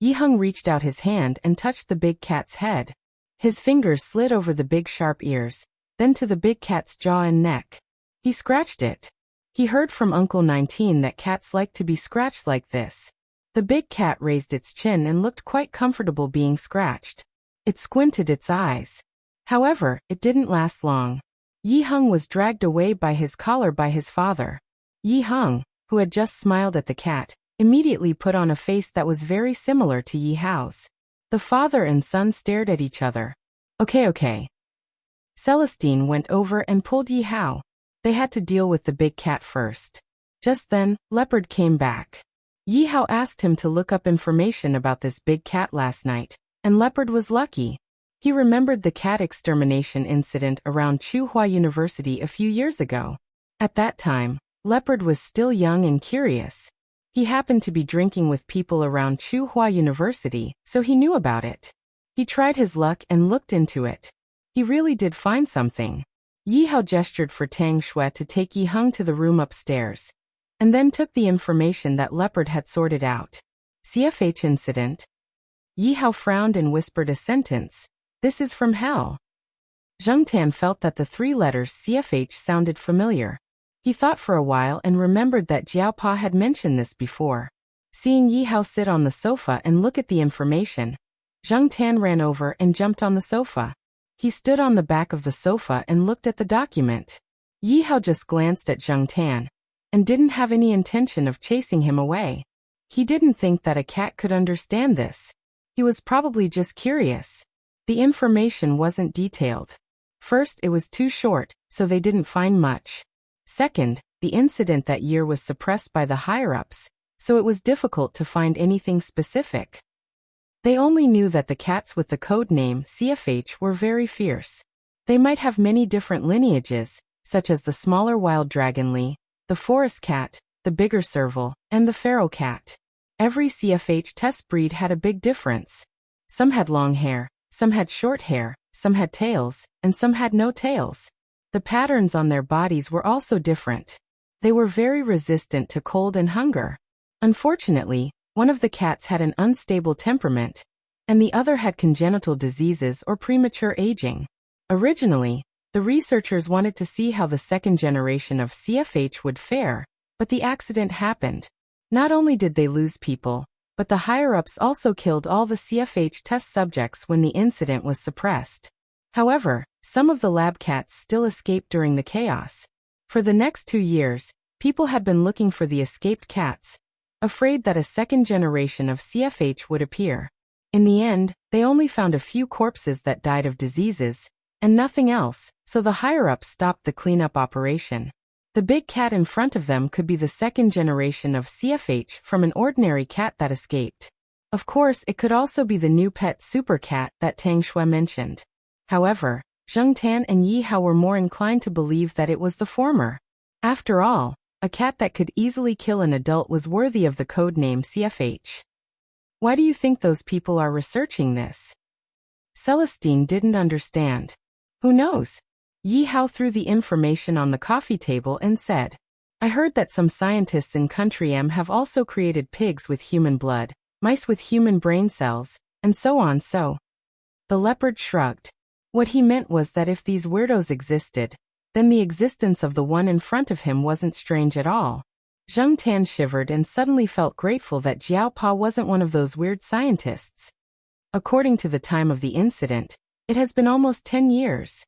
Speaker 1: Yi Heng reached out his hand and touched the big cat's head. His fingers slid over the big sharp ears, then to the big cat's jaw and neck. He scratched it. He heard from Uncle 19 that cats like to be scratched like this. The big cat raised its chin and looked quite comfortable being scratched. It squinted its eyes. However, it didn't last long. Yi Heng was dragged away by his collar by his father. Yi Heng, who had just smiled at the cat, immediately put on a face that was very similar to Yi Hao's. The father and son stared at each other. Okay. Celestine went over and pulled Yi Hao. They had to deal with the big cat first. Just then, Leopard came back. Yi Hao asked him to look up information about this big cat last night, and Leopard was lucky. He remembered the cat extermination incident around Tsinghua University a few years ago. At that time, Leopard was still young and curious. He happened to be drinking with people around Tsinghua University, so he knew about it. He tried his luck and looked into it. He really did find something. Yi Hao gestured for Tang Shui to take Yi Heng to the room upstairs, and then took the information that Leopard had sorted out. CFH incident. Yi Hao frowned and whispered a sentence. This is from hell. Zheng Tan felt that the 3 letters CFH sounded familiar. He thought for a while and remembered that Jiao Pa had mentioned this before. Seeing Yi Hao sit on the sofa and look at the information, Zheng Tan ran over and jumped on the sofa. He stood on the back of the sofa and looked at the document. Yi Hao just glanced at Zheng Tan and didn't have any intention of chasing him away. He didn't think that a cat could understand this. He was probably just curious. The information wasn't detailed. First, it was too short, so they didn't find much. Second, the incident that year was suppressed by the higher-ups, so it was difficult to find anything specific. They only knew that the cats with the code name CFH were very fierce. They might have many different lineages, such as the smaller wild dragonly, the forest cat, the bigger serval, and the feral cat. Every CFH test breed had a big difference. Some had long hair, some had short hair, some had tails, and some had no tails. The patterns on their bodies were also different. They were very resistant to cold and hunger. Unfortunately, one of the cats had an unstable temperament, and the other had congenital diseases or premature aging. Originally, the researchers wanted to see how the second generation of CFH would fare, but the accident happened. Not only did they lose people, but the higher-ups also killed all the CFH test subjects when the incident was suppressed. However, some of the lab cats still escaped during the chaos. For the next 2 years, people had been looking for the escaped cats, afraid that a second generation of CFH would appear. In the end, they only found a few corpses that died of diseases, and nothing else, so the higher-ups stopped the cleanup operation. The big cat in front of them could be the second generation of CFH from an ordinary cat that escaped. Of course, it could also be the new pet super cat that Tang Shui mentioned. However, Zheng Tan and Yi Hao were more inclined to believe that it was the former. After all, a cat that could easily kill an adult was worthy of the code name CFH. Why do you think those people are researching this? Celestine didn't understand. Who knows? Yi Hao threw the information on the coffee table and said, I heard that some scientists in Country M have also created pigs with human blood, mice with human brain cells, and so on so. The leopard shrugged. What he meant was that if these weirdos existed, then the existence of the one in front of him wasn't strange at all. Zheng Tan shivered and suddenly felt grateful that Jiao Pa wasn't one of those weird scientists. According to the time of the incident, it has been almost 10 years.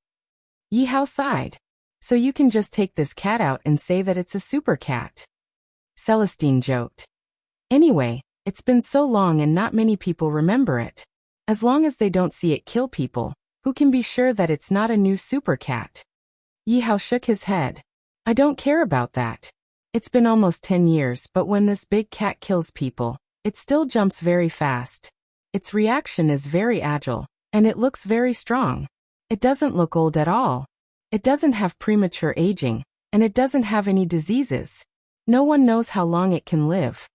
Speaker 1: Yi Hao sighed. So you can just take this cat out and say that it's a super cat. Celestine joked. Anyway, it's been so long and not many people remember it. As long as they don't see it kill people, who can be sure that it's not a new super cat? Yi Hao shook his head. I don't care about that. It's been almost 10 years, but when this big cat kills people, it still jumps very fast. Its reaction is very agile, and it looks very strong. It doesn't look old at all. It doesn't have premature aging, and it doesn't have any diseases. No one knows how long it can live.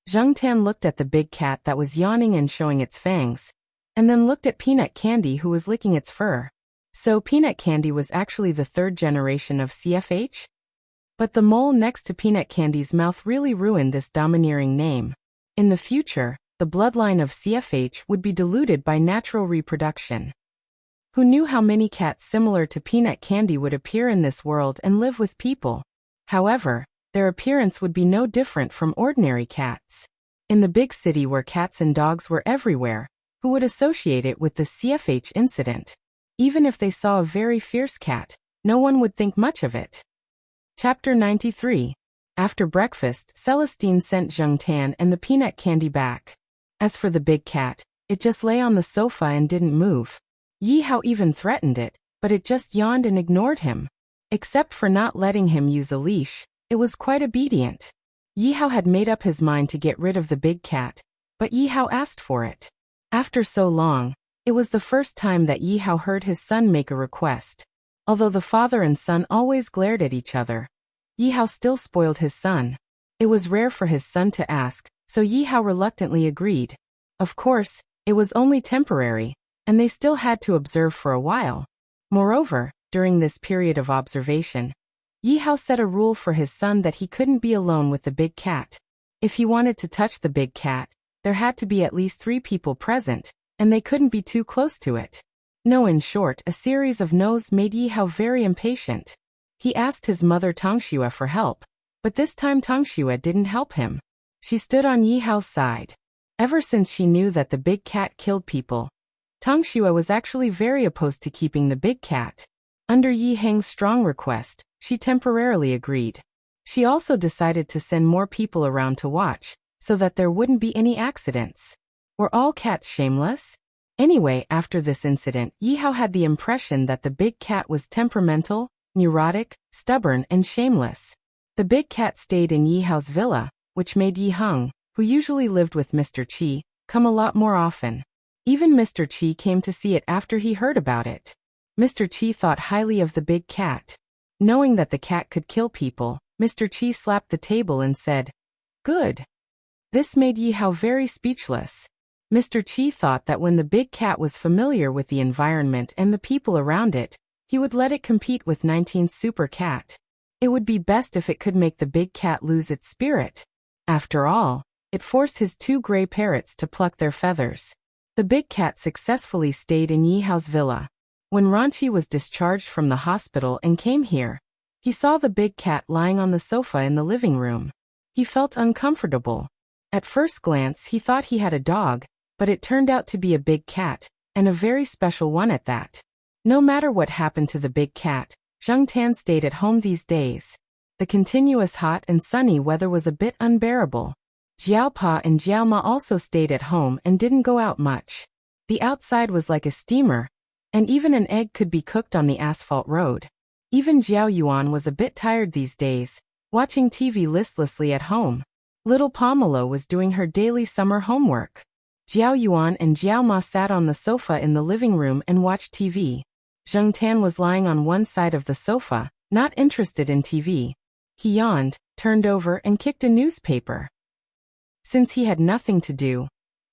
Speaker 1: Zheng Tan looked at the big cat that was yawning and showing its fangs, and then looked at Peanut Candy who was licking its fur. So Peanut Candy was actually the third generation of CFH? But the mole next to Peanut Candy's mouth really ruined this domineering name. In the future, the bloodline of CFH would be diluted by natural reproduction. Who knew how many cats similar to Peanut Candy would appear in this world and live with people? However, their appearance would be no different from ordinary cats. In the big city where cats and dogs were everywhere, who would associate it with the CFH incident? Even if they saw a very fierce cat, no one would think much of it. Chapter 93. After breakfast, Celestine sent Zheng Tan and the Peanut Candy back. As for the big cat, it just lay on the sofa and didn't move. Yi Hao even threatened it, but it just yawned and ignored him. Except for not letting him use a leash, it was quite obedient. Yi Hao had made up his mind to get rid of the big cat, but Yi Hao asked for it. After so long, it was the first time that Yi Hao heard his son make a request. Although the father and son always glared at each other, Yi Hao still spoiled his son. It was rare for his son to ask, so Yi Hao reluctantly agreed. Of course, it was only temporary, and they still had to observe for a while. Moreover, during this period of observation, Yi Hao set a rule for his son that he couldn't be alone with the big cat. If he wanted to touch the big cat, there had to be at least 3 people present, and they couldn't be too close to it. No, in short, a series of no's made Yi Hao very impatient. He asked his mother Tangxue for help, but this time Tangxue didn't help him. She stood on Yi Hao's side. Ever since she knew that the big cat killed people, Tangxue was actually very opposed to keeping the big cat. Under Yi Heng's strong request, she temporarily agreed. She also decided to send more people around to watch, so that there wouldn't be any accidents. Were all cats shameless? Anyway, after this incident, Yi Hao had the impression that the big cat was temperamental, neurotic, stubborn, and shameless. The big cat stayed in Yi Hao's villa, which made Yi Heng, who usually lived with Mr. Qi, come a lot more often. Even Mr. Qi came to see it after he heard about it. Mr. Qi thought highly of the big cat. Knowing that the cat could kill people, Mr. Qi slapped the table and said, "Good." This made Yi Hao very speechless. Mr. Qi thought that when the big cat was familiar with the environment and the people around it, he would let it compete with 19's super cat. It would be best if it could make the big cat lose its spirit. After all, it forced his 2 gray parrots to pluck their feathers. The big cat successfully stayed in Yi Hao's villa. When Ranqi was discharged from the hospital and came here, he saw the big cat lying on the sofa in the living room. He felt uncomfortable. At first glance he thought he had a dog, but it turned out to be a big cat, and a very special one at that. No matter what happened to the big cat, Zheng Tan stayed at home these days. The continuous hot and sunny weather was a bit unbearable. Jiao Pa and Jiao Ma also stayed at home and didn't go out much. The outside was like a steamer, and even an egg could be cooked on the asphalt road. Even Jiao Yuan was a bit tired these days, watching TV listlessly at home. Little Pomelo was doing her daily summer homework. Jiao Yuan and Jiao Ma sat on the sofa in the living room and watched TV. Zheng Tan was lying on one side of the sofa, not interested in TV. He yawned, turned over and kicked a newspaper. Since he had nothing to do,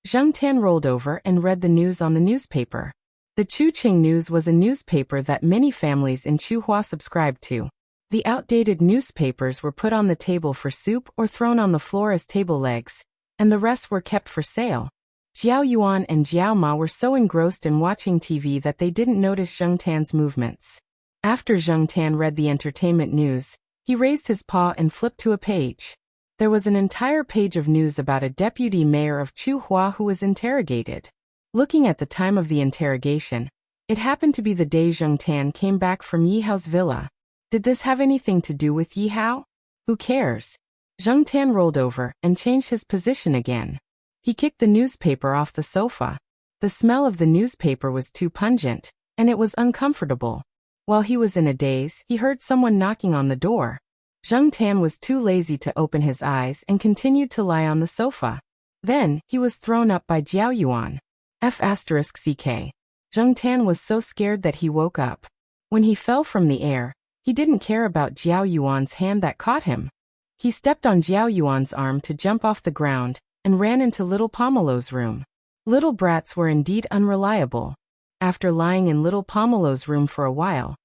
Speaker 1: Zheng Tan rolled over and read the news on the newspaper. The Chuqing News was a newspaper that many families in Chuhua subscribed to. The outdated newspapers were put on the table for soup or thrown on the floor as table legs, and the rest were kept for sale. Jiao Yuan and Jiao Ma were so engrossed in watching TV that they didn't notice Zheng Tan's movements. After Zheng Tan read the entertainment news, he raised his paw and flipped to a page. There was an entire page of news about a deputy mayor of Chuhua who was interrogated. Looking at the time of the interrogation, it happened to be the day Zheng Tan came back from Yi Hao's villa. Did this have anything to do with Yi Hao? Who cares? Zheng Tan rolled over and changed his position again. He kicked the newspaper off the sofa. The smell of the newspaper was too pungent, and it was uncomfortable. While he was in a daze, he heard someone knocking on the door. Zheng Tan was too lazy to open his eyes and continued to lie on the sofa. Then, he was thrown up by Jiao Yuan. F***ck. Zheng Tan was so scared that he woke up. When he fell from the air, he didn't care about Jiao Yuan's hand that caught him. He stepped on Jiao Yuan's arm to jump off the ground, and ran into little Pomelo's room. Little brats were indeed unreliable. After lying in little Pomelo's room for a while,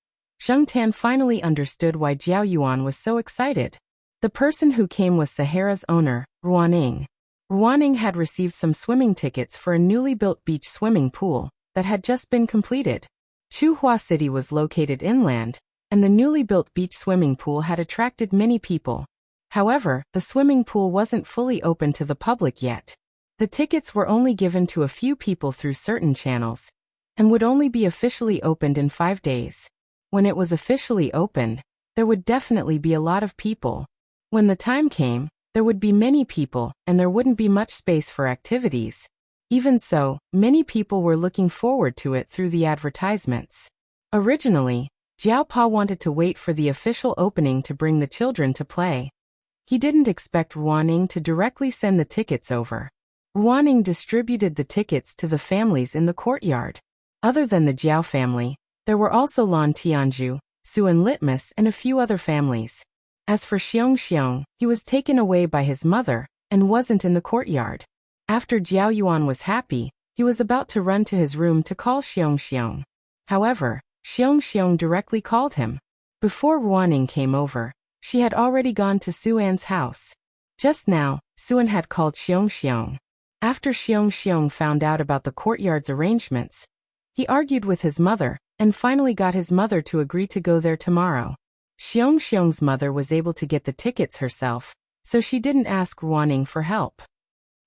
Speaker 1: Zheng Tan finally understood why Jiao Yuan was so excited. The person who came was Sahara's owner, Ruaning. Ruaning had received some swimming tickets for a newly built beach swimming pool that had just been completed. Chuhua City was located inland, and the newly built beach swimming pool had attracted many people. However, the swimming pool wasn't fully open to the public yet. The tickets were only given to a few people through certain channels, and would only be officially opened in 5 days. When it was officially opened, there would definitely be a lot of people. When the time came, there would be many people, and there wouldn't be much space for activities. Even so, many people were looking forward to it through the advertisements. Originally, Jiao Pa wanted to wait for the official opening to bring the children to play. He didn't expect Ruaning to directly send the tickets over. Ruaning distributed the tickets to the families in the courtyard. Other than the Jiao family, there were also Lan Tianju, Su and Litmus, and a few other families. As for Xiong, he was taken away by his mother and wasn't in the courtyard. After Jiao Yuan was happy, he was about to run to his room to call Xiong. However, Xiong directly called him. Before Ruaning came over, she had already gone to Suan's house. Just now, Suan had called Xiong. After Xiong found out about the courtyard's arrangements, he argued with his mother and finally got his mother to agree to go there tomorrow. Xiong's mother was able to get the tickets herself, so she didn't ask Ruaning for help.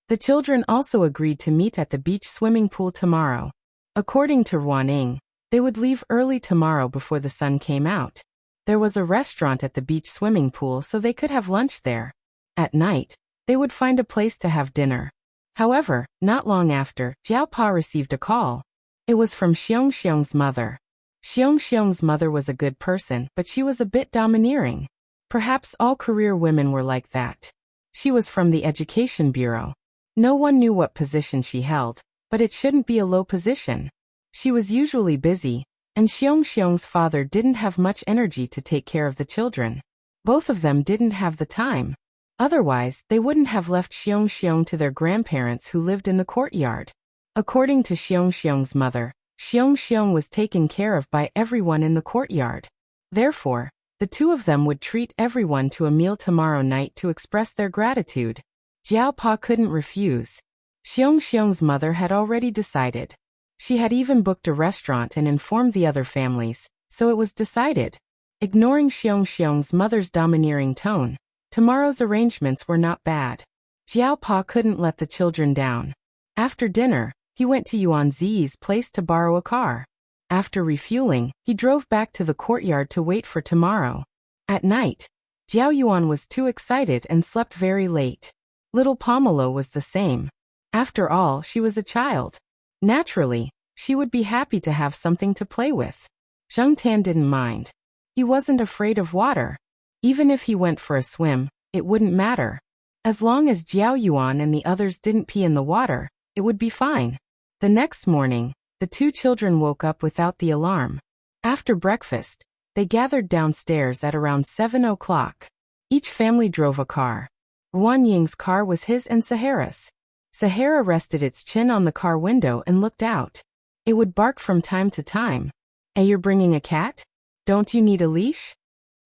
Speaker 1: The children also agreed to meet at the beach swimming pool tomorrow. According to Ruaning, they would leave early tomorrow before the sun came out. There was a restaurant at the beach swimming pool, so they could have lunch there. At night, they would find a place to have dinner. However, not long after, Jiao Pa received a call. It was from Xiong's mother. Xiong's mother was a good person, but she was a bit domineering. Perhaps all career women were like that. She was from the Education Bureau. No one knew what position she held, but it shouldn't be a low position. She was usually busy, and Xiong's father didn't have much energy to take care of the children. Both of them didn't have the time. Otherwise, they wouldn't have left Xiong to their grandparents who lived in the courtyard. According to Xiong's mother, Xiong was taken care of by everyone in the courtyard. Therefore, the two of them would treat everyone to a meal tomorrow night to express their gratitude. Jiao Pa couldn't refuse. Xiong's mother had already decided. She had even booked a restaurant and informed the other families, so it was decided. Ignoring Xiong's mother's domineering tone, tomorrow's arrangements were not bad. Jiao Pa couldn't let the children down. After dinner, he went to Yuan Ziyi's place to borrow a car. After refueling, he drove back to the courtyard to wait for tomorrow. At night, Jiao Yuan was too excited and slept very late. Little Pomelo was the same. After all, she was a child. Naturally, she would be happy to have something to play with. Zheng Tan didn't mind. He wasn't afraid of water. Even if he went for a swim, it wouldn't matter. As long as Jiao Yuan and the others didn't pee in the water, it would be fine. The next morning, the two children woke up without the alarm. After breakfast, they gathered downstairs at around 7 o'clock. Each family drove a car. Ruan Ying's car was his and Sahara's. Sahara rested its chin on the car window and looked out. It would bark from time to time. You're bringing a cat? Don't you need a leash?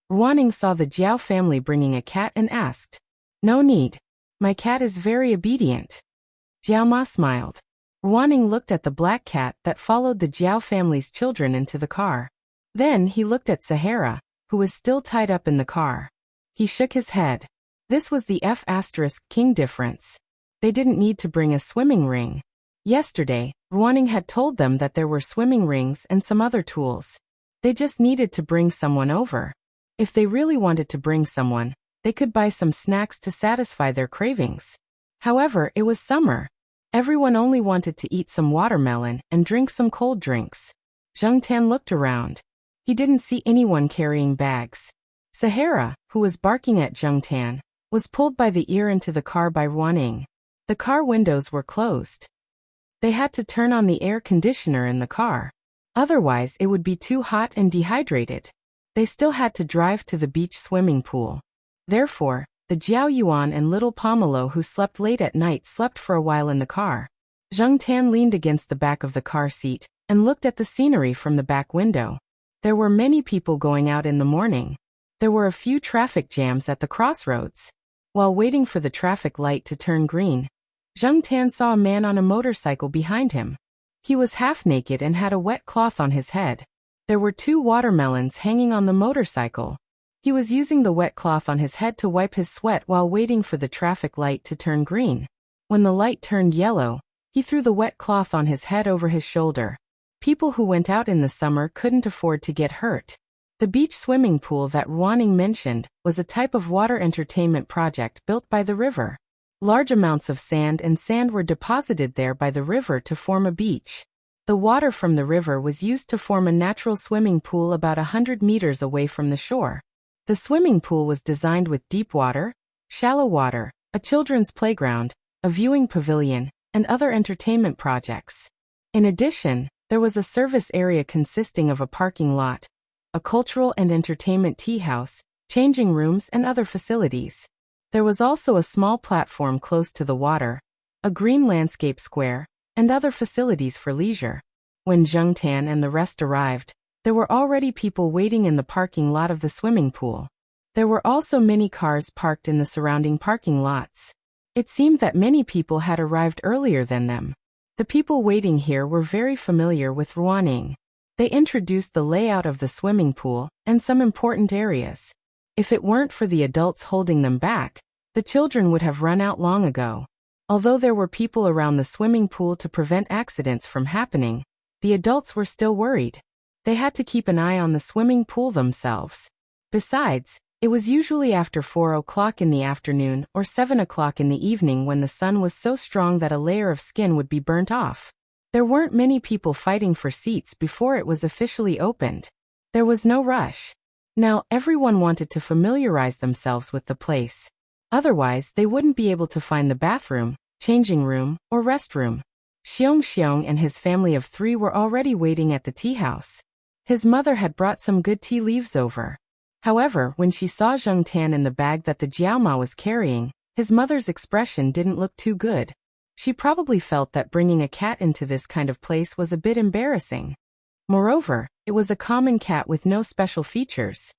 Speaker 1: Ruaning saw the Jiao family bringing a cat and asked. No need. My cat is very obedient. Jiao Ma smiled. Ruaning looked at the black cat that followed the Jiao family's children into the car. Then he looked at Sahara, who was still tied up in the car. He shook his head. This was the F*** difference. They didn't need to bring a swimming ring. Yesterday, Ruaning had told them that there were swimming rings and some other tools. They just needed to bring someone over. If they really wanted to bring someone, they could buy some snacks to satisfy their cravings. However, it was summer. Everyone only wanted to eat some watermelon and drink some cold drinks. Zheng Tan looked around. He didn't see anyone carrying bags. Sahara, who was barking at Zheng Tan, was pulled by the ear into the car by Ruaning. The car windows were closed. They had to turn on the air conditioner in the car. Otherwise, it would be too hot and dehydrated. They still had to drive to the beach swimming pool. Therefore, the Jiao Yuan and little Pomelo who slept late at night slept for a while in the car. Zheng Tan leaned against the back of the car seat and looked at the scenery from the back window. There were many people going out in the morning. There were a few traffic jams at the crossroads. While waiting for the traffic light to turn green, Zheng Tan saw a man on a motorcycle behind him. He was half naked and had a wet cloth on his head. There were 2 watermelons hanging on the motorcycle. He was using the wet cloth on his head to wipe his sweat while waiting for the traffic light to turn green. When the light turned yellow, he threw the wet cloth on his head over his shoulder. People who went out in the summer couldn't afford to get hurt. The beach swimming pool that Ruaning mentioned was a type of water entertainment project built by the river. Large amounts of sand were deposited there by the river to form a beach. The water from the river was used to form a natural swimming pool about 100 meters away from the shore. The swimming pool was designed with deep water, shallow water, a children's playground, a viewing pavilion, and other entertainment projects. In addition, there was a service area consisting of a parking lot, a cultural and entertainment tea house, changing rooms, and other facilities. There was also a small platform close to the water, a green landscape square, and other facilities for leisure. When Zheng Tan and the rest arrived, there were already people waiting in the parking lot of the swimming pool. There were also many cars parked in the surrounding parking lots. It seemed that many people had arrived earlier than them. The people waiting here were very familiar with Ruaning. They introduced the layout of the swimming pool and some important areas. If it weren't for the adults holding them back, the children would have run out long ago. Although there were people around the swimming pool to prevent accidents from happening, the adults were still worried. They had to keep an eye on the swimming pool themselves. Besides, it was usually after 4 o'clock in the afternoon or 7 o'clock in the evening when the sun was so strong that a layer of skin would be burnt off. There weren't many people fighting for seats before it was officially opened. There was no rush. Now, everyone wanted to familiarize themselves with the place. Otherwise, they wouldn't be able to find the bathroom, changing room, or restroom. Xiong and his family of 3 were already waiting at the tea house. His mother had brought some good tea leaves over. However, when she saw Zheng Tan in the bag that the Jiaoma was carrying, his mother's expression didn't look too good. She probably felt that bringing a cat into this kind of place was a bit embarrassing. Moreover, it was a common cat with no special features.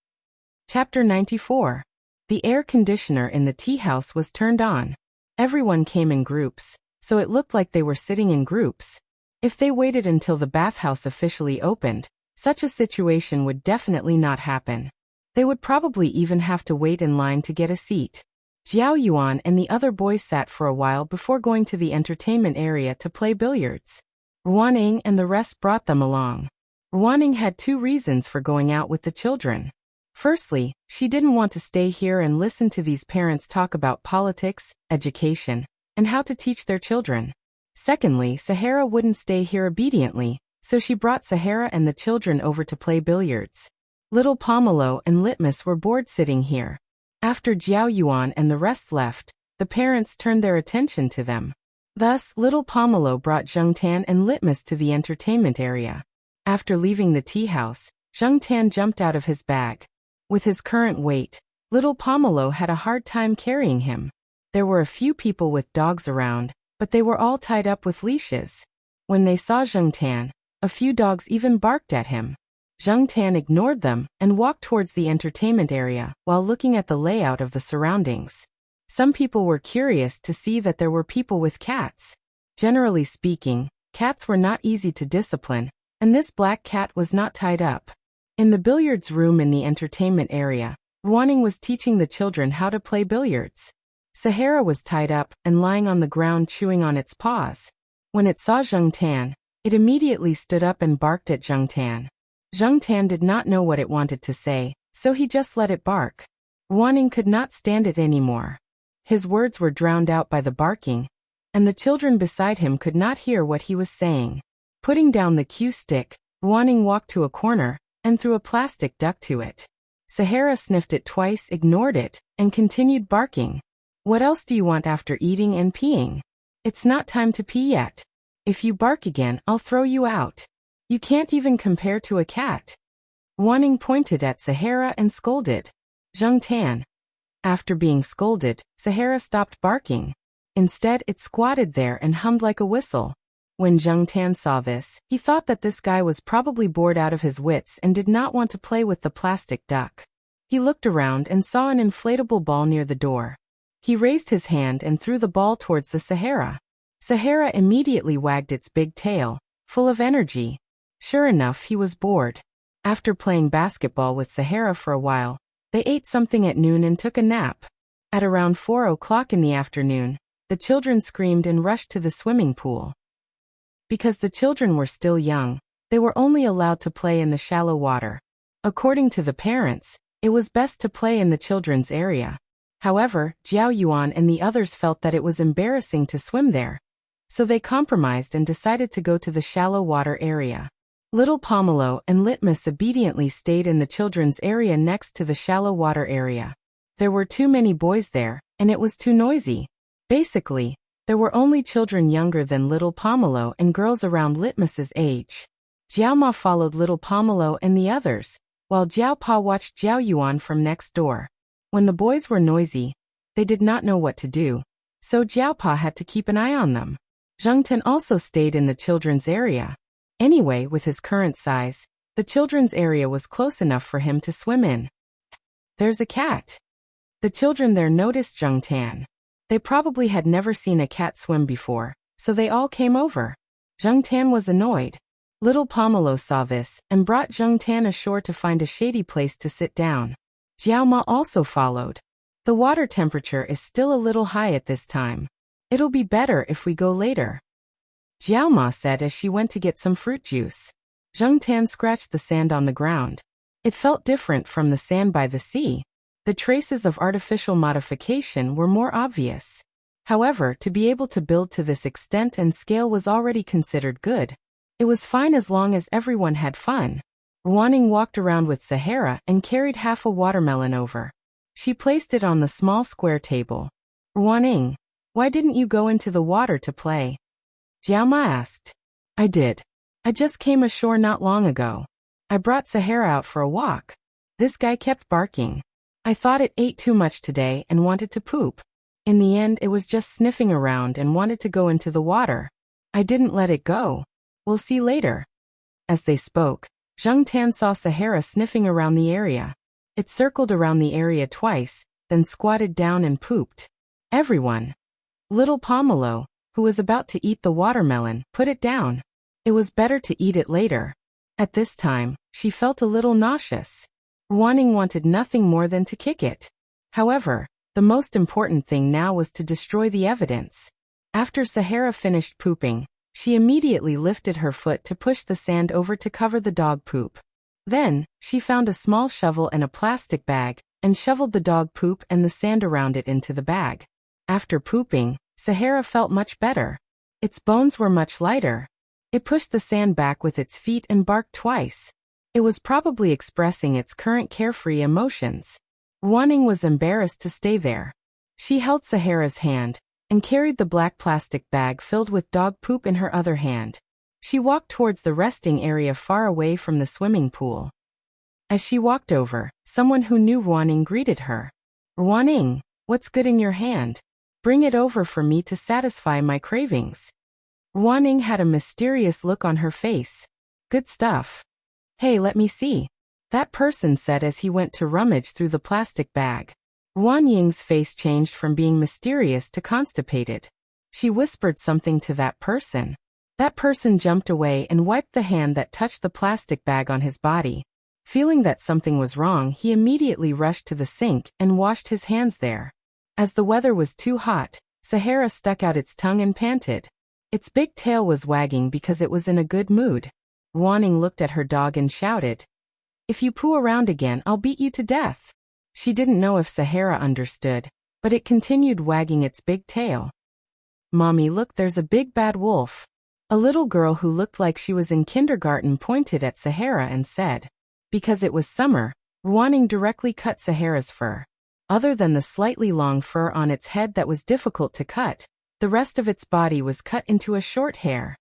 Speaker 1: Chapter 94. The air conditioner in the tea house was turned on. Everyone came in groups, so it looked like they were sitting in groups. If they waited until the bathhouse officially opened, such a situation would definitely not happen. They would probably even have to wait in line to get a seat. Jiao Yuan and the other boys sat for a while before going to the entertainment area to play billiards. Ruaning and the rest brought them along. Ruaning had 2 reasons for going out with the children. Firstly, she didn't want to stay here and listen to these parents talk about politics, education, and how to teach their children. Secondly, Sahara wouldn't stay here obediently, so she brought Sahara and the children over to play billiards. Little Pomelo and Litmus were bored sitting here. After Jiao Yuan and the rest left, the parents turned their attention to them. Thus, little Pomelo brought Zheng Tan and Litmus to the entertainment area. After leaving the tea house, Zheng Tan jumped out of his bag. With his current weight, little Pomelo had a hard time carrying him. There were a few people with dogs around, but they were all tied up with leashes. When they saw Zheng Tan, a few dogs even barked at him. Zheng Tan ignored them and walked towards the entertainment area while looking at the layout of the surroundings. Some people were curious to see that there were people with cats. Generally speaking, cats were not easy to discipline, and this black cat was not tied up. In the billiards room in the entertainment area, Ruaning was teaching the children how to play billiards. Sahara was tied up and lying on the ground chewing on its paws. When it saw Zheng Tan, it immediately stood up and barked at Zheng Tan. Zheng Tan did not know what it wanted to say, so he just let it bark. Ruaning could not stand it anymore. His words were drowned out by the barking, and the children beside him could not hear what he was saying. Putting down the cue stick, Ruaning walked to a corner and threw a plastic duck to it. Sahara sniffed it twice, ignored it, and continued barking. What else do you want after eating and peeing? It's not time to pee yet. If you bark again, I'll throw you out. You can't even compare to a cat. Ruaning pointed at Sahara and scolded Zheng Tan. After being scolded, Sahara stopped barking. Instead, it squatted there and hummed like a whistle. When Zheng Tan saw this, he thought that this guy was probably bored out of his wits and did not want to play with the plastic duck. He looked around and saw an inflatable ball near the door. He raised his hand and threw the ball towards the Sahara. Sahara immediately wagged its big tail, full of energy. Sure enough, he was bored. After playing basketball with Sahara for a while, they ate something at noon and took a nap. At around 4 o'clock in the afternoon, the children screamed and rushed to the swimming pool. Because the children were still young, they were only allowed to play in the shallow water. According to the parents, it was best to play in the children's area. However, Jiao Yuan and the others felt that it was embarrassing to swim there. So they compromised and decided to go to the shallow water area. Little Pomelo and Litmus obediently stayed in the children's area next to the shallow water area. There were too many boys there, and it was too noisy. Basically, there were only children younger than little Pomelo and girls around Litmus's age. Jiao Ma followed little Pomelo and the others, while Jiao Pa watched Jiao Yuan from next door. When the boys were noisy, they did not know what to do, so Jiao Pa had to keep an eye on them. Zheng Ten also stayed in the children's area. Anyway, with his current size, the children's area was close enough for him to swim in. There's a cat. The children there noticed Zheng Tan. They probably had never seen a cat swim before, so they all came over. Zheng Tan was annoyed. Little Pomelo saw this and brought Zheng Tan ashore to find a shady place to sit down. Jiao Ma also followed. The water temperature is still a little high at this time. It'll be better if we go later, Jiao Ma said as she went to get some fruit juice. Zheng Tan scratched the sand on the ground. It felt different from the sand by the sea. The traces of artificial modification were more obvious. However, to be able to build to this extent and scale was already considered good. It was fine as long as everyone had fun. Ruaning walked around with Sahara and carried half a watermelon over. She placed it on the small square table. Ruaning, why didn't you go into the water to play? Jiao Ma asked. I did. I just came ashore not long ago. I brought Sahara out for a walk. This guy kept barking. I thought it ate too much today and wanted to poop. In the end, it was just sniffing around and wanted to go into the water. I didn't let it go. We'll see later. As they spoke, Zheng Tan saw Sahara sniffing around the area. It circled around the area twice, then squatted down and pooped. Everyone. Little Pomelo, who was about to eat the watermelon, put it down. It was better to eat it later. At this time, she felt a little nauseous. Ruaning wanted nothing more than to kick it. However, the most important thing now was to destroy the evidence. After Sahara finished pooping, she immediately lifted her foot to push the sand over to cover the dog poop. Then, she found a small shovel and a plastic bag, and shoveled the dog poop and the sand around it into the bag. After pooping, Sahara felt much better. Its bones were much lighter. It pushed the sand back with its feet and barked twice. It was probably expressing its current carefree emotions. Ruaning was embarrassed to stay there. She held Sahara's hand, and carried the black plastic bag filled with dog poop in her other hand. She walked towards the resting area far away from the swimming pool. As she walked over, someone who knew Ruaning greeted her. Ruaning, what's good in your hand? Bring it over for me to satisfy my cravings. Ruaning had a mysterious look on her face. Good stuff. Hey, let me see. That person said as he went to rummage through the plastic bag. Ruaning's face changed from being mysterious to constipated. She whispered something to that person. That person jumped away and wiped the hand that touched the plastic bag on his body. Feeling that something was wrong, he immediately rushed to the sink and washed his hands there. As the weather was too hot, Sahara stuck out its tongue and panted. Its big tail was wagging because it was in a good mood. Ruaning looked at her dog and shouted, "If you poo around again, I'll beat you to death." She didn't know if Sahara understood, but it continued wagging its big tail. "Mommy, look, there's a big bad wolf." A little girl who looked like she was in kindergarten pointed at Sahara and said. Because it was summer, Ruaning directly cut Sahara's fur. Other than the slightly long fur on its head that was difficult to cut, the rest of its body was cut into a short hair.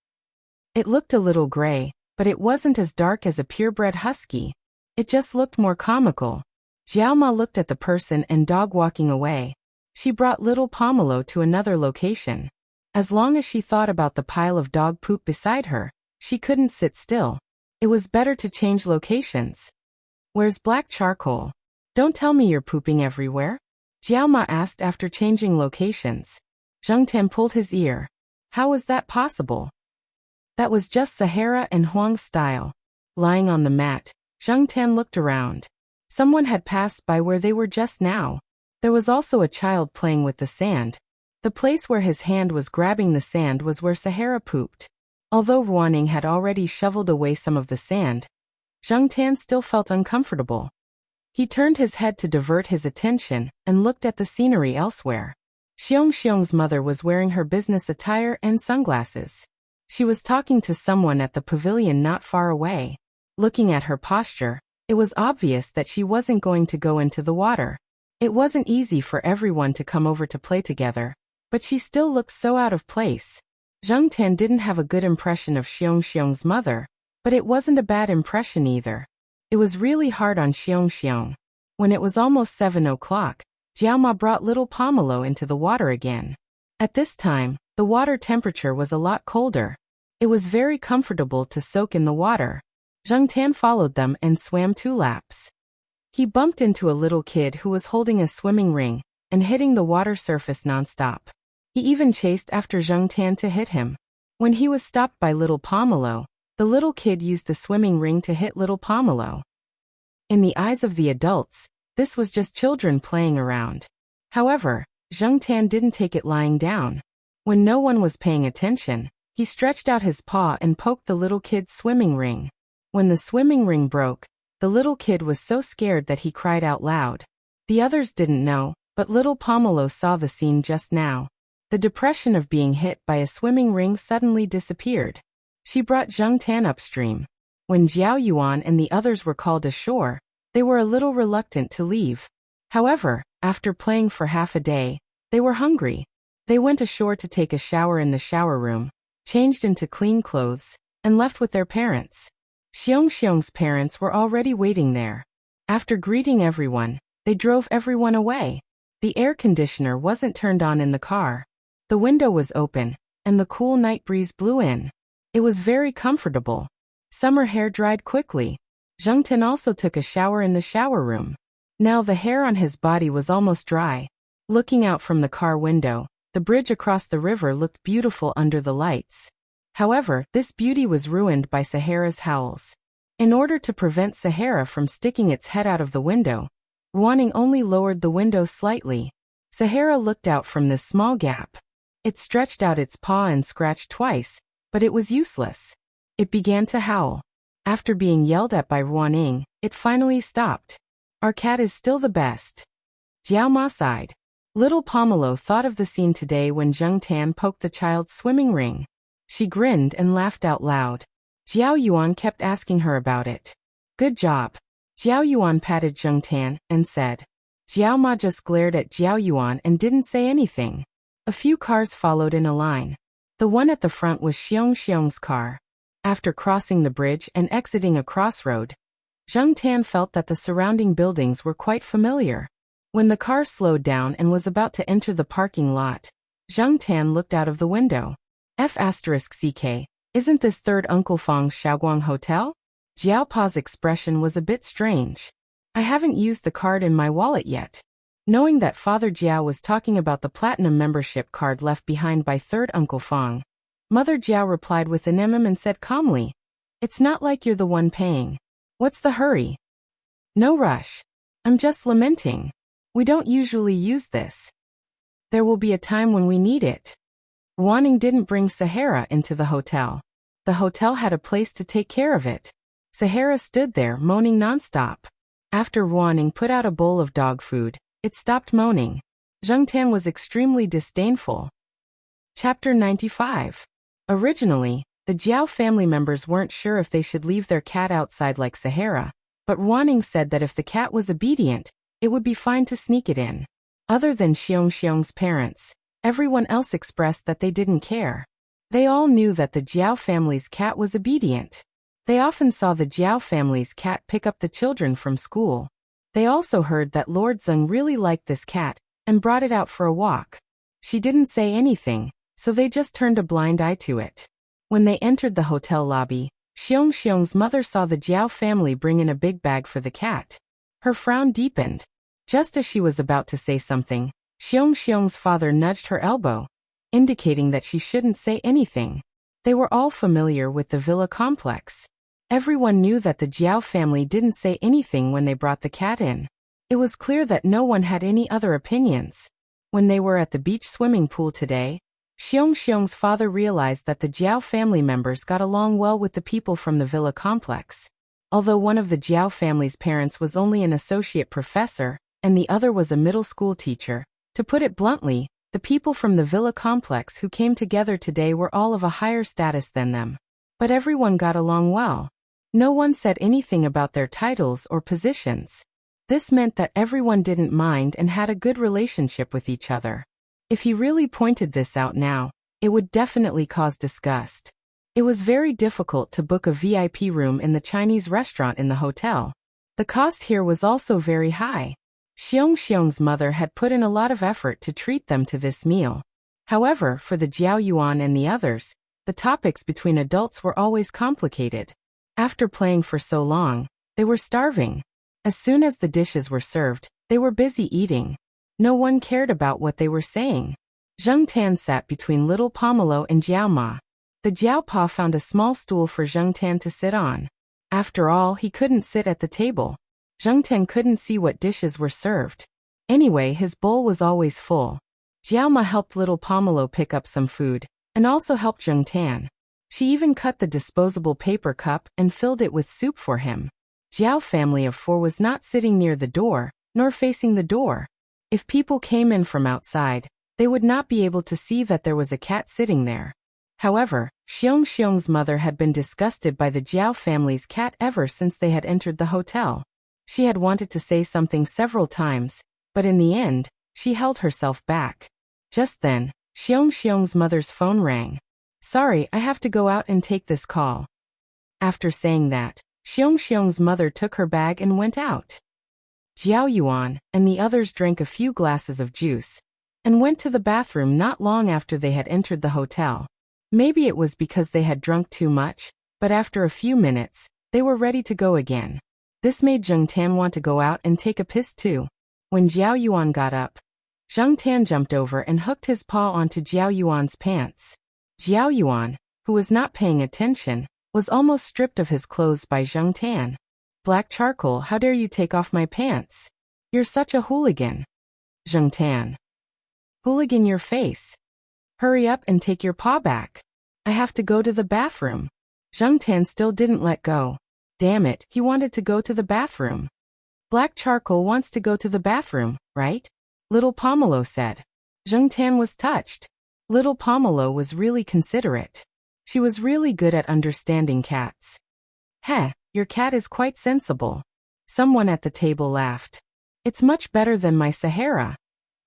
Speaker 1: It looked a little gray, but it wasn't as dark as a purebred husky. It just looked more comical. Jiao Ma looked at the person and dog walking away. She brought little Pomelo to another location. As long as she thought about the pile of dog poop beside her, she couldn't sit still. It was better to change locations. Where's black charcoal? Don't tell me you're pooping everywhere? Jiao Ma asked after changing locations. Zheng Tan pulled his ear. How was that possible? That was just Sahara and Huang's style. Lying on the mat, Zheng Tan looked around. Someone had passed by where they were just now. There was also a child playing with the sand. The place where his hand was grabbing the sand was where Sahara pooped. Although Ruaning had already shoveled away some of the sand, Zheng Tan still felt uncomfortable. He turned his head to divert his attention and looked at the scenery elsewhere. Xiong's mother was wearing her business attire and sunglasses. She was talking to someone at the pavilion not far away. Looking at her posture, it was obvious that she wasn't going to go into the water. It wasn't easy for everyone to come over to play together, but she still looked so out of place. Zheng Tan didn't have a good impression of Xiong Xiong's mother, but it wasn't a bad impression either. It was really hard on Xiong Xiong. When it was almost 7 o'clock, Jiao Ma brought little Pomelo into the water again. At this time, the water temperature was a lot colder. It was very comfortable to soak in the water. Zheng Tan followed them and swam 2 laps. He bumped into a little kid who was holding a swimming ring and hitting the water surface nonstop. He even chased after Zheng Tan to hit him. When he was stopped by little Pomelo, the little kid used the swimming ring to hit little Pomelo. In the eyes of the adults, this was just children playing around. However, Zheng Tan didn't take it lying down. When no one was paying attention, he stretched out his paw and poked the little kid's swimming ring. When the swimming ring broke, the little kid was so scared that he cried out loud. The others didn't know, but little Pomelo saw the scene just now. The depression of being hit by a swimming ring suddenly disappeared. She brought Zheng Tan upstream. When Jiao Yuan and the others were called ashore, they were a little reluctant to leave. However, after playing for half a day, they were hungry. They went ashore to take a shower in the shower room, changed into clean clothes, and left with their parents. Xiong Xiong's parents were already waiting there. After greeting everyone, they drove everyone away. The air conditioner wasn't turned on in the car. The window was open, and the cool night breeze blew in. It was very comfortable. Summer hair dried quickly. Zheng Tan also took a shower in the shower room. Now the hair on his body was almost dry. Looking out from the car window, the bridge across the river looked beautiful under the lights. However, this beauty was ruined by Sahara's howls. In order to prevent Sahara from sticking its head out of the window, Ruaning only lowered the window slightly. Sahara looked out from this small gap. It stretched out its paw and scratched twice, but it was useless. It began to howl. After being yelled at by Ruaning, it finally stopped. Our cat is still the best. Jiao Ma sighed. Little Pomelo thought of the scene today when Zheng Tan poked the child's swimming ring. She grinned and laughed out loud. Jiao Yuan kept asking her about it. Good job. Jiao Yuan patted Zheng Tan and said. Jiao Ma just glared at Jiao Yuan and didn't say anything. A few cars followed in a line. The one at the front was Xiong Xiong's car. After crossing the bridge and exiting a crossroad, Zheng Tan felt that the surrounding buildings were quite familiar. When the car slowed down and was about to enter the parking lot, Zheng Tan looked out of the window. F***CK, isn't this third Uncle Fang's Shaoguang Hotel? Jiao Pa's expression was a bit strange. I haven't used the card in my wallet yet. Knowing that Father Jiao was talking about the platinum membership card left behind by third Uncle Fang, Mother Jiao replied with an and said calmly, It's not like you're the one paying. What's the hurry? No rush. I'm just lamenting. We don't usually use this. There will be a time when we need it. Ruaning didn't bring Sahara into the hotel. The hotel had a place to take care of it. Sahara stood there moaning nonstop. After Ruaning put out a bowl of dog food, it stopped moaning. Zheng Tan was extremely disdainful. Chapter 95. Originally, the Jiao family members weren't sure if they should leave their cat outside like Sahara, but Ruaning said that if the cat was obedient, it would be fine to sneak it in. Other than Xiong Xiong's parents, everyone else expressed that they didn't care. They all knew that the Jiao family's cat was obedient. They often saw the Jiao family's cat pick up the children from school. They also heard that Lord Zeng really liked this cat and brought it out for a walk. She didn't say anything, so they just turned a blind eye to it. When they entered the hotel lobby, Xiong Xiong's mother saw the Jiao family bring in a big bag for the cat. Her frown deepened. Just as she was about to say something, Xiong Xiong's father nudged her elbow, indicating that she shouldn't say anything. They were all familiar with the villa complex. Everyone knew that the Jiao family didn't say anything when they brought the cat in. It was clear that no one had any other opinions. When they were at the beach swimming pool today, Xiong Xiong's father realized that the Jiao family members got along well with the people from the villa complex. Although one of the Jiao family's parents was only an associate professor, and the other was a middle school teacher, to put it bluntly, the people from the villa complex who came together today were all of a higher status than them. But everyone got along well. No one said anything about their titles or positions. This meant that everyone didn't mind and had a good relationship with each other. If he really pointed this out now, it would definitely cause disgust. It was very difficult to book a VIP room in the Chinese restaurant in the hotel. The cost here was also very high. Xiong's mother had put in a lot of effort to treat them to this meal. However, for the Jiao Yuan and the others, the topics between adults were always complicated. After playing for so long, they were starving. As soon as the dishes were served, they were busy eating. No one cared about what they were saying. Zheng Tan sat between little Pomelo and Jiao Ma. The Jiao Pa found a small stool for Zheng Tan to sit on. After all, he couldn't sit at the table. Zheng Tan couldn't see what dishes were served. Anyway, his bowl was always full. Jiao Ma helped little Pomelo pick up some food, and also helped Zheng Tan. She even cut the disposable paper cup and filled it with soup for him. Jiao family of 4 was not sitting near the door, nor facing the door. If people came in from outside, they would not be able to see that there was a cat sitting there. However, Xiong's mother had been disgusted by the Jiao family's cat ever since they had entered the hotel. She had wanted to say something several times, but in the end, she held herself back. Just then, Xiong's mother's phone rang. "Sorry, I have to go out and take this call." After saying that, Xiong's mother took her bag and went out. Jiao Yuan and the others drank a few glasses of juice and went to the bathroom not long after they had entered the hotel. Maybe it was because they had drunk too much, but after a few minutes, they were ready to go again. This made Zheng Tan want to go out and take a piss too. When Jiao Yuan got up, Zheng Tan jumped over and hooked his paw onto Jiao Yuan's pants. Jiao Yuan, who was not paying attention, was almost stripped of his clothes by Zheng Tan. "Black charcoal, how dare you take off my pants? You're such a hooligan." Zheng Tan. "Hooligan your face. Hurry up and take your paw back. I have to go to the bathroom." Zheng Tan still didn't let go. Damn it, he wanted to go to the bathroom. "Black charcoal wants to go to the bathroom, right?" Little Pomelo said. Zheng Tan was touched. Little Pomelo was really considerate. She was really good at understanding cats. "Heh, your cat is quite sensible." Someone at the table laughed. "It's much better than my Sahara."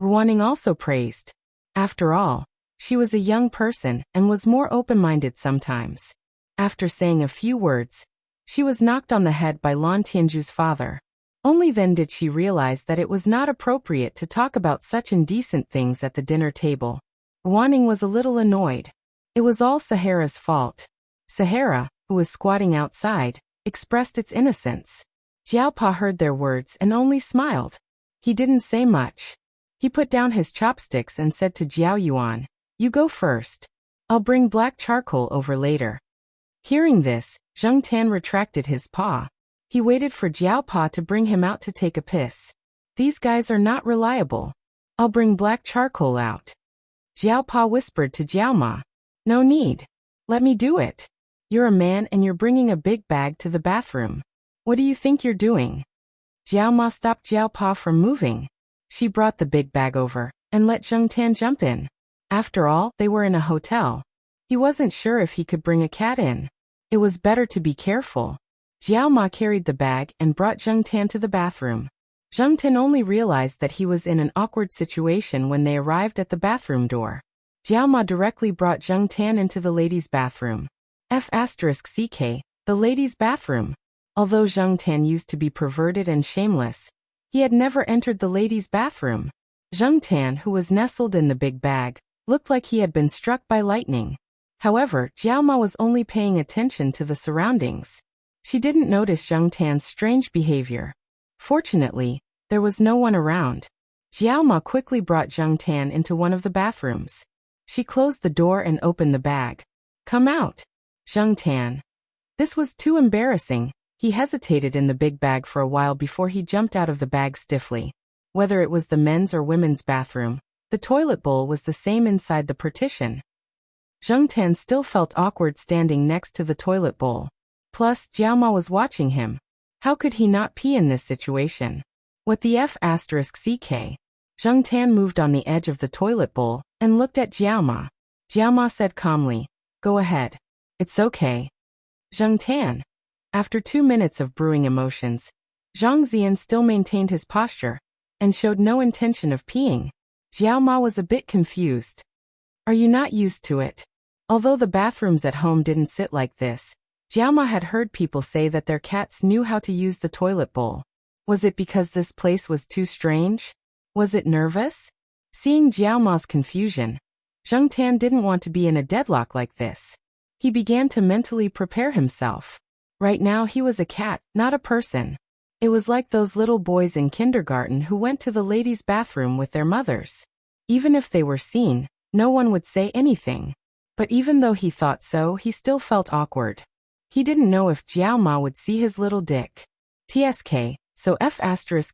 Speaker 1: Ruaning also praised. After all, she was a young person and was more open-minded sometimes. After saying a few words, she was knocked on the head by Lan Tianju's father. Only then did she realize that it was not appropriate to talk about such indecent things at the dinner table. Ruaning was a little annoyed. It was all Sahara's fault. Sahara, who was squatting outside, expressed its innocence. Jiao Pa heard their words and only smiled. He didn't say much. He put down his chopsticks and said to Jiao Yuan, "You go first. I'll bring black charcoal over later." Hearing this, Zheng Tan retracted his paw. He waited for Jiao Pa to bring him out to take a piss. "These guys are not reliable. I'll bring black charcoal out." Jiao Pa whispered to Jiao Ma, "No need. Let me do it. You're a man and you're bringing a big bag to the bathroom. What do you think you're doing?" Jiao Ma stopped Jiao Pa from moving. She brought the big bag over and let Zheng Tan jump in. After all, they were in a hotel. He wasn't sure if he could bring a cat in. It was better to be careful. Jiao Ma carried the bag and brought Zheng Tan to the bathroom. Zheng Tan only realized that he was in an awkward situation when they arrived at the bathroom door. Jiao Ma directly brought Zheng Tan into the ladies' bathroom. F***ck, the ladies' bathroom. Although Zheng Tan used to be perverted and shameless, he had never entered the ladies' bathroom. Zheng Tan, who was nestled in the big bag, looked like he had been struck by lightning. However, Jiao Ma was only paying attention to the surroundings. She didn't notice Zheng Tan's strange behavior. Fortunately, there was no one around. Jiao Ma quickly brought Zheng Tan into one of the bathrooms. She closed the door and opened the bag. "Come out." Zheng Tan. This was too embarrassing. He hesitated in the big bag for a while before he jumped out of the bag stiffly. Whether it was the men's or women's bathroom, the toilet bowl was the same inside the partition. Zheng Tan still felt awkward standing next to the toilet bowl. Plus, Jiao Ma was watching him. How could he not pee in this situation? What the F***ck? Zheng Tan moved on the edge of the toilet bowl and looked at Jiao Ma. Jiao Ma said calmly, "Go ahead. It's okay." Zheng Tan. After 2 minutes of brewing emotions, Zhang Zian still maintained his posture and showed no intention of peeing. Jiao Ma was a bit confused. Are you not used to it? Although the bathrooms at home didn't sit like this, Jiao Ma had heard people say that their cats knew how to use the toilet bowl. Was it because this place was too strange? Was it nervous? Seeing Jiao Ma's confusion, Zheng Tan didn't want to be in a deadlock like this. He began to mentally prepare himself. Right now he was a cat, not a person. It was like those little boys in kindergarten who went to the ladies' bathroom with their mothers. Even if they were seen, no one would say anything. But even though he thought so, he still felt awkward. He didn't know if Jiao Ma would see his little dick. TSK, so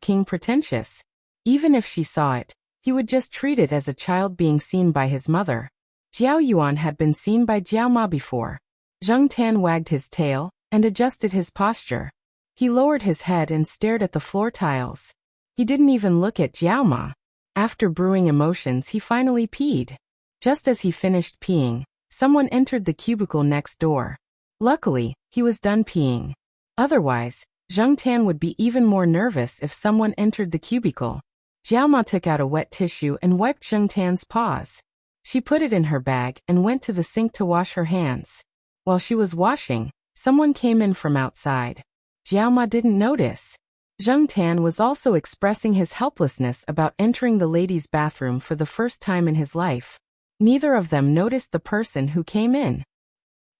Speaker 1: King pretentious. Even if she saw it, he would just treat it as a child being seen by his mother. Jiao Yuan had been seen by Jiao Ma before. Zheng Tan wagged his tail and adjusted his posture. He lowered his head and stared at the floor tiles. He didn't even look at Jiao Ma. After brewing emotions, he finally peed. Just as he finished peeing, someone entered the cubicle next door. Luckily, he was done peeing. Otherwise, Zheng Tan would be even more nervous if someone entered the cubicle. Jiao Ma took out a wet tissue and wiped Zheng Tan's paws. She put it in her bag and went to the sink to wash her hands. While she was washing, someone came in from outside. Jiao Ma didn't notice. Zheng Tan was also expressing his helplessness about entering the ladies' bathroom for the first time in his life. Neither of them noticed the person who came in.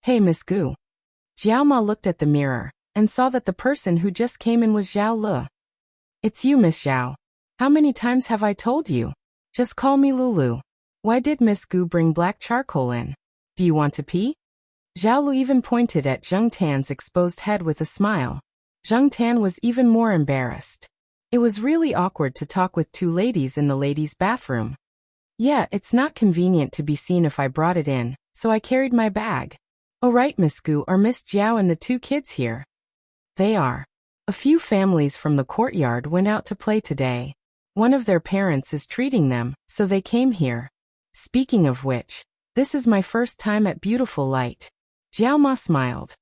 Speaker 1: Hey Miss Gu. Jiao Ma looked at the mirror and saw that the person who just came in was Zhao Le. It's you, Miss Zhao. How many times have I told you? Just call me Lulu. Why did Miss Gu bring black charcoal in? Do you want to pee? Zhao Lu even pointed at Zheng Tan's exposed head with a smile. Zheng Tan was even more embarrassed. It was really awkward to talk with two ladies in the ladies' bathroom. Yeah, it's not convenient to be seen if I brought it in, so I carried my bag. Oh right, Miss Gu, are Miss Jiao and the two kids here? They are. A few families from the courtyard went out to play today. One of their parents is treating them, so they came here. Speaking of which, this is my first time at Beautiful Light. Jiao Ma smiled.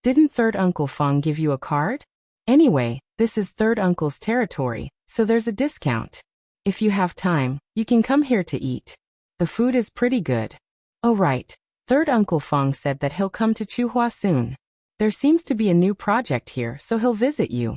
Speaker 1: Didn't third Uncle Feng give you a card? Anyway, this is third uncle's territory, so there's a discount. If you have time, you can come here to eat. The food is pretty good. Oh right, third Uncle Feng said that he'll come to Chuhua soon. There seems to be a new project here, so he'll visit you.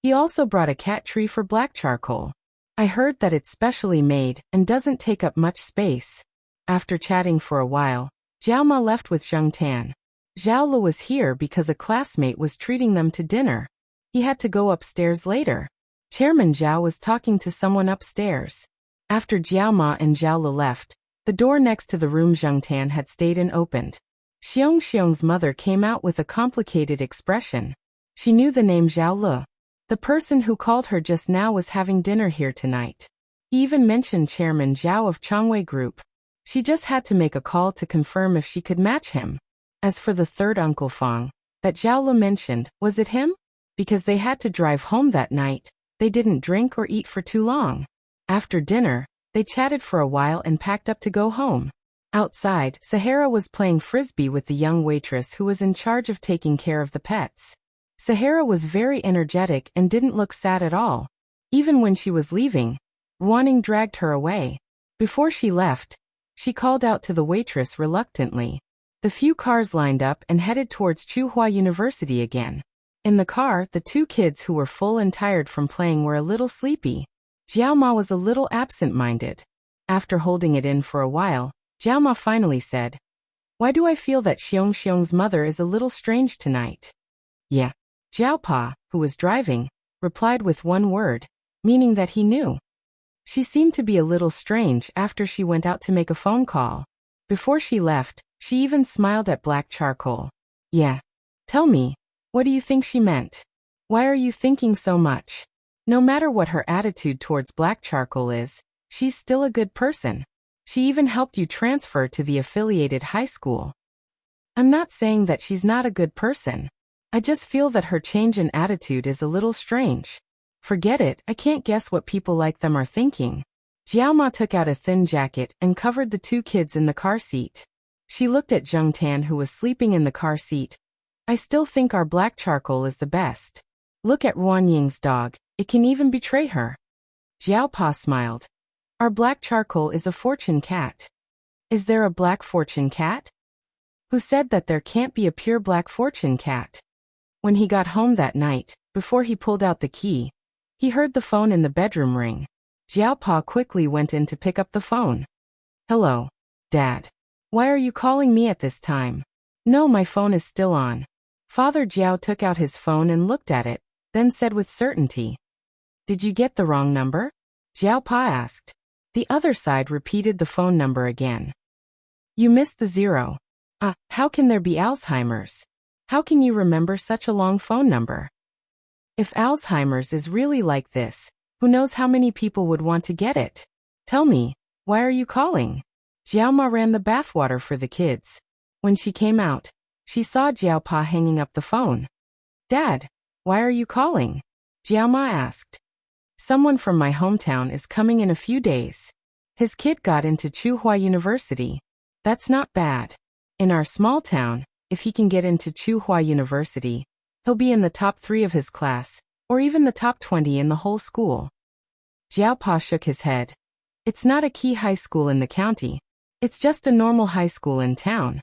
Speaker 1: He also brought a cat tree for black charcoal. I heard that it's specially made and doesn't take up much space. After chatting for a while, Jiao Ma left with Zheng Tan. Zhao Le was here because a classmate was treating them to dinner. He had to go upstairs later. Chairman Zhao was talking to someone upstairs. After Jiao Ma and Zhao Le left, the door next to the room Zheng Tan had stayed in opened. Xiong's mother came out with a complicated expression. She knew the name Zhao Le. The person who called her just now was having dinner here tonight. He even mentioned Chairman Zhao of Changwei Group. She just had to make a call to confirm if she could match him. As for the third Uncle Feng that Zhao Le mentioned, was it him? Because they had to drive home that night, they didn't drink or eat for too long. After dinner, they chatted for a while and packed up to go home. Outside, Sahara was playing frisbee with the young waitress who was in charge of taking care of the pets. Sahara was very energetic and didn't look sad at all. Even when she was leaving, Ruaning dragged her away. Before she left, she called out to the waitress reluctantly. The few cars lined up and headed towards Chuhua University again. In the car, the two kids who were full and tired from playing were a little sleepy. Jiao Ma was a little absent-minded. After holding it in for a while, Jiao Ma finally said, "Why do I feel that Xiong's mother is a little strange tonight?" Yeah. Jiao Pa, who was driving, replied with one word, meaning that he knew. She seemed to be a little strange after she went out to make a phone call. Before she left, she even smiled at black charcoal. Yeah. Tell me, what do you think she meant? Why are you thinking so much? No matter what her attitude towards black charcoal is, she's still a good person. She even helped you transfer to the affiliated high school. I'm not saying that she's not a good person. I just feel that her change in attitude is a little strange. Forget it, I can't guess what people like them are thinking. Jiao Ma took out a thin jacket and covered the two kids in the car seat. She looked at Zheng Tan who was sleeping in the car seat. I still think our black charcoal is the best. Look at Ruan Ying's dog, it can even betray her. Jiao Pa smiled. Our black charcoal is a fortune cat. Is there a black fortune cat? Who said that there can't be a pure black fortune cat? When he got home that night, before he pulled out the key, he heard the phone in the bedroom ring. Jiao Pa quickly went in to pick up the phone. Hello, Dad. Why are you calling me at this time? No, my phone is still on. Father Jiao took out his phone and looked at it, then said with certainty. Did you get the wrong number? Jiao Pa asked. The other side repeated the phone number again. You missed the 0. How can there be Alzheimer's? How can you remember such a long phone number? If Alzheimer's is really like this, who knows how many people would want to get it? Tell me, why are you calling? Jiao Ma ran the bathwater for the kids. When she came out, she saw Jiao Pa hanging up the phone. Dad, why are you calling? Jiao Ma asked. Someone from my hometown is coming in a few days. His kid got into Tsinghua University. That's not bad. In our small town, if he can get into Tsinghua University, he'll be in the top 3 of his class, or even the top 20 in the whole school. Jiao Pa shook his head. It's not a key high school in the county. It's just a normal high school in town.